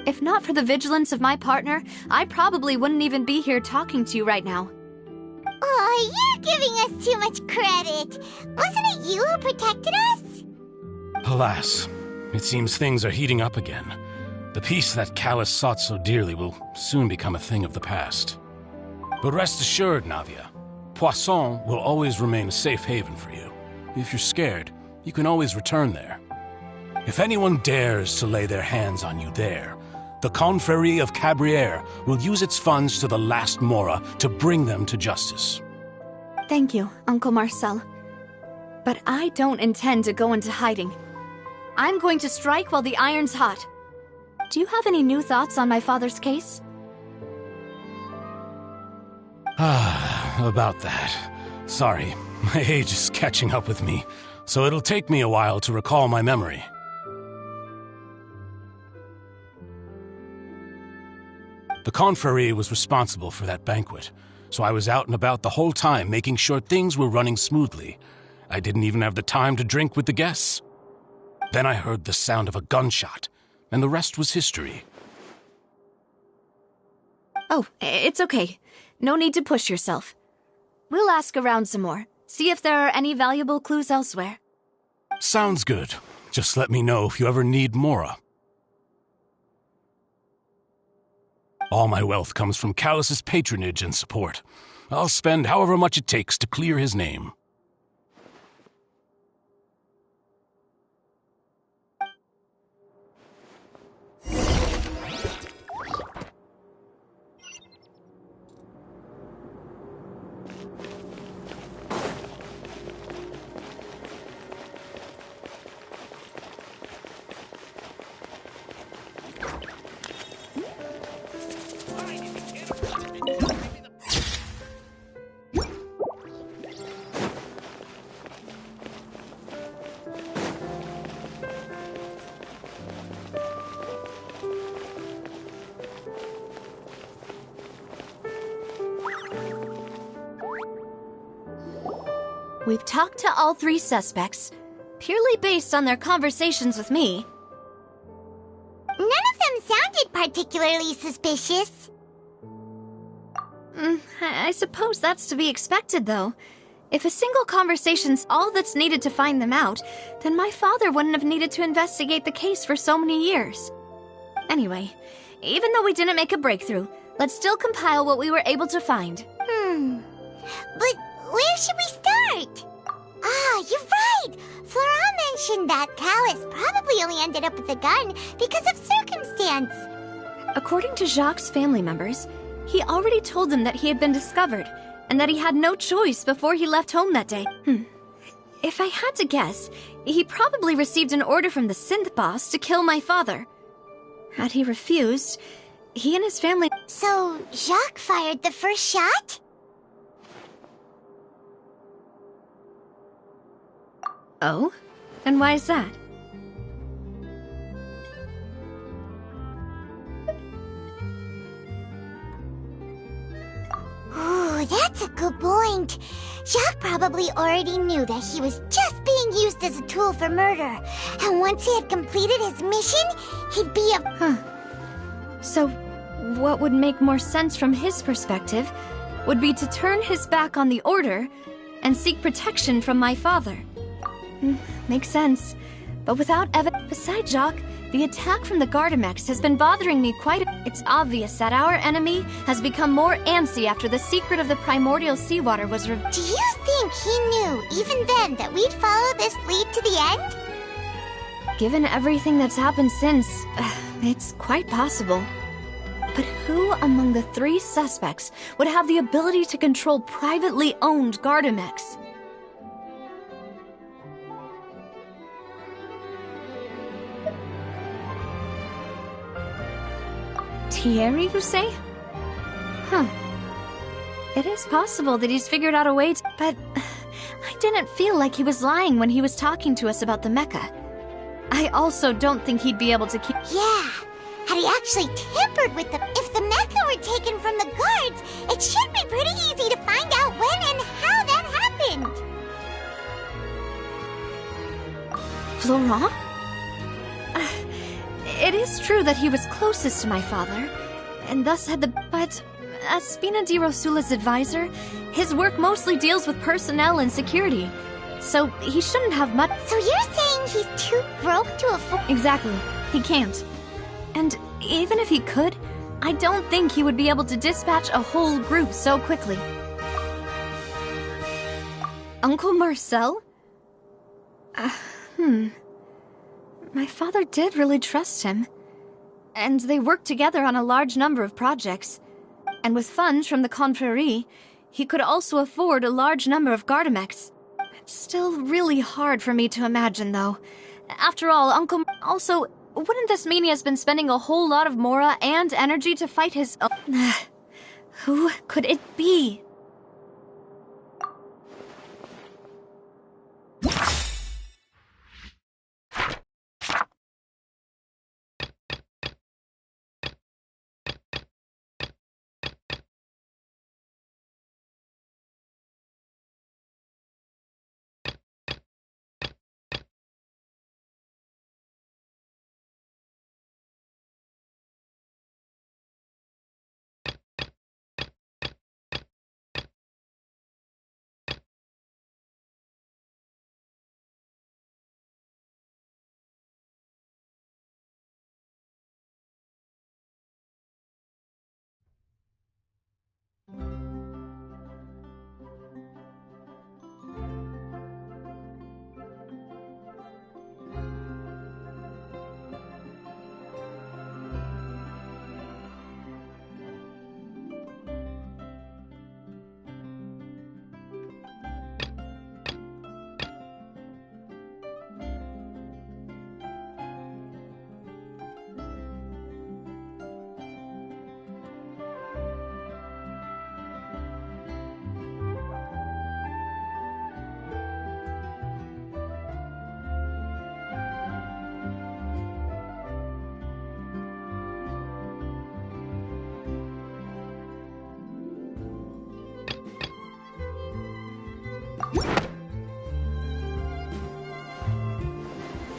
If not for the vigilance of my partner, I probably wouldn't even be here talking to you right now. Oh, you're giving us too much credit. Wasn't it you who protected us? Alas, it seems things are heating up again. The peace that Callus sought so dearly will soon become a thing of the past. But rest assured, Navia, Poisson will always remain a safe haven for you. If you're scared, you can always return there. If anyone dares to lay their hands on you there, the Confrérie of Cabrières will use its funds to the last Mora to bring them to justice. Thank you, Uncle Marcel. But I don't intend to go into hiding. I'm going to strike while the iron's hot. Do you have any new thoughts on my father's case? About that. Sorry, my age is catching up with me, so it'll take me a while to recall my memory. The Confrérie was responsible for that banquet, so I was out and about the whole time making sure things were running smoothly. I didn't even have the time to drink with the guests. Then I heard the sound of a gunshot, and the rest was history. Oh, it's okay. No need to push yourself. We'll ask around some more, see if there are any valuable clues elsewhere. Sounds good. Just let me know if you ever need Mora. All my wealth comes from Callus's patronage and support. I'll spend however much it takes to clear his name. We've talked to all 3 suspects, purely based on their conversations with me. None of them sounded particularly suspicious. I suppose that's to be expected, though. If a single conversation's all that's needed to find them out, then my father wouldn't have needed to investigate the case for so many years. Anyway, even though we didn't make a breakthrough, let's still compile what we were able to find. But where should we start? Ah, you're right! Flora mentioned that Callus probably only ended up with the gun because of circumstance. According to Jacques' family members, he already told them that he had been discovered, and that he had no choice before he left home that day. If I had to guess, he probably received an order from the synth boss to kill my father. Had he refused, he and his family... So, Jacques fired the first shot? Oh? And why is that? Ooh, that's a good point. Jacques probably already knew that he was just being used as a tool for murder. And once he had completed his mission, he'd be a... So, what would make more sense from his perspective would be to turn his back on the Order and seek protection from my father. Makes sense. But without evidence... Besides Jacques, the attack from the Gardamex has been bothering me It's obvious that our enemy has become more antsy after the secret of the primordial seawater was revealed. Do you think he knew, even then, that we'd follow this lead to the end? Given everything that's happened since, it's quite possible. But who among the 3 suspects would have the ability to control privately owned Gardamex? Thierry, you say? It is possible that he's figured out a way to... But I didn't feel like he was lying when he was talking to us about the mecha. I also don't think he'd be able to keep... Yeah, had he actually tampered with the... If the mecha were taken from the guards, it should be pretty easy to find out when and how that happened. Florent? It is true that he was closest to my father, and thus had the... But as Spina di Rosula's advisor, his work mostly deals with personnel and security, so he shouldn't have much... So you're saying he's too broke to afford... Exactly. He can't. And even if he could, I don't think he would be able to dispatch a whole group so quickly. Uncle Marcel? My father did really trust him. And they worked together on a large number of projects. And with funds from the Confrérie, he could also afford a large number of Gardamex. It's still really hard for me to imagine, though. After all, Uncle... Also, wouldn't this mean he has been spending a whole lot of mora and energy to fight his own... Who could it be?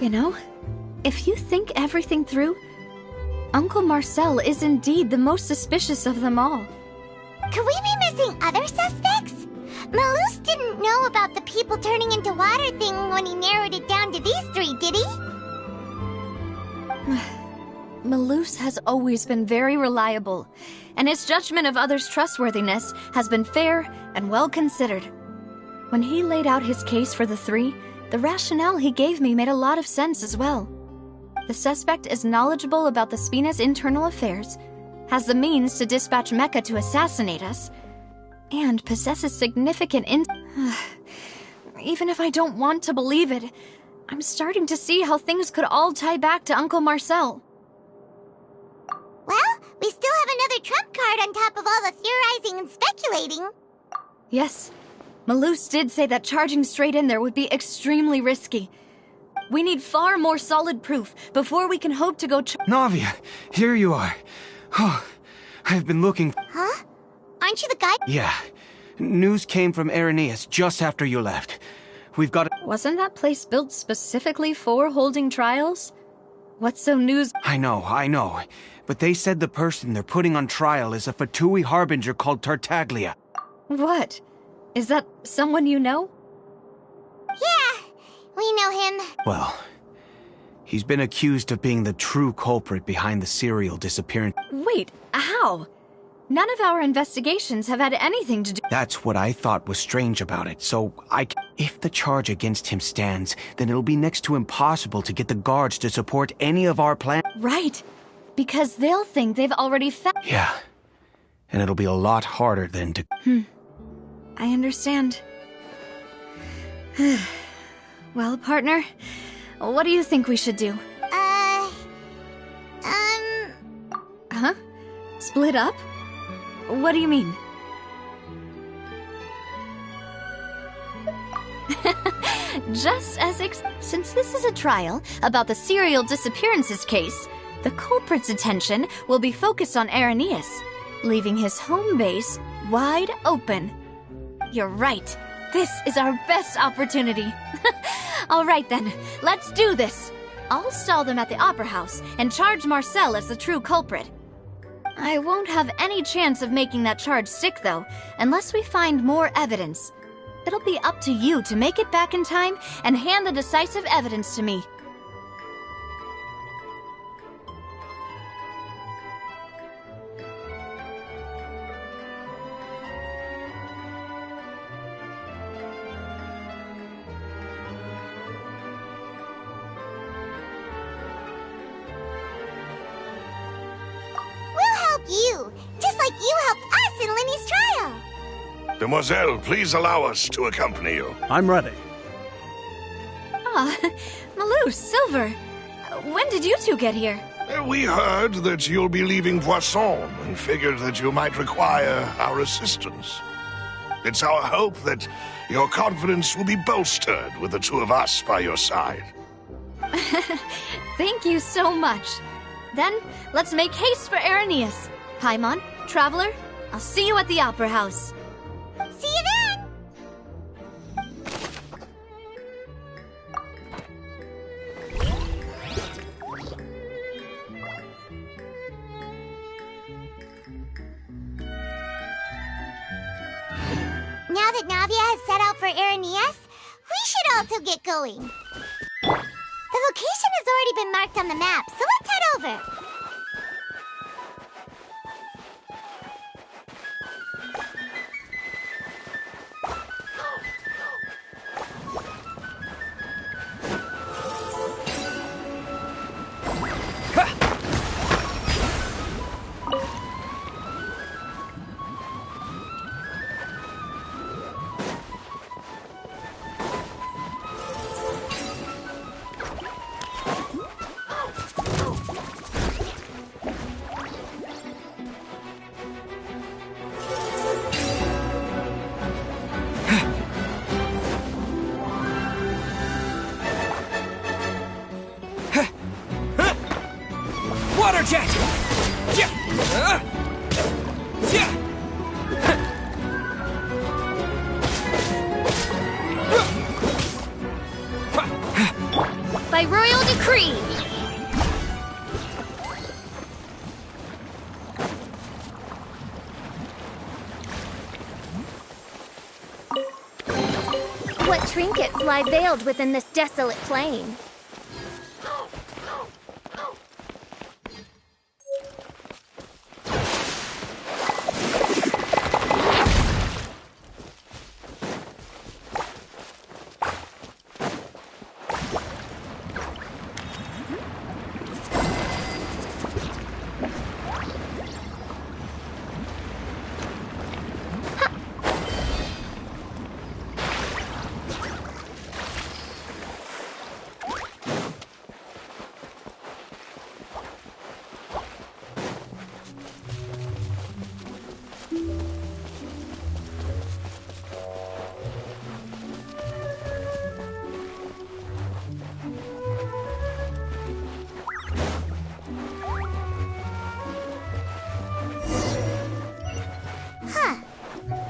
You know, if you think everything through, Uncle Marcel is indeed the most suspicious of them all. Could we be missing other suspects? Malus didn't know about the people turning into water thing when he narrowed it down to these three, did he? Malus has always been very reliable, and his judgment of others' trustworthiness has been fair and well considered. When he laid out his case for the three, the rationale he gave me made a lot of sense as well. The suspect is knowledgeable about the Spina's internal affairs, has the means to dispatch Mecha to assassinate us, and possesses significant Even if I don't want to believe it, I'm starting to see how things could all tie back to Uncle Marcel. Well, we still have another trump card on top of all the theorizing and speculating. Yes, Malus did say that charging straight in there would be extremely risky. We need far more solid proof before we can hope to go Navia, here you are. Oh, I've been looking... Huh? Aren't you the guy? Yeah. News came from Irenaeus just after you left. We've got... Wasn't that place built specifically for holding trials? What's so news... I know. But they said the person they're putting on trial is a Fatui harbinger called Tartaglia. What? Is that someone you know? Yeah, we know him. Well, he's been accused of being the true culprit behind the serial disappearance. Wait, how? None of our investigations have had anything to do... That's what I thought was strange about it, so if the charge against him stands, then it'll be next to impossible to get the guards to support any of our plans. Right, because they'll think they've already found... Yeah, and it'll be a lot harder than to... I understand. Well, partner, what do you think we should do? Huh? Split up? What do you mean? Just as since this is a trial about the serial disappearances case, the culprit's attention will be focused on Irenaeus, leaving his home base wide open. You're right. This is our best opportunity. All right then, let's do this. I'll stall them at the Opera House and charge Marcel as the true culprit. I won't have any chance of making that charge stick, though, unless we find more evidence. It'll be up to you to make it back in time and hand the decisive evidence to me. You, just like you helped us in Lenny's trial. Demoiselle, please allow us to accompany you. I'm ready. Ah, Malus, Silver. When did you two get here? We heard that you'll be leaving Poisson and figured that you might require our assistance. It's our hope that your confidence will be bolstered with the two of us by your side. Thank you so much. Then, let's make haste for Irenaeus. Paimon, Traveler, I'll see you at the Opera House. See you then! Now that Navia has set out for Irenaeus, we should also get going. The location has already been marked on the map, so let's head over. decree! What trinkets lie veiled within this desolate plain?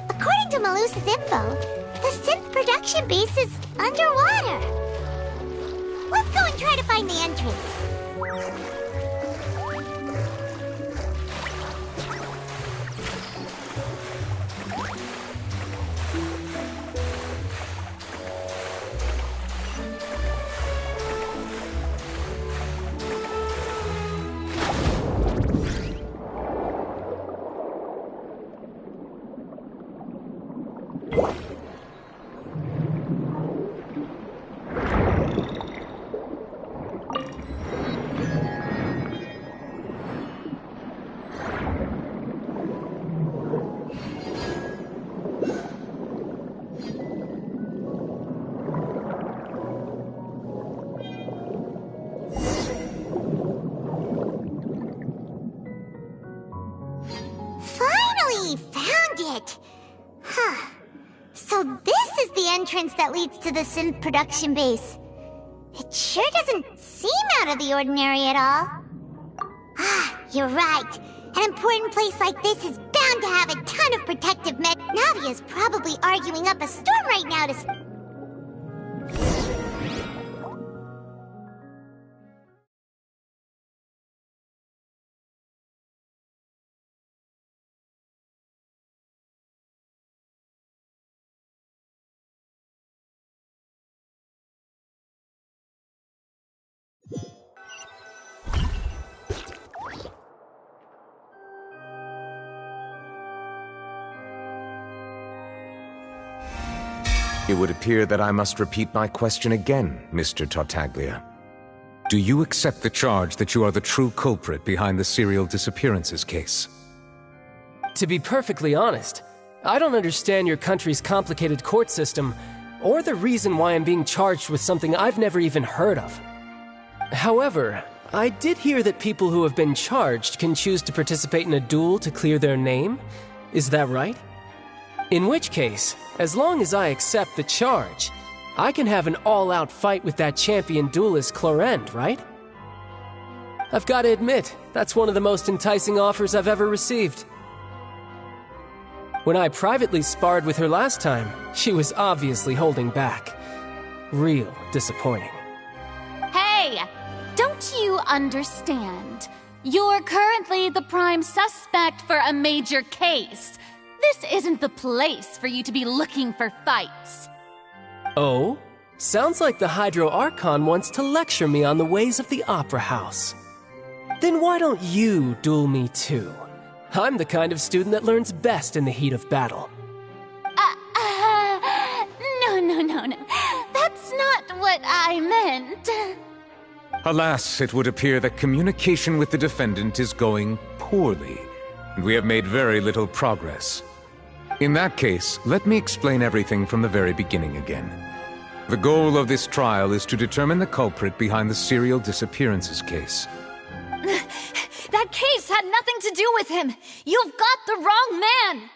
According to Malusa's info, the synth production base is underwater. Let's go and try to find the entrance. Finally found it! Huh. So this is the entrance that leads to the synth production base. It sure doesn't seem out of the ordinary at all. Ah, you're right. An important place like this is bound to have a ton of protective Navia's probably arguing up a storm right now to... It would appear that I must repeat my question again, Mr. Tartaglia. Do you accept the charge that you are the true culprit behind the serial disappearances case? To be perfectly honest, I don't understand your country's complicated court system, or the reason why I'm being charged with something I've never even heard of. However, I did hear that people who have been charged can choose to participate in a duel to clear their name. Is that right? In which case, as long as I accept the charge, I can have an all-out fight with that champion duelist Clorend, right? I've got to admit, that's one of the most enticing offers I've ever received. When I privately sparred with her last time, she was obviously holding back. Real disappointing. Hey! Don't you understand? You're currently the prime suspect for a major case. This isn't the place for you to be looking for fights. Oh? Sounds like the Hydro Archon wants to lecture me on the ways of the Opera House. Then why don't you duel me too? I'm the kind of student that learns best in the heat of battle. No. That's not what I meant. Alas, it would appear that communication with the defendant is going poorly, and we have made very little progress. In that case, let me explain everything from the very beginning again. The goal of this trial is to determine the culprit behind the serial disappearances case. That case had nothing to do with him. You've got the wrong man.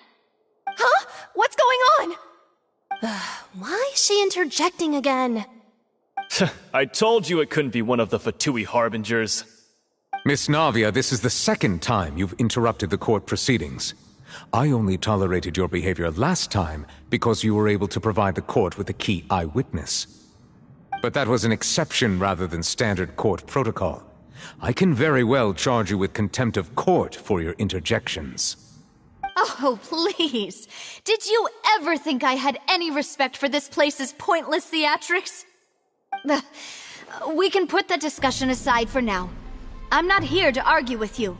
Huh? What's going on? Why is she interjecting again? I told you it couldn't be one of the Fatui Harbingers. Miss Navia, this is the second time you've interrupted the court proceedings. I only tolerated your behavior last time because you were able to provide the court with a key eyewitness. But that was an exception rather than standard court protocol. I can very well charge you with contempt of court for your interjections. Oh, please. Did you ever think I had any respect for this place's pointless theatrics? We can put that discussion aside for now. I'm not here to argue with you.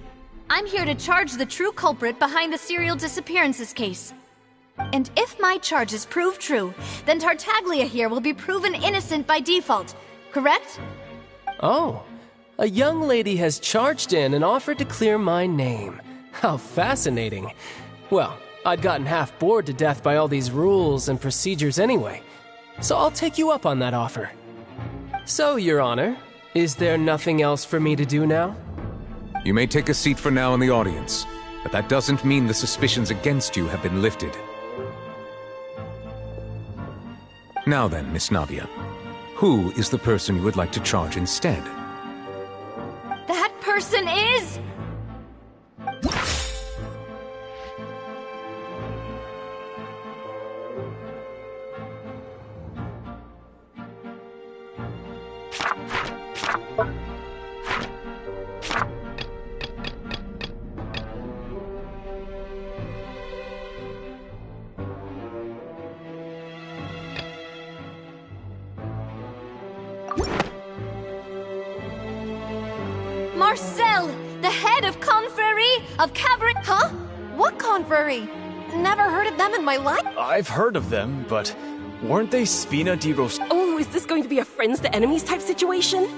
I'm here to charge the true culprit behind the serial disappearances case. And if my charges prove true, then Tartaglia here will be proven innocent by default, correct? Oh, a young lady has charged in and offered to clear my name. How fascinating. Well, I'd gotten half bored to death by all these rules and procedures anyway, so I'll take you up on that offer. So, Your Honor, is there nothing else for me to do now? You may take a seat for now in the audience, but that doesn't mean the suspicions against you have been lifted. Now then, Miss Navia, who is the person you would like to charge instead? That person is... Marcel, the head of Confrérie of Cabaret... Huh? What confrérie? Never heard of them in my life. I've heard of them, but weren't they Spina di Ros... Oh, is this going to be a friends to enemies type situation?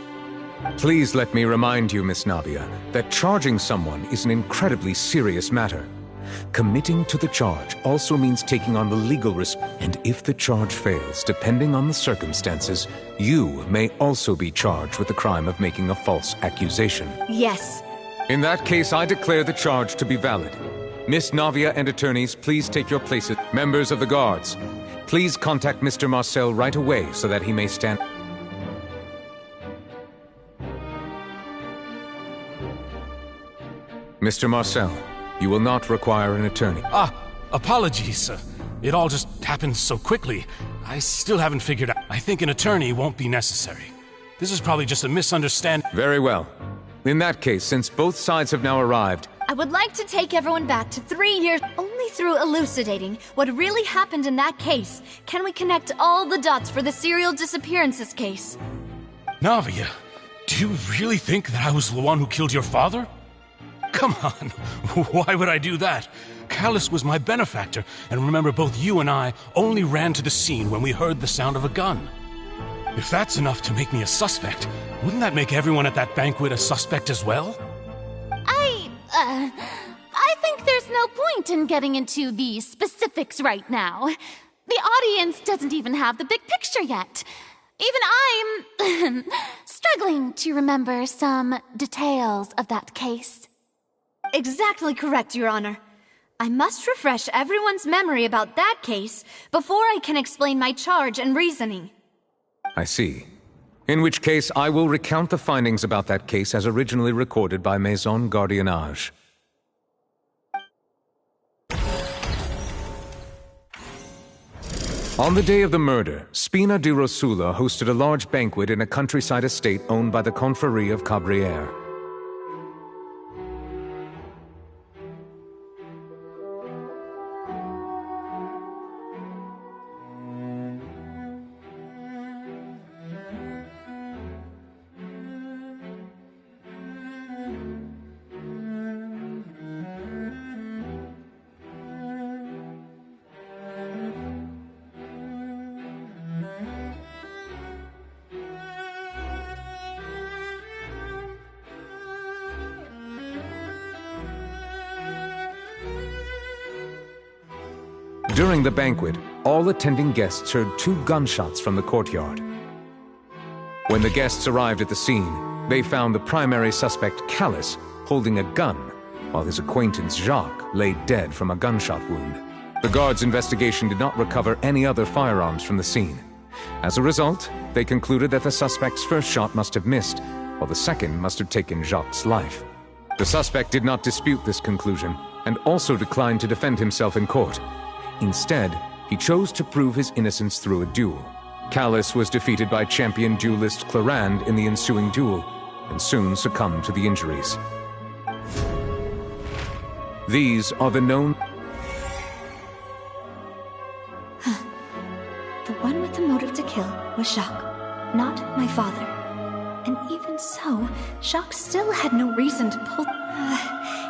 Please let me remind you, Miss Navia, that charging someone is an incredibly serious matter. Committing to the charge also means taking on the legal risk, and if the charge fails, depending on the circumstances, you may also be charged with the crime of making a false accusation. Yes. In that case, I declare the charge to be valid. Miss Navia and attorneys, please take your places. Members of the guards, please contact Mr. Marcel right away so that he may stand... Mr. Marcel, you will not require an attorney. Apologies. It all just happened so quickly. I still haven't figured out. I think an attorney won't be necessary. This is probably just a misunderstanding. Very well. In that case, since both sides have now arrived... I would like to take everyone back to 3 years. Only through elucidating what really happened in that case can we connect all the dots for the serial disappearances case. Navia, do you really think that I was the one who killed your father? Come on, why would I do that? Callus was my benefactor, and remember both you and I only ran to the scene when we heard the sound of a gun. If that's enough to make me a suspect, wouldn't that make everyone at that banquet a suspect as well? I think there's no point in getting into the specifics right now. The audience doesn't even have the big picture yet. Even I'm struggling to remember some details of that case. Exactly correct, Your Honor. I must refresh everyone's memory about that case before I can explain my charge and reasoning. I see. In which case, I will recount the findings about that case as originally recorded by Maison Gardiennage. On the day of the murder, Spina di Rosula hosted a large banquet in a countryside estate owned by the Confrérie of Cabrières. During the banquet, all attending guests heard 2 gunshots from the courtyard. When the guests arrived at the scene, they found the primary suspect, Callus, holding a gun, while his acquaintance, Jacques, lay dead from a gunshot wound. The guards' investigation did not recover any other firearms from the scene. As a result, they concluded that the suspect's first shot must have missed, while the second must have taken Jacques' life. The suspect did not dispute this conclusion, and also declined to defend himself in court. Instead, he chose to prove his innocence through a duel. Callus was defeated by champion duelist Clarand in the ensuing duel, and soon succumbed to the injuries. These are the known... The one with the motive to kill was Jacques, not my father. And even so, Jacques still had no reason to pull...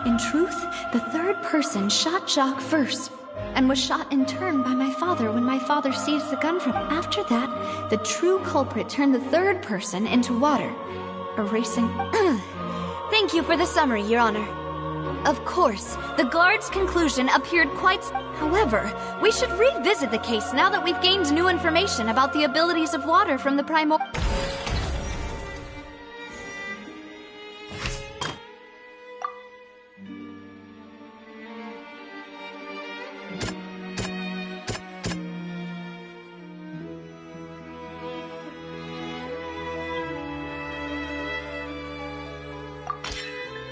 in truth, the third person shot Jacques first, and was shot in turn by my father when my father seized the gun from him. After that, the true culprit turned the third person into water, erasing... Thank you for the summary, Your Honor. Of course, the guard's conclusion appeared quite... However, we should revisit the case now that we've gained new information about the abilities of water from the primordial...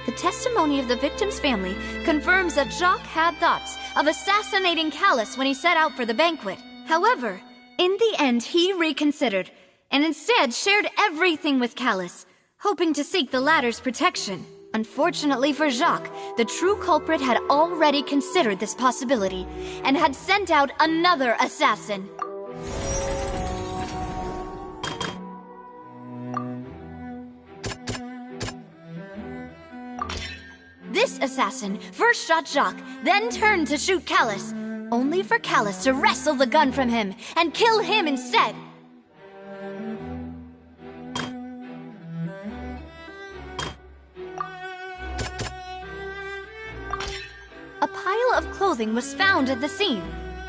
The testimony of the victim's family confirms that Jacques had thoughts of assassinating Callus when he set out for the banquet. However, in the end he reconsidered, and instead shared everything with Callus, hoping to seek the latter's protection. Unfortunately for Jacques, the true culprit had already considered this possibility, and had sent out another assassin. This assassin first shot Jacques, then turned to shoot Callus, only for Callus to wrestle the gun from him and kill him instead. A pile of clothing was found at the scene.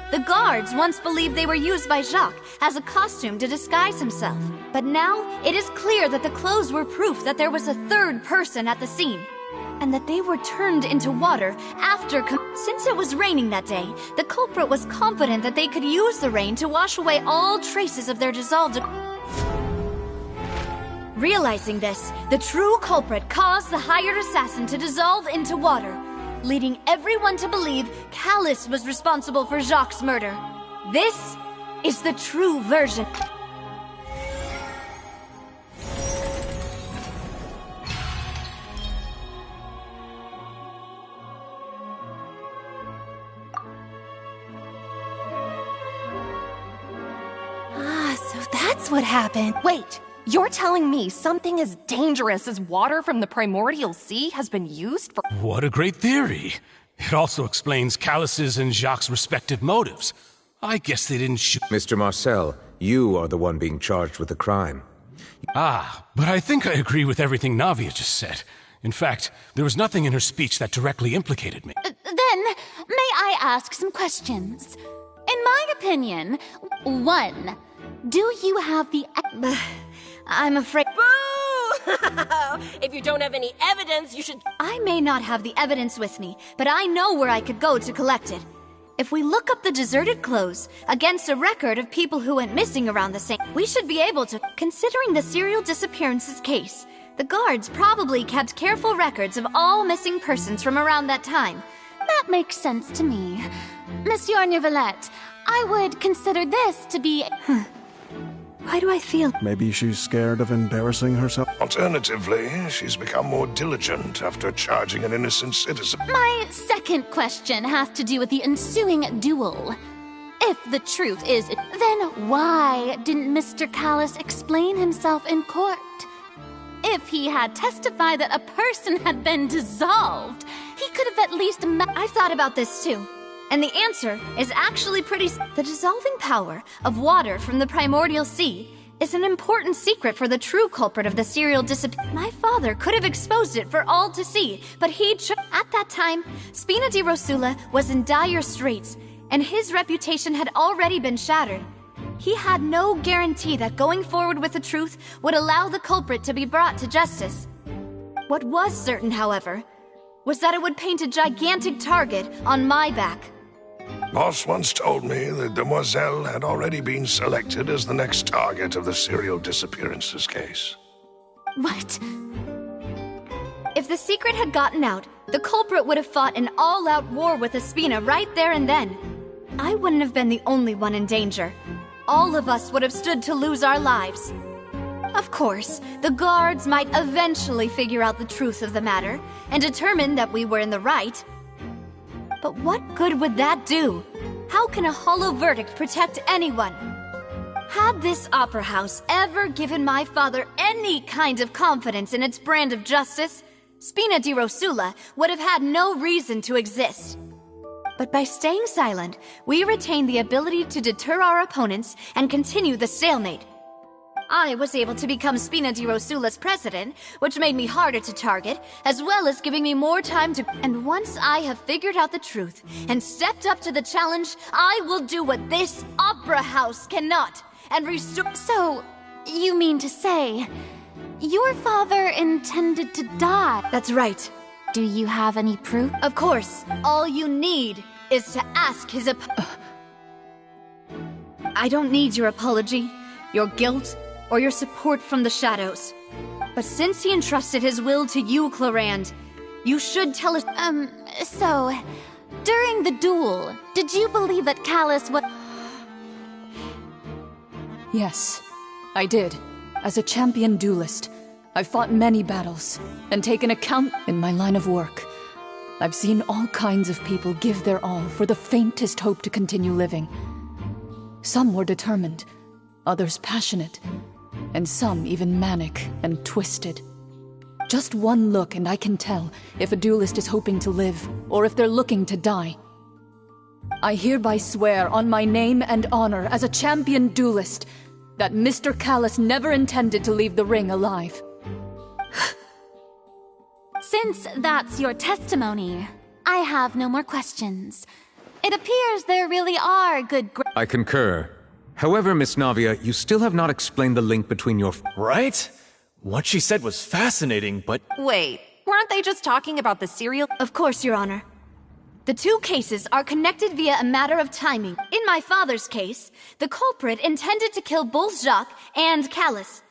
The guards once believed they were used by Jacques as a costume to disguise himself, but now it is clear that the clothes were proof that there was a third person at the scene, and that they were turned into water after... Since it was raining that day, the culprit was confident that they could use the rain to wash away all traces of their dissolved... Realizing this, the true culprit caused the hired assassin to dissolve into water, leading everyone to believe Callus was responsible for Jacques' murder. This is the true version. So that's what happened. Wait, you're telling me something as dangerous as water from the primordial sea has been used for... What a great theory. It also explains Callus's and Jacques' respective motives. I guess they didn't shoot... Mr. Marcel, you are the one being charged with the crime. But I think I agree with everything Navia just said. In fact, there was nothing in her speech that directly implicated me. Then, may I ask some questions? In my opinion, 1, do you have the... I'm afraid... Boo! If you don't have any evidence, you should... I may not have the evidence with me, but I know where I could go to collect it. If we look up the deserted clothes against a record of people who went missing around the same... We should be able to... Considering the serial disappearances case, the guards probably kept careful records of all missing persons from around that time. That makes sense to me. Monsieur Neuvillette, I would consider this to be... Why do I feel... Maybe she's scared of embarrassing herself. Alternatively, she's become more diligent after charging an innocent citizen. My second question has to do with the ensuing duel. If the truth is, then why didn't Mr. Callus explain himself in court? If he had testified that a person had been dissolved, he could have at least... I've thought about this too. And the answer is actually pretty... The dissolving power of water from the primordial sea is an important secret for the true culprit of the serial disappearance. My father could have exposed it for all to see, but he... At that time, Spina di Rosula was in dire straits, and his reputation had already been shattered. He had no guarantee that going forward with the truth would allow the culprit to be brought to justice. What was certain, however, was that it would paint a gigantic target on my back. Boss once told me that Demoiselle had already been selected as the next target of the serial disappearances case. What? If the secret had gotten out, the culprit would have fought an all-out war with Espina right there and then. I wouldn't have been the only one in danger. all of us would have stood to lose our lives. Of course, the guards might eventually figure out the truth of the matter and determine that we were in the right. But what good would that do? How can a hollow verdict protect anyone? Had this opera house ever given my father any kind of confidence in its brand of justice, Spina di Rosula would have had no reason to exist. But by staying silent, we retain the ability to deter our opponents and continue the stalemate. I was able to become Spina di Rosula's president, which made me harder to target, as well as giving me more time to... And once I have figured out the truth and stepped up to the challenge, I will do what this opera house cannot, and restore... So, you mean to say, your father intended to die? That's right. Do you have any proof? Of course. All you need is to ask his I don't need your apology, your guilt, or your support from the shadows. But since he entrusted his will to you, Clarand, you should tell us— So, during the duel, did you believe that Callus was— Yes, I did. As a champion duelist, I've fought many battles and taken account in my line of work. I've seen all kinds of people give their all for the faintest hope to continue living. Some were determined, others passionate, and some even manic and twisted. Just one look and I can tell if a duelist is hoping to live or if they're looking to die. I hereby swear on my name and honor as a champion duelist that Mr. Callus never intended to leave the ring alive. Since that's your testimony, I have no more questions. It appears there really are good I concur. However, Miss Navia, you still have not explained the link between your... Right? What she said was fascinating, but... Wait, weren't they just talking about the serial? Of course, Your Honor. The two cases are connected via a matter of timing. In my father's case, the culprit intended to kill both Jacques and Callus.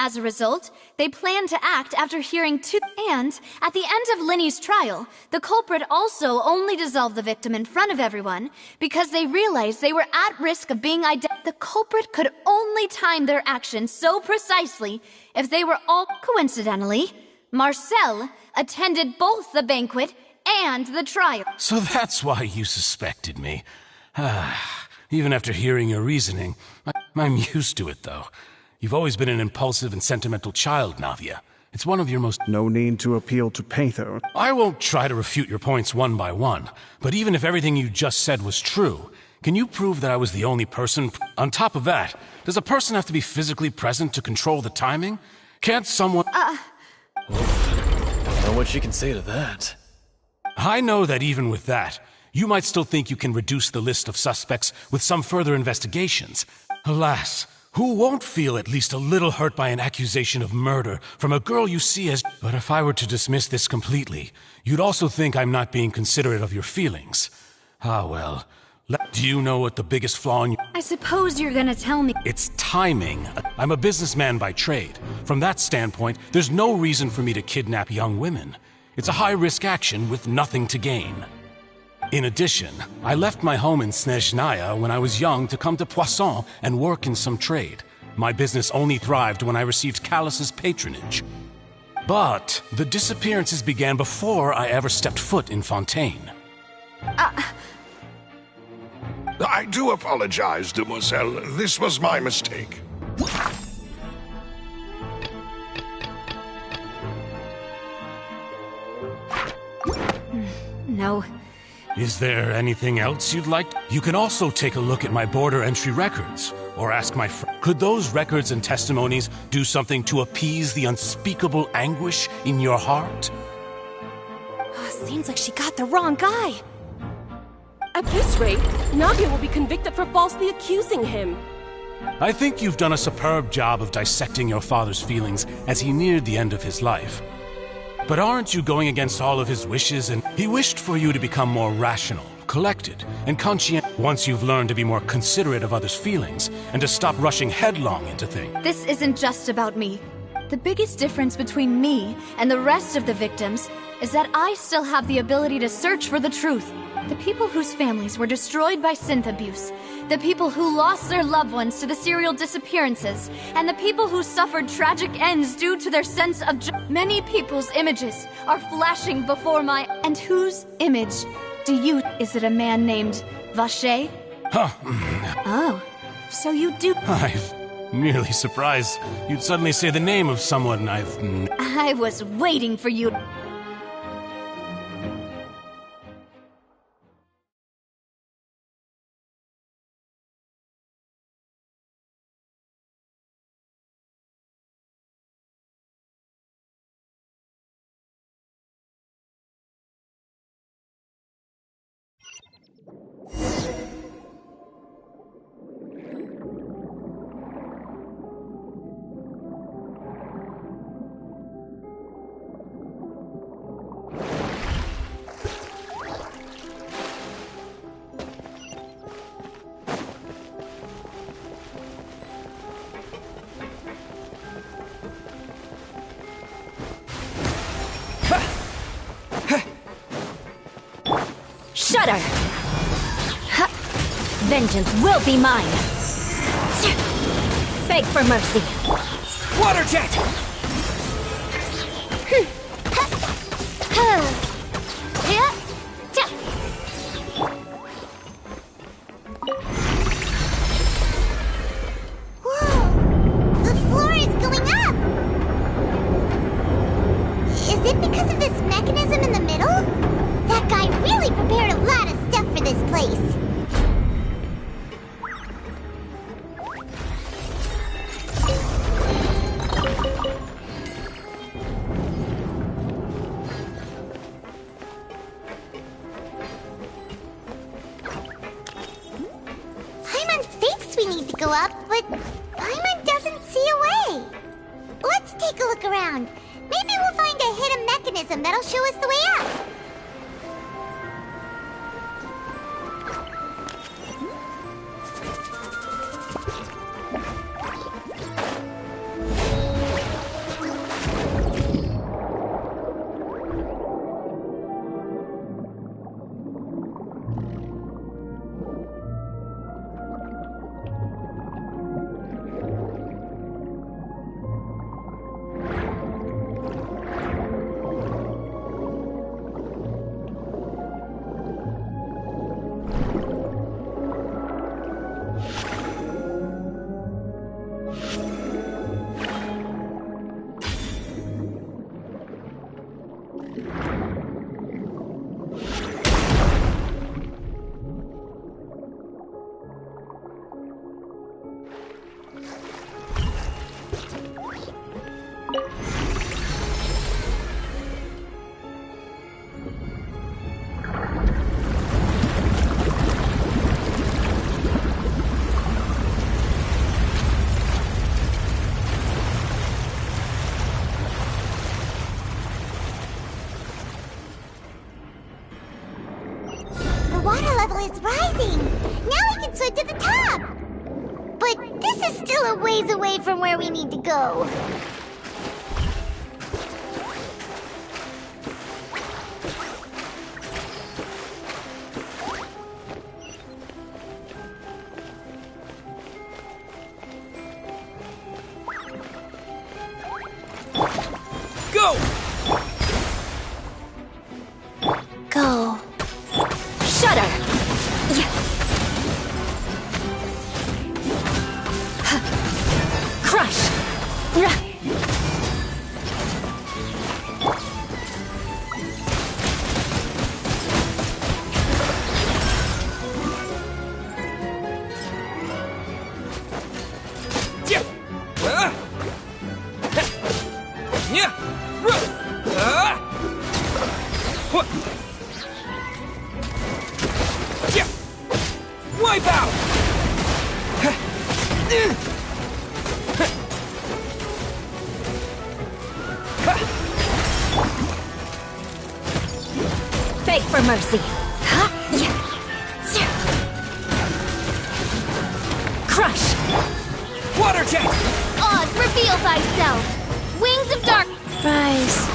As a result, they planned to act after hearing two— And, at the end of Linny's trial, the culprit also only dissolved the victim in front of everyone because they realized they were at risk of being The culprit could only time their actions so precisely if they were all— Coincidentally, Marcel attended both the banquet and the trial. So that's why you suspected me. Even after hearing your reasoning, I'm used to it, though. You've always been an impulsive and sentimental child, Navia. It's one of your most— No need to appeal to Patho. I won't try to refute your points one by one, but even if everything you just said was true, can you prove that I was the only person— On top of that, does a person have to be physically present to control the timing? Can't someone— I don't know what she can say to that. I know that even with that, you might still think you can reduce the list of suspects with some further investigations. Alas, who won't feel at least a little hurt by an accusation of murder from a girl you see as— But if I were to dismiss this completely, you'd also think I'm not being considerate of your feelings. Ah, well. Do you know what the biggest flaw in— I suppose you're gonna tell me— It's timing. I'm a businessman by trade. From that standpoint, there's no reason for me to kidnap young women. It's a high-risk action with nothing to gain. In addition, I left my home in Snezhnaya when I was young to come to Poisson and work in some trade. My business only thrived when I received Callus's patronage. But the disappearances began before I ever stepped foot in Fontaine. I do apologize, demoiselle. This was my mistake. No. Is there anything else you'd like? You can also take a look at my border entry records, or ask my friend. Could those records and testimonies do something to appease the unspeakable anguish in your heart? Seems like she got the wrong guy. At this rate, Navia will be convicted for falsely accusing him. I think you've done a superb job of dissecting your father's feelings as he neared the end of his life. But aren't you going against all of his wishes? And he wished for you to become more rational, collected, and conscientious once you've learned to be more considerate of others' feelings and to stop rushing headlong into things. This isn't just about me. The biggest difference between me and the rest of the victims is that I still have the ability to search for the truth. The people whose families were destroyed by synth abuse, The people who lost their loved ones to the serial disappearances, and the people who suffered tragic ends due to their sense of Many people's images are flashing before my... And whose image do you... Is it a man named Vache? Huh. Oh, so you do... I'm merely surprised you'd suddenly say the name of someone I was waiting for you. Shudder! Vengeance will be mine! Beg for mercy! Water jet! Whoa! The floor is going up! Is it because of this mechanism in the middle? That guy really prepared a lot of stuff for this place. Paimon thinks we need to go up, but Paimon doesn't see a way. Let's take a look around. Maybe we'll find a hidden mechanism that'll show us the way up. Is rising! Now we can swim to the top! But this is still a ways away from where we need to go. Go! Go. Shudder! Crush! Wipe out! Beg for mercy. Crush! Water jet! Oz, reveal thyself! Wings of dark... Rise.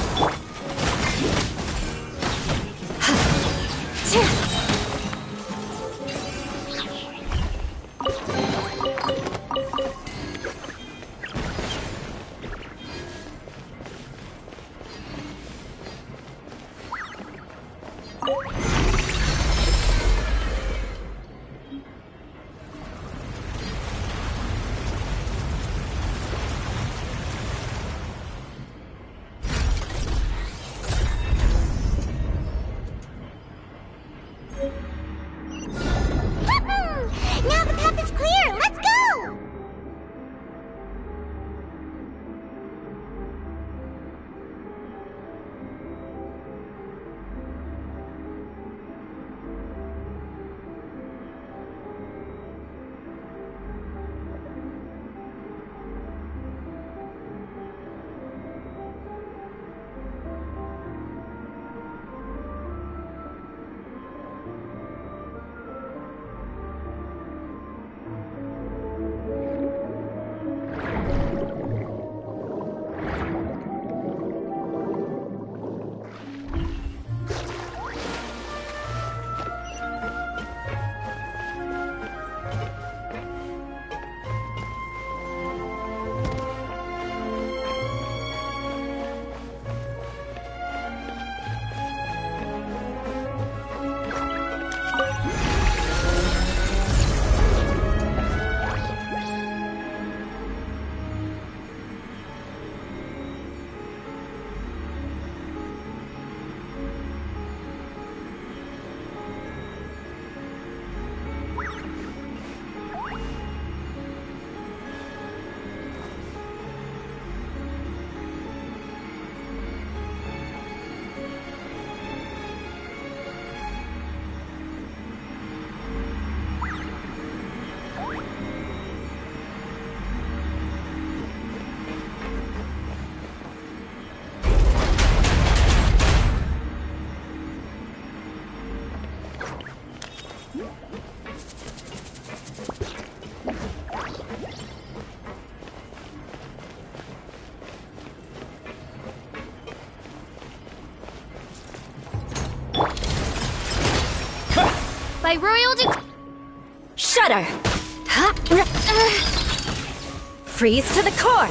By royal Shudder! Freeze to the core!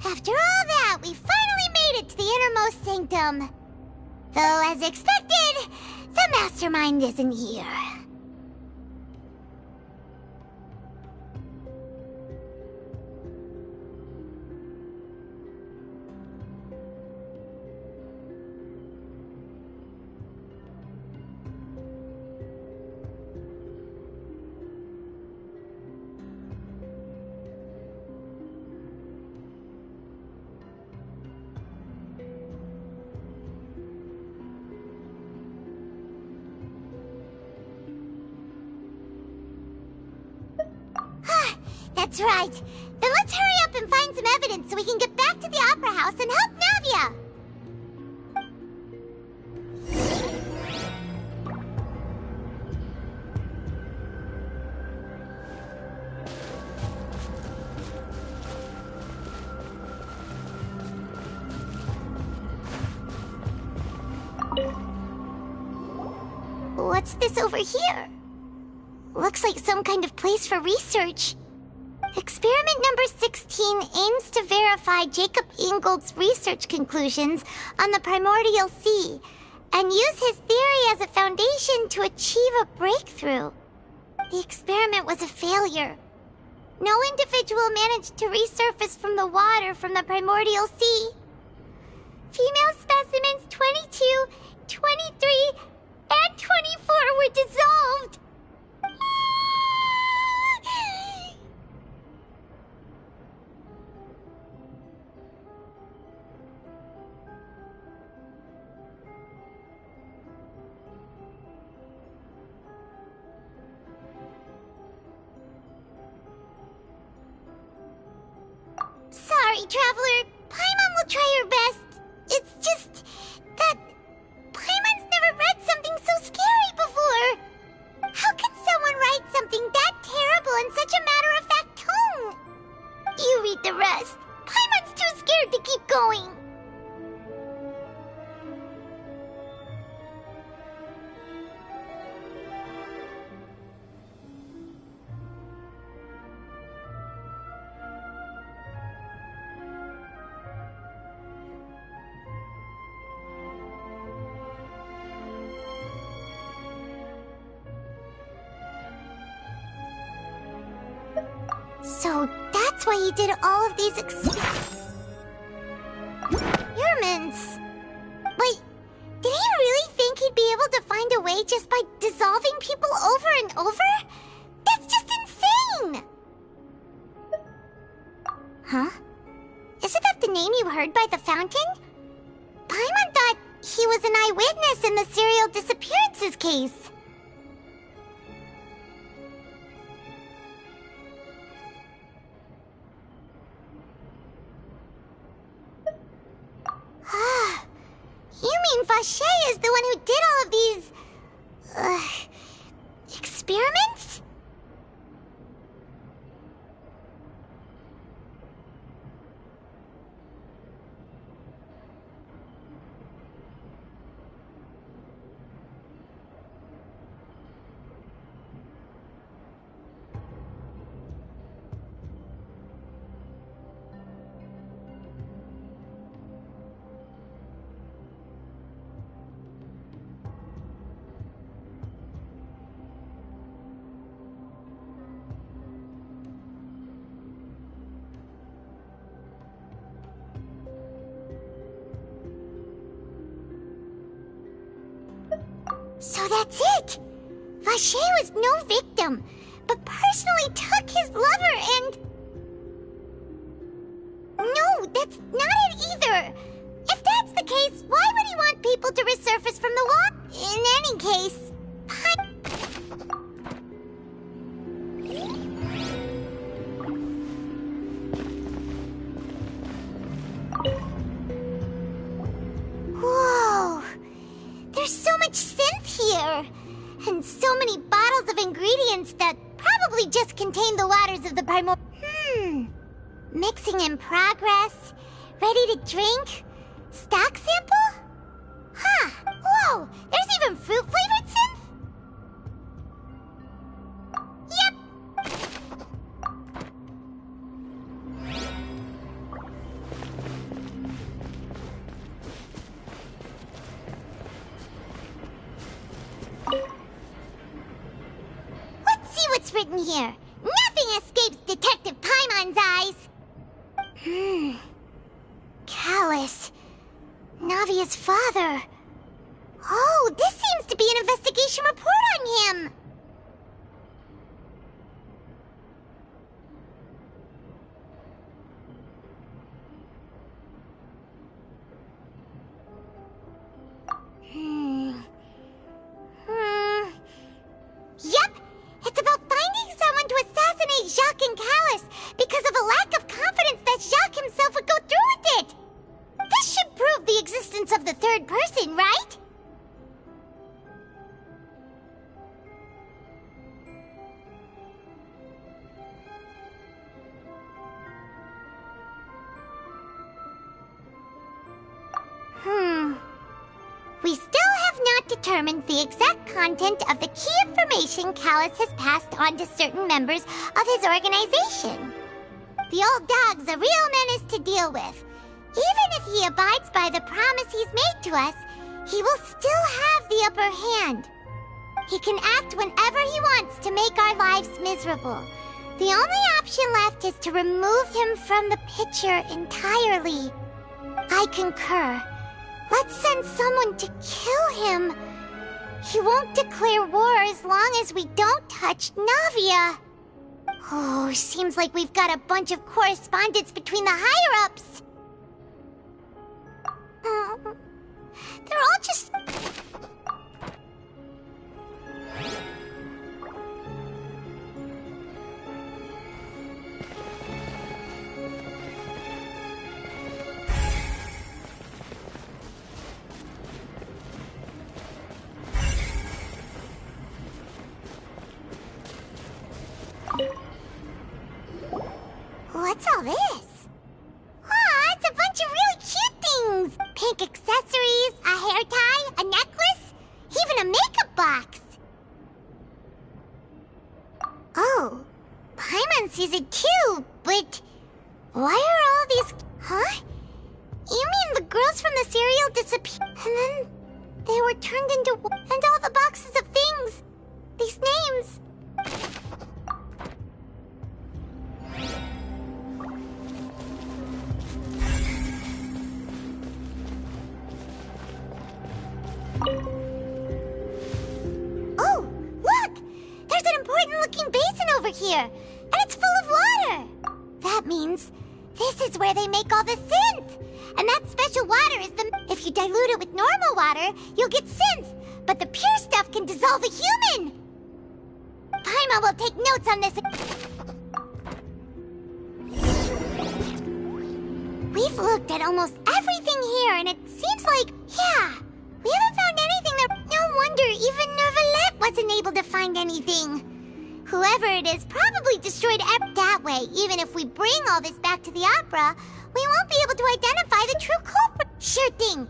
After all that, we finally made it to the innermost sanctum. Though, as expected, the mastermind isn't here. That's right. Then let's hurry up and find some evidence so we can get back to the Opera House and help Navia! What's this over here? Looks like some kind of place for research. Experiment number 16 aims to verify Jacob Ingold's research conclusions on the primordial sea and use his theory as a foundation to achieve a breakthrough. The experiment was a failure. No individual managed to resurface from the water from the primordial sea. Female specimens 22, 23, and 24 were dissolved. Sorry, Traveler. Paimon will try her best. It's just that Paimon's never read something so scary before. How can someone write something that terrible in such a matter-of-fact tone? You read the rest. Paimon's too scared to keep going. So that's why he did all of these experiments. Wait, did he really think he'd be able to find a way just by dissolving people over and over? That's just insane! Huh? Isn't that the name you heard by the fountain? Paimon thought he was an eyewitness in the serial disappearances case. You mean Vache is the one who did all of these... experiments? So that's it! Vacher was no victim, but personally took his lover and... No, that's not it either! If that's the case, why would he want people to resurface from the water? In any case... Whoa! There's so much synth here! And so many bottles of ingredients that probably just contain the waters of the Mixing in progress? Ready to drink? Stock sample? Huh. Whoa! There's even fruit-flavored synth? Yep! Let's see what's written here. Nothing escapes Detective Paimon's eyes. Callus. Navia's father. Oh, this seems to be an investigation report on him. Yep, it's about finding someone to assassinate Jacques and Callus because of a lack of confidence that Jacques himself would go through with it. This should prove the existence of the third person, right? We still have not determined the exact content of the key information Callus has passed on to certain members of his organization. The old dog's a real menace to deal with. Even if he abides by the promise he's made to us, he will still have the upper hand. He can act whenever he wants to make our lives miserable. The only option left is to remove him from the picture entirely. I concur. Let's send someone to kill him. He won't declare war as long as we don't touch Navia. Oh, seems like we've got a bunch of correspondence between the higher-ups. They're all just... What's all this? Aw, it's a bunch of really cute things! Pink accessories, a hair tie, a necklace, even a makeup box. Oh, Paimon sees it too, but why are all these... Huh? You mean the girls from the cereal disappeared, and then they were turned into... And all the boxes of things, these names... Oh, look! There's an important-looking basin over here, and it's full of water! That means this is where they make all the synth! And that special water is the... If you dilute it with normal water, you'll get synth, but the pure stuff can dissolve a human! Paimon will take notes on this... We've looked at almost everything here, and it seems like... Yeah, we haven't found anything that... No wonder even Nervalette wasn't able to find anything. Whoever it is probably destroyed that way. Even if we bring all this back to the opera, we won't be able to identify the true culprit. Sure thing.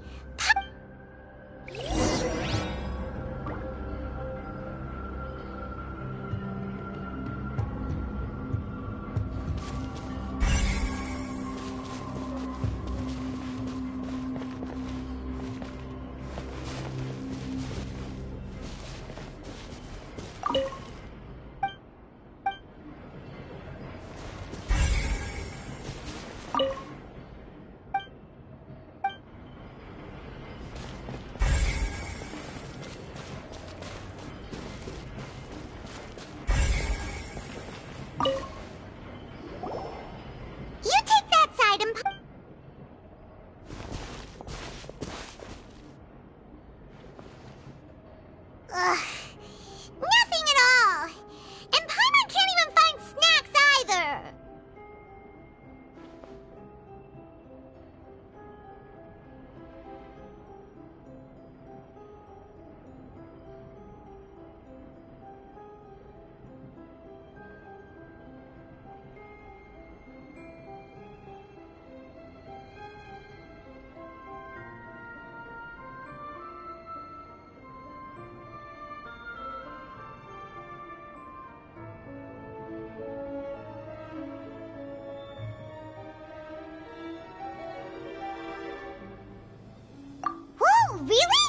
Really?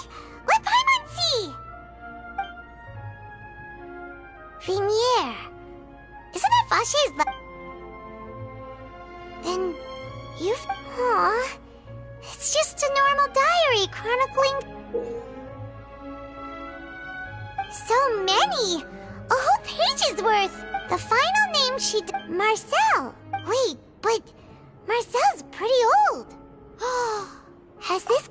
Let Paimon see! Vinier. Isn't that Vache's Then you've... Aw. It's just a normal diary chronicling... So many! A whole page's worth! The final name she... Marcel! Wait, but... Marcel's pretty old. Has this...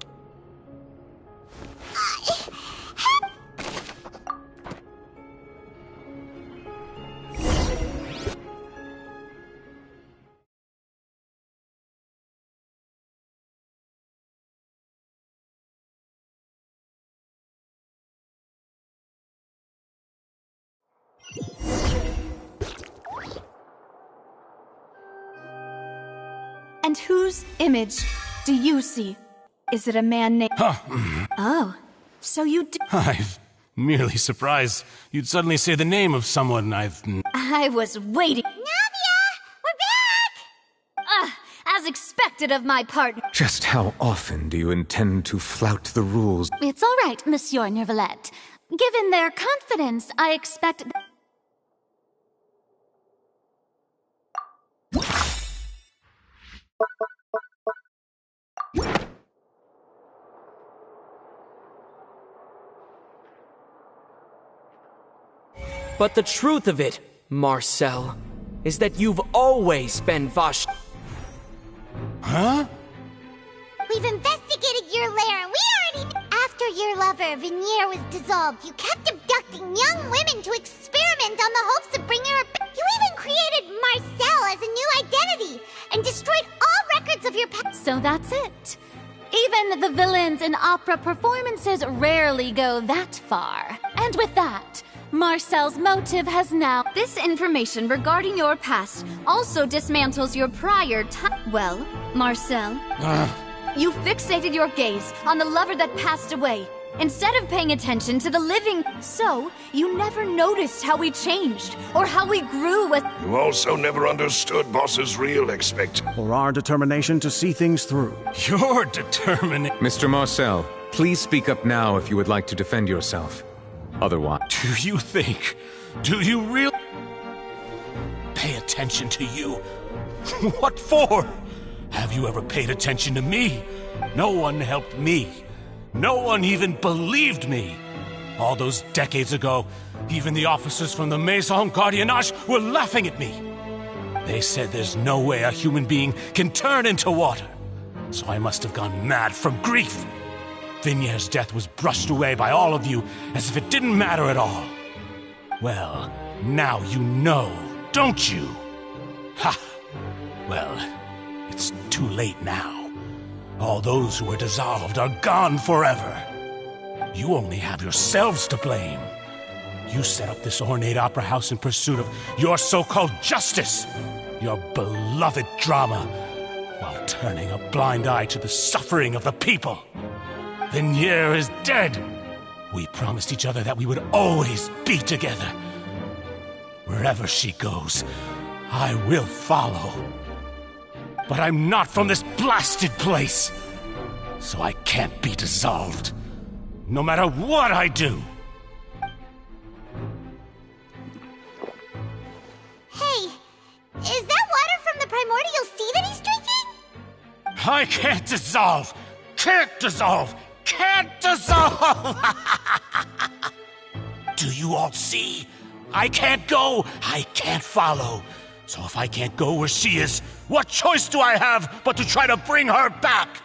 And whose image do you see? Is it a man named... Oh, so you do... I'm merely surprised you'd suddenly say the name of someone I've... I was waiting. Navia! We're back! As expected of my partner. Just how often do you intend to flout the rules? It's all right, Monsieur Nervalette. Given their confidence, I expect... But the truth of it, Marcel, is that you've always been Vache. Huh? We've investigated your lair and we already... After your lover, Vinier, was dissolved, you kept abducting young women to experiment on the hopes of bringing her back. You even created Marcel as a new identity and destroyed all records of your past. So that's it. Even the villains in opera performances rarely go that far. And with that, Marcel's motive has now... This information regarding your past also dismantles your prior time. Well, Marcel, you fixated your gaze on the lover that passed away, instead of paying attention to the living. So, you never noticed how we changed, or how we grew as... You also never understood Boss's real or our determination to see things through. Your determination... Mr. Marcel, please speak up now if you would like to defend yourself. Otherwise... Do you really... Pay attention to you? What for? Have you ever paid attention to me? No one helped me. No one even believed me. All those decades ago, even the officers from the Maison Gardiennage were laughing at me. They said there's no way a human being can turn into water. So I must have gone mad from grief. Vinier's death was brushed away by all of you as if it didn't matter at all. Well, now you know, don't you? Ha! Well, it's too late now. All those who were dissolved are gone forever. You only have yourselves to blame. You set up this ornate opera house in pursuit of your so-called justice, your beloved drama, while turning a blind eye to the suffering of the people. Vinier is dead. We promised each other that we would always be together. Wherever she goes, I will follow. But I'm not from this blasted place, so I can't be dissolved, no matter what I do. Hey, is that water from the primordial sea that he's drinking? I can't dissolve! Can't dissolve! Can't dissolve! Do you all see? I can't go, I can't follow. So if I can't go where she is, what choice do I have but to try to bring her back?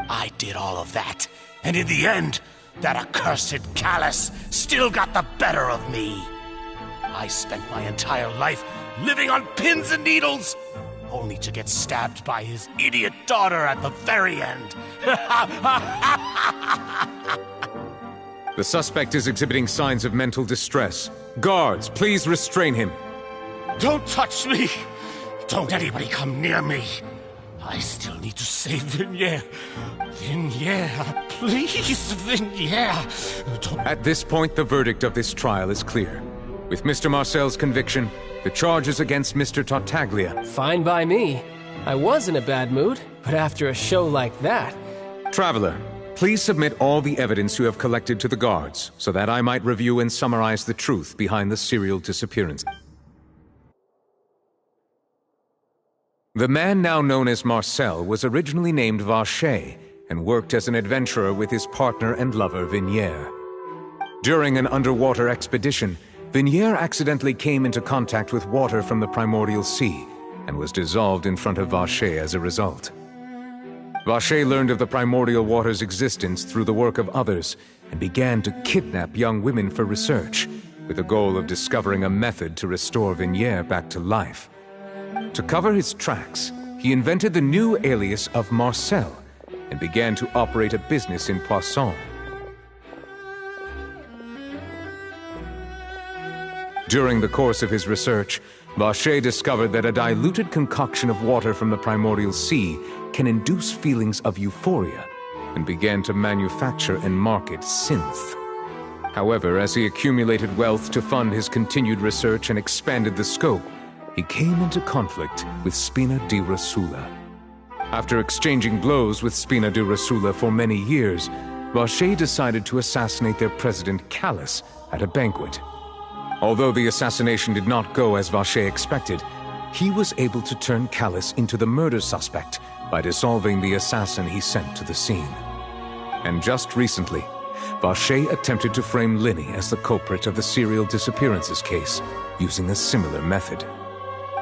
I did all of that, and in the end, that accursed Callus still got the better of me. I spent my entire life living on pins and needles, only to get stabbed by his idiot daughter at the very end. The suspect is exhibiting signs of mental distress. Guards, please restrain him. Don't touch me! Don't anybody come near me! I still need to save Vinier. Vinier, please, Vinier! Don't... At this point, the verdict of this trial is clear. With Mr. Marcel's conviction, the charges against Mr. Tartaglia. Fine by me. I was in a bad mood, but after a show like that... Traveler, Please submit all the evidence you have collected to the guards, so that I might review and summarize the truth behind the serial disappearance. The man now known as Marcel was originally named Vacher and worked as an adventurer with his partner and lover Vignier. During an underwater expedition, Vignier accidentally came into contact with water from the primordial sea and was dissolved in front of Vacher as a result. Vacher learned of the primordial water's existence through the work of others and began to kidnap young women for research, with the goal of discovering a method to restore Vignier back to life. To cover his tracks, he invented the new alias of Marcel and began to operate a business in Poisson. During the course of his research, Vacher discovered that a diluted concoction of water from the primordial sea can induce feelings of euphoria, and began to manufacture and market synth. However, as he accumulated wealth to fund his continued research and expanded the scope, he came into conflict with Spina di Rosula. After exchanging blows with Spina di Rosula for many years, Vacher decided to assassinate their president Callus at a banquet. Although the assassination did not go as Vacher expected, he was able to turn Callus into the murder suspect by dissolving the assassin he sent to the scene. And just recently, Vacher attempted to frame Linny as the culprit of the serial disappearances case, using a similar method.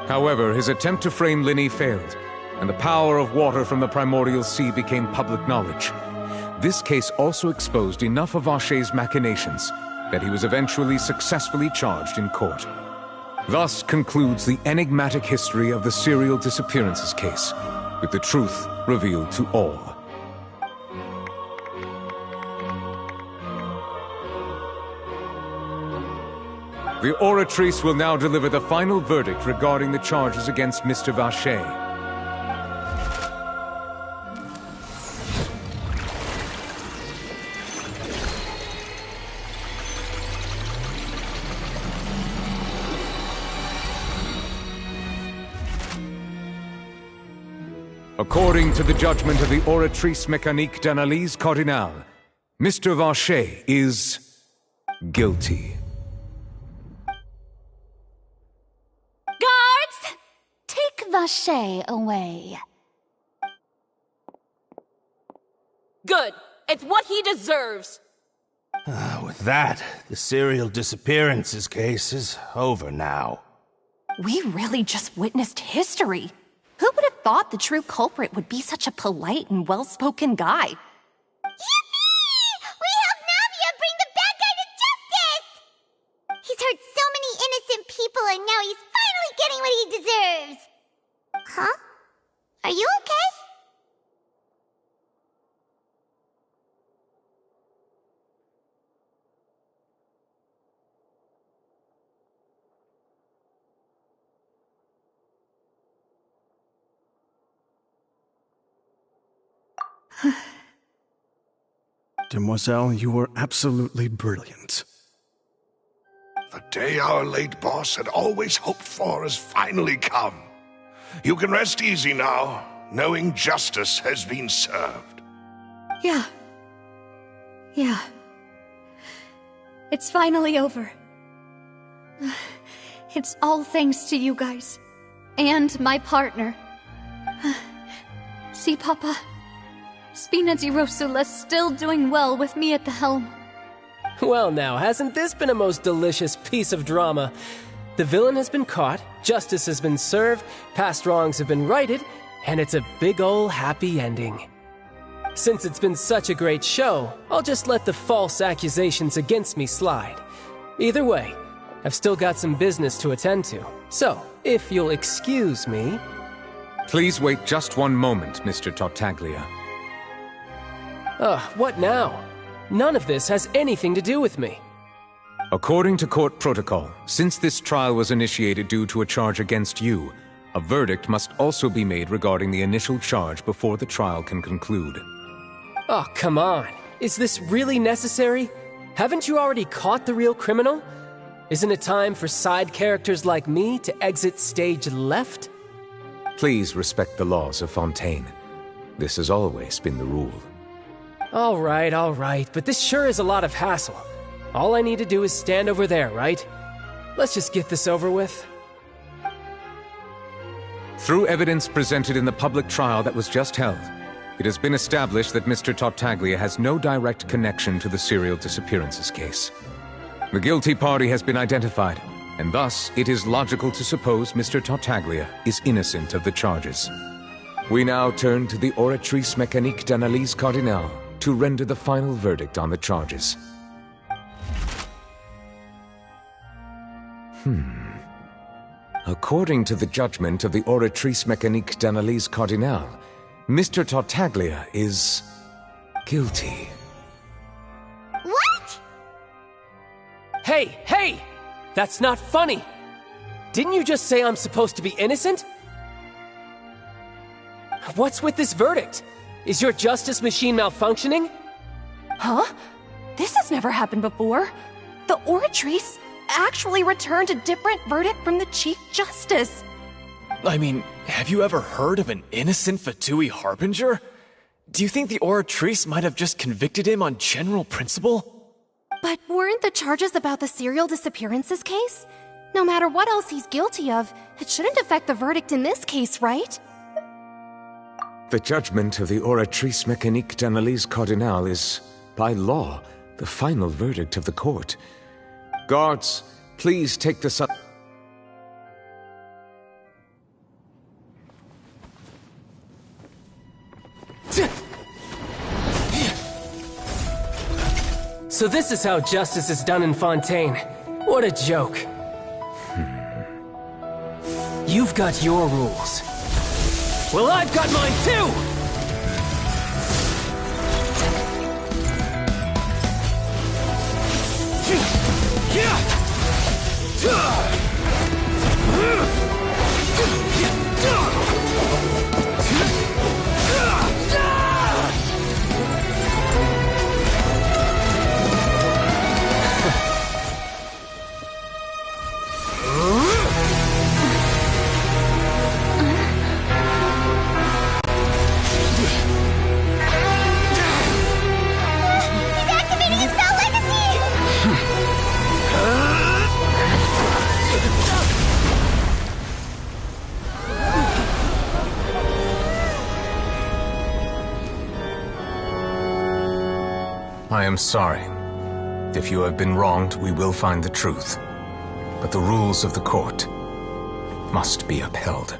However, his attempt to frame Linny failed, and the power of water from the primordial sea became public knowledge. This case also exposed enough of Vacher's machinations that he was eventually successfully charged in court. Thus concludes the enigmatic history of the serial disappearances case, with the truth revealed to all. The Oratrice will now deliver the final verdict regarding the charges against Mr. Vacher. According to the judgment of the Oratrice Mécanique d'Analyse Cardinale, Mr. Vacher is guilty. Guards! Take Vacher away. Good. It's what he deserves. With that, the serial disappearances case is over now. We really just witnessed history. Who would have thought the true culprit would be such a polite and well-spoken guy? Yippee! We helped Navia bring the bad guy to justice! He's hurt so many innocent people and now he's finally getting what he deserves! Huh? Are you okay? Demoiselle, you were absolutely brilliant. The day our late boss had always hoped for has finally come. You can rest easy now, knowing justice has been served. Yeah. It's finally over. It's all thanks to you guys. And my partner. See, Papa? Spina di Rosula's still doing well with me at the helm. Well now, hasn't this been a most delicious piece of drama? The villain has been caught, justice has been served, past wrongs have been righted, and it's a big ol' happy ending. Since it's been such a great show, I'll just let the false accusations against me slide. Either way, I've still got some business to attend to. So, if you'll excuse me... Please wait just one moment, Mr. Tartaglia. What now? None of this has anything to do with me. According to court protocol, since this trial was initiated due to a charge against you, a verdict must also be made regarding the initial charge before the trial can conclude. Oh, come on. Is this really necessary? Haven't you already caught the real criminal? Isn't it time for side characters like me to exit stage left? Please respect the laws of Fontaine. This has always been the rule. All right, but this sure is a lot of hassle. All I need to do is stand over there, right? Let's just get this over with. Through evidence presented in the public trial that was just held, it has been established that Mr. Tartaglia has no direct connection to the serial disappearances case. The guilty party has been identified, and thus it is logical to suppose Mr. Tartaglia is innocent of the charges. We now turn to the Oratrice Mécanique d'Analyse Cardinale to render the final verdict on the charges. According to the judgment of the Oratrice Mécanique d'Analyse Cardinale, Mr. Tartaglia is guilty. What? Hey! That's not funny! Didn't you just say I'm supposed to be innocent? What's with this verdict? Is your justice machine malfunctioning? Huh? This has never happened before. The Oratrice actually returned a different verdict from the Chief Justice. I mean, have you ever heard of an innocent Fatui Harbinger? Do you think the Oratrice might have just convicted him on general principle? But weren't the charges about the serial disappearances case? No matter what else he's guilty of, it shouldn't affect the verdict in this case, right? The judgment of the Oratrice Mécanique d'Analyse Cardinale is, by law, the final verdict of the court. Guards, please take this up. So this is how justice is done in Fontaine. What a joke. You've got your rules. Well, I've got mine too! I am sorry. If you have been wronged, we will find the truth. But the rules of the court must be upheld.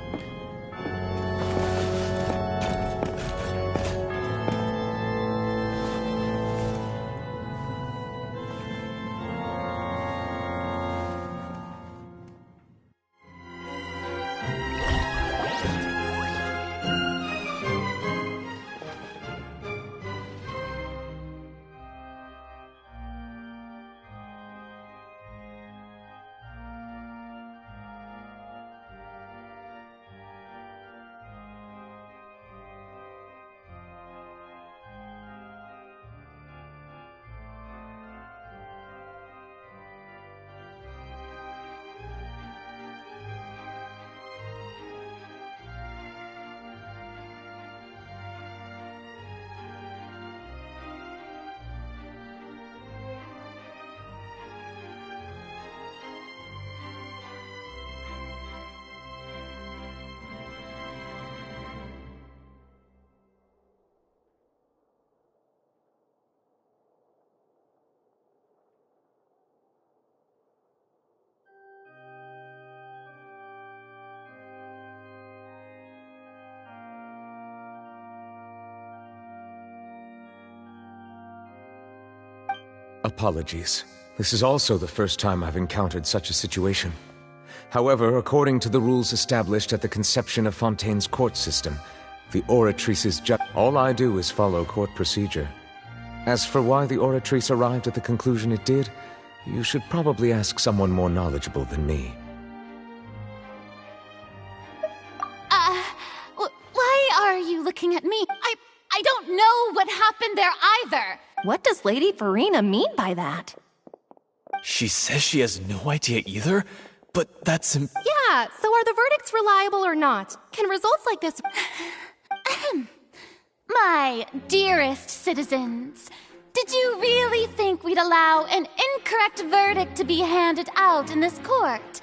Apologies. This is also the first time I've encountered such a situation. However, according to the rules established at the conception of Fontaine's court system, the Oratrice's all I do is follow court procedure. As for why the Oratrice arrived at the conclusion it did, you should probably ask someone more knowledgeable than me. Why are you looking at me? I don't know what happened there either. What does Lady Farina mean by that? She says she has no idea either, but that's Yeah, so are the verdicts reliable or not? Can results like this... My dearest citizens, did you really think we'd allow an incorrect verdict to be handed out in this court?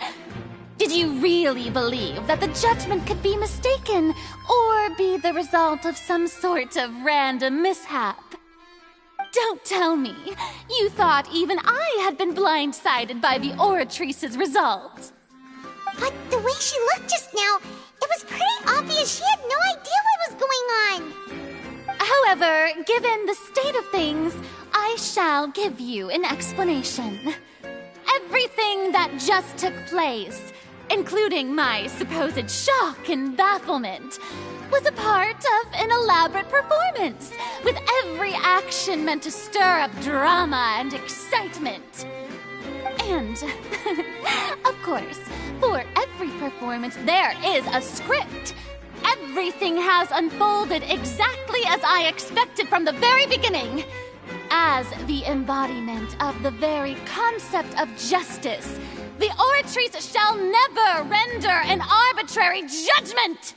Did you really believe that the judgment could be mistaken or be the result of some sort of random mishap? Don't tell me you thought even I had been blindsided by the Oratrice's result. But the way she looked just now, it was pretty obvious she had no idea what was going on. However, given the state of things, I shall give you an explanation. Everything that just took place, including my supposed shock and bafflement, was a part of an elaborate performance, with every action meant to stir up drama and excitement. And, of course, for every performance there is a script. Everything has unfolded exactly as I expected from the very beginning. As the embodiment of the very concept of justice, the Oratrice shall never render an arbitrary judgment!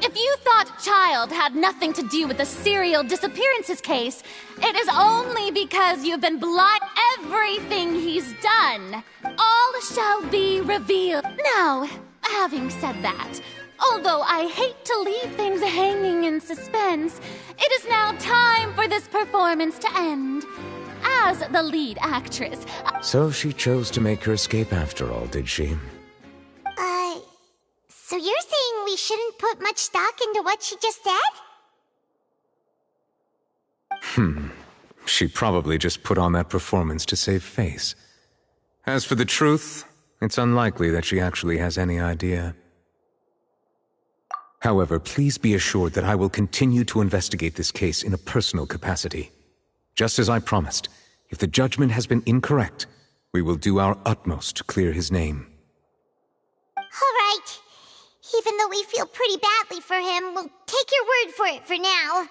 If you thought Child had nothing to do with the serial disappearances case, it is only because you've been blind. Everything he's done, all shall be revealed. Now, having said that, although I hate to leave things hanging in suspense, it is now time for this performance to end. As the lead actress... So she chose to make her escape after all, did she? So you're saying we shouldn't put much stock into what she just said? She probably just put on that performance to save face. As for the truth, it's unlikely that she actually has any idea. However, please be assured that I will continue to investigate this case in a personal capacity. Just as I promised, if the judgment has been incorrect, we will do our utmost to clear his name. All right. Even though we feel pretty badly for him, we'll take your word for it for now.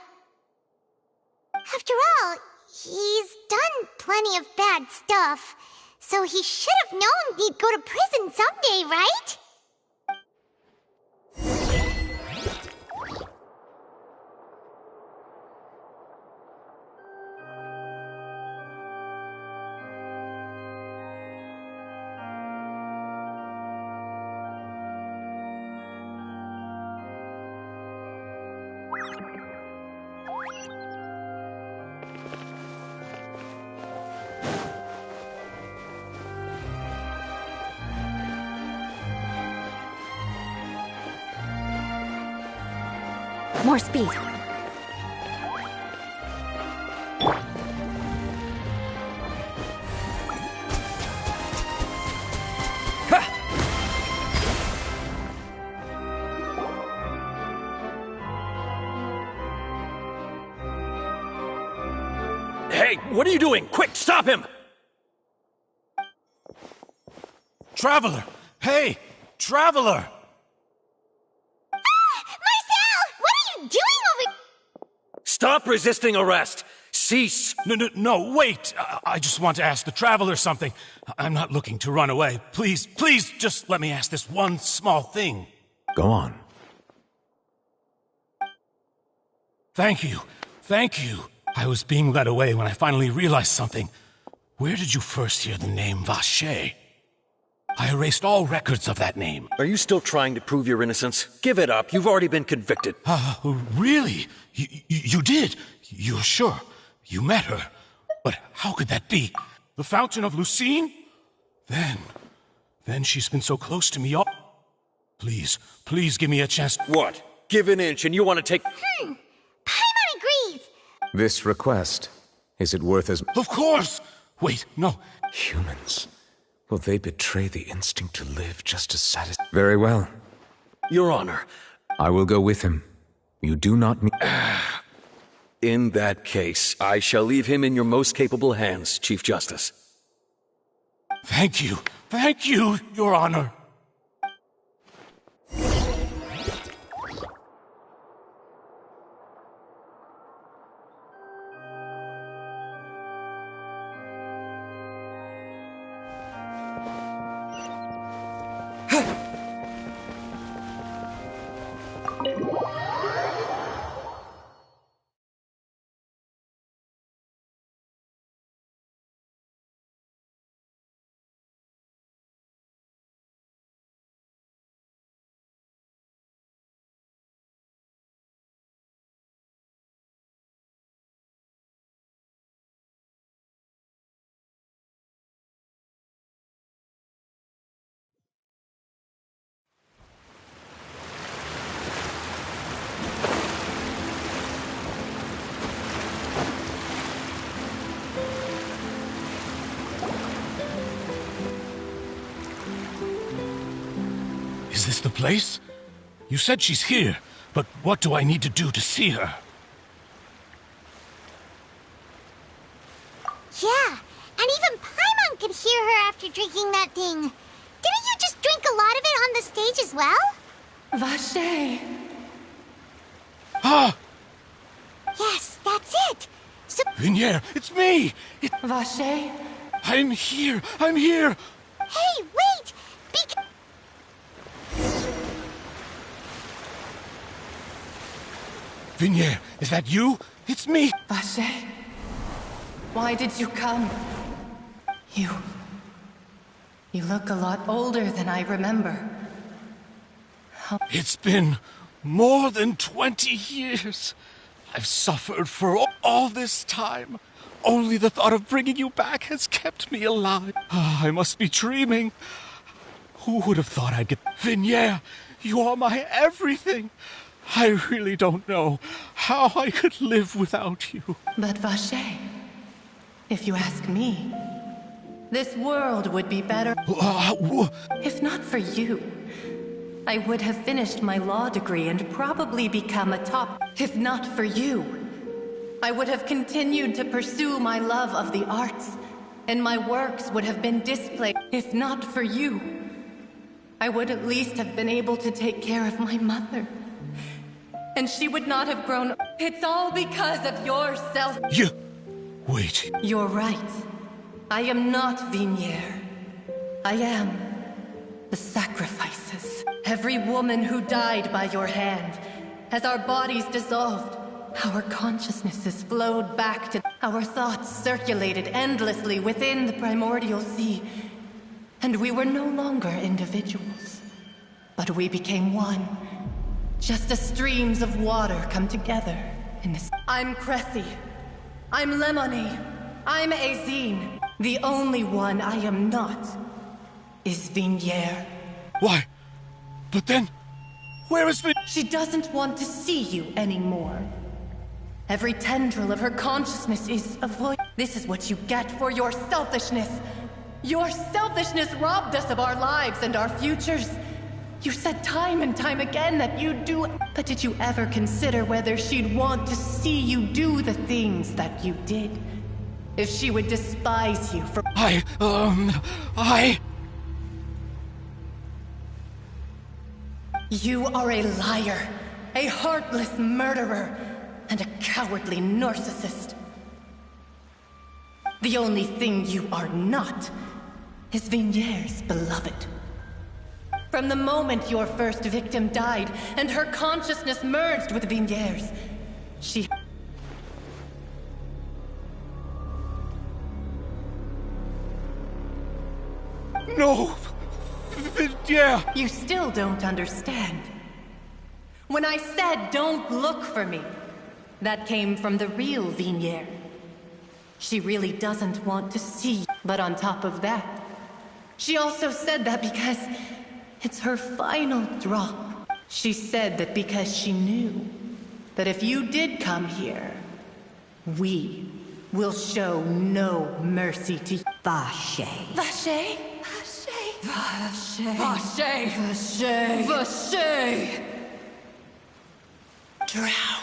After all, he's done plenty of bad stuff, so he should have known he'd go to prison someday, right? More speed. Hey, what are you doing? Quick, stop him! Traveler! Hey! Traveler! Stop resisting arrest! Cease! No, wait! I just want to ask the Traveler something. I'm not looking to run away. Please, just let me ask this one small thing. Go on. Thank you. I was being led away when I finally realized something. Where did you first hear the name Vacher? I erased all records of that name. Are you still trying to prove your innocence? Give it up. You've already been convicted. Really? You did? You're sure? You met her? But how could that be? The Fountain of Lucine? Then she's been so close to me all... Please give me a chance. What? Give an inch and you want to take... Paimon agrees! This request, is it worth as... Of course! Wait, no. Humans. Will they betray the instinct to live just to satisfy... Very well. Your Honor. I will go with him. You do not mean... In that case, I shall leave him in your most capable hands, Chief Justice. Thank you, Your Honor. Is this the place? You said she's here, but what do I need to do to see her? Yeah, and even Paimon could hear her after drinking that thing. Didn't you just drink a lot of it on the stage as well? Vache! Ah! Yes, that's it. So Vinier, it's me! Vache? I'm here! I'm here! Hey, wait! Vinier, is that you? It's me! Vache? Why did you come? You look a lot older than I remember. It's been more than 20 years. I've suffered for all this time. Only the thought of bringing you back has kept me alive. I must be dreaming. Who would have thought I'd get... Vinier, you are my everything. I really don't know how I could live without you. But Vache, if you ask me, this world would be better if not for you. I would have finished my law degree and probably become a top. If not for you, I would have continued to pursue my love of the arts, and my works would have been displayed. If not for you, I would at least have been able to take care of my mother. And she would not have grown. It's all because of yourself. Wait. You're right. I am not Vinier. I am the sacrifices. Every woman who died by your hand. As our bodies dissolved, our consciousnesses flowed back to... Our thoughts circulated endlessly within the primordial sea. And we were no longer individuals. But we became one. Just as streams of water come together in this... I'm Cressy. I'm Lemony. I'm Azine. The only one I am not is Vinier. Why? But then, where is She doesn't want to see you anymore. Every tendril of her consciousness is avoid. This is what you get for your selfishness. Your selfishness robbed us of our lives and our futures. You said time and time again that you'd do... But did you ever consider whether she'd want to see you do the things that you did? If she would despise you for... You are a liar, a heartless murderer, and a cowardly narcissist. The only thing you are not is Vinier's beloved. From the moment your first victim died and her consciousness merged with Vinier's, she... No! Vinier! You still don't understand. When I said don't look for me, that came from the real Vinier. She really doesn't want to see you. But on top of that, she also said that because it's her final drop. She said that because she knew that if you did come here, we will show no mercy to Vache. Vache? Vache? Vache? Vache? Vache? Drown.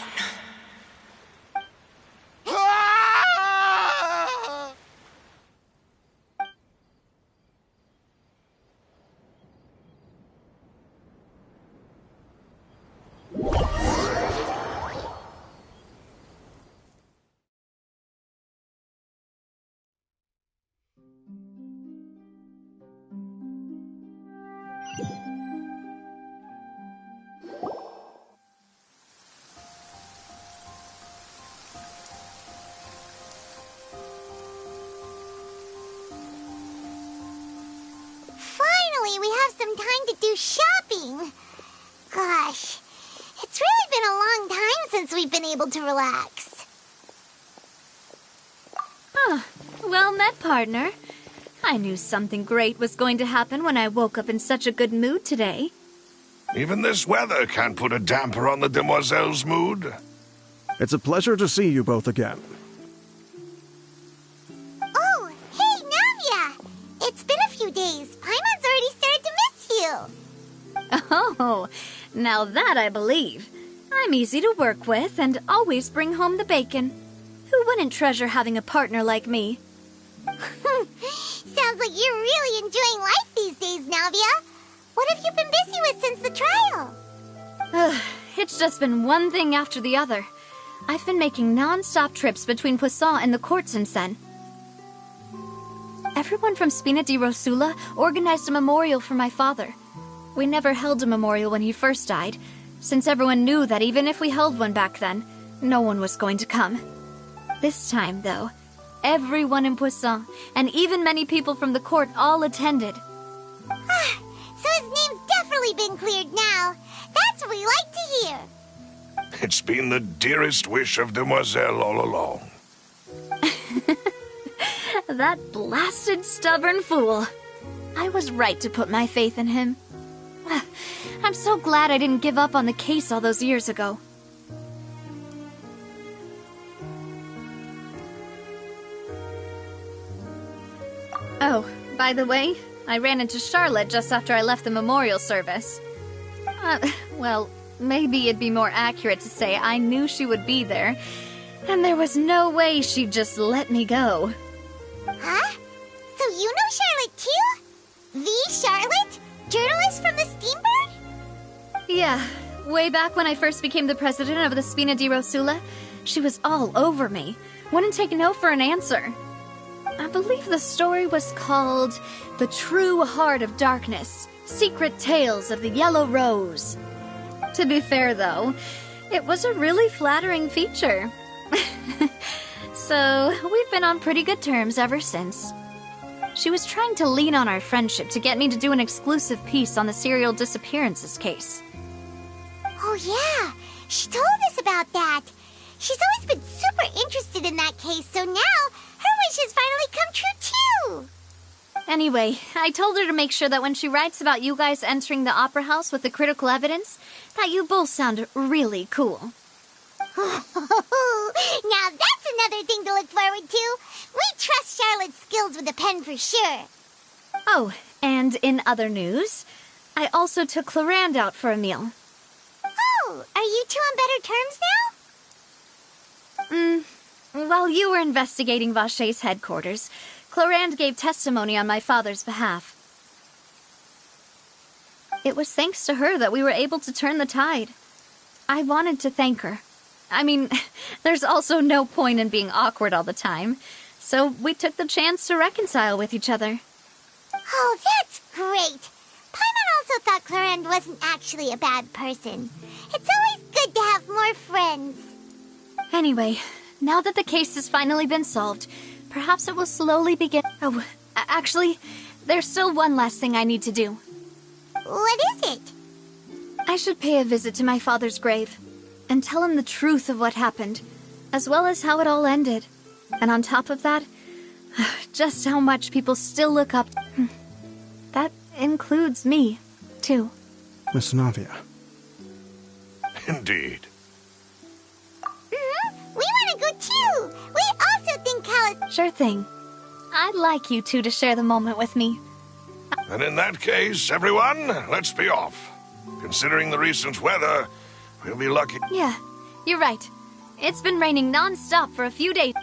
Finally, we have some time to do shopping. Gosh, it's really been a long time since we've been able to relax. Ah, well met, partner. I knew something great was going to happen when I woke up in such a good mood today. Even this weather can't put a damper on the demoiselle's mood. It's a pleasure to see you both again. Oh, hey, Navia! It's been a few days. Paimon's already started to miss you. Oh, now that I believe. I'm easy to work with and always bring home the bacon. Who wouldn't treasure having a partner like me? Sounds like you're really enjoying life these days, Navia. What have you been busy with since the trial? It's just been one thing after the other. I've been making non-stop trips between Poisson and the courts in Sen. Everyone from Spina di Rosula organized a memorial for my father. We never held a memorial when he first died, since everyone knew that even if we held one back then, no one was going to come. This time, though, everyone in Poisson, and even many people from the court, all attended. So his name's definitely been cleared now. That's what we like to hear. It's been the dearest wish of Demoiselle all along. That blasted stubborn fool. I was right to put my faith in him. I'm so glad I didn't give up on the case all those years ago. Oh, by the way, I ran into Charlotte just after I left the memorial service. Well, maybe it'd be more accurate to say I knew she would be there, and there was no way she'd just let me go. Huh? So you know Charlotte too? The Charlotte? Journalist from the Steambird? Yeah, way back when I first became the president of the Spina di Rosula, she was all over me. Wouldn't take no for an answer. I believe the story was called The True Heart of Darkness, Secret Tales of the Yellow Rose. To be fair, though, it was a really flattering feature. So, we've been on pretty good terms ever since. She was trying to lean on our friendship to get me to do an exclusive piece on the serial disappearances case. Oh yeah, she told us about that. She's always been super interested in that case, so now her wish has finally come true too. Anyway, I told her to make sure that when she writes about you guys entering the opera house with the critical evidence, that you both sound really cool. Now that's another thing to look forward to. We trust Charlotte's skills with a pen for sure. Oh, and in other news, I also took Clarande out for a meal. Oh, are you two on better terms now? While you were investigating Vaché's headquarters, Clarande gave testimony on my father's behalf. It was thanks to her that we were able to turn the tide. I wanted to thank her. I mean, there's also no point in being awkward all the time, so we took the chance to reconcile with each other. Oh, that's great. Paimon also thought Clarande wasn't actually a bad person. It's always good to have more friends. Anyway, now that the case has finally been solved, perhaps it will slowly begin. Oh, actually, there's still one last thing I need to do. What is it? I should pay a visit to my father's grave and tell him the truth of what happened, as well as how it all ended. And on top of that, just how much people still look up. That includes me, too. Miss Navia. Indeed. We want to go too! We also think Callis... Sure thing. I'd like you two to share the moment with me. And in that case, everyone, let's be off. Considering the recent weather, we'll be lucky. Yeah, you're right. It's been raining non-stop for a few days.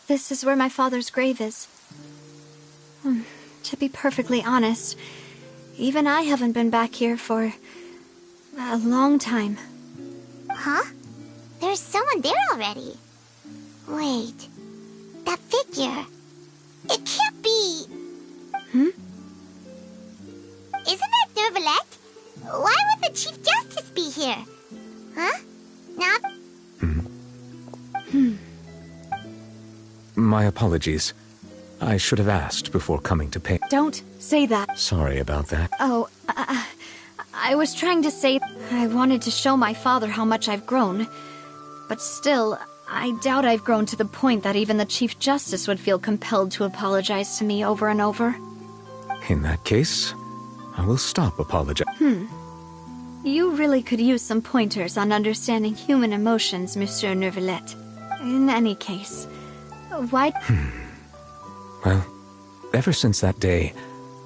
This is where my father's grave is. To be perfectly honest, even I haven't been back here for a long time. Huh? There's someone there already. Wait, that figure. It can't be... Isn't that Nervalette? Why would the Chief Justice be here? Huh? Not... My apologies. I should have asked before coming to pay. Don't say that. Sorry about that. Oh, I was trying to say I wanted to show my father how much I've grown. But still, I doubt I've grown to the point that even the Chief Justice would feel compelled to apologize to me over and over. In that case, I will stop apologizing. You really could use some pointers on understanding human emotions, Monsieur Neuvillette. In any case, why... Well, ever since that day,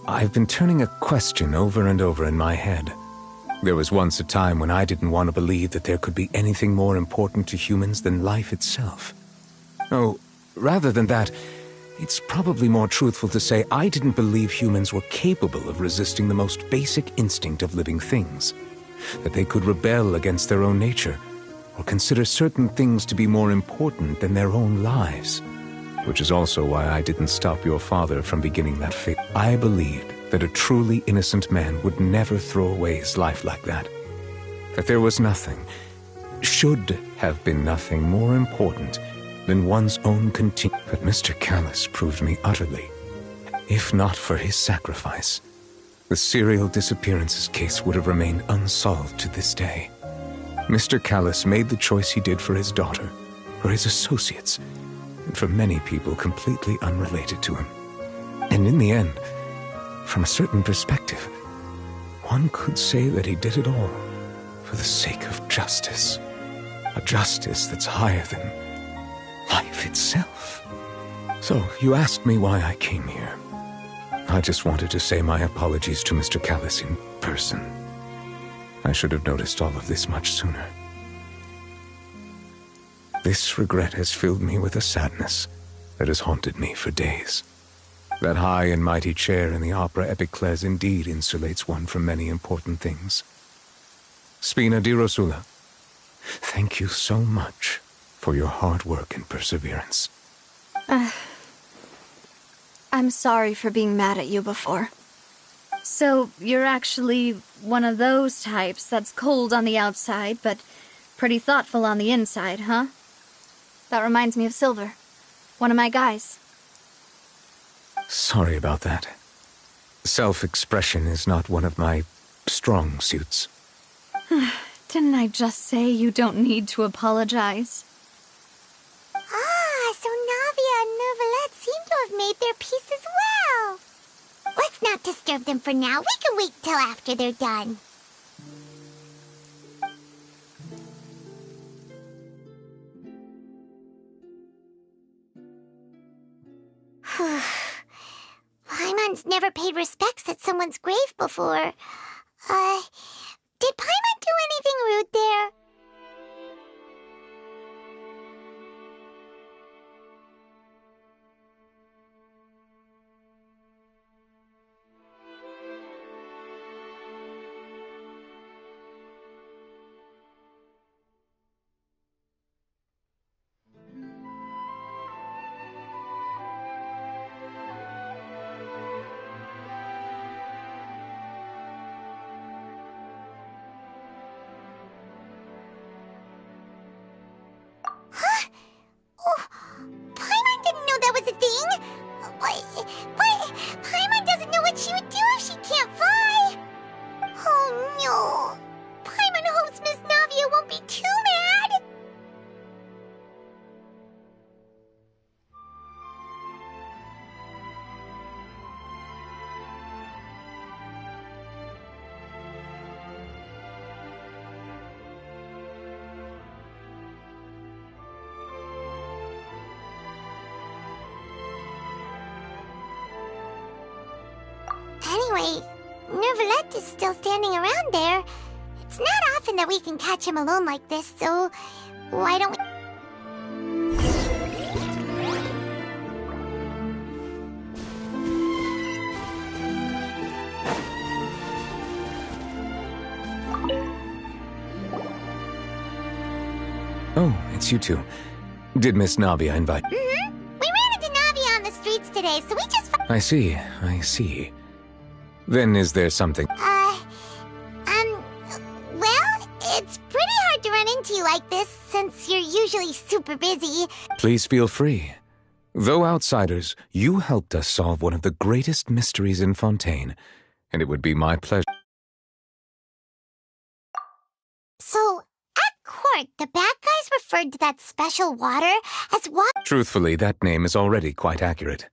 I've been turning a question over and over in my head. There was once a time when I didn't want to believe that there could be anything more important to humans than life itself. Oh, rather than that, it's probably more truthful to say I didn't believe humans were capable of resisting the most basic instinct of living things. That they could rebel against their own nature, or consider certain things to be more important than their own lives. Which is also why I didn't stop your father from beginning that fate. I believed that a truly innocent man would never throw away his life like that. That there was nothing, should have been nothing more important than one's own continued. But Mr. Callis proved me utterly. If not for his sacrifice, the serial disappearances case would have remained unsolved to this day. Mr. Callis made the choice he did for his daughter, for his associates, and for many people completely unrelated to him. And in the end, from a certain perspective, one could say that he did it all for the sake of justice. A justice that's higher than life itself. So, you asked me why I came here. I just wanted to say my apologies to Mr. Callis in person. I should have noticed all of this much sooner. This regret has filled me with a sadness that has haunted me for days. That high and mighty chair in the Opera Epiclese indeed insulates one from many important things. Spina di Rosula, thank you so much for your hard work and perseverance. I'm sorry for being mad at you before. So, you're actually one of those types that's cold on the outside, but pretty thoughtful on the inside, huh? That reminds me of Silver, one of my guys. Sorry about that. Self-expression is not one of my strong suits. Didn't I just say you don't need to apologize? Ah, so Navia and Neuvillette seem to have made their peace as well. Let's not disturb them for now. We can wait till after they're done. Paimon's never paid respects at someone's grave before. Did Paimon do anything rude there? Paimon didn't know that was a thing! But Paimon doesn't know what she would do if she can't fly! Oh no! Paimon hopes Miss Navia won't be too mad! Anyway, Neuvillette is still standing around there. It's not often that we can catch him alone like this, so why don't we... Oh, it's you two. Did Miss Navia invite? Mm-hmm. We ran into Navia on the streets today, so we just... I see. Then is there something? Well, it's pretty hard to run into you like this, since you're usually super busy. Please feel free. Though outsiders, you helped us solve one of the greatest mysteries in Fontaine, and it would be my pleasure. So, at court, the bad guys referred to that special water as water. Truthfully, that name is already quite accurate.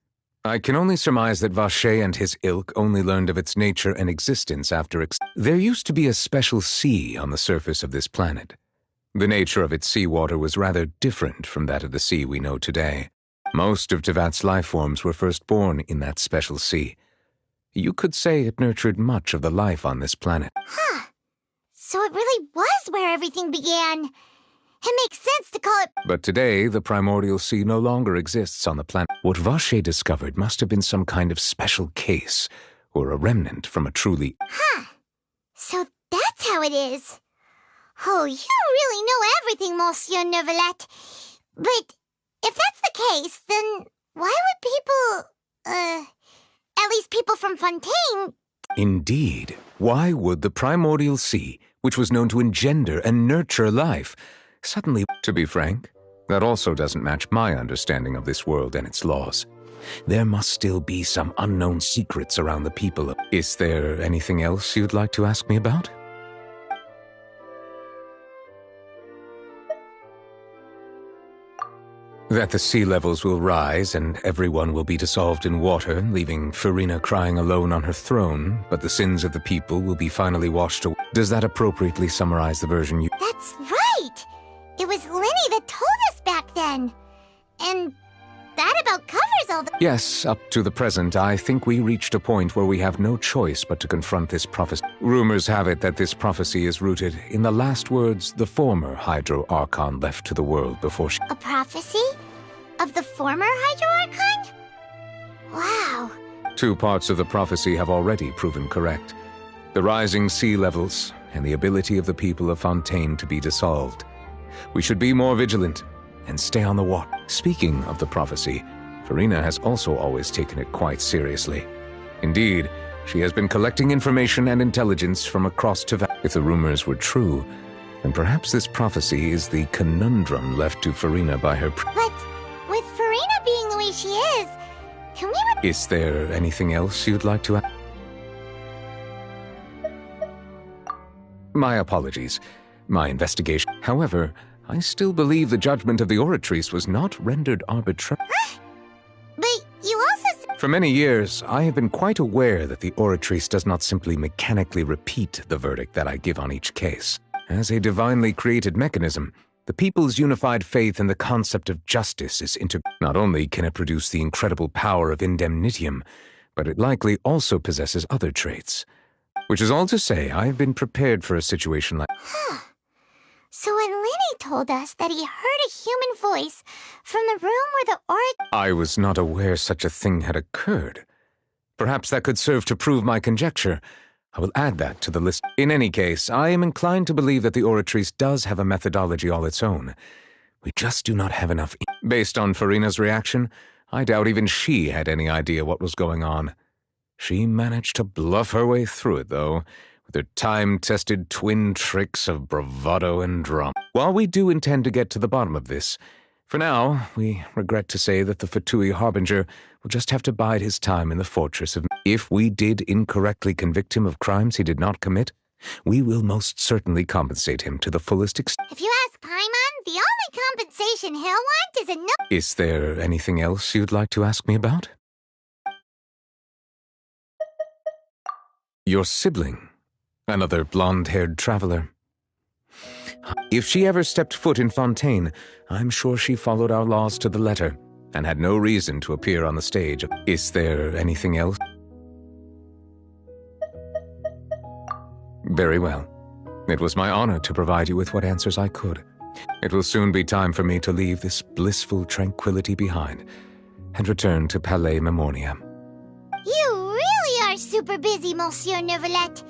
I can only surmise that Vacher and his ilk only learned of its nature and existence after There used to be a special sea on the surface of this planet. The nature of its seawater was rather different from that of the sea we know today. Most of Tevat's life forms were first born in that special sea. You could say it nurtured much of the life on this planet. Huh. So it really was where everything began. It makes sense to call it... But today, the primordial sea no longer exists on the planet. What Vacher discovered must have been some kind of special case, or a remnant from a truly... Huh. So that's how it is. Oh, you really know everything, Monsieur Neuvillette. But if that's the case, then why would people, at least people from Fontaine... Indeed. Why would the primordial sea, which was known to engender and nurture life, suddenly... To be frank, that also doesn't match my understanding of this world and its laws. There must still be some unknown secrets around the people. Is there anything else you'd like to ask me about? That the sea levels will rise and everyone will be dissolved in water, leaving Farina crying alone on her throne, but the sins of the people will be finally washed away. Does that appropriately summarize the version you... That's right! It was Lenny that told us back then. And that about covers all the... Yes, up to the present, I think we reached a point where we have no choice but to confront this prophecy. Rumors have it that this prophecy is rooted in the last words the former Hydro Archon left to the world before she... A prophecy? Of the former Hydro Archon? Wow. 2 parts of the prophecy have already proven correct. The rising sea levels and the ability of the people of Fontaine to be dissolved. We should be more vigilant and stay on the watch. Speaking of the prophecy, Farina has also always taken it quite seriously. Indeed, she has been collecting information and intelligence from across Tevat. If the rumors were true, then perhaps this prophecy is the conundrum left to Farina by her... But with Farina being the way she is, can we... Is there anything else you'd like to add? My apologies. My investigation. However, I still believe the judgment of the Oratrice was not rendered arbitrary. But you also... For many years, I have been quite aware that the Oratrice does not simply mechanically repeat the verdict that I give on each case. As a divinely created mechanism, the people's unified faith in the concept of justice is Not only can it produce the incredible power of indemnitium, but it likely also possesses other traits. Which is all to say, I have been prepared for a situation like... Huh. So when Lenny told us that he heard a human voice from the room where the I was not aware such a thing had occurred. Perhaps that could serve to prove my conjecture. I will add that to the list. In any case, I am inclined to believe that the Oratrice does have a methodology all its own. We just do not have enough... Based on Farina's reaction, I doubt even she had any idea what was going on. She managed to bluff her way through it, though, with her time-tested twin tricks of bravado and drama. While we do intend to get to the bottom of this, for now, we regret to say that the Fatui Harbinger will just have to bide his time in the fortress of... If we did incorrectly convict him of crimes he did not commit, we will most certainly compensate him to the fullest extent. If you ask Paimon, the only compensation he'll want is a no... Is there anything else you'd like to ask me about? Your sibling. Another blonde-haired traveler. If she ever stepped foot in Fontaine, I'm sure she followed our laws to the letter and had no reason to appear on the stage. Is there anything else? Very well. It was my honor to provide you with what answers I could. It will soon be time for me to leave this blissful tranquility behind and return to Palais Memornia. You really are super busy, Monsieur Neuvillette.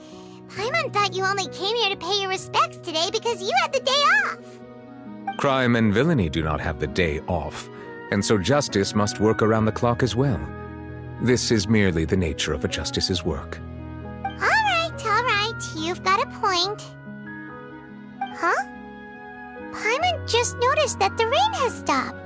Paimon thought you only came here to pay your respects today because you had the day off. Crime and villainy do not have the day off, and so justice must work around the clock as well. This is merely the nature of a justice's work. All right, you've got a point. Huh? Paimon just noticed that the rain has stopped.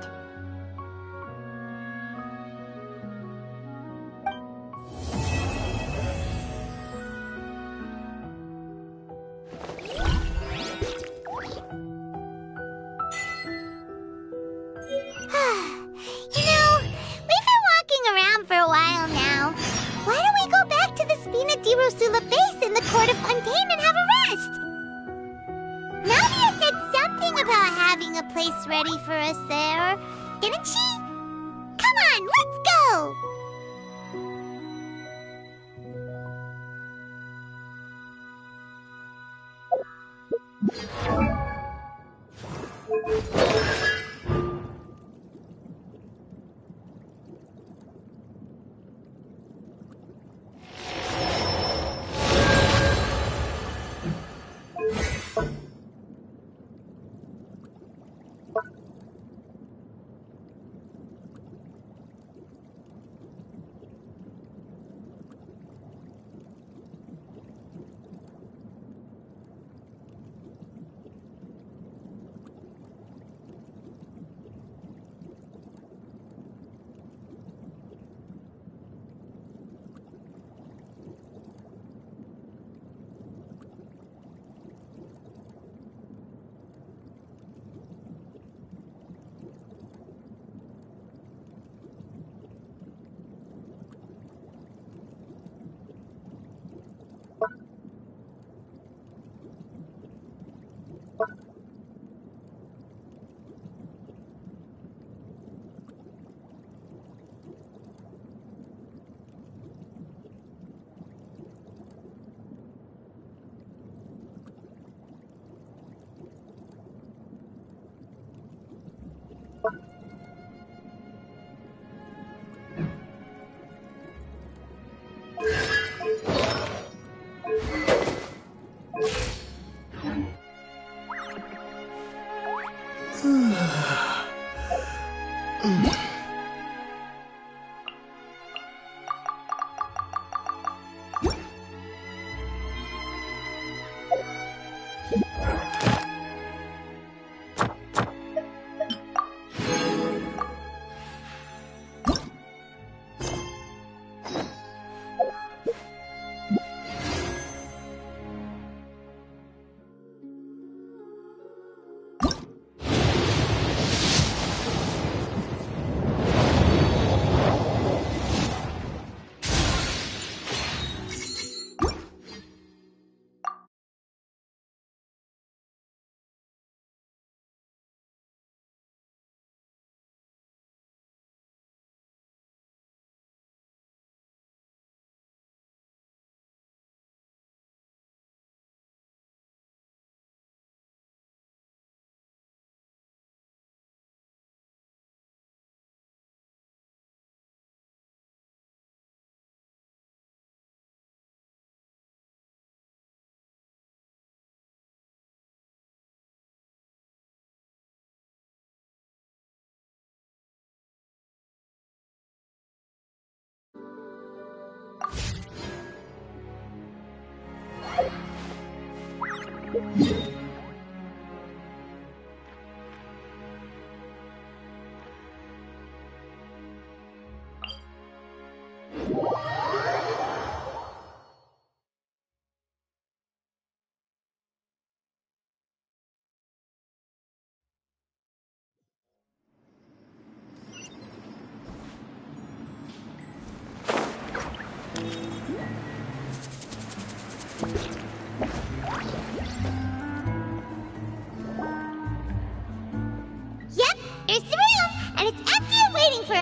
Yep, here's the room, and it's empty and waiting for...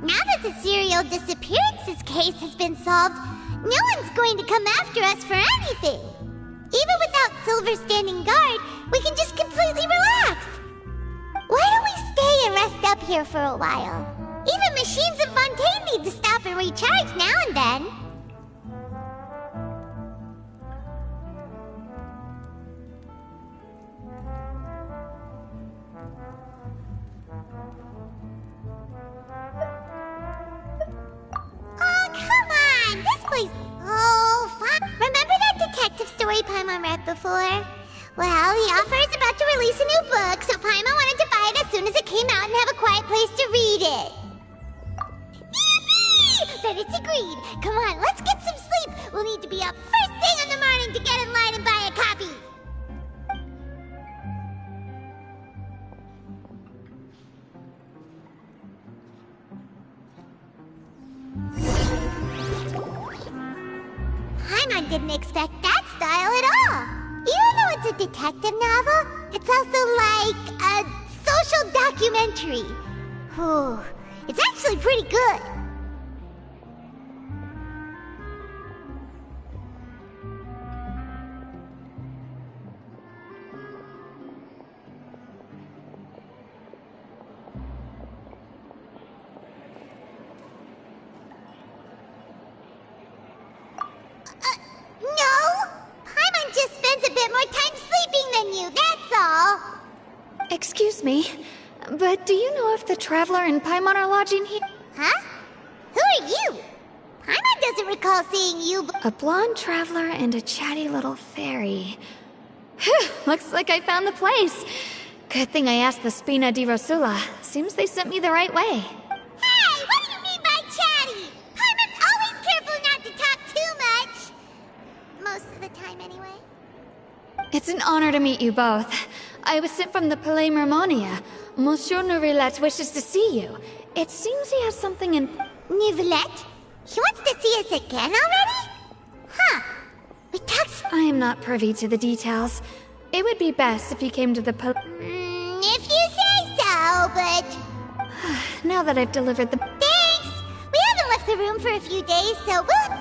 now that the serial disappearances case has been solved, no one's going to come after us for anything. Even without Silver standing guard, we can just completely relax. Why don't we stay and rest up here for a while? Even machines in Fontaine need to stop and recharge now and then. Oh, come on! This place... Oh, fine. Remember that detective story Paimon read before? Well, the author is about to release a new book, so Paimon wanted to buy it as soon as it came out and have a quiet place to read it. Yippee! Then it's agreed. Come on, let's get some sleep. We'll need to be up first thing in the morning to get in line and buy a copy. Paimon didn't expect that style at all. Even though it's a detective novel, it's also like a social documentary. Whew. It's actually pretty good. No! Paimon just spends a bit more time sleeping than you, that's all. Excuse me, but do you know if the Traveler and Paimon are lodging here? Huh? Who are you? Paimon doesn't recall seeing you. A blonde traveler and a chatty little fairy. Whew, looks like I found the place. Good thing I asked the Spina di Rosula. Seems they sent me the right way. Hey, what do you mean by chatty? Paimon's always careful not to talk too much. Most of the time, anyway. It's an honor to meet you both. I was sent from the Palais Mermonia. Monsieur Nourillet wishes to see you. It seems he has something in... Nourillet? He wants to see us again already? Huh. We talked... I am not privy to the details. It would be best if you came to the if you say so, but... Now that I've delivered the... Thanks! We haven't left the room for a few days, so we'll...